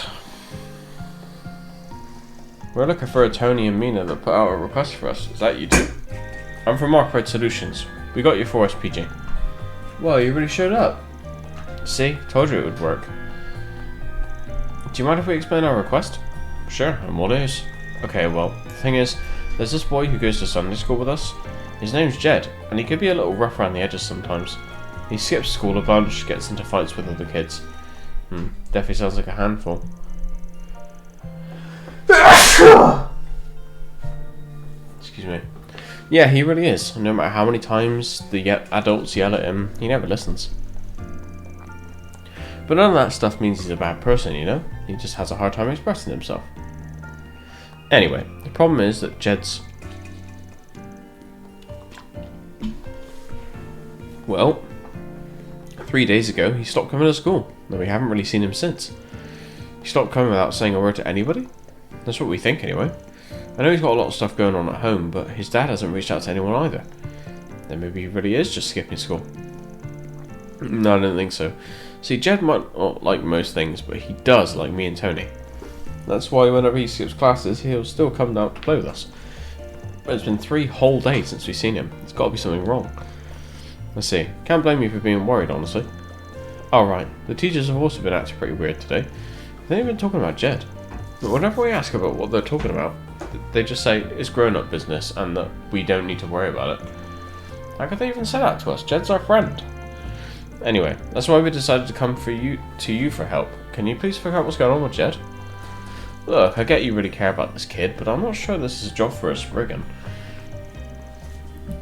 We're looking for a Tony and Mina that put out a request for us. Is that you two? I'm from Markred Solutions. We got you for us, PJ. Well, you really showed up. See? Told you it would work. Do you mind if we explain our request? Sure, I'm all ears. Okay, well, the thing is, there's this boy who goes to Sunday school with us. His name's Jed, and he could be a little rough around the edges sometimes. He skips school a bunch, gets into fights with other kids. Definitely sounds like a handful. Excuse me. Yeah, he really is. No matter how many times the adults yell at him, he never listens. But none of that stuff means he's a bad person, you know? He just has a hard time expressing himself. Anyway, the problem is that Jed's... Well, 3 days ago he stopped coming to school, and we haven't really seen him since. He stopped coming without saying a word to anybody? That's what we think anyway. I know he's got a lot of stuff going on at home, but his dad hasn't reached out to anyone either. Then maybe he really is just skipping school. No, I don't think so. See, Jed might not like most things, but he does like me and Tony. That's why whenever he skips classes, he'll still come down to play with us. But it's been 3 whole days since we've seen him. There's got to be something wrong. Let's see. Can't blame you for being worried, honestly. Oh right, the teachers have also been acting pretty weird today. They've been talking about Jed. But whenever we ask about what they're talking about, they just say it's grown-up business and that we don't need to worry about it. How could they even say that to us? Jed's our friend. Anyway, that's why we decided to come to you for help. can you please figure out what's going on with Jed? Look, I get you really care about this kid, but I'm not sure this is a job for a Spriggan.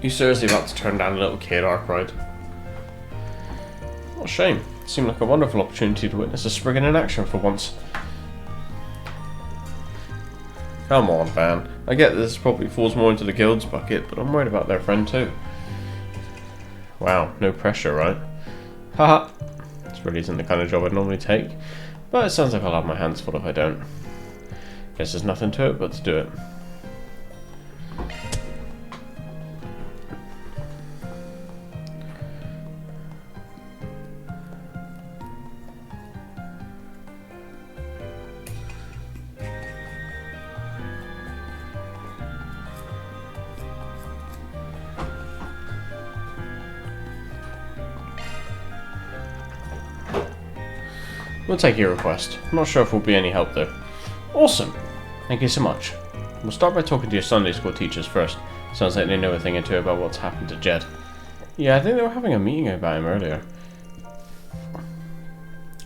You seriously about to turn down a little kid, Arkwright? What a shame. It seemed like a wonderful opportunity to witness a Spriggan in action for once. Come on, Van. I get this probably falls more into the guild's bucket, but I'm worried about their friend too. Wow, no pressure, right? Haha. This really isn't the kind of job I'd normally take, but it sounds like I'll have my hands full if I don't. Guess there's nothing to it but to do it. We'll take your request. I'm not sure if we'll be any help though. Awesome! Thank you so much. We'll start by talking to your Sunday school teachers first. Sounds like they know a thing or two about what's happened to Jed. Yeah, I think they were having a meeting about him earlier.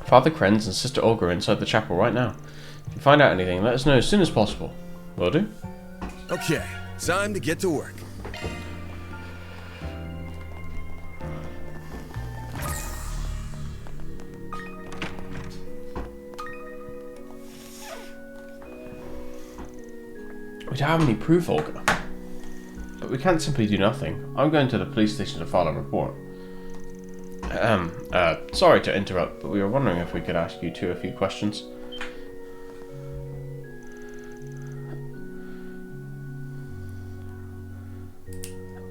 Father Krenz and Sister Olga are inside the chapel right now. If you find out anything, let us know as soon as possible. Will do? Okay, time to get to work. We don't have any proof, Olga. But we can't simply do nothing. I'm going to the police station to file a report. Sorry to interrupt, but we were wondering if we could ask you two a few questions.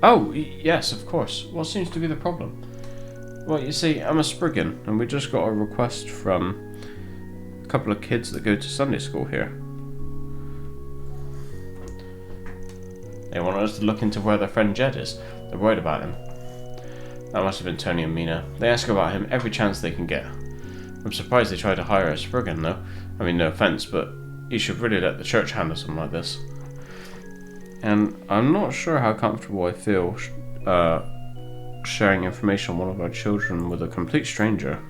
Oh, yes, of course. What seems to be the problem? Well, you see, I'm a Spriggan, and we just got a request from a couple of kids that go to Sunday school here. They want us to look into where their friend Jed is. They're worried about him. That must have been Tony and Mina. They ask about him every chance they can get. I'm surprised they tried to hire a Spriggan, though. I mean, no offense, but you should really let the church handle something like this. And I'm not sure how comfortable I feel sharing information on one of our children with a complete stranger.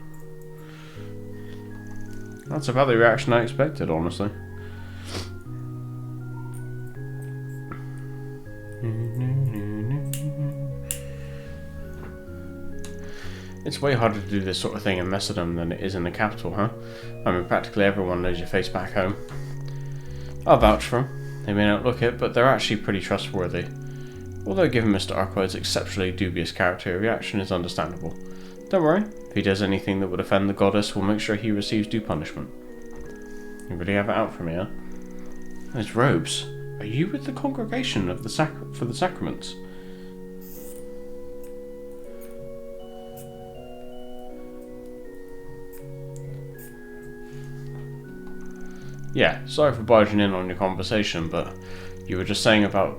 That's about the reaction I expected, honestly. It's way harder to do this sort of thing in Macedon than it is in the capital, huh? I mean, practically everyone knows your face back home. I'll vouch for them. They may not look it, but they're actually pretty trustworthy. Although given Mr. Arkwright's exceptionally dubious character, reaction is understandable. Don't worry, if he does anything that would offend the goddess, we'll make sure he receives due punishment. You really have it out for me, huh? Those robes. Are you with the congregation of the for the sacraments? Yeah, sorry for barging in on your conversation, but you were just saying about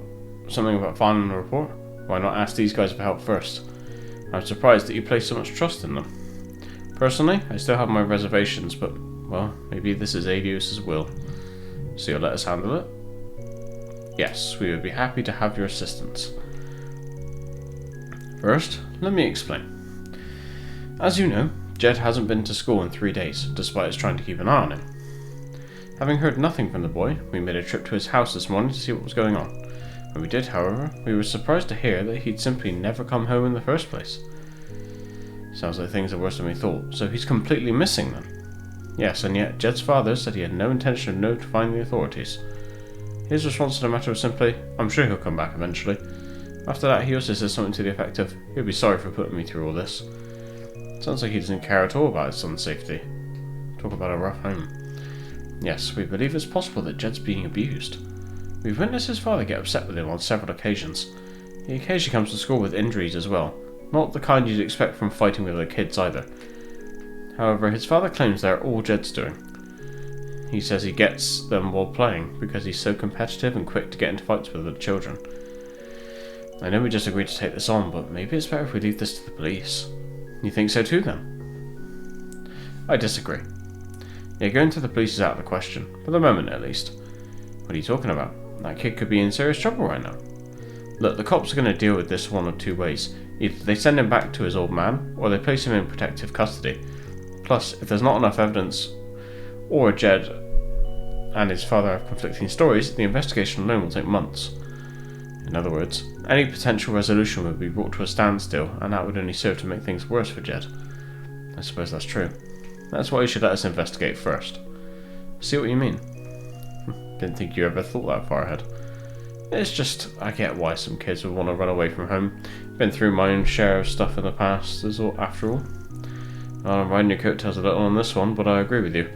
something about filing a report? Why not ask these guys for help first? I'm surprised that you place so much trust in them. Personally, I still have my reservations, but, well, maybe this is Adios's will. So you'll let us handle it? Yes, we would be happy to have your assistance. First, let me explain. As you know, Jed hasn't been to school in 3 days, despite us trying to keep an eye on him. Having heard nothing from the boy, we made a trip to his house this morning to see what was going on. When we did, however, we were surprised to hear that he'd simply never come home in the first place. Sounds like things are worse than we thought, so he's completely missing then. Yes, and yet Jed's father said he had no intention of notifying the authorities. His response to the matter was simply, I'm sure he'll come back eventually. After that, he also said something to the effect of, he'll be sorry for putting me through all this. Sounds like he doesn't care at all about his son's safety. Talk about a rough home. Yes, we believe it's possible that Jed's being abused. We've witnessed his father get upset with him on several occasions. He occasionally comes to school with injuries as well, not the kind you'd expect from fighting with other kids either. However, his father claims they're all Jed's doing. He says he gets them while playing because he's so competitive and quick to get into fights with other children. I know we just agreed to take this on, but maybe it's better if we leave this to the police. You think so too then? I disagree. Yeah, going to the police is out of the question, for the moment at least. What are you talking about? That kid could be in serious trouble right now. Look, the cops are going to deal with this one of two ways. Either they send him back to his old man, or they place him in protective custody. Plus, if there's not enough evidence or Jed and his father have conflicting stories, the investigation alone will take months. In other words, any potential resolution would be brought to a standstill, and that would only serve to make things worse for Jed. I suppose that's true. That's why you should let us investigate first. See what you mean? Didn't think you ever thought that far ahead. It's just, I get why some kids would want to run away from home. Been through my own share of stuff in the past, after all. I'm riding your coattails a little on this one, but I agree with you.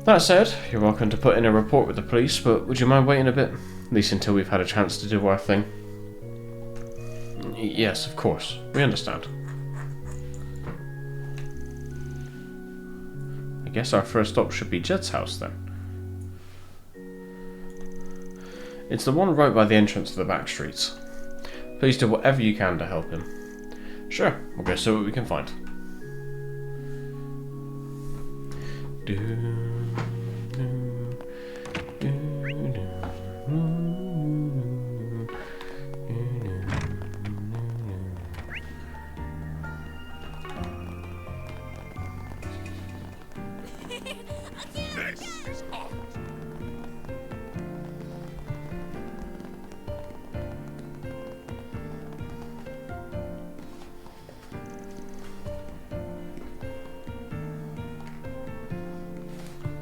That said, you're welcome to put in a report with the police, but would you mind waiting a bit? At least until we've had a chance to do our thing. Yes, of course. We understand. I guess our first stop should be Jed's house, then. It's the one right by the entrance to the back streets. Please do whatever you can to help him. Sure, we'll go see what we can find.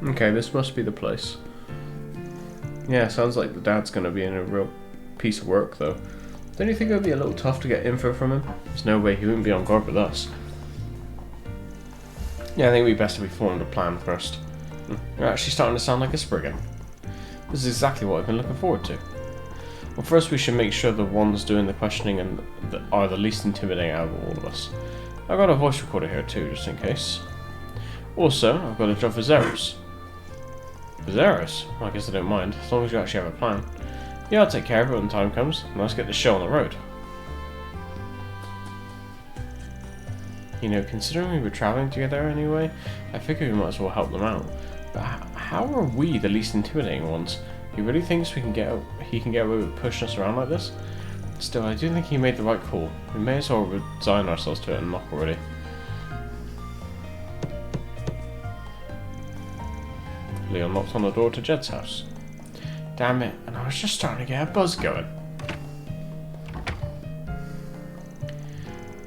Okay, this must be the place. Yeah, sounds like the dad's gonna be in a real piece of work, though. Don't you think it would be a little tough to get info from him? There's no way he wouldn't be on guard with us. Yeah, I think it'd be best if we formed a plan first. You're actually starting to sound like a Spriggan. This is exactly what I've been looking forward to. Well, first we should make sure the ones doing the questioning are the least intimidating out of all of us. I've got a voice recorder here too, just in case. Also, I've got a job for Zeros. Zeros? Well, I guess I don't mind, as long as you actually have a plan. Yeah, I'll take care of it when time comes, and let's get the show on the road. You know, considering we were travelling together anyway, I figure we might as well help them out. But how are we the least intimidating ones? He really thinks he can get away with pushing us around like this? Still, I do think he made the right call. We may as well resign ourselves to it and knock already. Leon knocked on the door to Jed's house. Damn it, and I was just starting to get a buzz going.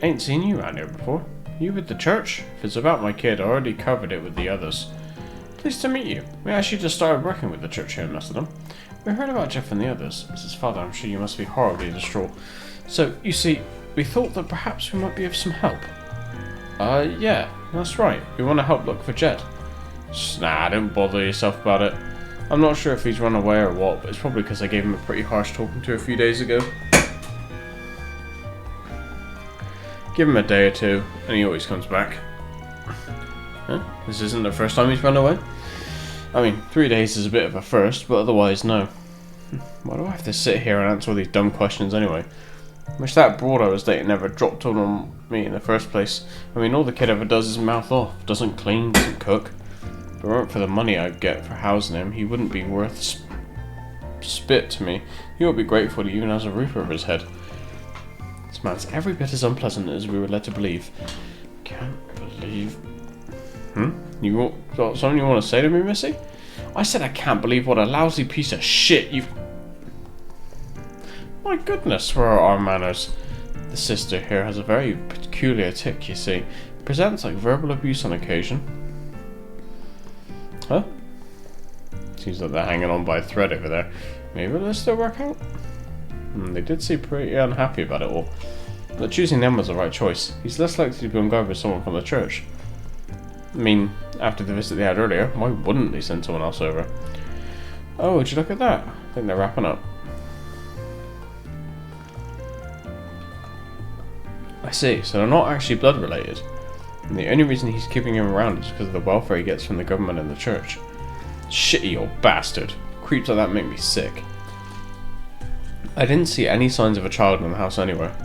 Ain't seen you around here before. You with the church? If it's about my kid, I already covered it with the others. Pleased to meet you. We actually just started working with the church here in Macedon. We heard about Jeff and the others. As his father, I'm sure you must be horribly distraught. So, you see, we thought that perhaps we might be of some help. Yeah, that's right. We want to help look for Jed. Nah, don't bother yourself about it. I'm not sure if he's run away or what, but it's probably because I gave him a pretty harsh talking to a few days ago. Give him a day or two, and he always comes back. Huh? This isn't the first time he's run away? I mean, 3 days is a bit of a first, but otherwise, no. Why do I have to sit here and answer all these dumb questions anyway? Wish that broad I was dating never dropped on me in the first place. I mean, all the kid ever does is mouth off. Doesn't clean, doesn't cook. If it weren't for the money I'd get for housing him, he wouldn't be worth spit to me. He would be grateful that he even has a roof over his head. This man's every bit as unpleasant as we were led to believe. Can't believe... You got something you want to say to me, Missy? I said I can't believe what a lousy piece of shit you've... My goodness, where are our manners? The sister here has a very peculiar tick, you see. Presents like verbal abuse on occasion. Huh? Seems like they're hanging on by a thread over there. Maybe they'll still work out? They did seem pretty unhappy about it all. But choosing them was the right choice. He's less likely to be on guard with someone from the church. I mean, after the visit they had earlier, why wouldn't they send someone else over? Oh, would you look at that? I think they're wrapping up. I see, so they're not actually blood related. And the only reason he's keeping him around is because of the welfare he gets from the government and the church. Shitty old bastard. Creeps like that make me sick. I didn't see any signs of a child in the house anywhere.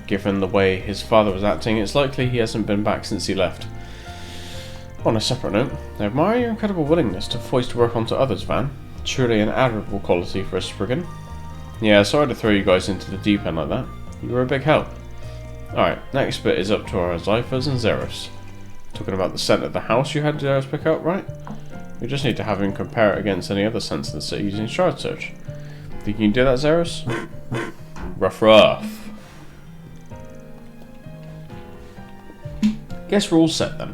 Given the way his father was acting, it's likely he hasn't been back since he left. On a separate note, I admire your incredible willingness to foist work onto others, Van. Truly an admirable quality for a Spriggan. Yeah, sorry to throw you guys into the deep end like that. You were a big help. Alright, next bit is up to our Zyphers and Zeros. Talking about the scent of the house you had Zeros pick up, right? We just need to have him compare it against any other scents in the city using shard search. Think you can do that, Zeros? Rough. Guess we're all set then.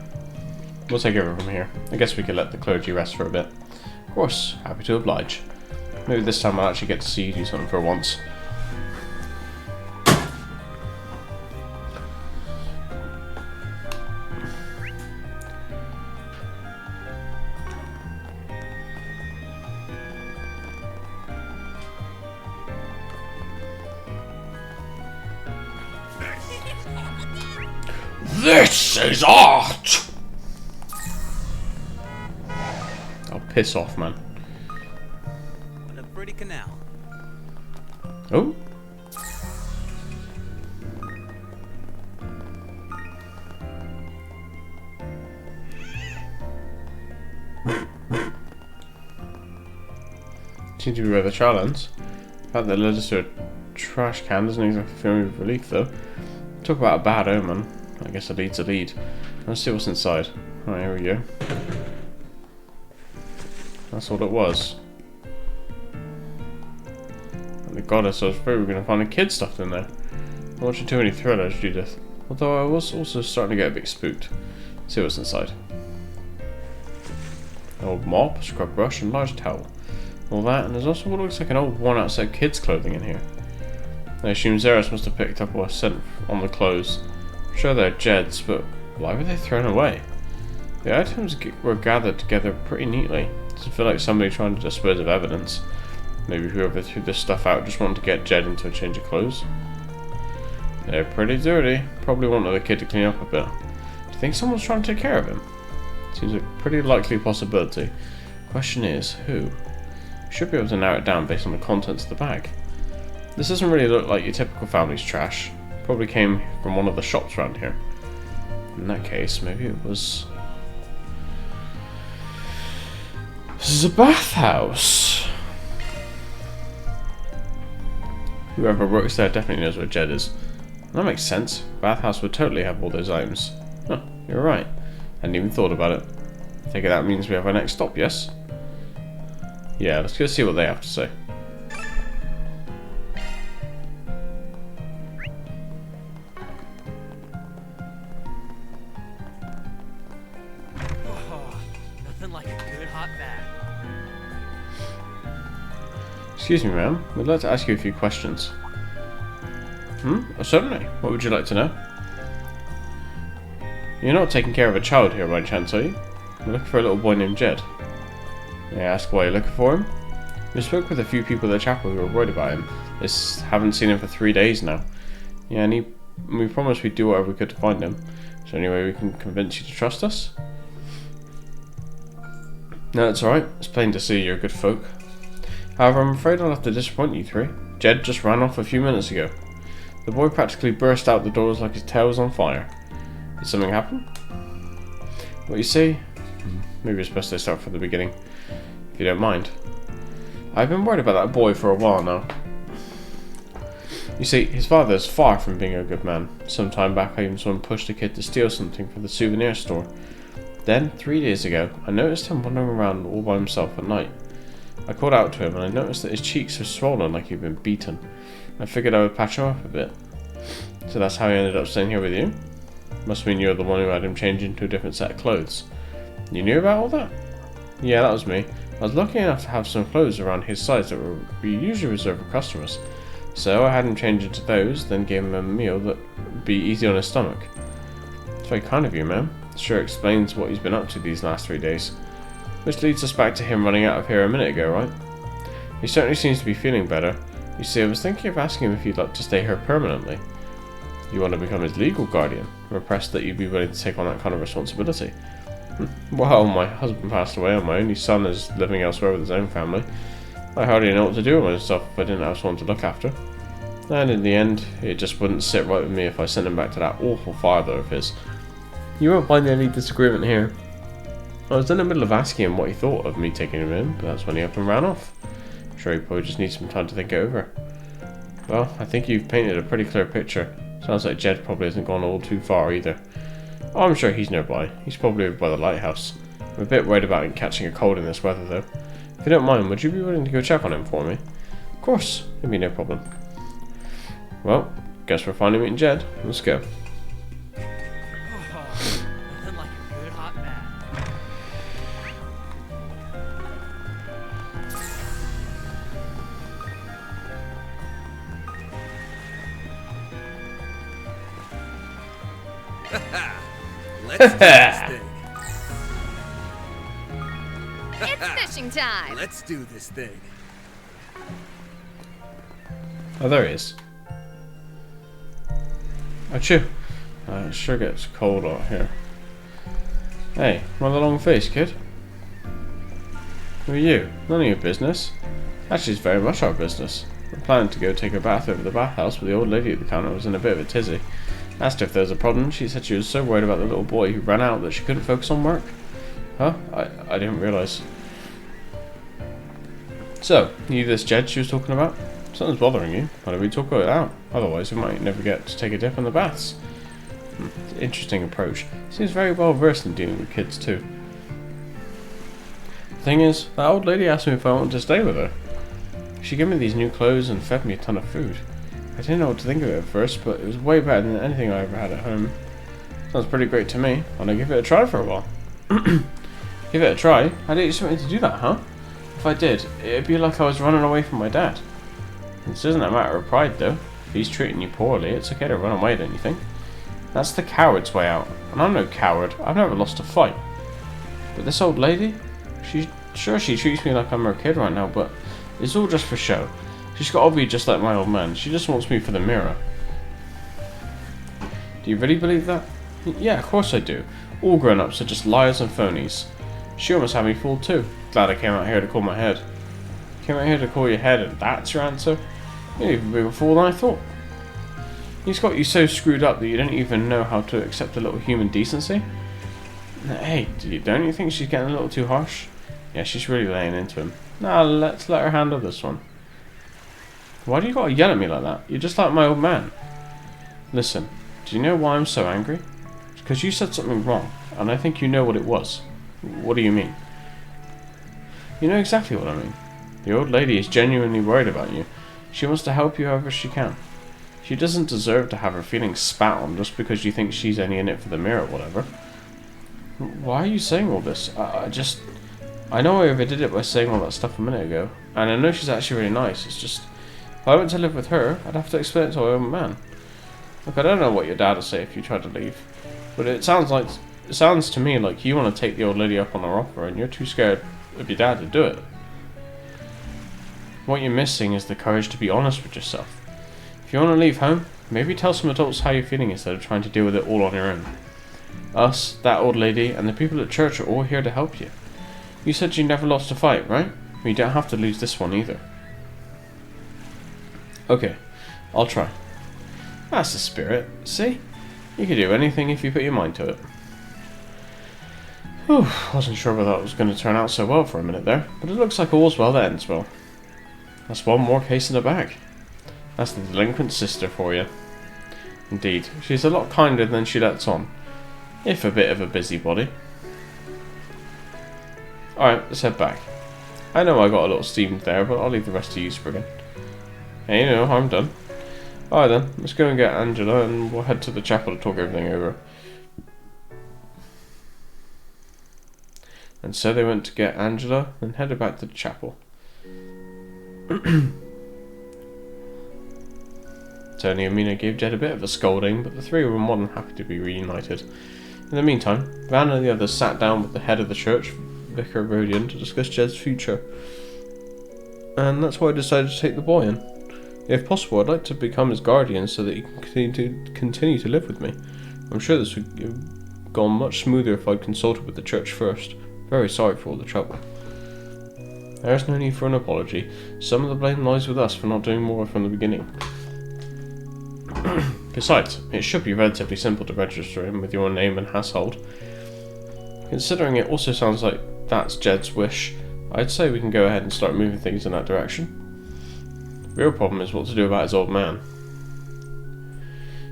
We'll take over from here. I guess we could let the clergy rest for a bit. Of course, happy to oblige. Maybe this time I'll actually get to see you do something for once. This is art! Oh, piss off, man. What a pretty canal. Oh. Seems to be where the trial ends. The fact that led us to a trash can doesn't exactly fill me with relief, though. Talk about a bad omen. I guess a lead's a lead. Let's see what's inside. Right, here we go. That's all it was. And the goddess, I was afraid we were going to find a kid stuffed in there. I'm watching too many thrillers, Judith. Although I was also starting to get a bit spooked. Let's see what's inside. An old mop, a scrub brush, and large towel. All that, and there's also what looks like an old worn out set of kids' clothing in here. I assume Zeros must have picked up what was sent on the clothes. I'm sure they're Jed's, but why were they thrown away? The items were gathered together pretty neatly. Doesn't feel like somebody trying to dispose of evidence. Maybe whoever threw this stuff out just wanted to get Jed into a change of clothes. They're pretty dirty. Probably wanted the kid to clean up a bit. Do you think someone's trying to take care of him? Seems a pretty likely possibility. Question is, who? Should be able to narrow it down based on the contents of the bag. This doesn't really look like your typical family's trash. Probably came from one of the shops around here. In that case, maybe it was... This is a bathhouse! Whoever works there definitely knows where Jed is. That makes sense. Bathhouse would totally have all those items. Huh, you're right. Hadn't even thought about it. I take it that means we have our next stop, yes? Yeah, let's go see what they have to say. Nothing like a good hot bath. Excuse me, ma'am. We'd like to ask you a few questions. Oh, certainly. What would you like to know? You're not taking care of a child here by any chance, are you? We're looking for a little boy named Jed. May I ask why you're looking for him? We spoke with a few people at the chapel who were worried about him. They haven't seen him for 3 days now. Yeah, and we promised we'd do whatever we could to find him. Is there any way we can convince you to trust us? No, it's alright. It's plain to see you're good folk. However, I'm afraid I'll have to disappoint you three. Jed just ran off a few minutes ago. The boy practically burst out the doors like his tail was on fire. Did something happen? What you see? Maybe it's best I start from the beginning, if you don't mind. I've been worried about that boy for a while now. You see, his father is far from being a good man. Some time back I even saw him push the kid to steal something from the souvenir store. Then, 3 days ago, I noticed him wandering around all by himself at night. I called out to him and I noticed that his cheeks were swollen like he'd been beaten. I figured I would patch him up a bit. So that's how he ended up staying here with you? Must mean you're the one who had him change into a different set of clothes. You knew about all that? Yeah, that was me. I was lucky enough to have some clothes around his size that we usually reserve for customers. So I had him change into those, then gave him a meal that would be easy on his stomach. It's very kind of you, ma'am. Sure explains what he's been up to these last 3 days. Which leads us back to him running out of here a minute ago, right? He certainly seems to be feeling better. You see, I was thinking of asking him if he'd like to stay here permanently. You want to become his legal guardian? I'm impressed that you'd be willing to take on that kind of responsibility. Well, my husband passed away and my only son is living elsewhere with his own family. I hardly know what to do with myself if I didn't have someone to look after. And in the end, it just wouldn't sit right with me if I sent him back to that awful father of his. You won't find any disagreement here. I was in the middle of asking him what he thought of me taking him in, but that's when he up and ran off. I'm sure he probably just needs some time to think it over. Well, I think you've painted a pretty clear picture. Sounds like Jed probably hasn't gone all too far either. Oh, I'm sure he's nearby. He's probably over by the lighthouse. I'm a bit worried about him catching a cold in this weather, though. If you don't mind, would you be willing to go check on him for me? Of course, it'd be no problem. Well, guess we're finally meeting Jed. Let's go. Nothing like a good hot bath. Let's do this thing. It's fishing time. Let's do this thing. Oh, there he is. Achoo. It sure gets cold out here. Hey, rather long face, kid. Who are you? None of your business. Actually, it's very much our business. We're planning to go take a bath over the bathhouse, but the old lady at the counter was in a bit of a tizzy. Asked her if there was a problem. She said she was so worried about the little boy who ran out that she couldn't focus on work. Huh? I didn't realise. So, you this Jed she was talking about? Something's bothering you. Why don't we talk it out? Otherwise, we might never get to take a dip in the baths. Interesting approach. Seems very well versed in dealing with kids too. The thing is, that old lady asked me if I wanted to stay with her. She gave me these new clothes and fed me a ton of food. I didn't know what to think of it at first, but it was way better than anything I ever had at home. Sounds pretty great to me. Why not give it a try for a while? Give it a try? How did you expect me to do that, huh? If I did, it'd be like I was running away from my dad. This isn't a matter of pride, though. If he's treating you poorly, it's okay to run away, don't you think? That's the coward's way out. And I'm no coward. I've never lost a fight. But this old lady? She treats me like I'm her kid right now, but it's all just for show. She's got to be just like my old man. She just wants me for the mirror. Do you really believe that? Yeah, of course I do. All grown-ups are just liars and phonies. She almost had me fooled too. Glad I came out here to call my head. Came out here to call your head and that's your answer? You're even a bigger fool than I thought. He's got you so screwed up that you don't even know how to accept a little human decency? Hey, don't you think she's getting a little too harsh? Yeah, she's really laying into him. Nah, let's let her handle this one. Why do you gotta yell at me like that? You're just like my old man. Listen, do you know why I'm so angry? It's because you said something wrong, and I think you know what it was. What do you mean? You know exactly what I mean. The old lady is genuinely worried about you. She wants to help you however she can. She doesn't deserve to have her feelings spat on just because you think she's only in it for the mirror or whatever. Why are you saying all this? I know I overdid it by saying all that stuff a minute ago, and I know she's actually really nice. It's just, if I went to live with her, I'd have to explain it to my own man. Look, I don't know what your dad would say if you tried to leave, but it sounds to me like you want to take the old lady up on her offer, and you're too scared of your dad to do it. What you're missing is the courage to be honest with yourself. If you want to leave home, maybe tell some adults how you're feeling instead of trying to deal with it all on your own. Us, that old lady, and the people at church are all here to help you. You said you never lost a fight, right? Well, you don't have to lose this one either. Okay, I'll try. That's the spirit, see? You can do anything if you put your mind to it. Whew, wasn't sure whether that was going to turn out so well for a minute there, but it looks like all's well that ends well. That's one more case in the bag. That's the delinquent sister for you. Indeed, she's a lot kinder than she lets on, if a bit of a busybody. Alright, let's head back. I know I got a little steamed there, but I'll leave the rest to you, Spriggan. Hey, no harm done. Alright then, let's go and get Angela and we'll head to the chapel to talk everything over. And so they went to get Angela and headed back to the chapel. Tony and Mina gave Jed a bit of a scolding, but the three were more than happy to be reunited. In the meantime, Van and the others sat down with the head of the church, Vicar Rodion, to discuss Jed's future. And that's why I decided to take the boy in. If possible, I'd like to become his guardian so that he can continue to live with me. I'm sure this would have gone much smoother if I'd consulted with the church first. Very sorry for all the trouble. There's no need for an apology. Some of the blame lies with us for not doing more from the beginning. Besides, it should be relatively simple to register him with your name and household. Considering it also sounds like that's Jed's wish, I'd say we can go ahead and start moving things in that direction. The real problem is what to do about his old man.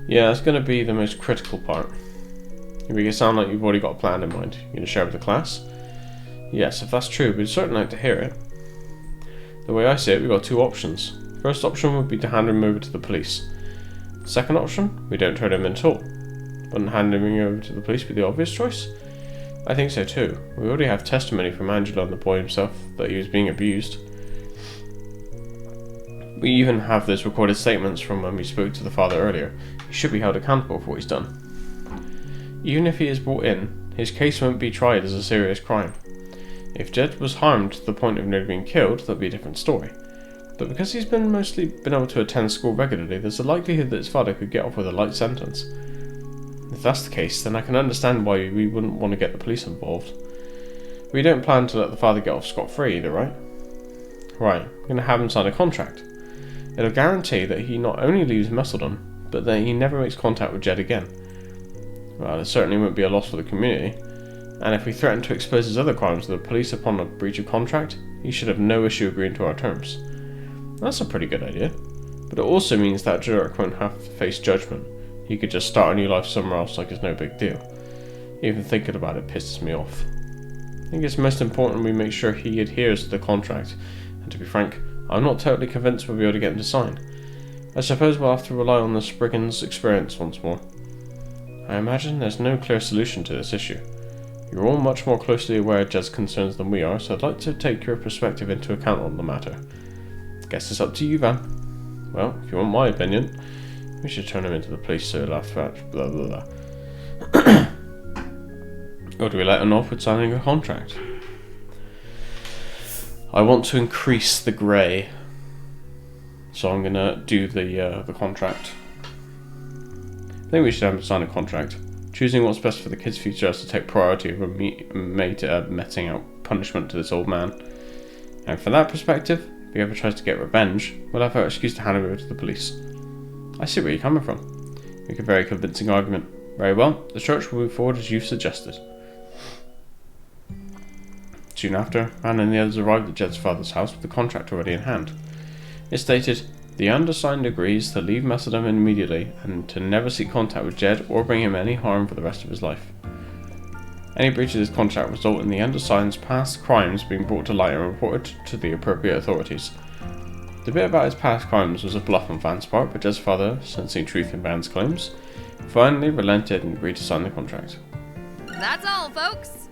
Yeah, that's going to be the most critical part. You make it sound like you've already got a plan in mind. You're going to share with the class? Yes, if that's true, we'd certainly like to hear it. The way I see it, we've got two options. First option would be to hand him over to the police. Second option, we don't turn him in at all. Wouldn't handing him over to the police be the obvious choice? I think so too. We already have testimony from Angela and the boy himself that he was being abused. We even have those recorded statements from when we spoke to the father earlier. He should be held accountable for what he's done. Even if he is brought in, his case won't be tried as a serious crime. If Jed was harmed to the point of nearly being killed, that'd be a different story. But because he's mostly been able to attend school regularly, there's a likelihood that his father could get off with a light sentence. If that's the case, then I can understand why we wouldn't want to get the police involved. We don't plan to let the father get off scot-free either, right? Right, we're going to have him sign a contract. It'll guarantee that he not only leaves Messeldom, but that he never makes contact with Jed again. Well, it certainly won't be a loss for the community, and if we threaten to expose his other crimes to the police upon a breach of contract, he should have no issue agreeing to our terms. That's a pretty good idea, but it also means that jerk won't have to face judgment. He could just start a new life somewhere else like it's no big deal. Even thinking about it pisses me off. I think it's most important we make sure he adheres to the contract, and to be frank, I'm not totally convinced we'll be able to get him to sign. I suppose we'll have to rely on the Spriggans' experience once more. I imagine there's no clear solution to this issue. You're all much more closely aware of Jed's concerns than we are, so I'd like to take your perspective into account on the matter. Guess it's up to you, Van. Well, if you want my opinion, we should turn him into the police so he'll have to blah blah blah. Or do we let him off with signing a contract? I want to increase the grey, so I'm gonna do the contract. I think we should have him sign a contract. Choosing what's best for the kid's future has to take priority over meting out punishment to this old man. And from that perspective, if he ever tries to get revenge, we'll have our excuse to hand him over to the police. I see where you're coming from. Make a very convincing argument. Very well, the church will move forward as you've suggested. Soon after, Van and the others arrived at Jed's father's house with the contract already in hand. It stated, "The undersigned agrees to leave Messeldom immediately and to never seek contact with Jed or bring him any harm for the rest of his life. Any breach of this contract result in the undersigned's past crimes being brought to light and reported to the appropriate authorities." The bit about his past crimes was a bluff on Van's part, but Jed's father, sensing truth in Van's claims, finally relented and agreed to sign the contract. That's all, folks.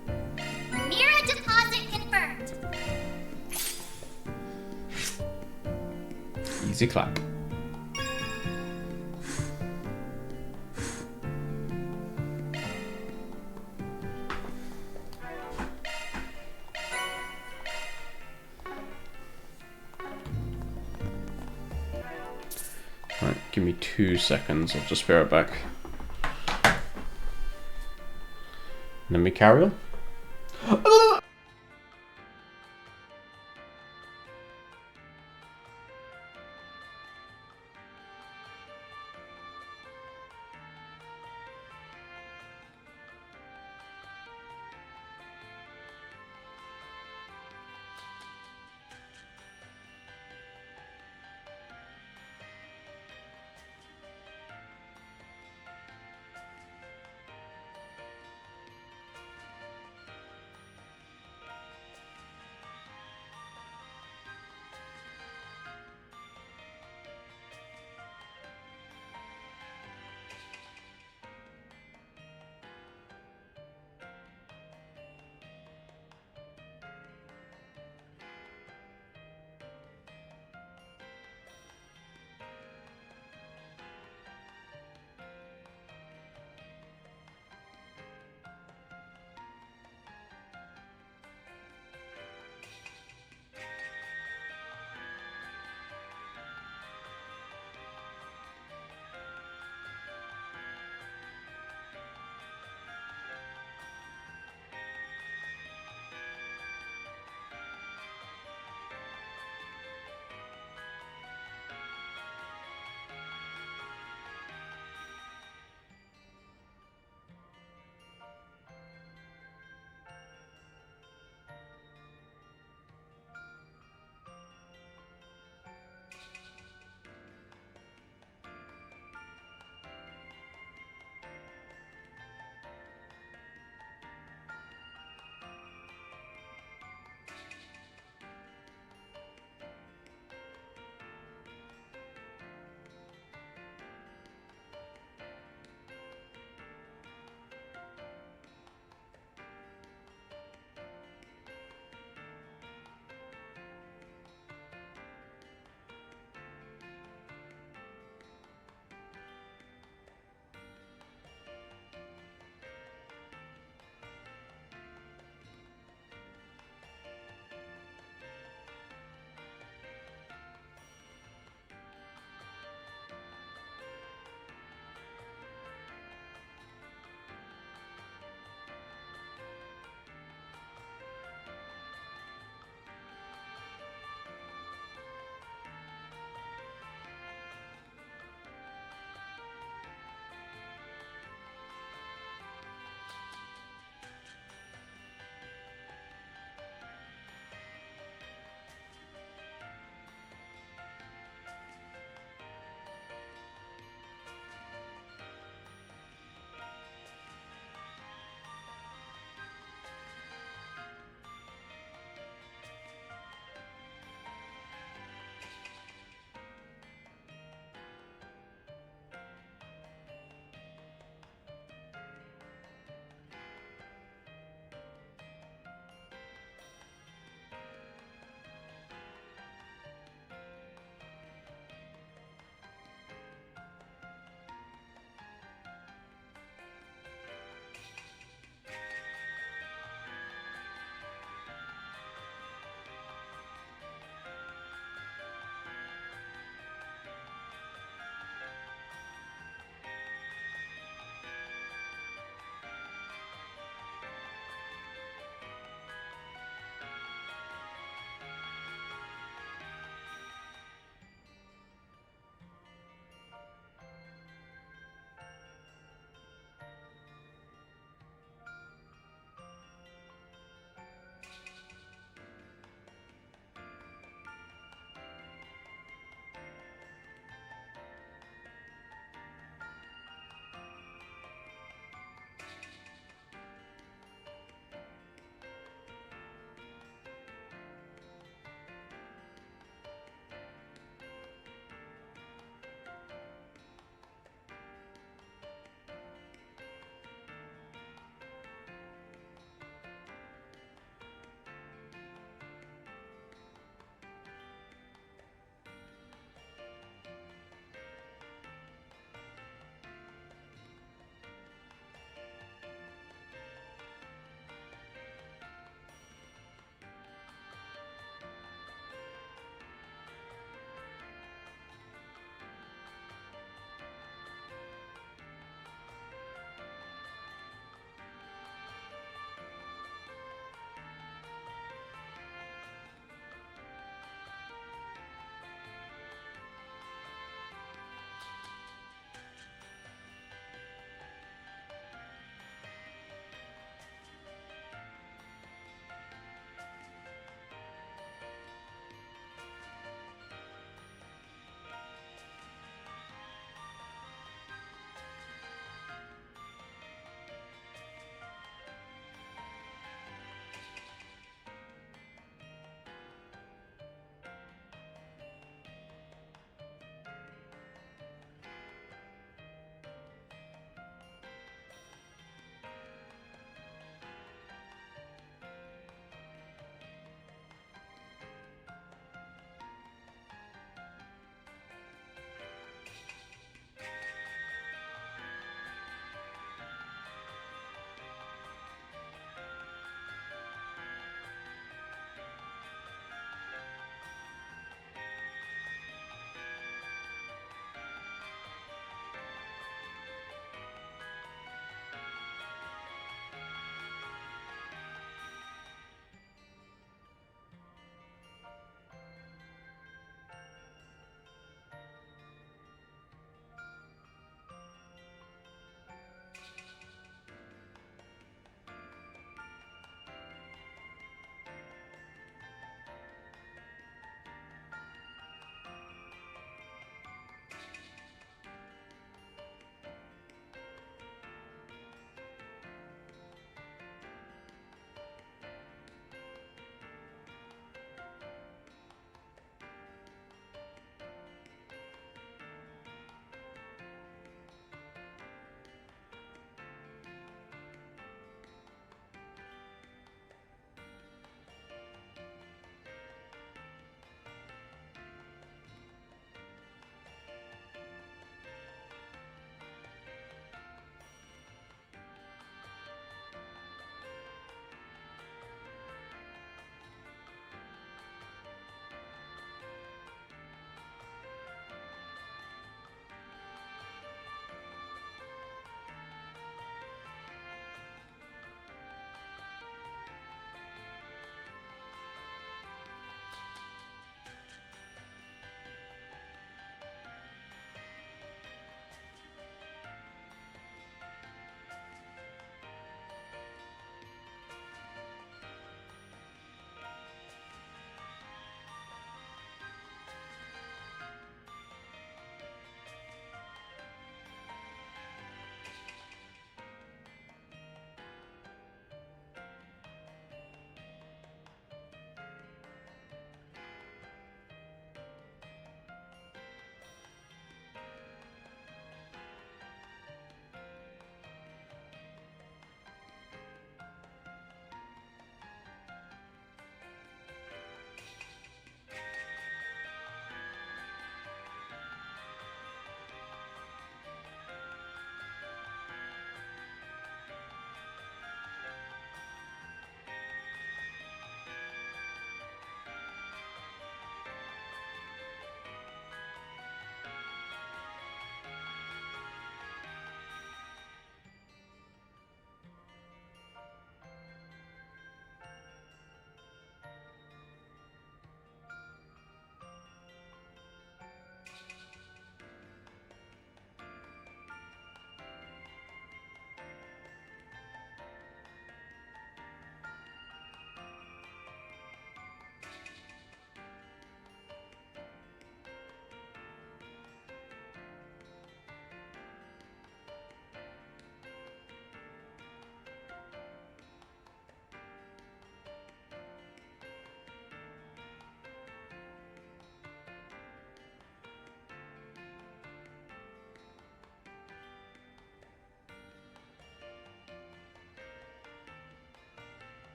Mira deposit confirmed. Easy clap. Right, give me 2 seconds, I'll just bear it back. Let me carry on.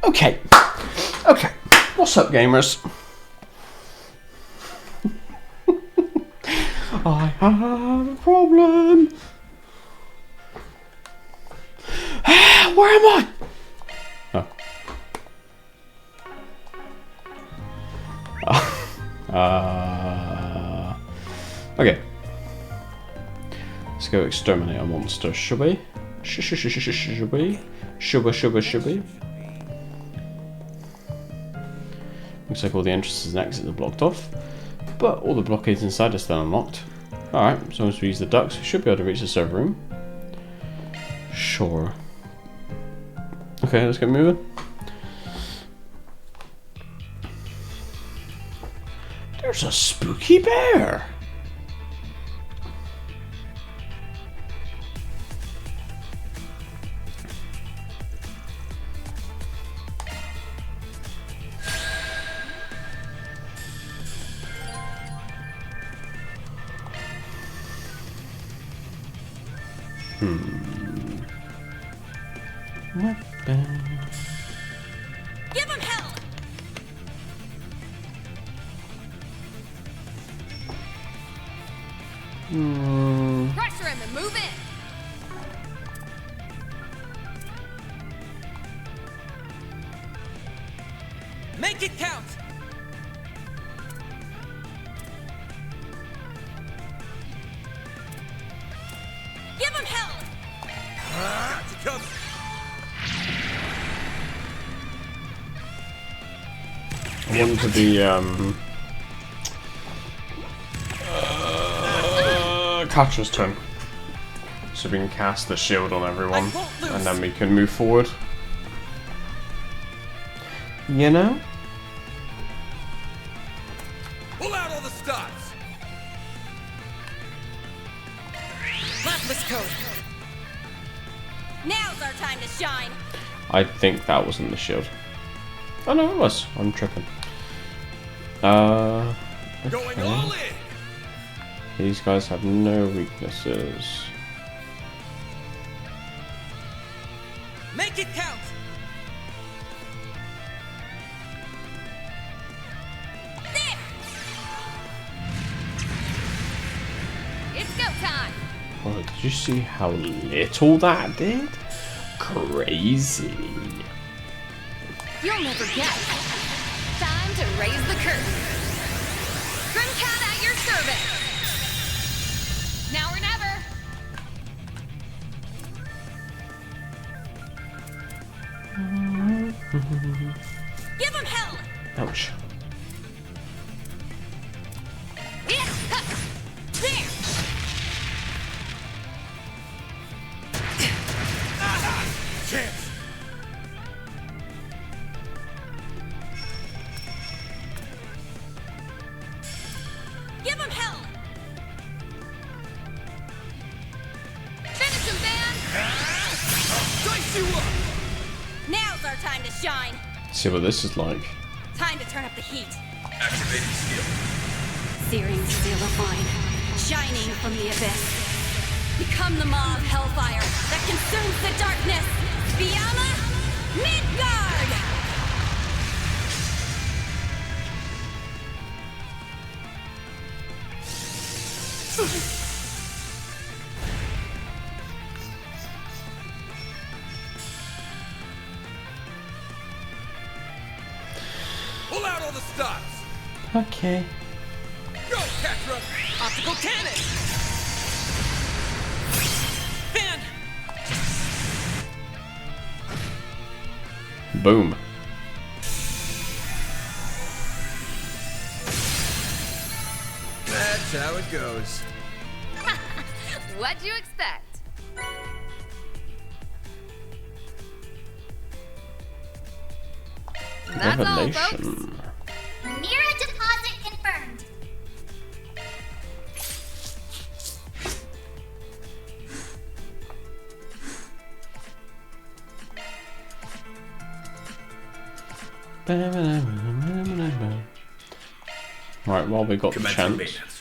Okay. Okay. What's up, gamers? I have a problem. Where am I? Oh. Okay. Let's go exterminate a monster, should we? Should we? Should we? Looks like all the entrances and exits are blocked off, but all the blockades inside are still unlocked. Alright, as long as we use the ducts, we should be able to reach the server room. Sure. Okay, let's get moving. There's a spooky bear! Give him hell! Pressure him and move in! Make it count! Give him hell! I want to be Catcher's turn, so we can cast the shield on everyone, and then we can move forward. You know? Pull out all the stops! Plasma's code! Now's our time to shine! I think that wasn't the shield. Oh no, it was. I'm tripping. Okay. Going all in! These guys have no weaknesses. Make it count! There! It's go time! Oh, did you see how little that did? Crazy. You'll never guess. Time to raise the curtain. Grimcat at your service. Now or never. Give him hell! Ouch. Yeah. There! Chance! Give him hell! Finish him, Van! Dice you up! Now's our time to shine! See what this is like. Time to turn up the heat. Activating skill. Searing steel of mine, shining from the abyss. Become the maw of hellfire that consumes the darkness. Biyama, Midgard! Pull out all the stops! Okay. Go, Catra! Optical cannon! Fan! Boom. That's how it goes. What'd you expect? That's all, folks. Revelation. Mira deposit confirmed. Right, well, we got the Commencing chance. maintenance.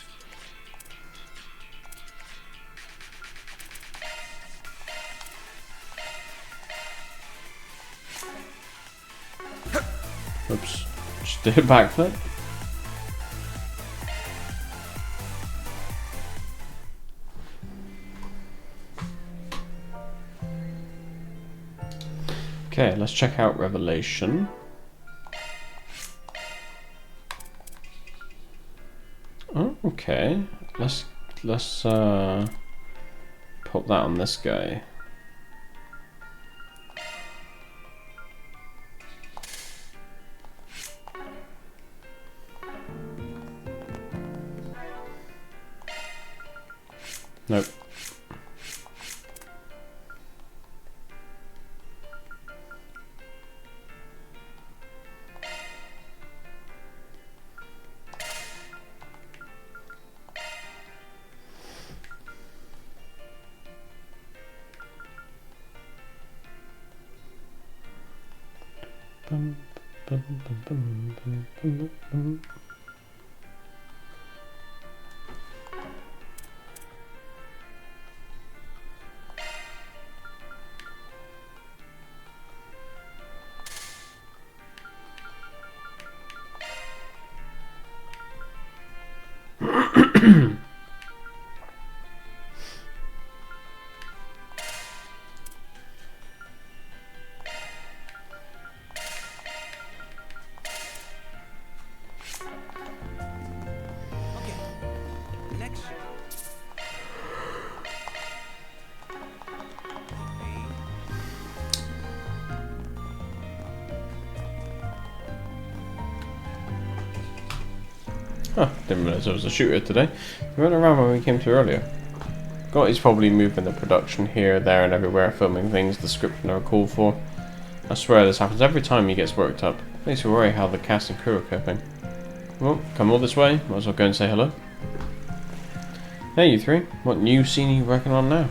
Did a backflip. Okay, let's check out Revelation. Oh, okay. Let's put that on this guy. Nope. Bum, bum, bum, bum, bum, bum, bum. Next. Huh, didn't realise there was a shooter today. We went around when we came to earlier. Gotti's probably moving the production here, there and everywhere, filming things the script never called for. I swear this happens every time he gets worked up. Makes me worry how the cast and crew are coping. Well, come all this way, might as well go and say hello. Hey you three, what new scene are you working on now?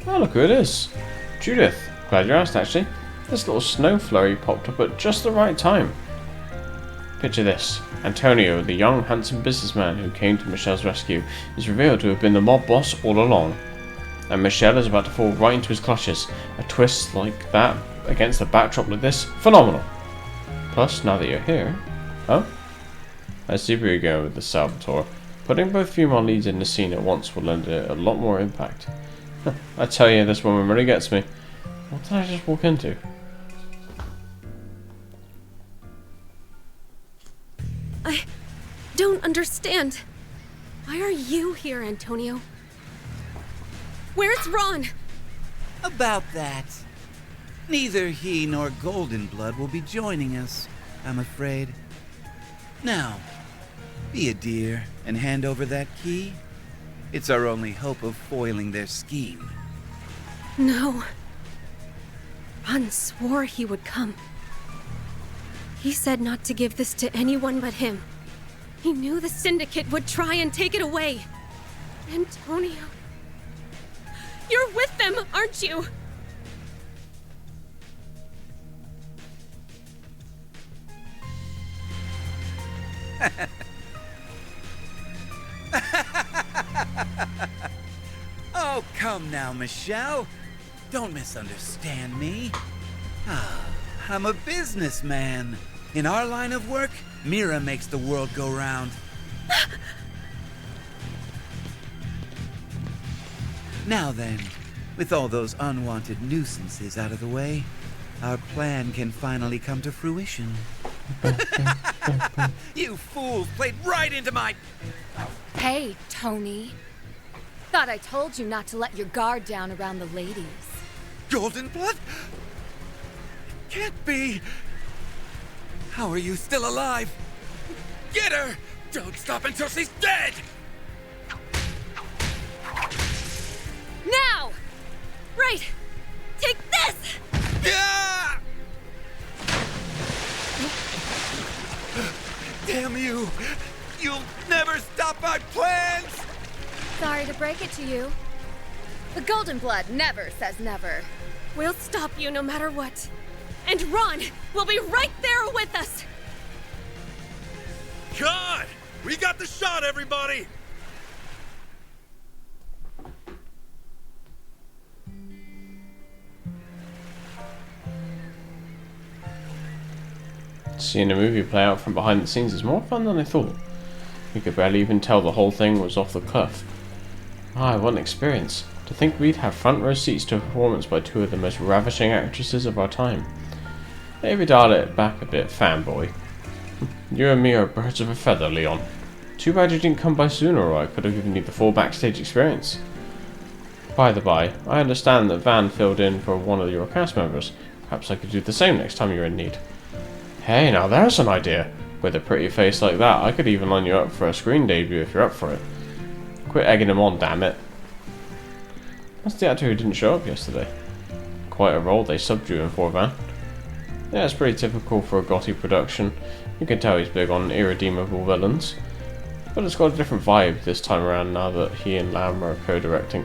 Oh look who it is. Judith, glad you asked actually. This little snow flurry popped up at just the right time. Picture this. Antonio, the young, handsome businessman who came to Michelle's rescue, is revealed to have been the mob boss all along. And Michelle is about to fall right into his clutches. A twist like that against a backdrop like this? Phenomenal! Plus, now that you're here... Oh? I see where you're going with the Salvatore. Putting both female leads in the scene at once will lend it a lot more impact. I tell you, this woman really gets me. What did I just walk into? I don't understand. Why are you here, Antonio? Where's Ron? About that. Neither he nor Golden Blood will be joining us, I'm afraid. Now, be a dear and hand over that key. It's our only hope of foiling their scheme. No. Ron swore he would come. He said not to give this to anyone but him. He knew the Syndicate would try and take it away. Antonio. You're with them, aren't you? Oh, come now, Michelle. Don't misunderstand me. I'm a businessman. In our line of work, Mira makes the world go round. Now then, with all those unwanted nuisances out of the way, our plan can finally come to fruition. You fools played right into my... Hey, Tony. Thought I told you not to let your guard down around the ladies. Golden Blood? Can't be. How are you still alive? Get her! Don't stop until she's dead! Now! Right! Take this! Yeah! Damn you! You'll never stop my plans! Sorry to break it to you. The Golden Blood never says never. We'll stop you no matter what. And Ron will be right there with us! God! We got the shot, everybody! Seeing a movie play out from behind the scenes is more fun than I thought. You could barely even tell the whole thing was off the cuff. Ah, what an experience. To think we'd have front row seats to a performance by two of the most ravishing actresses of our time. Maybe dial it back a bit, fanboy. You and me are birds of a feather, Leon. Too bad you didn't come by sooner, or I could have given you the full backstage experience. By the by, I understand that Van filled in for one of your cast members. Perhaps I could do the same next time you're in need. Hey, now there's an idea. With a pretty face like that, I could even line you up for a screen debut if you're up for it. Quit egging him on, damn it. That's the actor who didn't show up yesterday. Quite a role they subbed you in for, Van. Yeah, it's pretty typical for a Gotti production. You can tell he's big on irredeemable villains. But it's got a different vibe this time around now that he and Lamb are co-directing.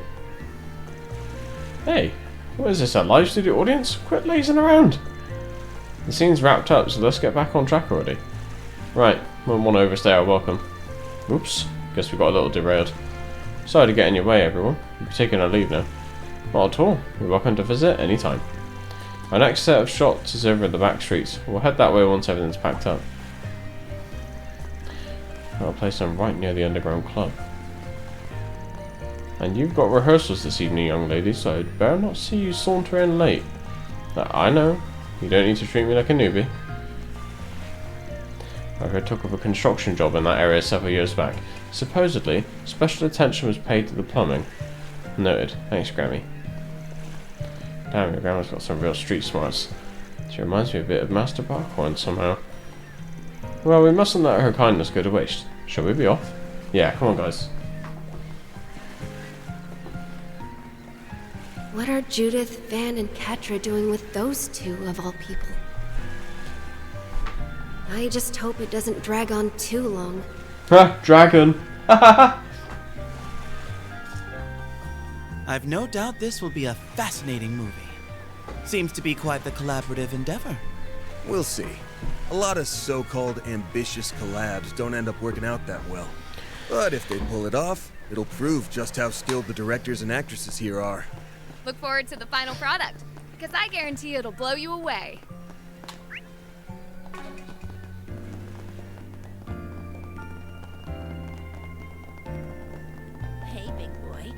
Hey, what is this, a live studio audience? Quit lazing around! The scene's wrapped up, so let's get back on track already. Right, won't want to overstay our welcome. Oops, guess we got a little derailed. Sorry to get in your way, everyone. You'll be taking our leave now. Not at all. You're welcome to visit anytime. Our next set of shots is over in the back streets. We'll head that way once everything's packed up. I'll place them right near the underground club. And you've got rehearsals this evening, young lady, so I'd better not see you saunter in late. Now, I know. You don't need to treat me like a newbie. I heard talk of a construction job in that area several years back. Supposedly, special attention was paid to the plumbing. Noted. Thanks, Grammy. Damn, your grandma's got some real street smarts. She reminds me a bit of Master Barkhorn somehow. Well, we mustn't let her kindness go to waste. Shall we be off? Yeah, come on, guys. What are Judith, Van, and Ketra doing with those two, of all people? I just hope it doesn't drag on too long. Ha! Dragon! I've no doubt this will be a fascinating movie. Seems to be quite the collaborative endeavor. We'll see. A lot of so-called ambitious collabs don't end up working out that well. But if they pull it off, it'll prove just how skilled the directors and actresses here are. Look forward to the final product, because I guarantee it'll blow you away. Hey, big boy.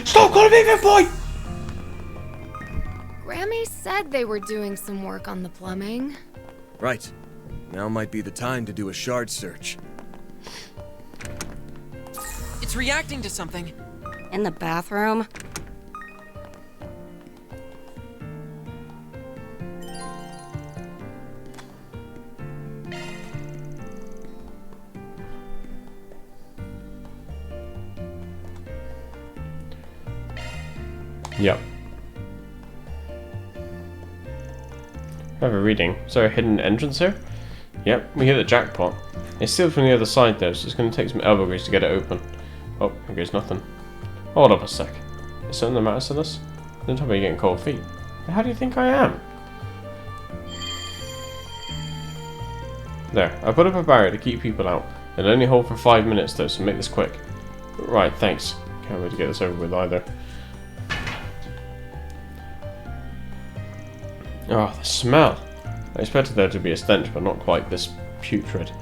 Stop calling me big boy! Grammy said they were doing some work on the plumbing. Right. Now might be the time to do a shard search. It's reacting to something. In the bathroom? Yep. I have a reading. Is there a hidden entrance here? Yep, we hit the jackpot. It's sealed from the other side though, so it's going to take some elbow grease to get it open. Oh, here goes nothing. Hold up a sec. Is something the matter, Silas? Don't tell me you're getting cold feet. How do you think I am? There, I put up a barrier to keep people out. It'll only hold for 5 minutes though, so make this quick. Right, thanks. Can't wait to get this over with either. Oh, the smell! I expected there to be a stench, but not quite this putrid.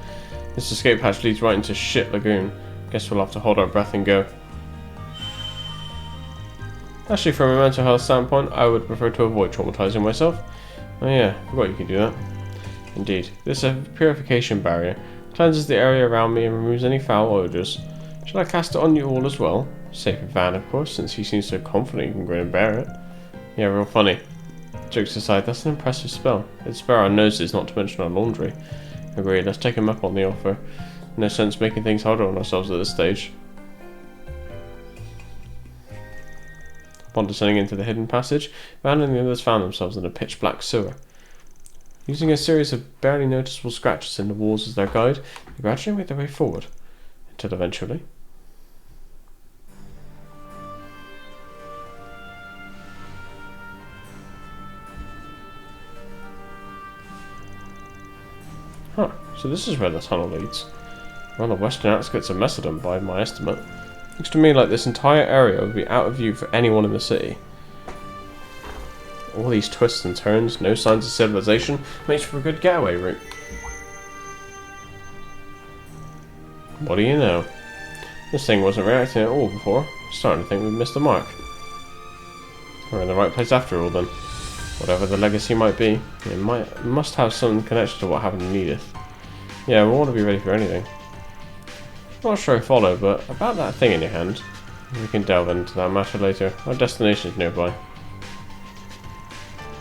This escape hatch leads right into shit lagoon. Guess we'll have to hold our breath and go. Actually, from a mental health standpoint, I would prefer to avoid traumatizing myself. Oh yeah, forgot you could do that. Indeed, this purification barrier cleanses the area around me and removes any foul odours. Shall I cast it on you all as well? Save for Van, of course, since he seems so confident he can grin and bear it. Yeah, real funny. Jokes aside, that's an impressive spell. It'd spare our noses, not to mention our laundry. Agreed, let's take him up on the offer. No sense making things harder on ourselves at this stage. Upon descending into the hidden passage, Van and the others found themselves in a pitch-black sewer. Using a series of barely noticeable scratches in the walls as their guide, they gradually made their way forward, until eventually... Huh, so this is where the tunnel leads. We're on the western outskirts of Macedon by my estimate. Looks to me like this entire area would be out of view for anyone in the city. All these twists and turns, no signs of civilization, makes for a good getaway route. What do you know? This thing wasn't reacting at all before. I'm starting to think we've missed the mark. We're in the right place after all, then. Whatever the legacy might be, it must have some connection to what happened in Edith. Yeah, we want to be ready for anything. Not sure I follow, but about that thing in your hand, we can delve into that matter later. Our destination's nearby.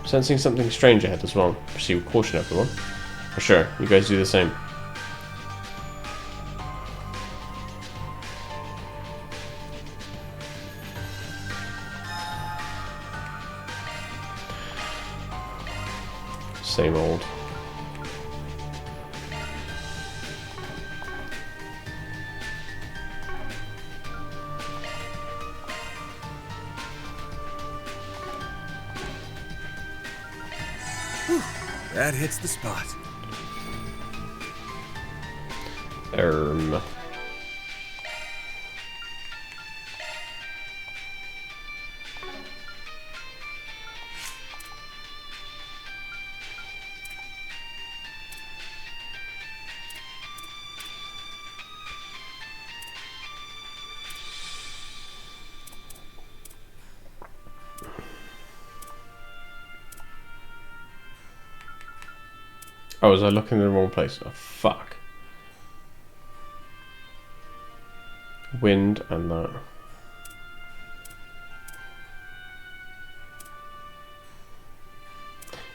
Sensing something strange ahead as well. Proceed with caution, everyone. For sure, you guys do the same. Same old. That hits the spot. Oh, was I looking in the wrong place? Oh, fuck. Wind and that.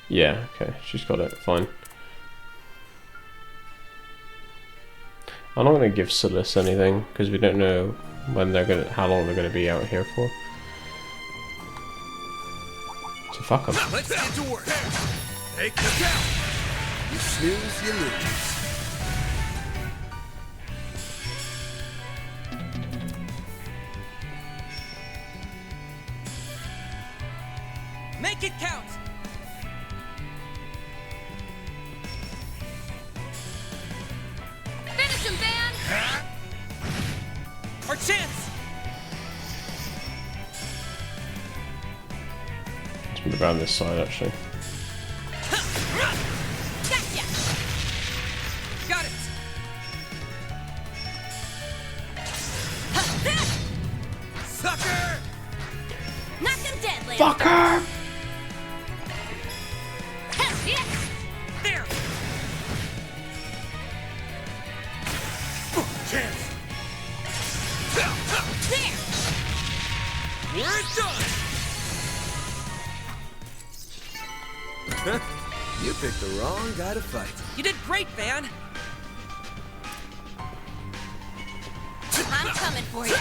Yeah, okay, she's got it, fine. I'm not going to give Celeste anything, because we don't know when they're gonna, how long they're going to be out here for. So fuck them. Let's get to work. Take the count. You snooze, you lose. Make it count! Finish him, Van! Our chance! Let's move around this side, actually. Gotcha! Got it! Sucker! Knock him dead, Lance. Fucker! There! Chance! There! We're done! You picked the wrong guy to fight. You did great, Van! I'm coming for you.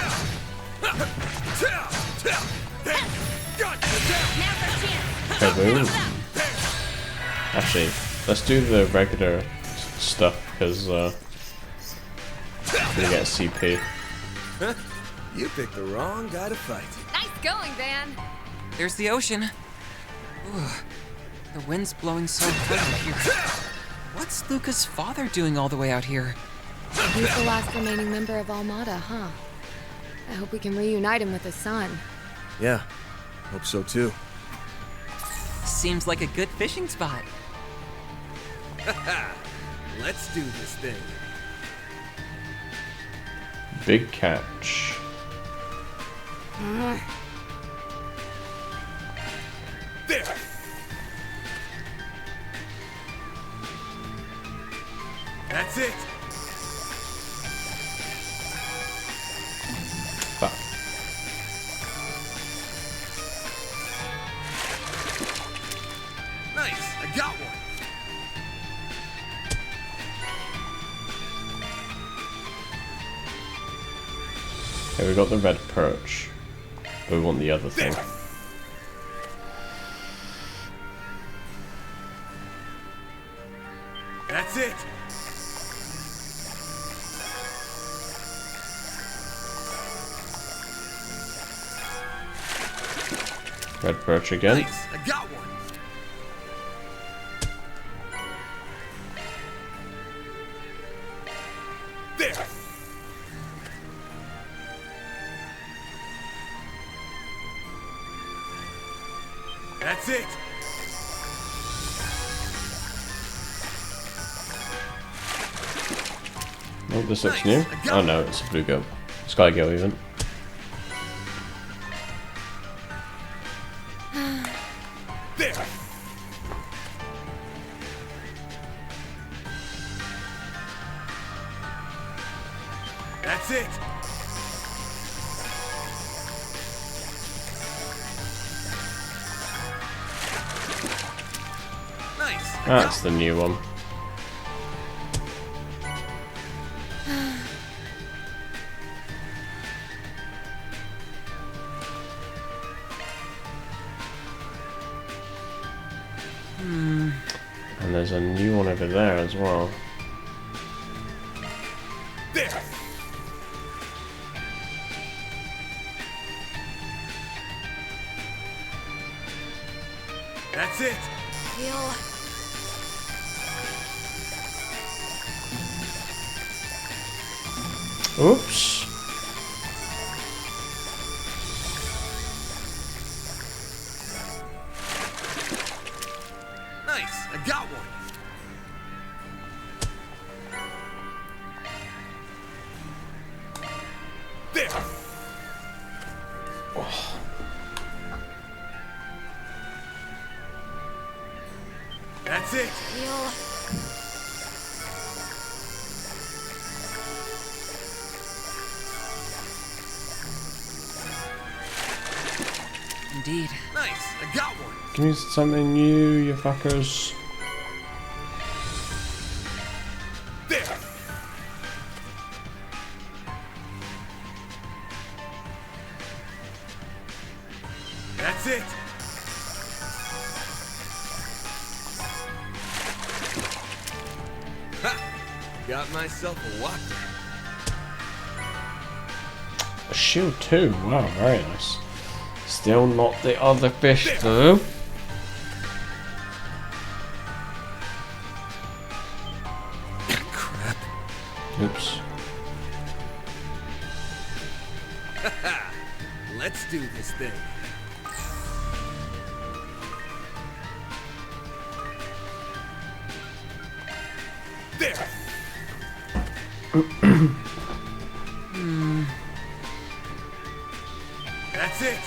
Kaboom. Actually, let's do the regular stuff because we get CP. You picked the wrong guy to fight. Nice going, Van. There's the ocean. Ooh, the wind's blowing so hard out here. What's Luca's father doing all the way out here? He's the last remaining member of Almada, huh? I hope we can reunite him with his son. Yeah, hope so too. Seems like a good fishing spot. Let's do this thing. Big catch. There. That's it. Fuck. Nice, I got one. Okay, we got the red perch. But we want the other thing. That's it. Red perch again. Nice, I got one. There. That's it. Oh, this looks new. Oh no, it's a blue girl. Sky girl even. There. That's it. Nice. That's the new one. And there's a new one over there as well. There. That's it. Heal. Oops. Nice. I got one. There. Oh. That's it. Heal. Indeed. Nice. I got one. Give me something new, you fuckers. There. That's it. Ha! Got myself a whopper. A shield too. Wow, very nice. Still not the other fish though. Crap. Oops. Let's do this thing. There. That's it.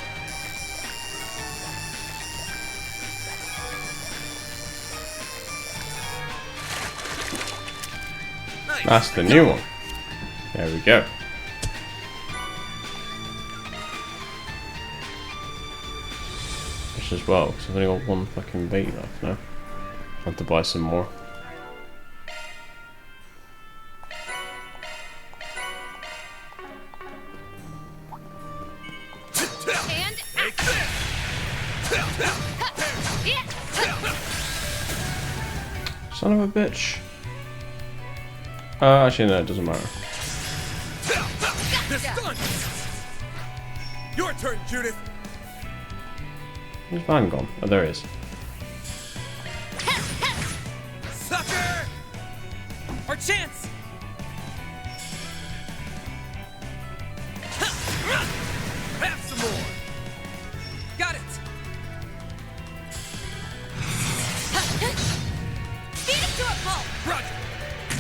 Nice. That's the new one. There we go. Fish as well, because I've only got one fucking bait left now. I have to buy some more. Son of a bitch. Actually no, it doesn't matter. This done. Your turn, Judith. Where's Van gone? Oh, there he is. Sucker! Our chance! Have some more. Got it! Beat it to a pulp! Roger.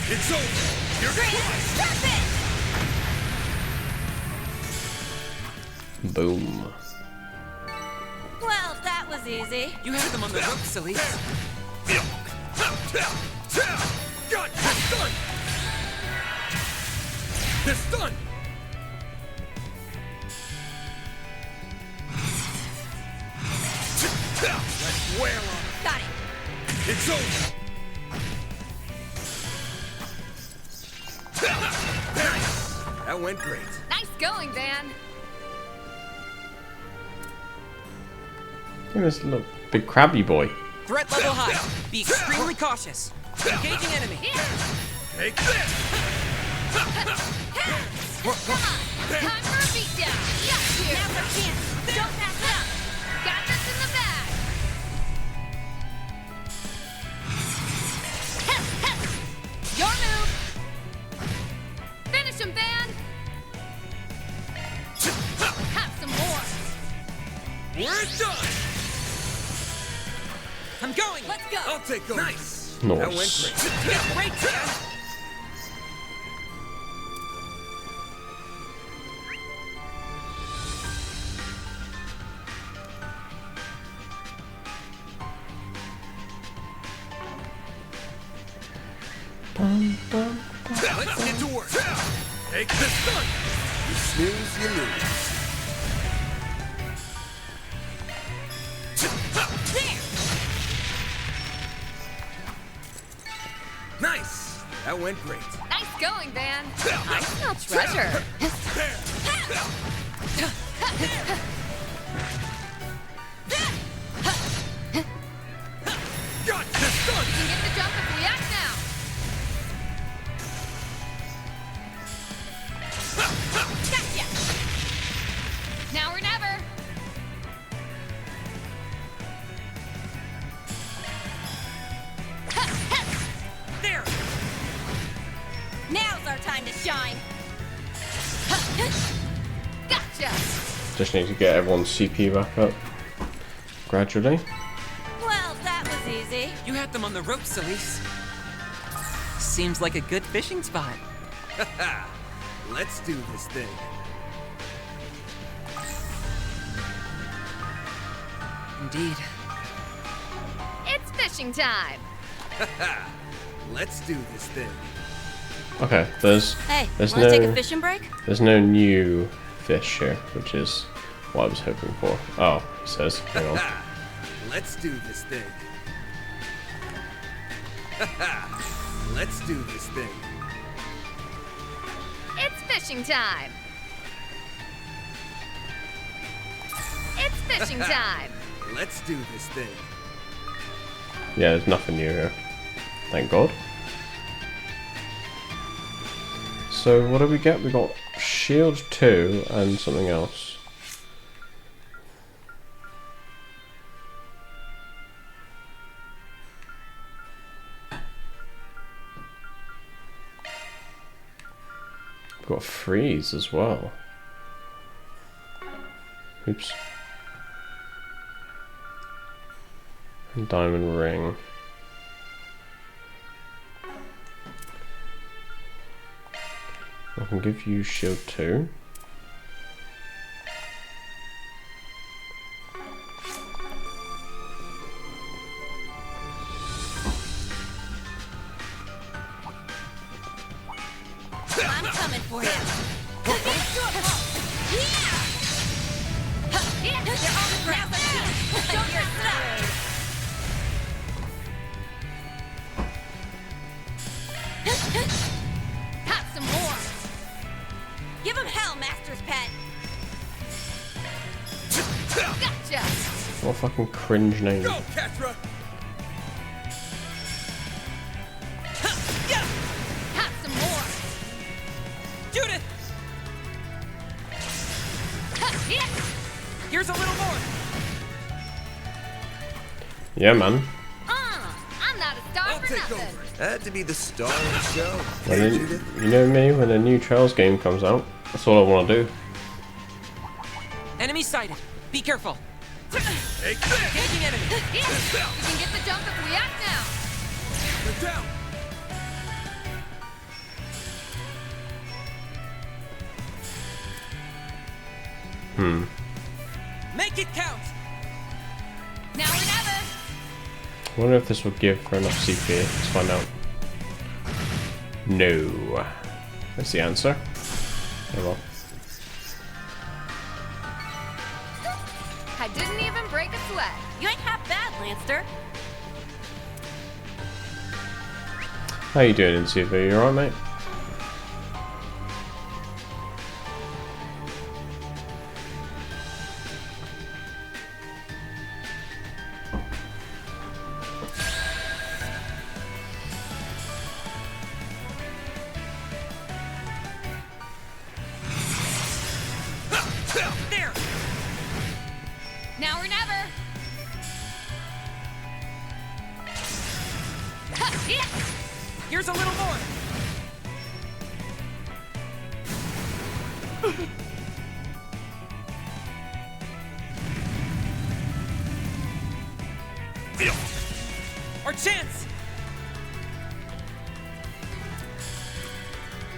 It's over. You're Stop it! Boom. Well, that was easy. You had them on the hook, silly. Got this done. This done. Let's wail on it. Got it. It's over. Nice. That went great. Nice going, Van. Look at this little big crabby boy. Threat level high. Be extremely cautious. Engaging enemy. Take this. Time for a beatdown. Got you. Now's our chance. Don't pass it up. Got this in the bag. Your move. Finish him, Van. Have some more. We're done. I'm going. Let's go. I'll take over. Nice. Nice. That went great. Great, man. Let's get to work. Take this gun. You snooze, you lose. Nice. That went great. Nice going, Van. I smell treasure. Got this gun. You can get the jump if we act now. Gotcha. Now or never. There! Now's our time to shine! Gotcha! Just need to get everyone's CP back up gradually. Well, that was easy. You had them on the ropes, Elise. Seems like a good fishing spot. Let's do this thing. Indeed. It's fishing time. Let's do this thing. Okay, there's Hey, there's wanna no take a fishing break? there's no new fish here, which is what I was hoping for. Oh, it says. Hang on. Let's do this thing. Let's do this thing. It's fishing time. It's fishing time. Let's do this thing. Yeah, there's nothing new here. Thank God. So what do we get? We got Shield 2 and something else. We've got Freeze as well. Oops. And Diamond Ring. I can give you Shield 2. I'm coming for you. Yeah! They're on the ground. Don't your stuff. Have some more. Give him hell, Master's Pet. Gotcha. What a fucking cringe name. Go, Catra. Have some more. Judith! Here's a little more. Yeah, man. I'm not a star for nothing. Had to be the star of the show. When you know me, when a new Trails game comes out, that's all I want to do. Enemy sighted. Be careful. Take this. Engaging enemy. You can get the jump if we act now. They're down. Make it count. Now or never. I wonder if this will give her enough CP. Let's find out. No. That's the answer. Oh well. I didn't even break a sweat. You ain't half bad, Lanster. How you doing in CV? You alright, mate? There. Now or never. Here's a little more. Our chance.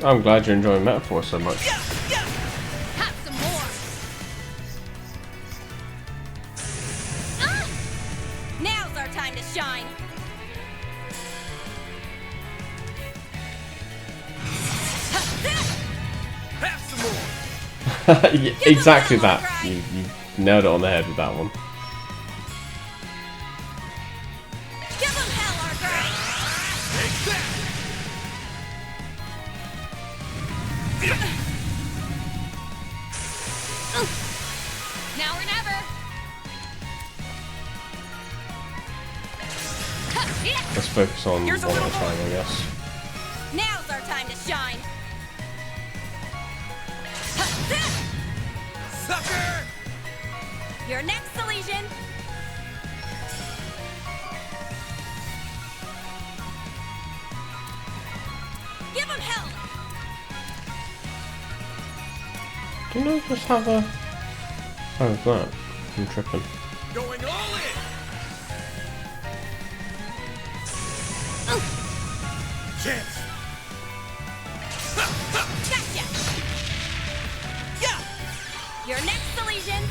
I'm glad you're enjoying Metaphor so much. Have some more. Now's our time to shine. Yeah, exactly that. You nailed it on the head with that one. Give him hell, Arthur! Now or never. Let's focus on one at a time, I guess. Now's our time to shine. Sucker! Your next, Elysian. Give him hell. Didn't I just have a... Oh, it's that. I'm tripping. Going all in! Chance! Gotcha. Yeah. Your next, Elysian.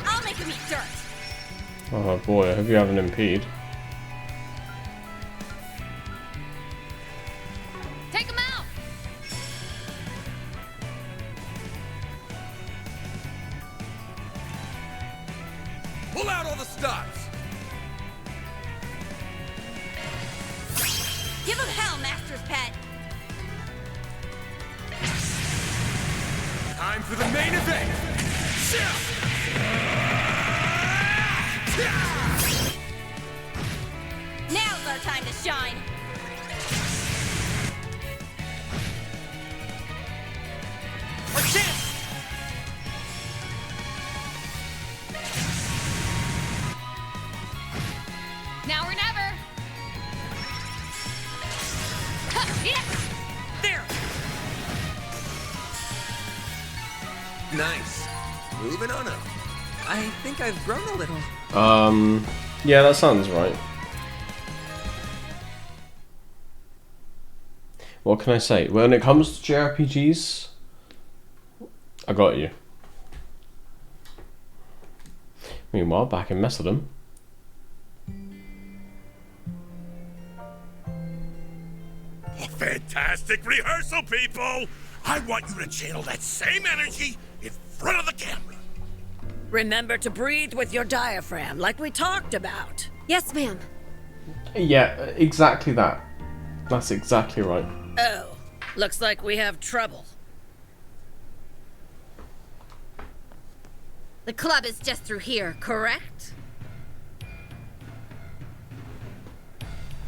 I'll make him eat dirt. Oh boy, I hope you have an impede. Take him out. Pull out all the stops! Give him hell, Master's pet. Time for the main event! Now's our time to shine. A chance! Now or never. There! Nice. Moving on up. I think I've grown a little. Yeah, that sounds right. What can I say? When it comes to JRPGs, I got you. Meanwhile, back in Mesodom. Fantastic rehearsal, people! I want you to channel that same energy in front of the camera. Remember to breathe with your diaphragm, like we talked about. Yes, ma'am. Yeah, exactly that. That's exactly right. Oh, looks like we have trouble. The club is just through here, correct?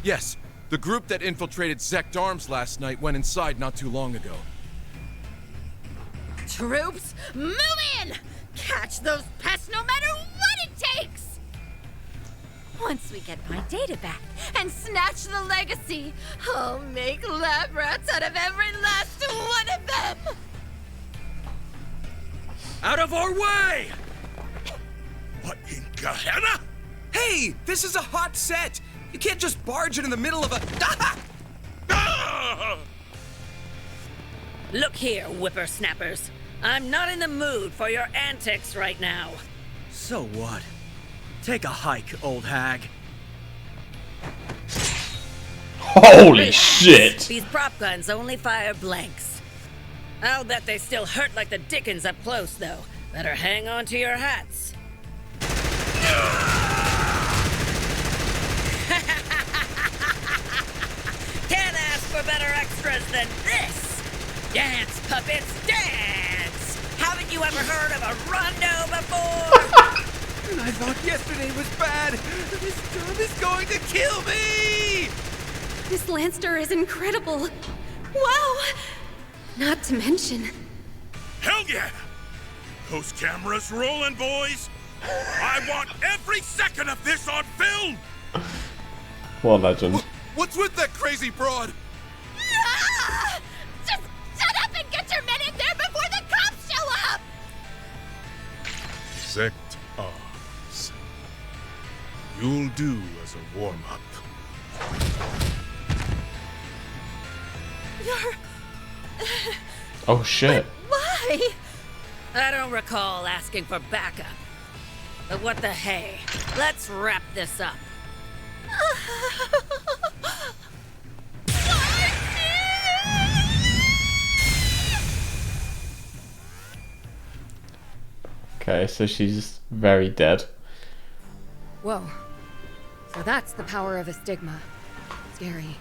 Yes, the group that infiltrated Zect Arms last night went inside not too long ago. Troops, move in! Catch those pests no matter what it takes! Once we get my data back and snatch the legacy, I'll make lab rats out of every last one of them! Out of our way! What in Gehenna? Hey, this is a hot set! You can't just barge in the middle of a... Look here, whippersnappers. I'm not in the mood for your antics right now. So what? Take a hike, old hag. Holy shit! These prop guns only fire blanks. I'll bet they still hurt like the dickens up close, though. Better hang on to your hats. Can't ask for better extras than this! Dance, puppets, dance! Haven't you ever heard of a rondo before? I thought yesterday was bad. This job is going to kill me! This Lancer is incredible. Wow! Not to mention... Hell yeah! Those cameras rolling, boys! I want every second of this on film! What a legend. What's with that crazy broad? Ah! Just shut up and get your men in there before the cops show up! Zect Arms. You'll do as a warm-up. You're... Oh shit. Why? I don't recall asking for backup. But what the hey? Let's wrap this up. Okay, so she's very dead. Whoa. So that's the power of a stigma. Scary.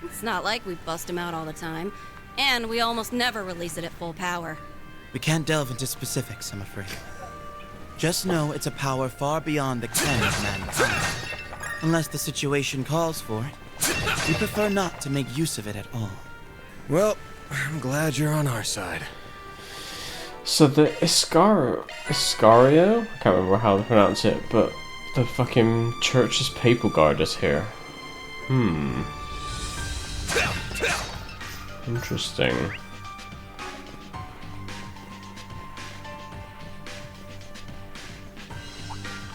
It's not like we bust him out all the time, and we almost never release it at full power. We can't delve into specifics, I'm afraid. Just know it's a power far beyond the ken of mankind. Unless the situation calls for it, we prefer not to make use of it at all. Well, I'm glad you're on our side. So the Iscario? I can't remember how to pronounce it, but the fucking church's papal guard is here. Interesting.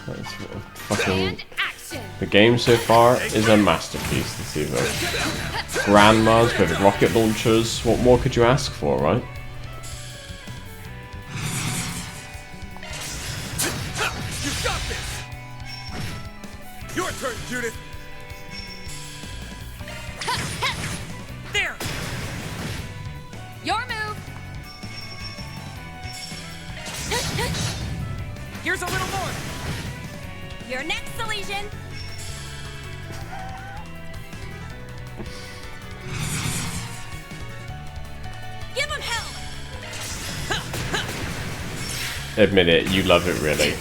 That's fucking... The game so far is a masterpiece, this either. Grandmas with rocket launchers, what more could you ask for, right? You got this! Your turn, Judith! There! Your move! Here's a little more! Your next, Elysian! Give him hell! Admit it, you love it really.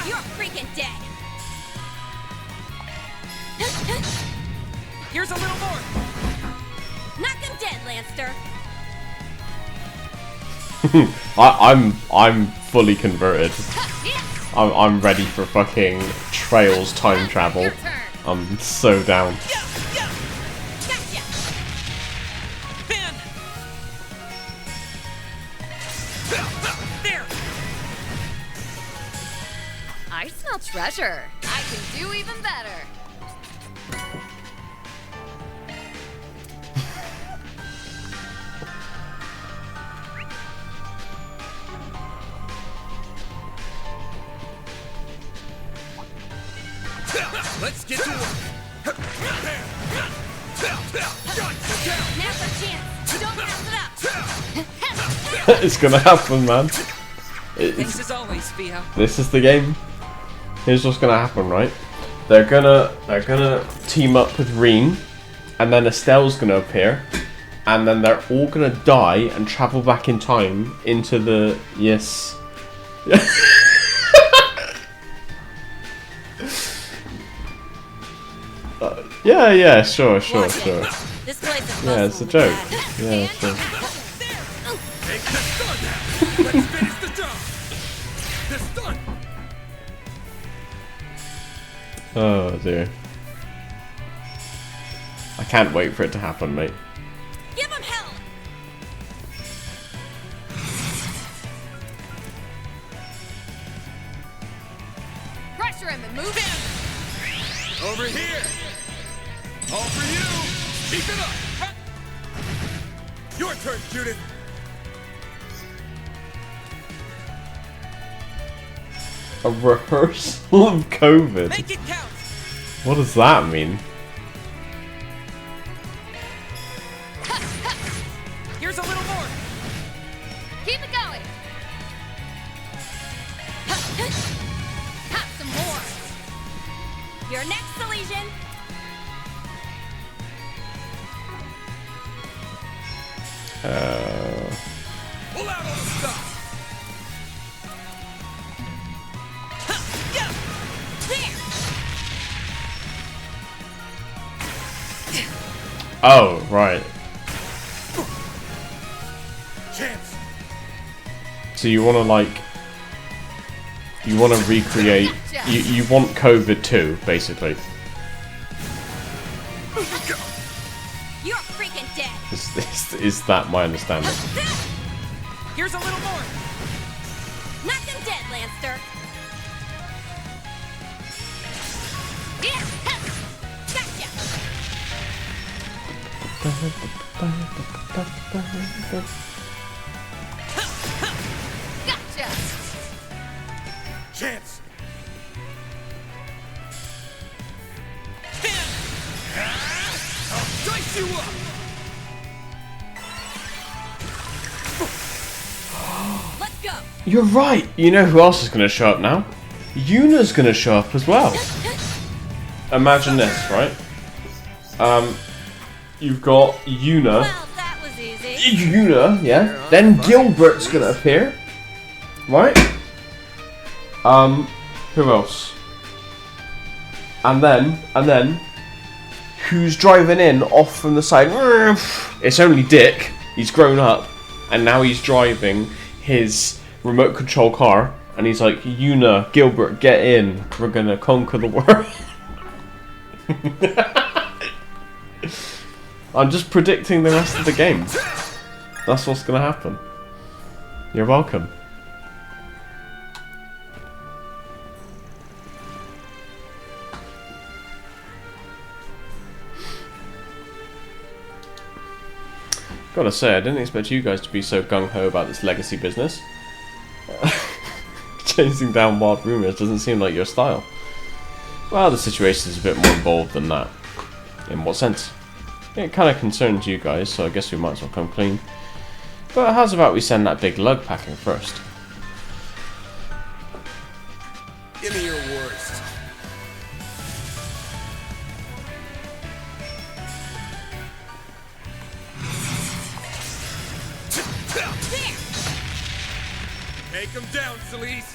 You're freaking dead! Here's a little more! Knock him dead, Lanster! I'm fully converted. I'm ready for fucking Trails time travel. I'm so down. There! I smell treasure. I can do even better. Let's get to work! Now's our chance! Don't pass it up! It's gonna happen, man. Thanks as always, Theo. This is the game. Here's what's gonna happen, right? They're gonna team up with Reem, and then Estelle's gonna appear, and then they're all gonna die and travel back in time into the yeah, sure. This place is Yeah, it's a joke. Yeah, sure. Make this done now! Let's finish the job! This done! Oh dear. I can't wait for it to happen, mate. Give him hell! Pressure him and move in. Over here! All for you! Keep it up! Your turn, Judith! A rehearsal of COVID? Make it count! What does that mean? Here's a little more! Keep it going. Have some more. Your next, Elysian! Pull out all the stuff! Oh, right. Chance! So you want to you want to recreate, you want COVID too, basically. You're freaking dead! Is that my understanding? Here's a little more! Knock him dead, Lanster! Gotcha. Chance! You're right. You know who else is going to show up now? Yuna's going to show up as well. Imagine this, right? You've got Yuna. Well, that was easy. Yuna, yeah. Then Gilbert's going to appear. Right? Who else? And then, who's driving in off from the side? It's only Dick. He's grown up, and now he's driving his remote control car, and he's like, Yuna, Gilbert, get in. We're gonna conquer the world. I'm just predicting the rest of the game. That's what's gonna happen. You're welcome. Gotta say, I didn't expect you guys to be so gung-ho about this legacy business. Chasing down wild rumours doesn't seem like your style. Well, the situation is a bit more involved than that. In what sense? It kind of concerns you guys, so I guess we might as well come clean. But how's about we send that big lug packing first? Give me your worst. Take him down, Celise.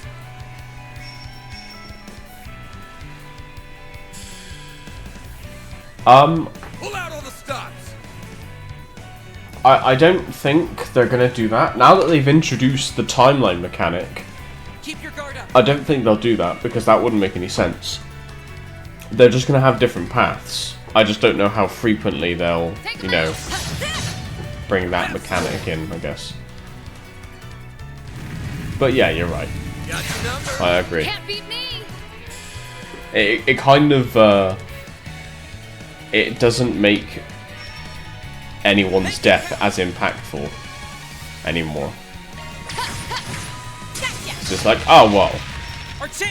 Pull out all the stops. I don't think they're gonna do that. Now that they've introduced the timeline mechanic, Keep your guard up. I don't think they'll do that because that wouldn't make any sense. They're just gonna have different paths. I just don't know how frequently they'll, you know, bring that mechanic in, I guess. But yeah, you're right. I agree. Can't beat me. It kind of it doesn't make anyone's death as impactful anymore. It's just like, oh well,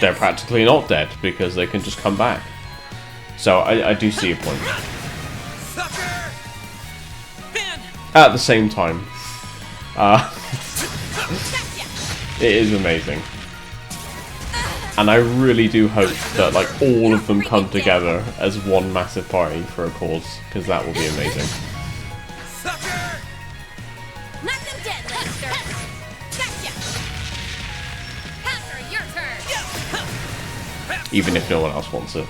they're practically not dead because they can just come back. So I do see your point. At the same time, it is amazing. And I really do hope that like all of them come together as one massive party for a cause, because that will be amazing. Nothing dead, Lannister. Gotcha. Passer, your turn. Even if no one else wants it.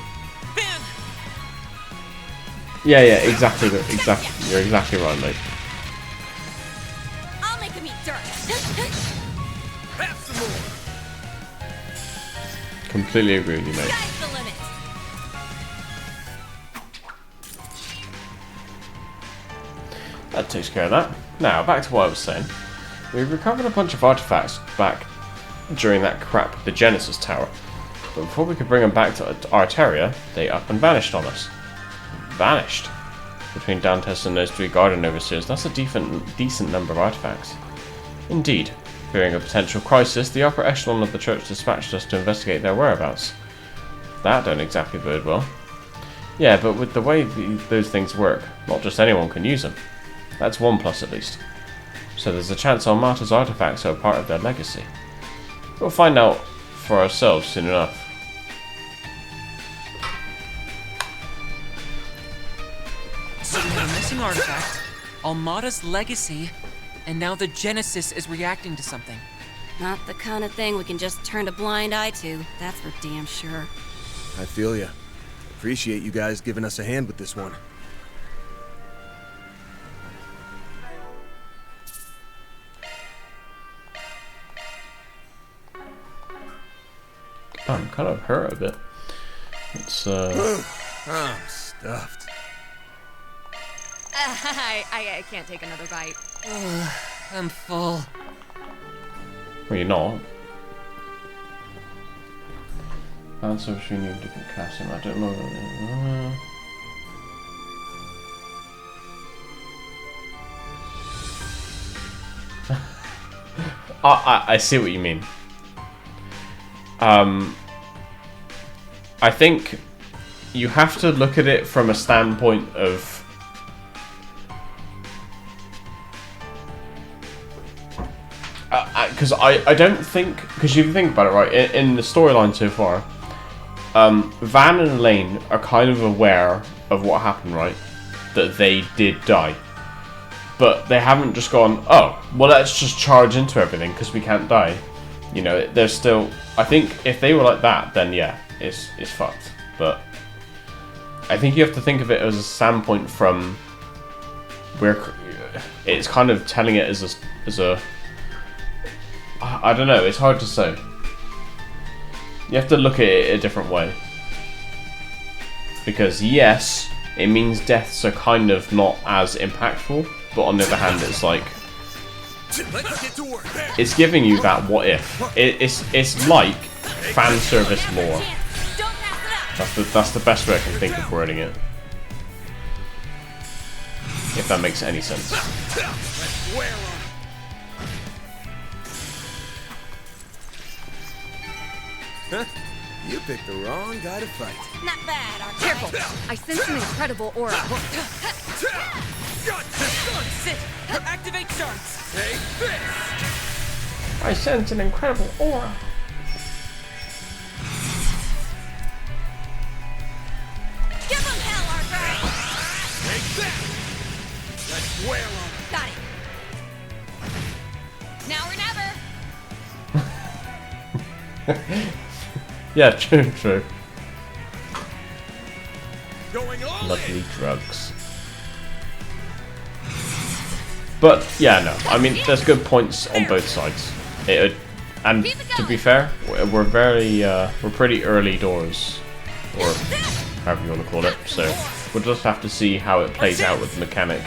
Yeah, exactly. You're exactly right, mate. I'll make him eat dirt. Have some more. Completely agree with you, mate. Sky's the limit. That takes care of that. Now, back to what I was saying. We've recovered a bunch of artifacts back during that crap with the Genesis Tower. But before we could bring them back to Arteria, they up and vanished on us. Vanished? Between Dantes and those three Garden Overseers, that's a decent number of artifacts. Indeed. Fearing a potential crisis, the upper echelon of the church dispatched us to investigate their whereabouts. That don't exactly bode well. Yeah, but with the way those things work, not just anyone can use them. That's one plus at least. So there's a chance Almata's artifacts are part of their legacy. We'll find out for ourselves soon enough. So we have a missing artifact, Almata's legacy, and now the Genesis is reacting to something. Not the kind of thing we can just turn a blind eye to, that's for damn sure. I feel ya. Appreciate you guys giving us a hand with this one. I'm kind of hurt a bit. It's I'm stuffed. I can't take another bite. I'm full. Well, you're not. Answer between you different casting. I don't know. I see what you mean. I think you have to look at it from a standpoint of because I don't think, because you think about it, right, in the storyline so far, Van and Elaine are kind of aware of what happened, right? That they did die. But they haven't just gone, oh, well, let's just charge into everything because we can't die. You know, they're still... I think if they were like that, then yeah, it's fucked. But I think you have to think of it as a standpoint from where it's kind of telling it as a I don't know, it's hard to say. You have to look at it a different way. Because yes, it means deaths are kind of not as impactful, but on the other hand, it's like it's giving you that what if. It's like fan service lore. That's the best way I can think of wording it. If that makes any sense. Huh? You picked the wrong guy to fight. Not bad, aren't Careful! I sense an incredible aura. Sit! Activate shards! Take this! I sense an incredible aura. Give him hell, Arthur! Take that! Let's wail on him! Got it! Now or never! Yeah, true. Going all Luckily, drugs. But yeah, no. I mean, there's good points on both sides. And to be fair, we're pretty early doors, or however you want to call it. So we'll just have to see how it plays out with the mechanic.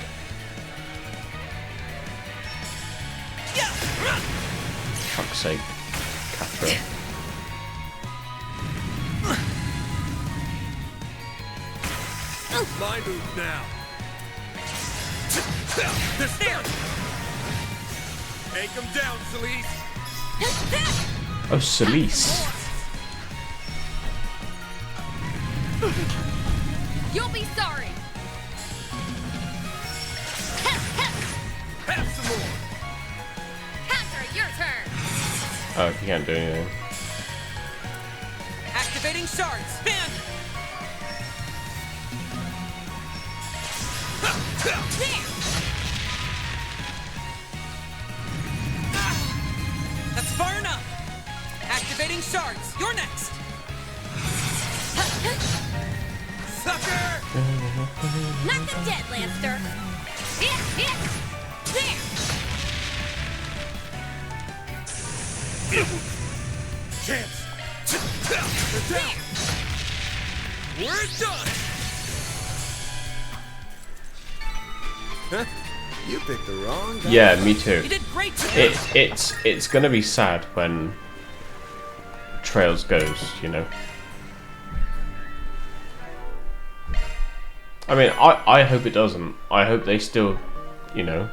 Fuck's sake, Castro. My move now. This there. Take him down, Celise. Oh, Celise. You'll be sorry! Have some more. Hunter, your turn! Oh, you can't do anything. Activating shards! Ban! That's far enough! Activating shards! You're next! Sucker! Knock him dead, Lancer! Chance! They're down! We're done! Huh? You picked the wrong guy. Yeah, me too. You did great! It's gonna be sad when Trails goes, you know. I mean, I hope it doesn't. I hope they still, you know,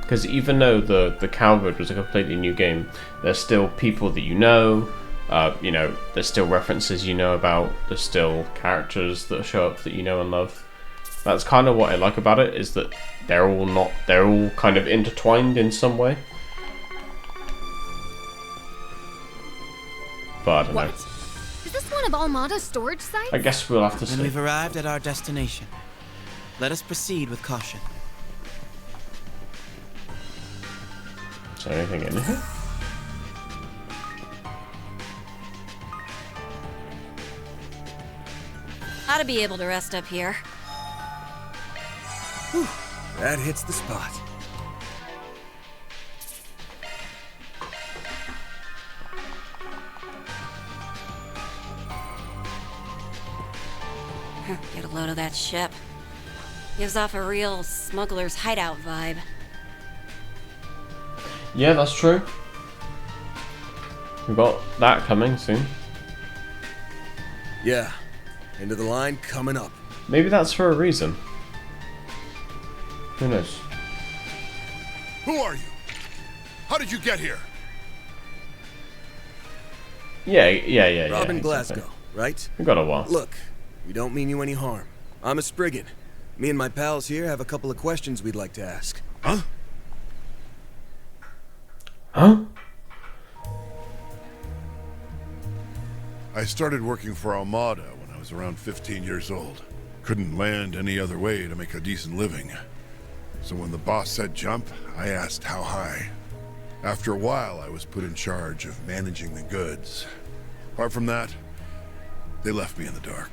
because even though the Calvert was a completely new game, there's still people that you know. You know, there's still references you know about. There's still characters that show up that you know and love. That's kind of what I like about it, is that they're all kind of intertwined in some way. But I don't know. Is this one of Almada's storage sites? I guess we'll have to see. Then we've arrived at our destination. Let us proceed with caution. Is there anything in here? Ought to be able to rest up here. Whew, that hits the spot. Get a load of that ship. Gives off a real smuggler's hideout vibe. Yeah, that's true. We've got that coming soon. Yeah, end of the line coming up. Maybe that's for a reason. Who knows? Who are you? How did you get here? Yeah. Robin exactly. Glasgow, right? We got a while. Look, we don't mean you any harm. I'm a Spriggan. Me and my pals here have a couple of questions we'd like to ask. Huh? Huh? I started working for Armada when I was around 15 years old. Couldn't land any other way to make a decent living. So when the boss said jump, I asked how high. After a while, I was put in charge of managing the goods. Apart from that, they left me in the dark.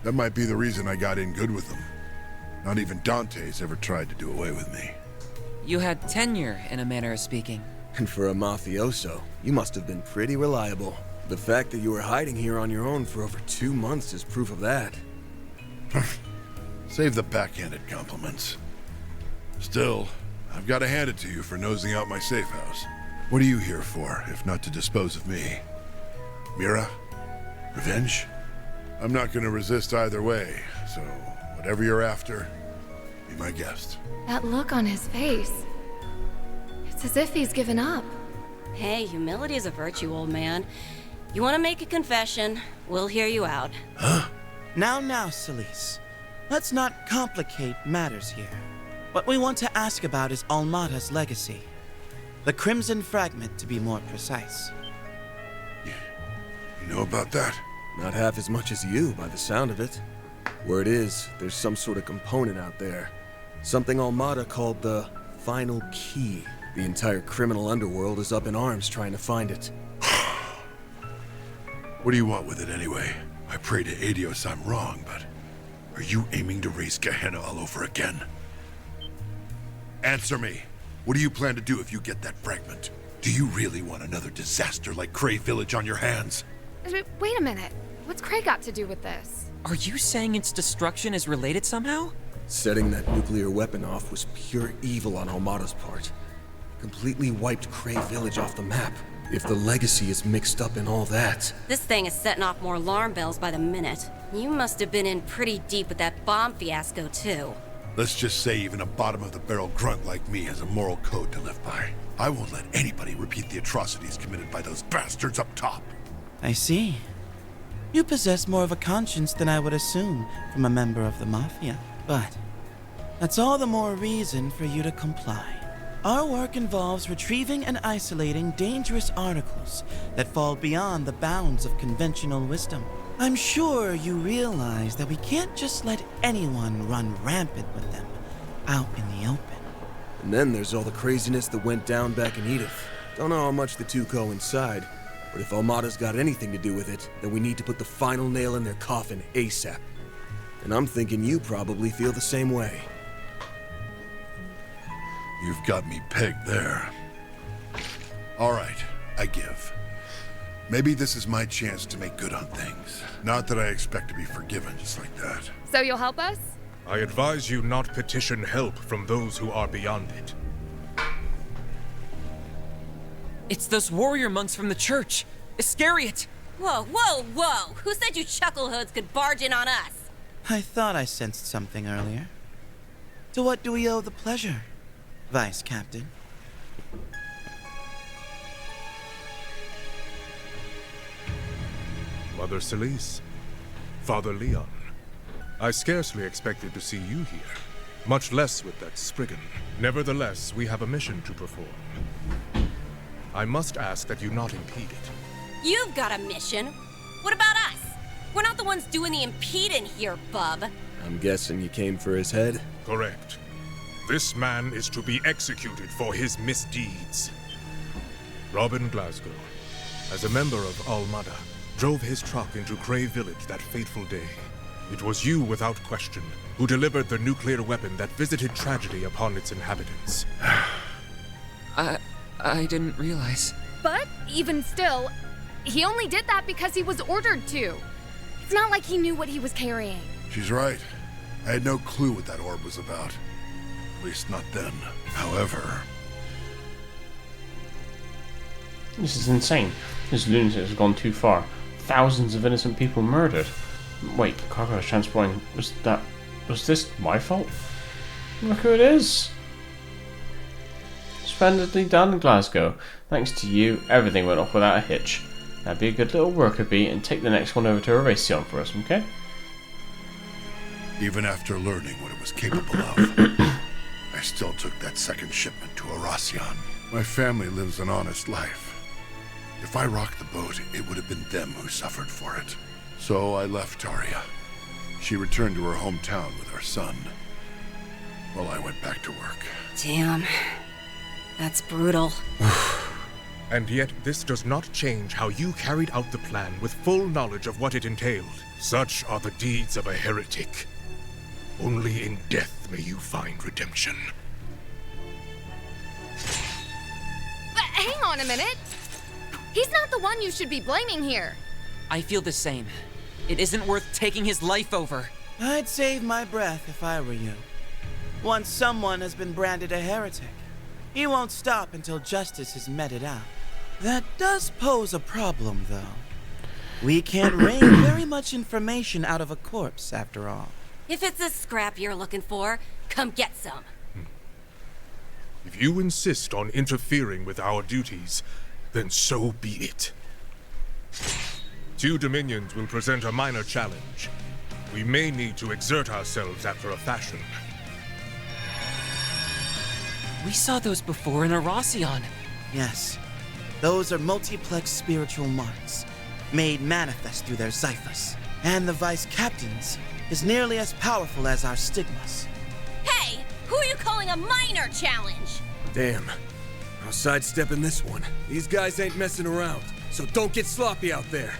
That might be the reason I got in good with them. Not even Dante's ever tried to do away with me. You had tenure, in a manner of speaking. And for a mafioso, you must have been pretty reliable. The fact that you were hiding here on your own for over 2 months is proof of that. Save the backhanded compliments. Still, I've got to hand it to you for nosing out my safe house. What are you here for, if not to dispose of me? Mira? Revenge? I'm not going to resist either way, so whatever you're after, be my guest. That look on his face. It's as if he's given up. Hey, humility is a virtue, old man. You want to make a confession, we'll hear you out. Huh? Now, Celise. Let's not complicate matters here. What we want to ask about is Almada's legacy. The Crimson Fragment, to be more precise. You know about that? Not half as much as you, by the sound of it. Word is, there's some sort of component out there. Something Almada called the Final Key. The entire criminal underworld is up in arms trying to find it. What do you want with it anyway? I pray to Adios I'm wrong, but are you aiming to raise Gehenna all over again? Answer me. What do you plan to do if you get that fragment? Do you really want another disaster like Cray Village on your hands? Wait a minute. What's Cray got to do with this? Are you saying its destruction is related somehow? Setting that nuclear weapon off was pure evil on Almada's part. Completely wiped Cray Village off the map. If the legacy is mixed up in all that... This thing is setting off more alarm bells by the minute. You must have been in pretty deep with that bomb fiasco, too. Let's just say even a bottom-of-the-barrel grunt like me has a moral code to live by. I won't let anybody repeat the atrocities committed by those bastards up top. I see. You possess more of a conscience than I would assume from a member of the Mafia. But that's all the more reason for you to comply. Our work involves retrieving and isolating dangerous articles that fall beyond the bounds of conventional wisdom. I'm sure you realize that we can't just let anyone run rampant with them out in the open. And then there's all the craziness that went down back in Edith. Don't know how much the two coincide, but if Almada's got anything to do with it, then we need to put the final nail in their coffin ASAP. And I'm thinking you probably feel the same way. You've got me pegged there. All right, I give. Maybe this is my chance to make good on things. Not that I expect to be forgiven just like that. So you'll help us? I advise you not petition help from those who are beyond it. It's those warrior monks from the church. Iscariot! Whoa, whoa, whoa! Who said you chucklehoods could barge in on us? I thought I sensed something earlier. To what do we owe the pleasure, Vice Captain? Mother Celise, Father Leon, I scarcely expected to see you here, much less with that Spriggan. Nevertheless, we have a mission to perform. I must ask that you not impede it. You've got a mission. What about us? We're not the ones doing the impeding here, bub. I'm guessing you came for his head? Correct. This man is to be executed for his misdeeds. Robin Glasgow, as a member of Almada, drove his truck into Cray Village that fateful day. It was you, without question, who delivered the nuclear weapon that visited tragedy upon its inhabitants. I didn't realize. But even still, he only did that because he was ordered to. It's not like he knew what he was carrying. She's right. I had no clue what that orb was about. At least not then. However... This is insane. This lunatic has gone too far. Thousands of innocent people murdered. Wait, the cargo I was transporting, was this my fault? Look who it is! Splendidly done, Glasgow. Thanks to you, everything went off without a hitch. Now be a good little worker bee and take the next one over to Erasion for us, okay? Even after learning what it was capable of, I still took that second shipment to Erasion. My family lives an honest life. If I rocked the boat, it would have been them who suffered for it. So I left Taria. She returned to her hometown with our son, while I went back to work. Damn. That's brutal. And yet, this does not change how you carried out the plan with full knowledge of what it entailed. Such are the deeds of a heretic. Only in death may you find redemption. But hang on a minute! He's not the one you should be blaming here. I feel the same. It isn't worth taking his life over. I'd save my breath if I were you. Once someone has been branded a heretic, he won't stop until justice has meted out. That does pose a problem, though. We can't wring very much information out of a corpse, after all. If it's a scrap you're looking for, come get some. If you insist on interfering with our duties, then so be it. Two Dominions will present a minor challenge. We may need to exert ourselves after a fashion. We saw those before in Arasion. Yes. Those are multiplex spiritual marks, made manifest through their Xiphas. And the Vice Captain's is nearly as powerful as our stigmas. Hey! Who are you calling a minor challenge? Damn. I'll sidestep in this one. These guys ain't messing around, so don't get sloppy out there.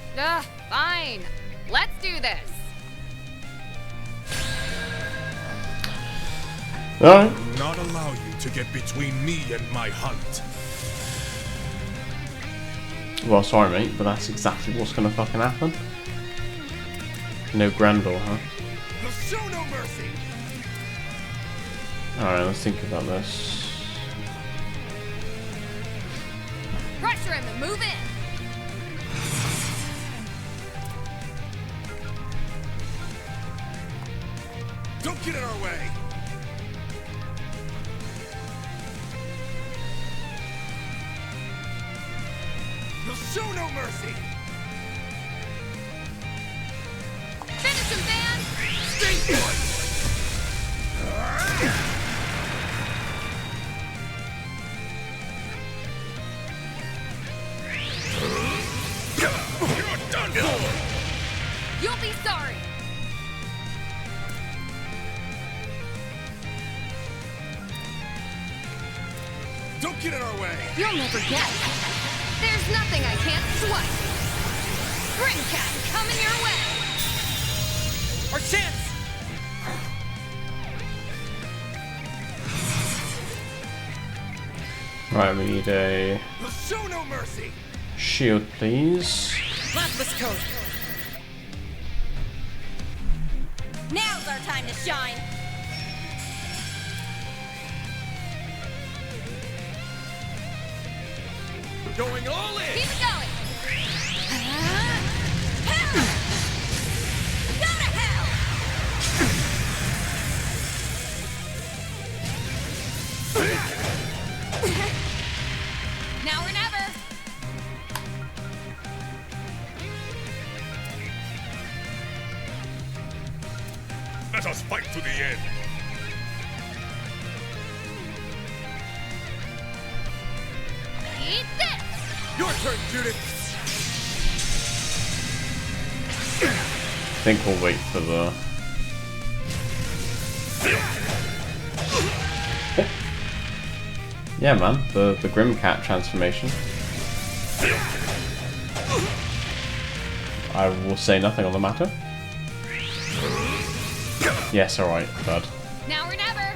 Fine. Let's do this. I will not allow you to get between me and my hunt. Well, sorry, mate, but that's exactly what's gonna fucking happen. No Grendel, huh? Show no mercy. Alright, let's think about this. Pressure him and move in. Don't get in our way. You'll show no mercy. Finish him, Van! Stay put. You're done for. You'll be sorry. Don't get in our way. You'll never get. There's nothing I can't swipe. Grimcat coming your way. Our chance! Right, we need a Show no mercy. shield, please. Lapis code. Now's our time to shine. Going all in. Keep it going. Go to hell! Now or never. Let us fight to the end. Eat this. Your turn, Judith. I think we'll wait for the... Yeah, man, the Grimcat transformation. I will say nothing on the matter. Yes, alright, bud. Now or never.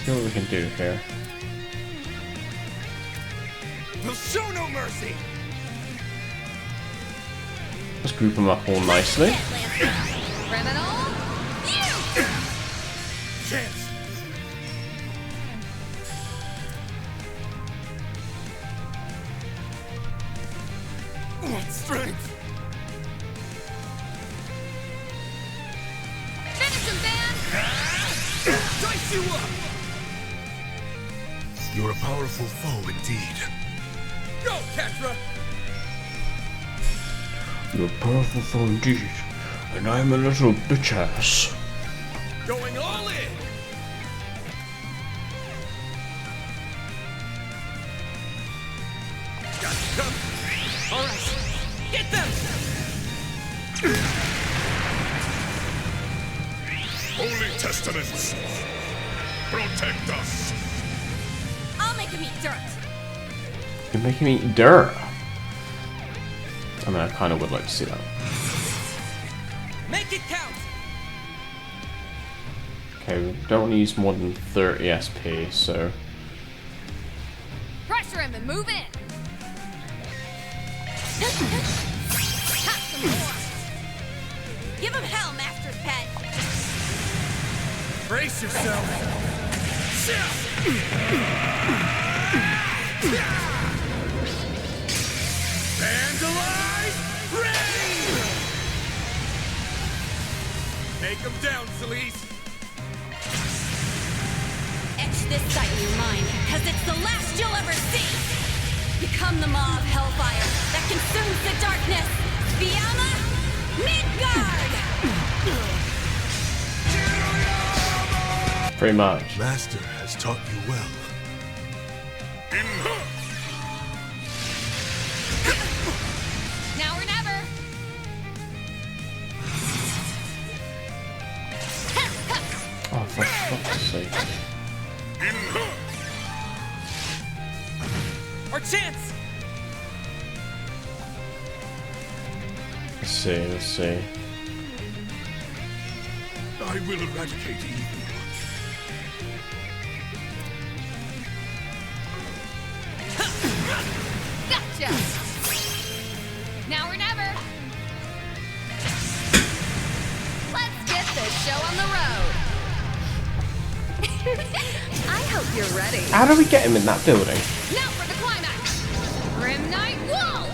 See what we can do here. We'll show no mercy. Let's group them up all nicely. Criminal. You. Chance. What strength? Finish him, Van. Dice you up. You're a powerful foe indeed. Go, Ketra. You're powerful foe indeed, and I'm a little bitch ass. Going all in. Holy testaments, protect us. I'll make him eat dirt. You're making me eat dirt. I mean, I kind of would like to see that. Make it count. Okay, we don't want to use more than 30 SP, so... Pressure him and move in. Have some more. Give him hell, Master's pet. Brace yourself. Vandalize! Ready! Make him down, Celeste. Etch this sight in your mind, because it's the last you'll ever see. Become the maw of hellfire that consumes the darkness. Fiamma Midgard! Pretty much. Master has taught you well. Now or never. Oh, for fuck's sake. Our chance. Let's see. I will eradicate evil. Gotcha. Now or never. Let's get this show on the road. I hope you're ready. How do we get him in that building? Now for the climax. Grim Night Wolf.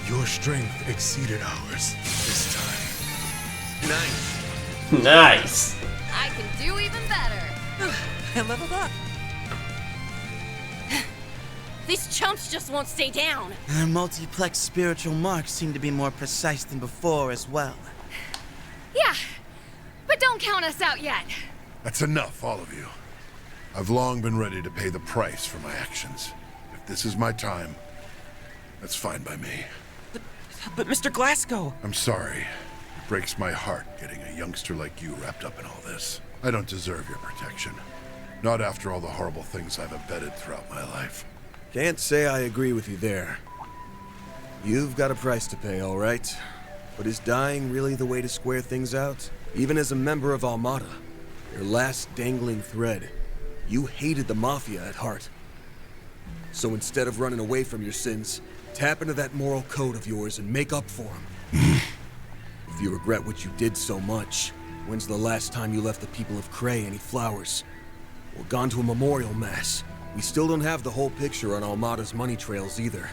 Your strength exceeded ours this time. Nice. Nice. I can do even better. I leveled up. These chumps just won't stay down. Their multiplex spiritual marks seem to be more precise than before as well. Yeah, but don't count us out yet. That's enough, all of you. I've long been ready to pay the price for my actions. If this is my time, that's fine by me. But Mr. Glasgow... I'm sorry. It breaks my heart getting a youngster like you wrapped up in all this. I don't deserve your protection. Not after all the horrible things I've embedded throughout my life. Can't say I agree with you there. You've got a price to pay, all right? But is dying really the way to square things out? Even as a member of Armada, your last dangling thread, you hated the Mafia at heart. So instead of running away from your sins, tap into that moral code of yours and make up for them. If you regret what you did so much, when's the last time you left the people of Cray any flowers? Or gone to a memorial mass? We still don't have the whole picture on Almada's money trails either.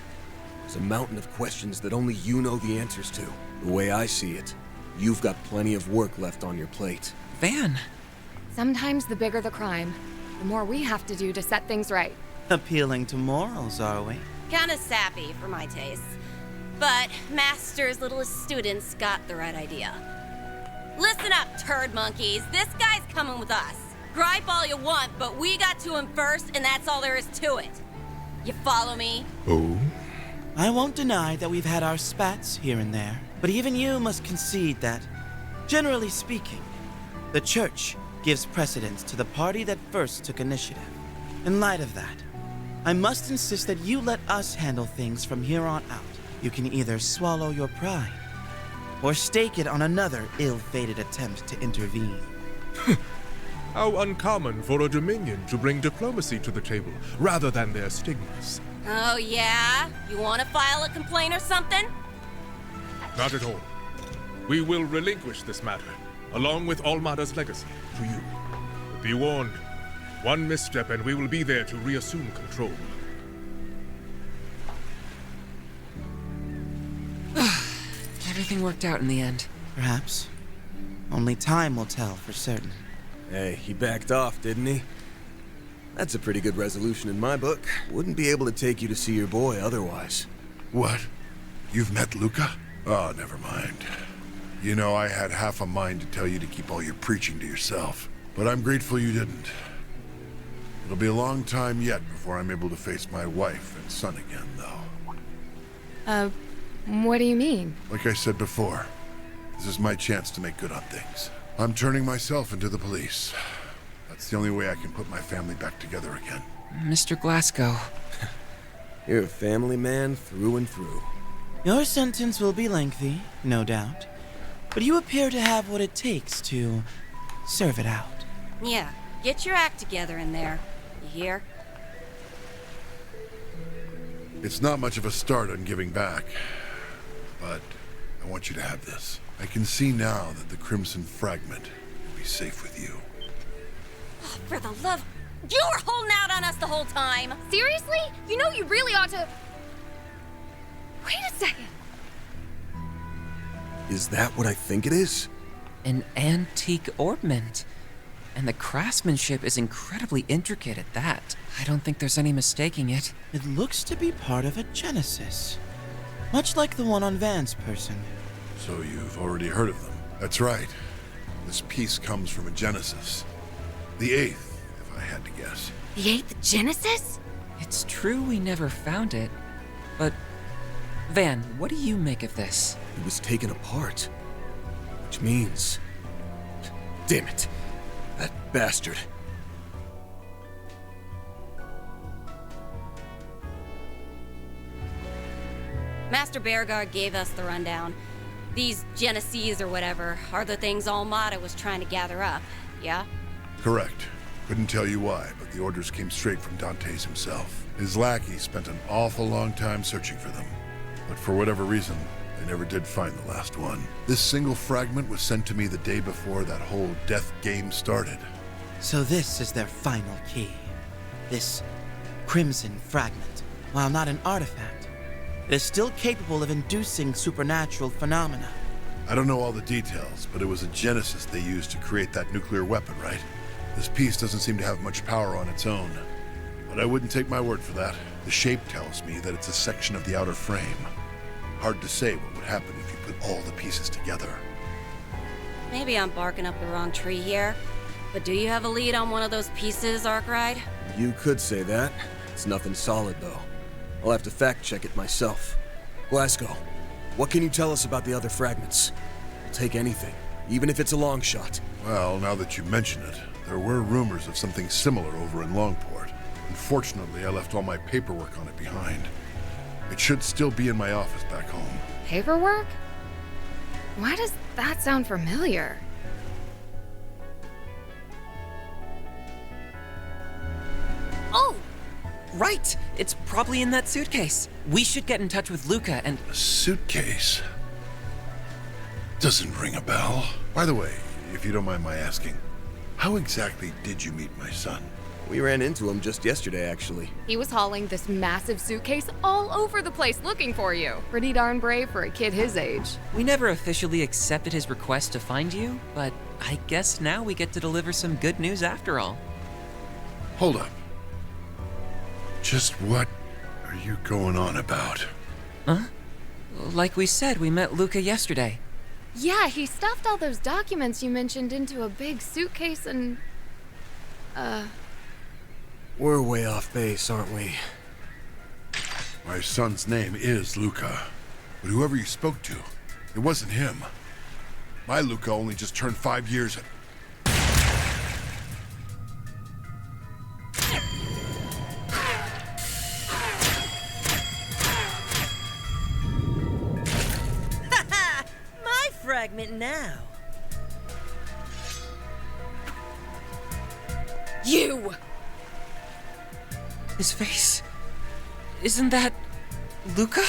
There's a mountain of questions that only you know the answers to. The way I see it, you've got plenty of work left on your plate. Van. Sometimes the bigger the crime, the more we have to do to set things right. Appealing to morals, are we? Kinda sappy for my taste. But Master's littlest students got the right idea. Listen up, turd monkeys. This guy's coming with us. Gripe all you want, but we got to him first, and that's all there is to it. You follow me? Oh? I won't deny that we've had our spats here and there, but even you must concede that, generally speaking, the Church gives precedence to the party that first took initiative. In light of that, I must insist that you let us handle things from here on out. You can either swallow your pride, or stake it on another ill-fated attempt to intervene. How uncommon for a Dominion to bring diplomacy to the table, rather than their stigmas. Oh, yeah? You want to file a complaint or something? Not at all. We will relinquish this matter, along with Almada's legacy, to you. But be warned, one misstep and we will be there to reassume control. Everything worked out in the end. Perhaps. Only time will tell for certain. Hey, he backed off, didn't he? That's a pretty good resolution in my book. Wouldn't be able to take you to see your boy otherwise. What? You've met Luca? Oh, never mind. You know, I had half a mind to tell you to keep all your preaching to yourself. But I'm grateful you didn't. It'll be a long time yet before I'm able to face my wife and son again, though. What do you mean? Like I said before, this is my chance to make good on things. I'm turning myself into the police. That's the only way I can put my family back together again. Mr. Glasgow. You're a family man through and through. Your sentence will be lengthy, no doubt. But you appear to have what it takes to serve it out. Yeah, get your act together in there. You hear? It's not much of a start on giving back, but I want you to have this. I can see now that the Crimson Fragment will be safe with you. Oh, for the love... You were holding out on us the whole time! Seriously? You know you really ought to... Wait a second. Is that what I think it is? An antique ornament. And the craftsmanship is incredibly intricate at that. I don't think there's any mistaking it. It looks to be part of a Genesis. Much like the one on Van's person. So you've already heard of them. That's right. This piece comes from a Genesis. The 8th, if I had to guess. The 8th Genesis? It's true we never found it, but... Van, what do you make of this? It was taken apart. Which means... Damn it. That bastard. Master Bearguard gave us the rundown. These Geneses or whatever are the things Almada was trying to gather up, yeah? Correct. Couldn't tell you why, but the orders came straight from Dantes himself. His lackey spent an awful long time searching for them. But for whatever reason, they never did find the last one. This single fragment was sent to me the day before that whole death game started. So this is their final key. This Crimson Fragment, while not an artifact, is still capable of inducing supernatural phenomena. I don't know all the details, but it was a Genesis they used to create that nuclear weapon, right? This piece doesn't seem to have much power on its own. But I wouldn't take my word for that. The shape tells me that it's a section of the outer frame. Hard to say what would happen if you put all the pieces together. Maybe I'm barking up the wrong tree here, but do you have a lead on one of those pieces, Arkwright? You could say that. It's nothing solid, though. I'll have to fact-check it myself. Glasgow, what can you tell us about the other fragments? I'll take anything, even if it's a long shot. Well, now that you mention it, there were rumors of something similar over in Longport. Unfortunately, I left all my paperwork on it behind. It should still be in my office back home. Paperwork? Why does that sound familiar? Oh! Right! It's probably in that suitcase. We should get in touch with Luca and... A suitcase? Doesn't ring a bell. By the way, if you don't mind my asking, how exactly did you meet my son? We ran into him just yesterday, actually. He was hauling this massive suitcase all over the place looking for you. Pretty darn brave for a kid his age. We never officially accepted his request to find you, but I guess now we get to deliver some good news after all. Hold up. Just what are you going on about? Huh? Like we said, we met Luca yesterday. Yeah, he stuffed all those documents you mentioned into a big suitcase and... We're way off base, aren't we? My son's name is Luca, but whoever you spoke to, it wasn't him. My Luca only just turned 5 years. My fragment now. You! His face... Isn't that... Luca?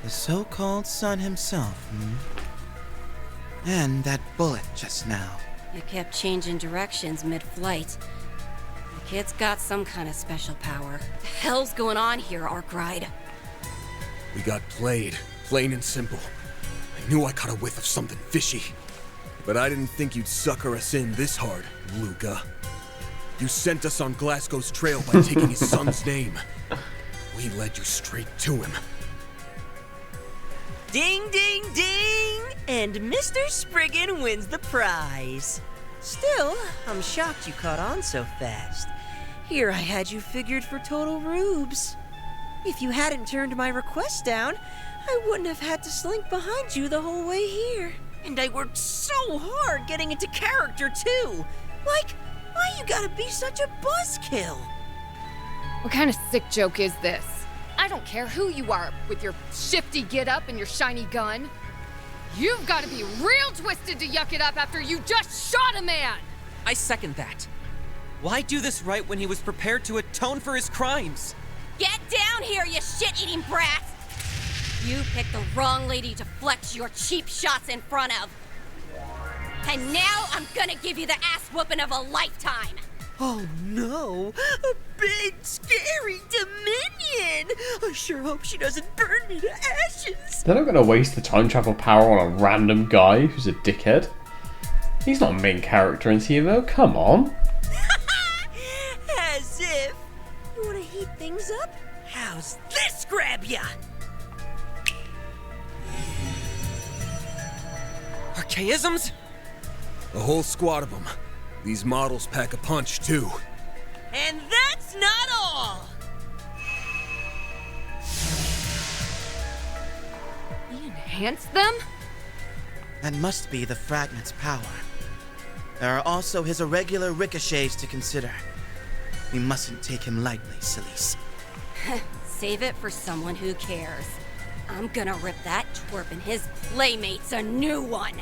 The so-called son himself, hmm? And that bullet just now. You kept changing directions mid-flight. The kid's got some kind of special power. The hell's going on here, Arkwright? We got played, plain and simple. I knew I caught a whiff of something fishy. But I didn't think you'd sucker us in this hard, Luca. You sent us on Glasgow's trail by taking his son's name. We led you straight to him. Ding, ding, ding! And Mr. Spriggan wins the prize. Still, I'm shocked you caught on so fast. Here I had you figured for total rubes. If you hadn't turned my request down, I wouldn't have had to slink behind you the whole way here. And I worked so hard getting into character, too. Like, why you gotta be such a buzzkill? What kind of sick joke is this? I don't care who you are with your shifty get-up and your shiny gun. You've got to be real twisted to yuck it up after you just shot a man! I second that. Why do this right when he was prepared to atone for his crimes? Get down here, you shit-eating brat! You picked the wrong lady to flex your cheap shots in front of. And now I'm gonna give you the ass whooping of a lifetime! Oh no! A big, scary Dominion! I sure hope she doesn't burn me to ashes! They're not going to waste the time travel power on a random guy who's a dickhead. He's not a main character in TiVo, come on. As if! You wanna heat things up? How's this grab ya? Archaisms? A whole squad of them. These models pack a punch, too. And that's not all! He enhanced them? That must be the fragment's power. There are also his irregular ricochets to consider. We mustn't take him lightly, sillies. Save it for someone who cares. I'm gonna rip that twerp and his playmates a new one.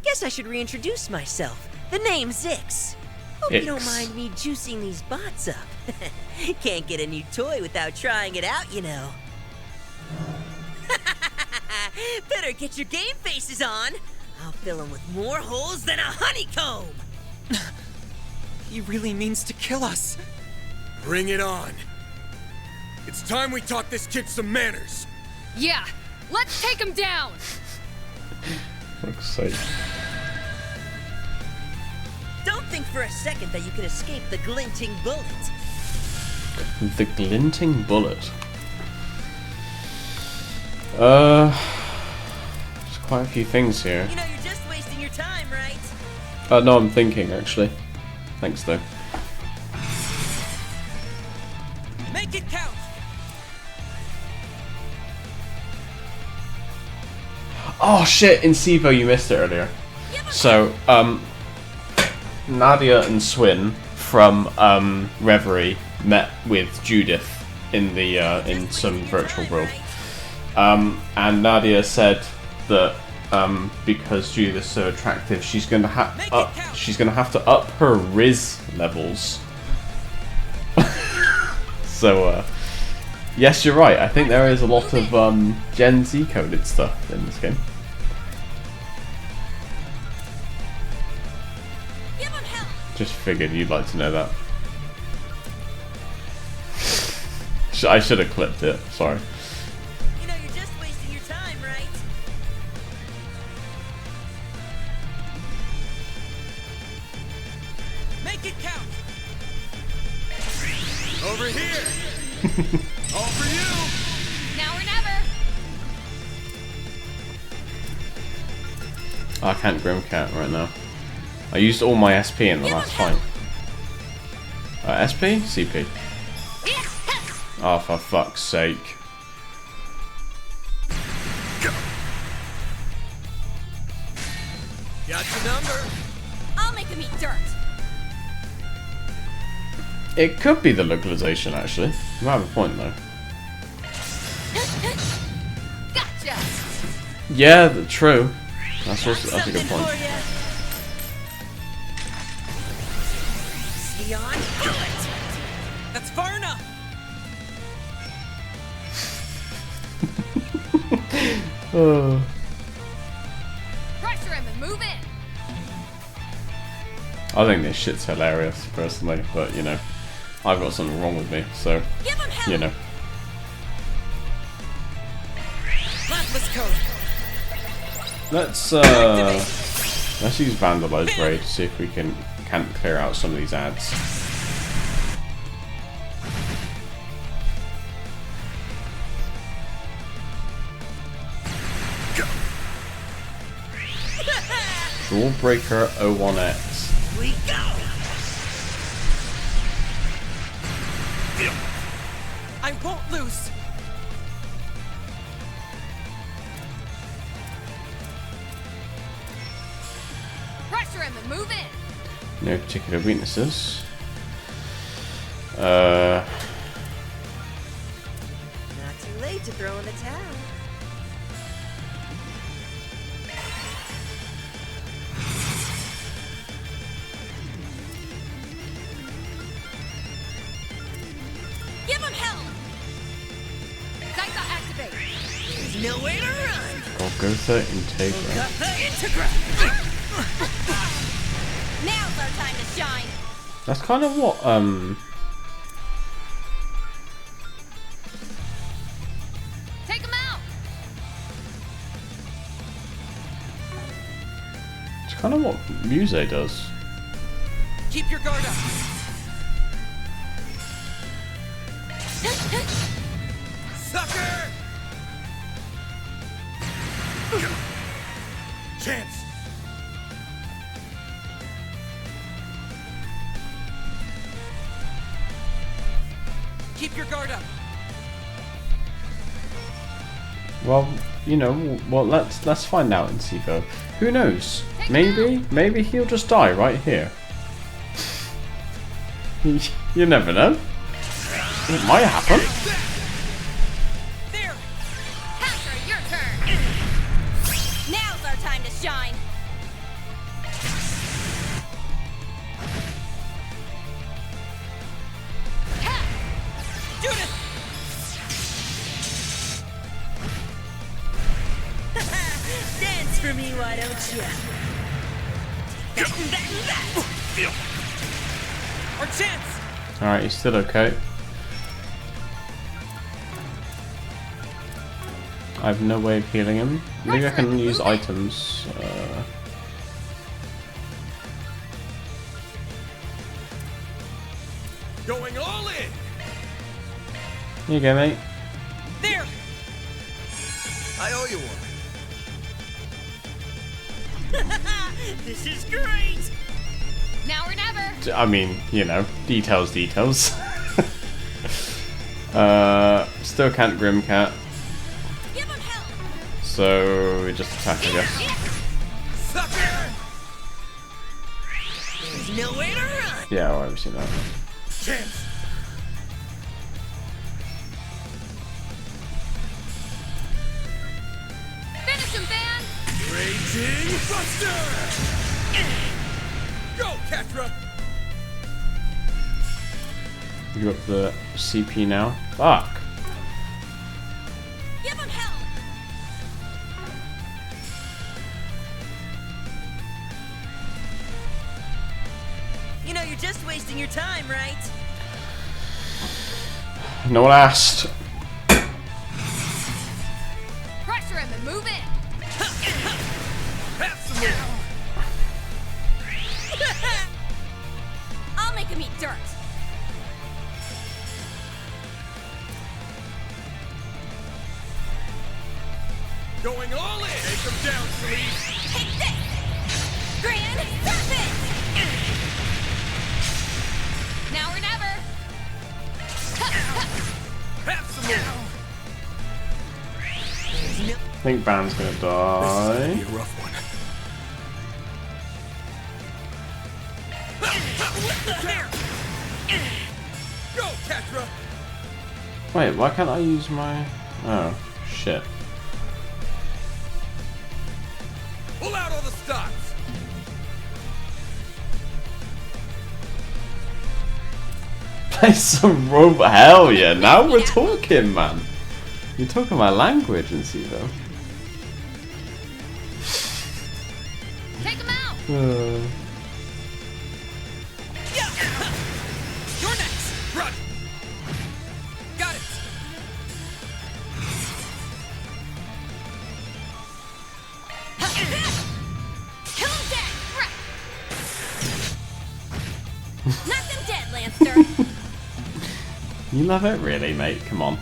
Guess I should reintroduce myself. The name's Ix. Hope you don't mind me juicing these bots up. Can't get a new toy without trying it out, you know. Better get your game faces on. I'll fill them with more holes than a honeycomb. He really means to kill us. Bring it on. It's time we taught this kid some manners. Yeah, let's take him down! Fuck's sake. Don't think for a second that you can escape the glinting bullet. The glinting bullet. There's quite a few things here. You know you're just wasting your time, right? No, I'm thinking actually. Thanks though. Make it count! Oh shit, in Sivo you missed it earlier. So, Nadia and Swin from Reverie met with Judith in the in some virtual world. And Nadia said that because Judith's so attractive, she's gonna have to up her Riz levels. So yes, you're right. I think there is a lot of Gen Z coded stuff in this game. Just figured you'd like to know that. I should have clipped it. Sorry. You know you're just wasting your time, right? Make it count! Over here! All for you! Now or never! I can't Grimcat right now. I used all my SP in the last fight. SP? CP. Oh, for fuck's sake. Got your number. I'll make him eat dirt. It could be the localization, actually. You might have a point, though. Gotcha! Yeah, true. That's a good point. Beyond bullet! That's far enough! Pressure him and move in! I think this shit's hilarious, personally, but, you know, I've got something wrong with me, so, you know. Lapis code! Let's use Vandalize Raid to see if we can't clear out some of these ads. Jawbreaker 01X. We go! I won't lose. Pressure him and move in. No particular weaknesses. Not too late to throw in the towel. Give him hell! Psycho activate. There's nowhere to run. Golgotha Integra. Now's our time to shine. That's kind of what Take him out. it's kind of what Muse does. Keep your guard up. Sucker! Chance! Keep your guard up. Well, you know, well let's find out in Sivo. Who knows? Maybe he'll just die right here. You never know. It might happen. There! Passer, your turn. Now's our time to shine. Judith! Dance for me, why don't you? Our chance! Alright, he's still okay. I have no way of healing him. Maybe I can use items. Going all in! Here you go, mate. There! I owe you one. This is great! Now or never. I mean, you know, details. Still can't Grimcat. So we just attack, I guess. Sucker! There's nowhere to run. Yeah, I've seen that. Chance! Finish him, Van. Raging Buster! Go, Catra! You got the CP now. Fuck. Give him hell! You know, you're just wasting your time, right? No one asked. Pressure him and move in. Have some more! I'll make him eat dirt. Going all in! Take him down, please! Take this! Grand Serpent! Now or never. Have some more! I think Van's gonna die. This is gonna be a rough one. Go, Catra! Wait, why can't I use my... Oh, shit. Pull out all the stops! Play some robot. Hell yeah, now we're talking, man. You're talking my language in Sivo. Take him out. You're next! Run! Got it! Kill him dead! Knock them dead, Lancer! You love it, really, mate? Come on.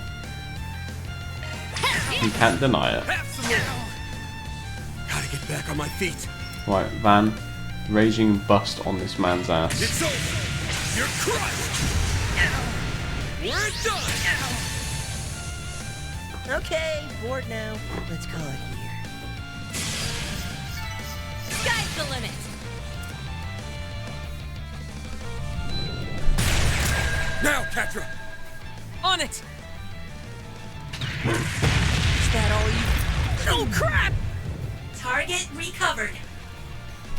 You can't deny it. Have some more! Gotta get back on my feet. Right, Van. Raging bust on this man's ass. It's over! You're crushed! We're done! Okay, bored now. Let's call it here. Sky's the limit! Now, Catra! On it! Is that all you... Oh, crap! Target recovered.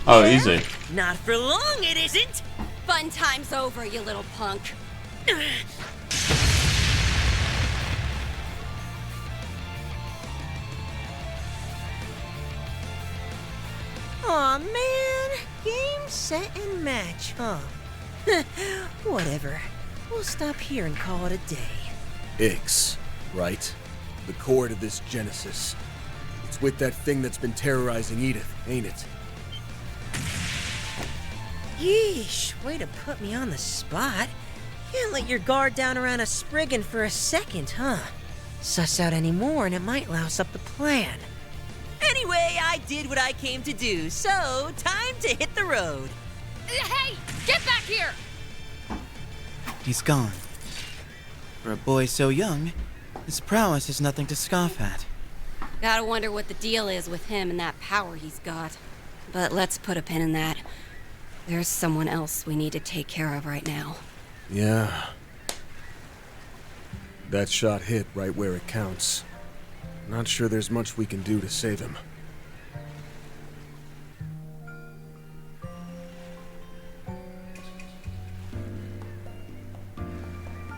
Oh, easy. Not for long, it isn't! Fun time's over, you little punk. Aw, man. Game, set, and match, huh? Whatever. We'll stop here and call it a day. Ix, right? The core to this Genesis. It's with that thing that's been terrorizing Edith, ain't it? Yeesh, way to put me on the spot. Can't let your guard down around a Spriggan for a second, huh? Suss out any more and it might louse up the plan. Anyway, I did what I came to do, so time to hit the road. Hey, get back here! He's gone. For a boy so young, his prowess is nothing to scoff at. Gotta wonder what the deal is with him and that power he's got. But let's put a pin in that. There's someone else we need to take care of right now. Yeah. That shot hit right where it counts. Not sure there's much we can do to save him.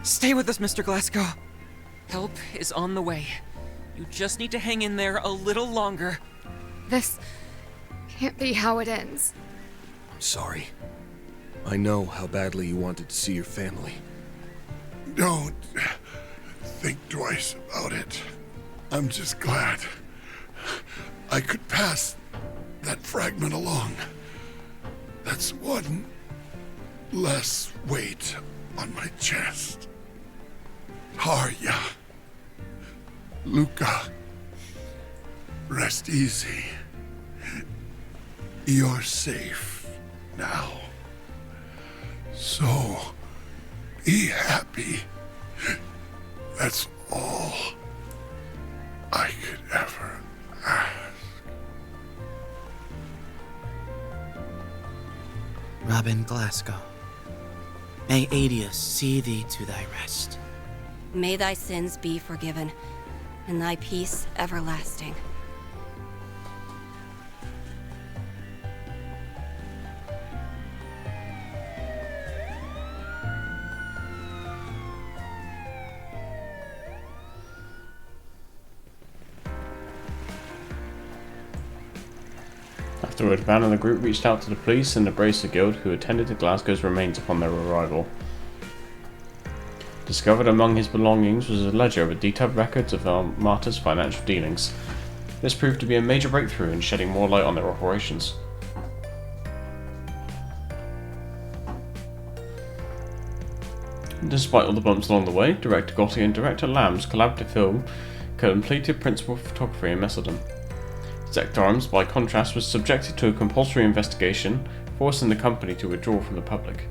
Stay with us, Mr. Glasgow. Help is on the way. You just need to hang in there a little longer. This can't be how it ends. I'm sorry. I know how badly you wanted to see your family. Don't think twice about it. I'm just glad I could pass that fragment along. That's one less weight on my chest. Arya, Luca, rest easy. You're safe now. So, be happy. That's all I could ever ask. Robin Glasgow, may Adius see thee to thy rest. May thy sins be forgiven, and thy peace everlasting. Afterward, Van and the group reached out to the police and the Bracer Guild, who attended to Glasgow's remains upon their arrival. Discovered among his belongings was a ledger with detailed records of Marta's financial dealings. This proved to be a major breakthrough in shedding more light on their operations. Despite all the bumps along the way, Director Gotti and Director Lamb's collaborative film completed principal photography in Messeldom. Zect Arms, by contrast, was subjected to a compulsory investigation, forcing the company to withdraw from the Republic.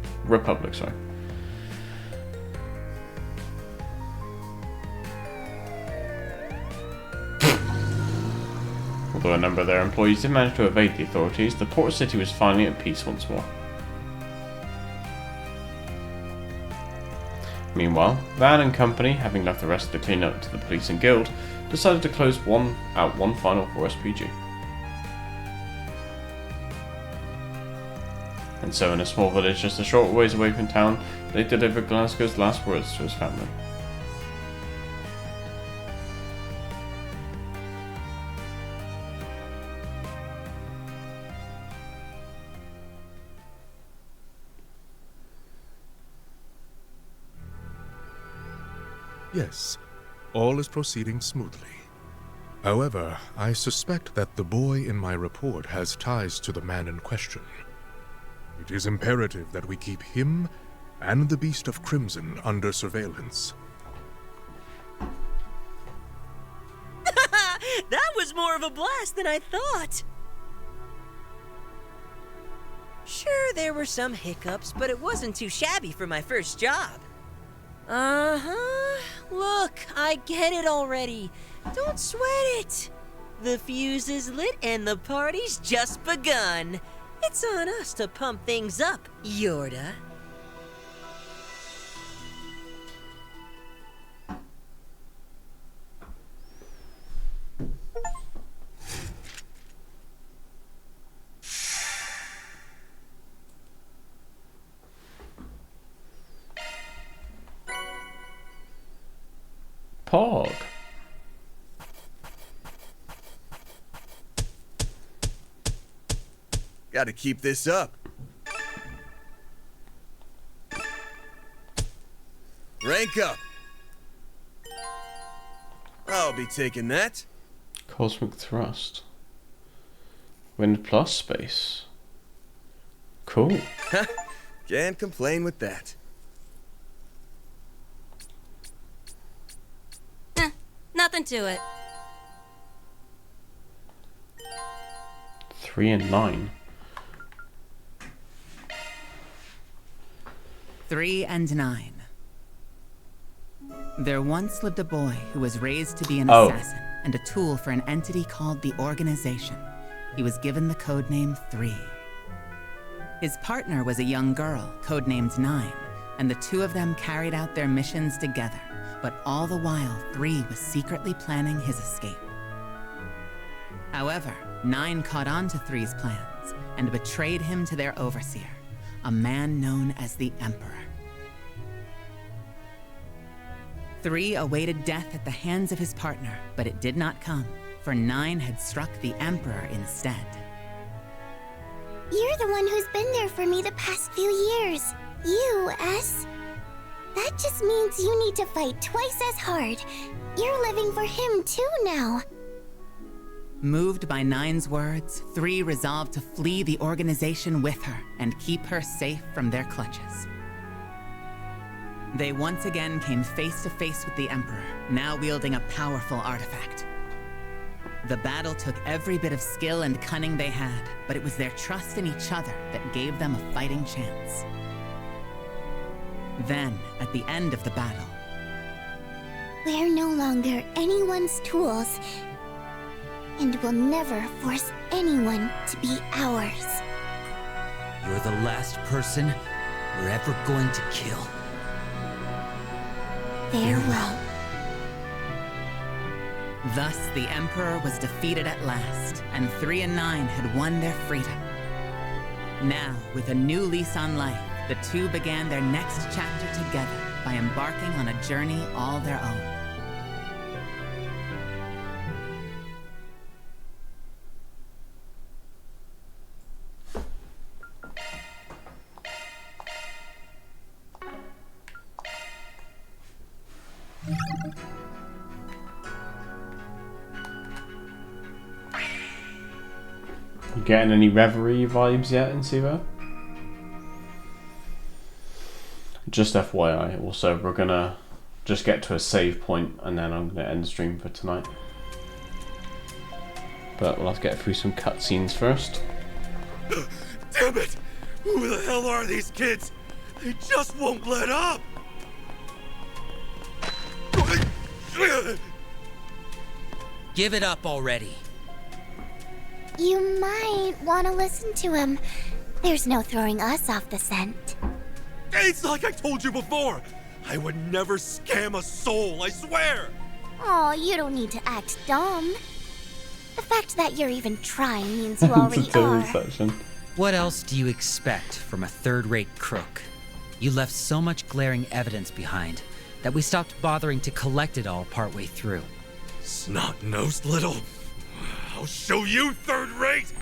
Although a number of their employees did manage to evade the authorities, the port city was finally at peace once more. Meanwhile, Van and company, having left the rest of the cleanup to the police and guild, decided to close one final for SPG. And so in a small village just a short ways away from town, they delivered Glasgow's last words to his family. Yes, all is proceeding smoothly. However, I suspect that the boy in my report has ties to the man in question. It is imperative that we keep him and the Beast of Crimson under surveillance. That was more of a blast than I thought! Sure, there were some hiccups, but it wasn't too shabby for my first job. Uh-huh. Look, I get it already. Don't sweat it. The fuse is lit and the party's just begun. It's on us to pump things up, Yorda. Pog. Gotta keep this up. Rank up. I'll be taking that. Cosmic Thrust. Wind plus space. Cool. Can't complain with that. Nothing to it. 3 and 9. 3 and 9. There once lived a boy who was raised to be an assassin and a tool for an entity called the Organization. He was given the codename 3. His partner was a young girl, codenamed 9, and the two of them carried out their missions together. But all the while, 3 was secretly planning his escape. However, 9 caught on to 3's plans and betrayed him to their overseer, a man known as the Emperor. 3 awaited death at the hands of his partner, but it did not come, for 9 had struck the Emperor instead. You're the one who's been there for me the past few years. You, S. That just means you need to fight twice as hard. You're living for him too now. Moved by 9's words, 3 resolved to flee the organization with her and keep her safe from their clutches. They once again came face to face with the Emperor, now wielding a powerful artifact. The battle took every bit of skill and cunning they had, but it was their trust in each other that gave them a fighting chance. Then, at the end of the battle, We're no longer anyone's tools, and will never force anyone to be ours. You're the last person we're ever going to kill. Farewell. thus the Emperor was defeated at last, and 3 and 9 had won their freedom. Now, with a new lease on life, the two began their next chapter together by embarking on a journey all their own. You getting any Reverie vibes yet in Sivo? Just FYI, also, we're gonna just get to a save point and then I'm gonna end the stream for tonight. But we'll have to get through some cutscenes first. Damn it! Who the hell are these kids? They just won't let up! Give it up already. You might want to listen to him. There's no throwing us off the scent. It's like I told you before! I would never scam a soul, I swear! Oh, you don't need to act dumb. The fact that you're even trying means you already are. What else do you expect from a third-rate crook? You left so much glaring evidence behind that we stopped bothering to collect it all partway through. Snot-nosed little... I'll show you third rate!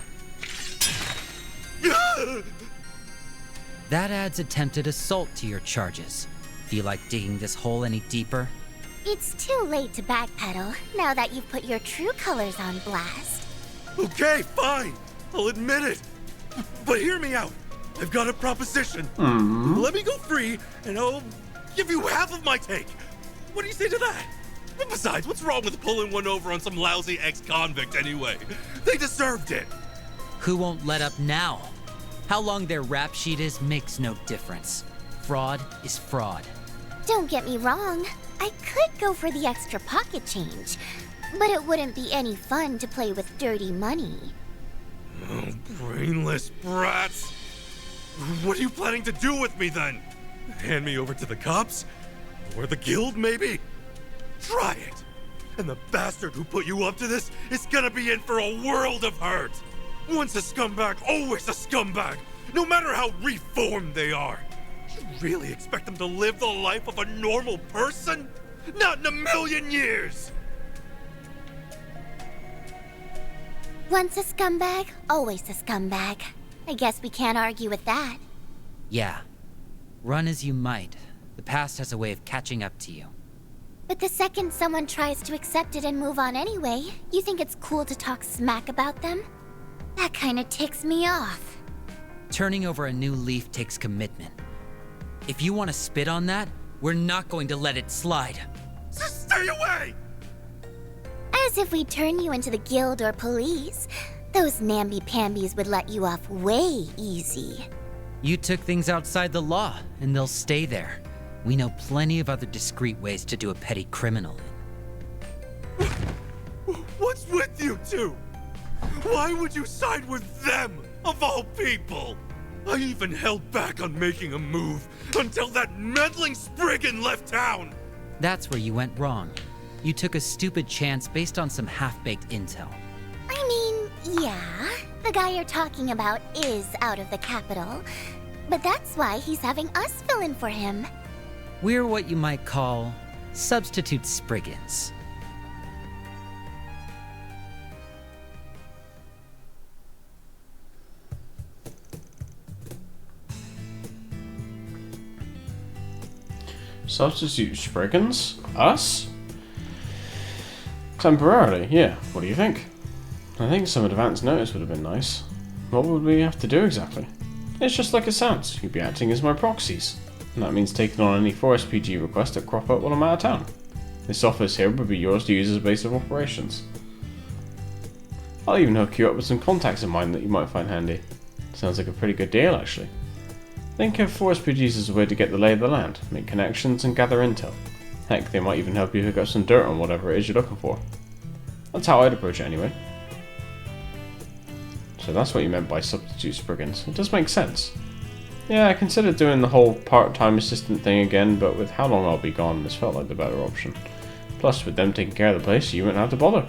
That adds attempted assault to your charges. Feel like digging this hole any deeper? It's too late to backpedal now that you've put your true colors on blast. Okay, fine. I'll admit it. But hear me out. I've got a proposition. Let me go free, and I'll give you half of my take. What do you say to that? And besides, what's wrong with pulling one over on some lousy ex-convict anyway? They deserved it. Who won't let up now? How long their rap sheet is makes no difference. Fraud is fraud. Don't get me wrong, I could go for the extra pocket change, but it wouldn't be any fun to play with dirty money. Oh, brainless brats! What are you planning to do with me then? Hand me over to the cops? Or the guild, maybe? Try it! And the bastard who put you up to this is gonna be in for a world of hurt! Once a scumbag, always a scumbag! No matter how reformed they are! You really expect them to live the life of a normal person? Not in a million years! Once a scumbag, always a scumbag. I guess we can't argue with that. Yeah. Run as you might, the past has a way of catching up to you. But the second someone tries to accept it and move on anyway, you think it's cool to talk smack about them? That kinda ticks me off. Turning over a new leaf takes commitment. If you want to spit on that, we're not going to let it slide. Stay away! As if we turn you into the guild or police. Those namby-pambies would let you off way easy. You took things outside the law, and they'll stay there. We know plenty of other discreet ways to do a petty criminal in. What's with you two? Why would you side with them, of all people? I even held back on making a move until that meddling Spriggan left town! That's where you went wrong. You took a stupid chance based on some half-baked intel. I mean, yeah, the guy you're talking about is out of the capital, but that's why he's having us fill in for him. We're what you might call substitute Spriggans. Substitute Spriggans? Us? Temporarily, yeah. What do you think? I think some advance notice would have been nice. What would we have to do exactly? It's just like it sounds. You'd be acting as my proxies. And that means taking on any 4SPG requests that crop up while I'm out of town. This office here would be yours to use as a base of operations. I'll even hook you up with some contacts of mine that you might find handy. Sounds like a pretty good deal, actually. Think of 4SPGs as a way to get the lay of the land, make connections and gather intel. Heck, they might even help you hook up some dirt on whatever it is you're looking for. That's how I'd approach it anyway. So that's what you meant by substitute Spriggans. It does make sense. Yeah, I considered doing the whole part-time assistant thing again, but with how long I'll be gone, this felt like the better option. Plus, with them taking care of the place, you wouldn't have to bother.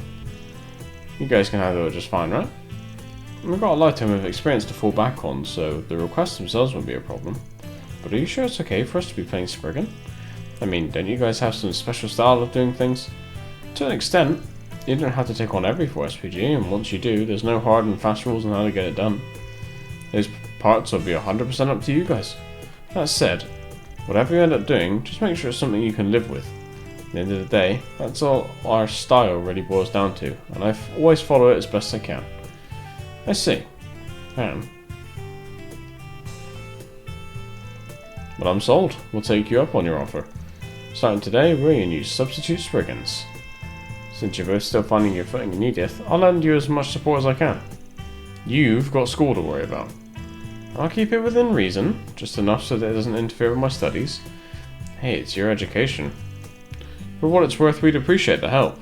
You guys can handle it just fine, right? We've got a lifetime of experience to fall back on, so the requests themselves won't be a problem. But are you sure it's okay for us to be playing Spriggan? I mean, don't you guys have some special style of doing things? To an extent, you don't have to take on every 4SPG, and once you do, there's no hard and fast rules on how to get it done. Those parts will be 100% up to you guys. That said, whatever you end up doing, just make sure it's something you can live with. At the end of the day, that's all our style really boils down to, and I always follow it as best I can. I see. But I'm sold. We'll take you up on your offer. Starting today, we're your new substitute Spriggans. Since you're both still finding your footing in Edith, I'll lend you as much support as I can. You've got school to worry about. I'll keep it within reason, just enough so that it doesn't interfere with my studies. Hey, it's your education. For what it's worth, we'd appreciate the help.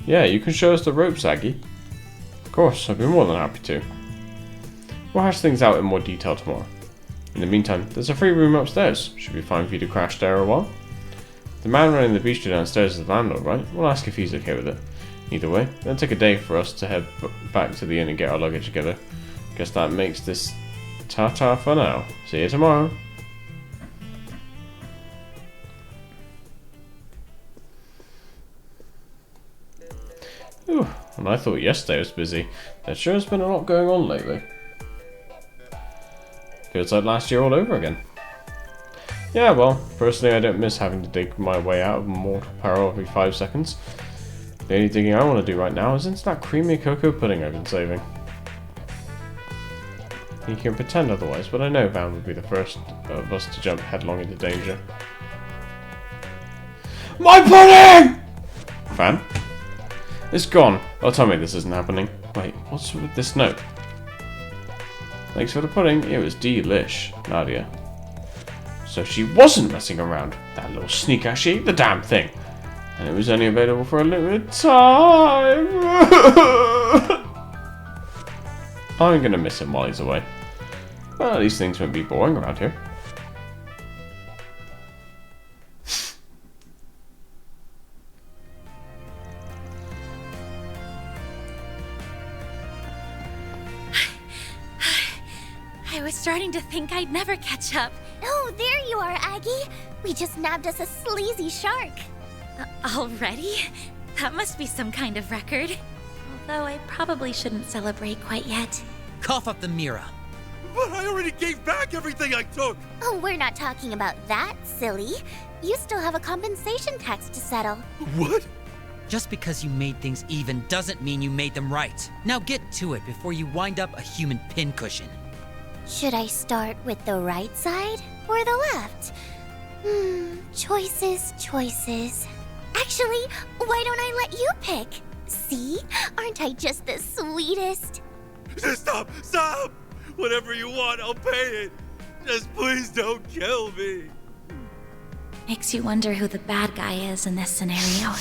Yeah, you can show us the ropes, Aggie. Of course, I'd be more than happy to. We'll hash things out in more detail tomorrow. In the meantime, there's a free room upstairs. Should be fine for you to crash there a while. The man running the bistro downstairs is the landlord, right? We'll ask if he's okay with it. Either way, it'll take a day for us to head back to the inn and get our luggage together. Guess that makes this ta-ta for now. See you tomorrow. Ooh, and I thought yesterday was busy. There sure has been a lot going on lately. Feels like last year all over again. Yeah, well, personally I don't miss having to dig my way out of mortal peril every 5 seconds. The only digging I want to do right now is into that creamy cocoa pudding I've been saving. You can pretend otherwise, but I know Van would be the first of us to jump headlong into danger. My pudding! Van? It's gone. Oh, tell me this isn't happening. Wait, what's with this note? Thanks for the pudding. It was delish, Nadia. So she wasn't messing around. That little sneaker, she ate the damn thing. And it was only available for a limited time. I'm gonna miss him while he's away. Well, these things won't be boring around here. I was starting to think I'd never catch up. Oh, there you are, Aggie. We just nabbed us a sleazy shark. Already? That must be some kind of record. Although I probably shouldn't celebrate quite yet. Cough up the Mira. But I already gave back everything I took! Oh, we're not talking about that, silly. You still have a compensation tax to settle. What? Just because you made things even doesn't mean you made them right. Now get to it before you wind up a human pincushion. Should I start with the right side or the left? Choices. Actually, why don't I let you pick? See? Aren't I just the sweetest? Stop! Whatever you want, I'll pay it. Just please don't kill me. Makes you wonder who the bad guy is in this scenario.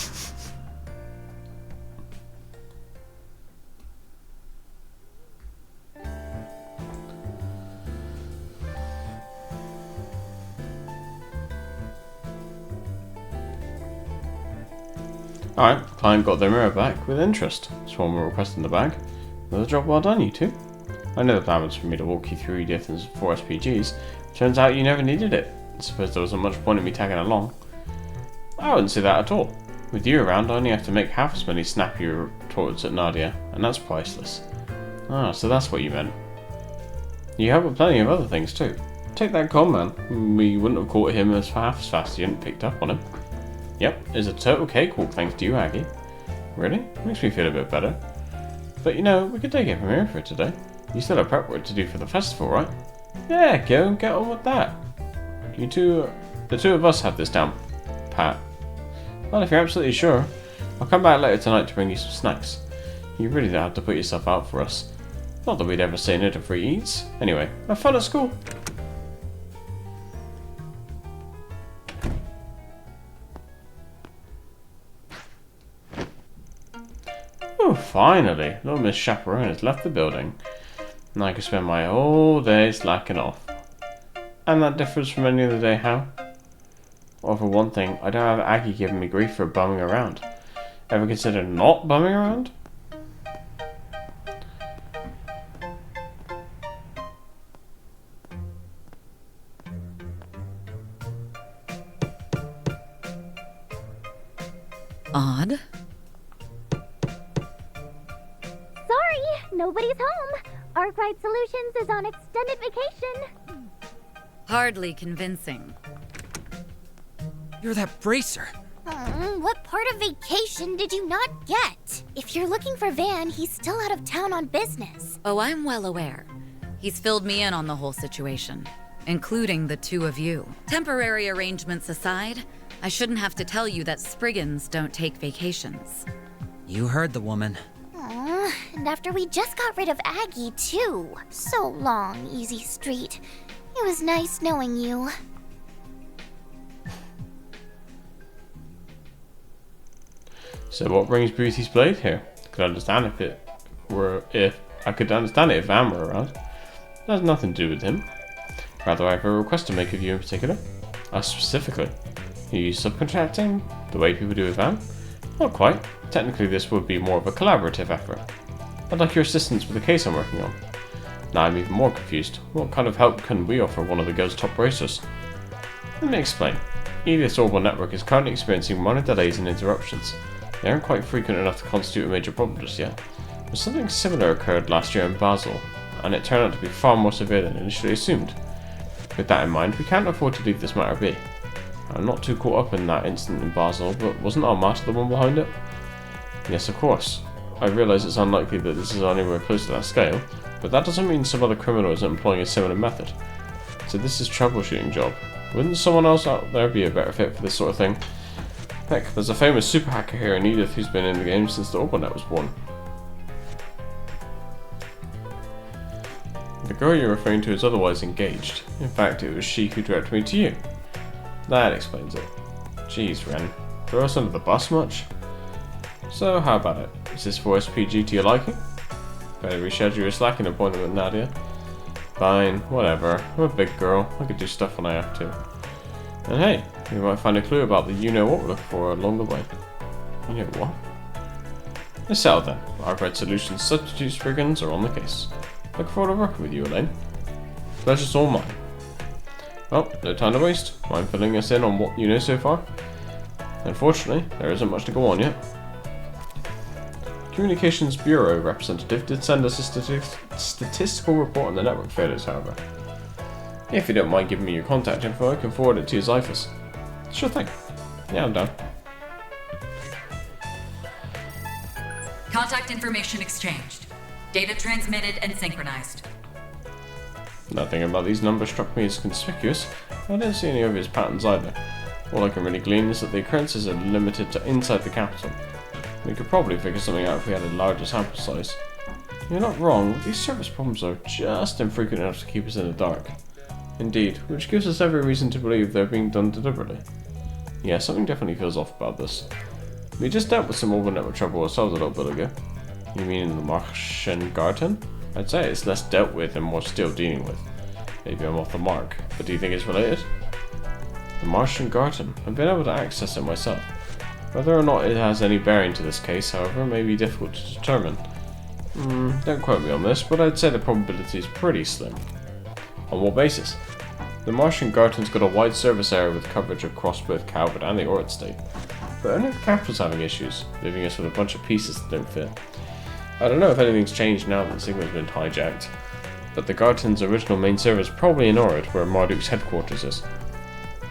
Alright, client got their mirror back with interest. Swarm will request in the bag. Another job well done, you two. I know the plan was for me to walk you through Ethan's 4 SPGs. Turns out you never needed it. I suppose there wasn't much point in me tagging along. I wouldn't say that at all. With you around, I only have to make half as many snappy retorts at Nadia, and that's priceless. Ah, so that's what you meant. You help with plenty of other things too. Take that con man. We wouldn't have caught him as half as fast if you hadn't picked up on him. Yep, it's a total cakewalk thanks to you, Aggie. Really? Makes me feel a bit better. But you know, we could take it from here for today. You still have prep work to do for the festival, right? Yeah, go and get on with that. The two of us have this down, Pat. Well, if you're absolutely sure, I'll come back later tonight to bring you some snacks. You really don't have to put yourself out for us. Not that we'd ever say no to free eats. Anyway, have fun at school. Oh, finally! Little Miss Chaperone has left the building. And I can spend my whole day slacking off. And that differs from any other day, how? Well, for one thing, I don't have Aggie giving me grief for bumming around. Ever consider not bumming around? Odd. Sorry, nobody's home. Arkwright Solutions is on extended vacation. Hardly convincing. You're that bracer. What part of vacation did you not get? If you're looking for Van, he's still out of town on business. Oh, I'm well aware. He's filled me in on the whole situation, including the two of you. Temporary arrangements aside, I shouldn't have to tell you that Spriggans don't take vacations. You heard the woman. And after we just got rid of Aggie, too. So long, Easy Street. It was nice knowing you. So what brings Beauty's Blade here? Could understand if I could understand it if Van were around. It has nothing to do with him. Rather, I have a request to make of you in particular. Us specifically. Are you subcontracting the way people do with Van? Not quite. Technically, this would be more of a collaborative effort. I'd like your assistance with the case I'm working on. Now I'm even more confused. What kind of help can we offer one of the girl's top racers? Let me explain. Edith's orbital network is currently experiencing minor delays and interruptions. They aren't quite frequent enough to constitute a major problem just yet, but something similar occurred last year in Basel, and it turned out to be far more severe than initially assumed. With that in mind, we can't afford to leave this matter be. I'm not too caught up in that incident in Basel, but wasn't Armata the one behind it? Yes, of course. I realise it's unlikely that this is anywhere close to that scale, but that doesn't mean some other criminal isn't employing a similar method. So this is a troubleshooting job. Wouldn't someone else out there be a better fit for this sort of thing? Heck, there's a famous super hacker here in Edith who's been in the game since the AutoNet was born. The girl you're referring to is otherwise engaged. In fact, it was she who directed me to you. That explains it. Jeez, Ren. Throw us under the bus much? So, how about it? Is this voice PG to your liking? Better reschedule your slacking appointment with Nadia. Fine, whatever. I'm a big girl. I could do stuff when I have to. And hey, we might find a clue about the you-know-what we're looking for along the way. You know what? Let's settle then. Our Red Solutions substitute brigands are on the case. Look forward to working with you, Elaine. Pleasure's all mine. Well, no time to waste. Mind filling us in on what you know so far? Unfortunately, there isn't much to go on yet. Communications Bureau representative did send us a statistical report on the network failures, however. If you don't mind giving me your contact info, I can forward it to your Zyphus. Sure thing. Yeah, I'm down. Contact information exchanged. Data transmitted and synchronized. Nothing about these numbers struck me as conspicuous. I didn't see any obvious patterns either. All I can really glean is that the occurrences are limited to inside the capital. We could probably figure something out if we had a larger sample size. You're not wrong, these service problems are just infrequent enough to keep us in the dark. Indeed, which gives us every reason to believe they're being done deliberately. Yeah, something definitely feels off about this. We just dealt with some orbital network trouble ourselves a little bit ago. You mean in the Martian Garden? I'd say it's less dealt with and more still dealing with. Maybe I'm off the mark, but do you think it's related? The Martian Garden. I've been able to access it myself. Whether or not it has any bearing to this case, however, may be difficult to determine. Don't quote me on this, but I'd say the probability is pretty slim. On what basis? The Martian Garden's got a wide service area with coverage across both Calvert and the Orit state. But only the capital's having issues, leaving us with a bunch of pieces that don't fit. I don't know if anything's changed now that the signal's been hijacked, but the Garden's original main server is probably in Orit, where Marduk's headquarters is.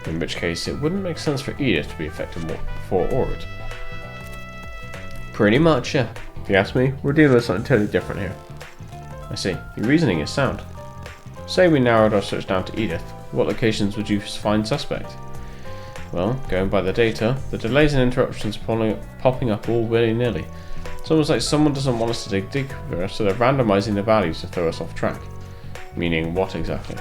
In which case, it wouldn't make sense for Edith to be affected more before Orit. Pretty much, yeah. If you ask me, we're dealing with something totally different here. I see. Your reasoning is sound. Say we narrowed our search down to Edith. What locations would you find suspect? Well, going by the data, the delays and interruptions popping up all willy-nilly. It's almost like someone doesn't want us to dig deeper, so they're randomizing the values to throw us off track. Meaning what exactly?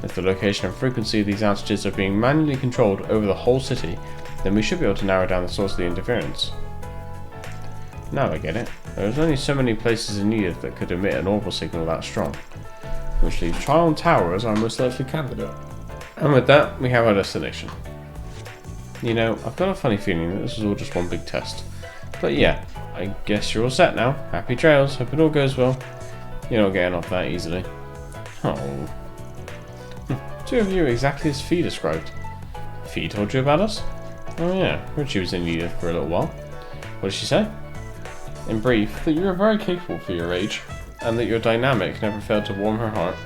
If the location and frequency of these outages are being manually controlled over the whole city, then we should be able to narrow down the source of the interference. Now I get it. There's only so many places in Edith that could emit an orbital signal that strong, which leaves Tryon Tower as our most likely candidate. And with that, we have our destination. You know, I've got a funny feeling that this was all just one big test. But yeah, I guess you're all set now. Happy trails, hope it all goes well. You're not getting off that easily. Oh. Two of you exactly as Fee described. Fee told you about us? Oh yeah, heard she was in Edith for a little while. What did she say? In brief, that you were very capable for your age, and that your dynamic never failed to warm her heart.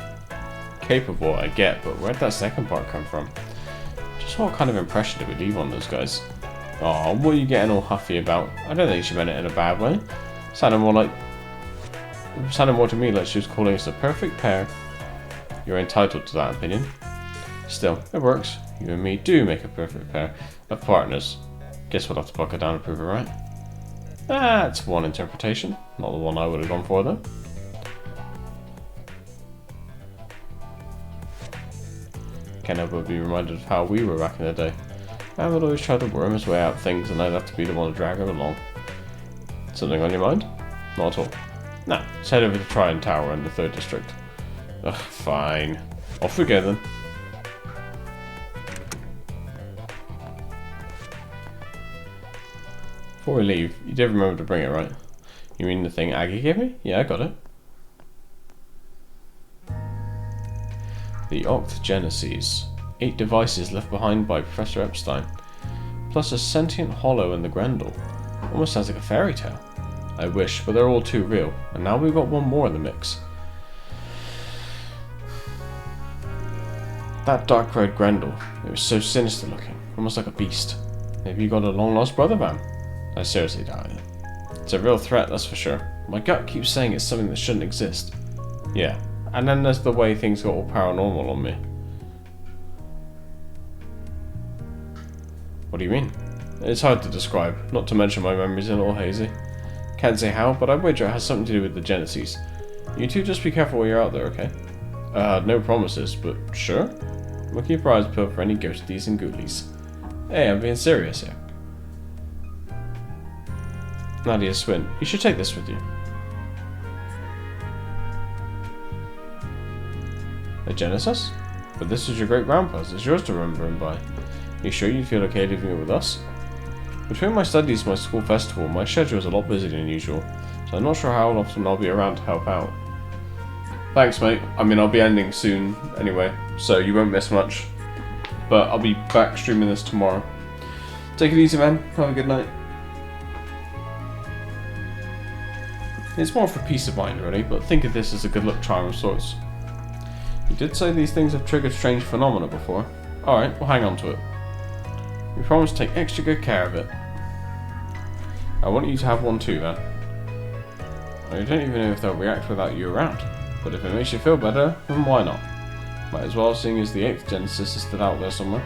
Capable, I get, but where'd that second part come from? Just what kind of impression did we leave on those guys? Aw, what are you getting all huffy about? I don't think she meant it in a bad way. Sounded more to me like she was calling us a perfect pair. You're entitled to that opinion. Still, it works. You and me do make a perfect pair of partners. Guess we'll have to buckle down and prove it right. That's one interpretation. Not the one I would have gone for, though. Can't help but be reminded of how we were back in the day. Man would always try to worm his way out of things, and I'd have to be the one to drag him along. Something on your mind? Not at all. Nah, let's head over to Tryon Tower in the 3rd District. Ugh, fine. Off we go then. Before we leave, you did remember to bring it, right? You mean the thing Aggie gave me? Yeah, I got it. The Octogenesis. 8 devices left behind by Professor Epstein. Plus a sentient hollow in the Grendel. Almost sounds like a fairy tale. I wish, but they're all too real. And now we've got one more in the mix. That dark red Grendel. It was so sinister looking. Almost like a beast. Maybe you got a long lost brother, Van. I seriously doubt it. It's a real threat, that's for sure. My gut keeps saying it's something that shouldn't exist. Yeah, and then there's the way things got all paranormal on me. What do you mean? It's hard to describe, not to mention my memories are a little hazy. Can't say how, but I wager it has something to do with the Genesis. You two just be careful while you're out there, okay? No promises, but sure. We'll keep our eyes peeled for any ghosties and ghoulies. Hey, I'm being serious here. Nadia Swin, you should take this with you. A Genesis? But this is your great-grandpa's. It's yours to remember him by. You sure you'd feel okay leaving it with us? Between my studies and my school festival, my schedule is a lot busier than usual, so I'm not sure how often I'll be around to help out. Thanks, mate. I mean, I'll be ending soon anyway, so you won't miss much. But I'll be back streaming this tomorrow. Take it easy, man. Have a good night. It's more for peace of mind, really, but think of this as a good luck charm of sorts. You did say these things have triggered strange phenomena before. Alright, we'll hang on to it. We promise to take extra good care of it. I want you to have one too, then. I don't even know if they'll react without you around, but if it makes you feel better, then why not? Might as well, seeing as the 8th Genesis is still out there somewhere.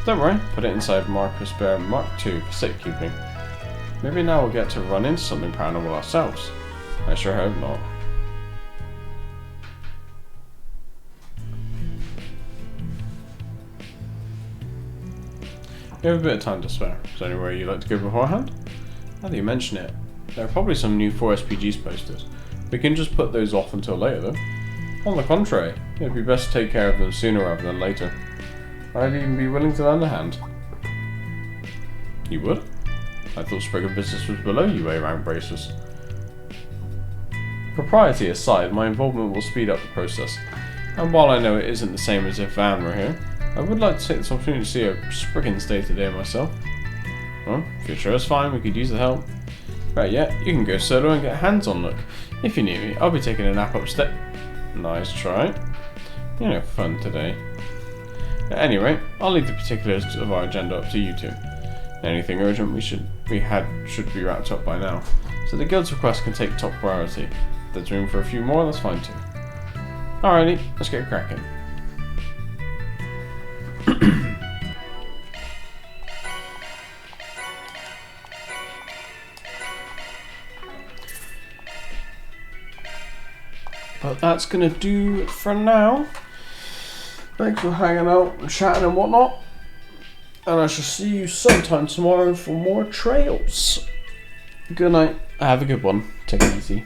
Don't worry, put it inside Marcus Bear Mark II for safekeeping. Maybe now we'll get to run into something paranormal ourselves. I sure hope not. You have a bit of time to spare. Is there anywhere you'd like to go beforehand? Now that you mention it, there are probably some new 4SPGs posted. We can just put those off until later though. On the contrary, it'd be best to take care of them sooner rather than later. I'd even be willing to lend a hand. You would? I thought Spriggan business was below you, around braces. Propriety aside, my involvement will speed up the process. And while I know it isn't the same as if Van were here, I would like to take this opportunity to see a Spriggan's day today myself. Well, if you're sure it's fine, we could use the help. Right, yeah, you can go solo and get a hands-on look. If you need me, I'll be taking a nap upstairs. Nice try. You know, fun today. At any rate, I'll leave the particulars of our agenda up to you two. Anything urgent should be wrapped up by now, so the guild's request can take top priority. If there's room for a few more, that's fine too. Alrighty, let's get cracking. But that's gonna do it for now. Thanks for hanging out and chatting and whatnot. And I shall see you sometime tomorrow for more trails. Good night. Have a good one. Take it easy.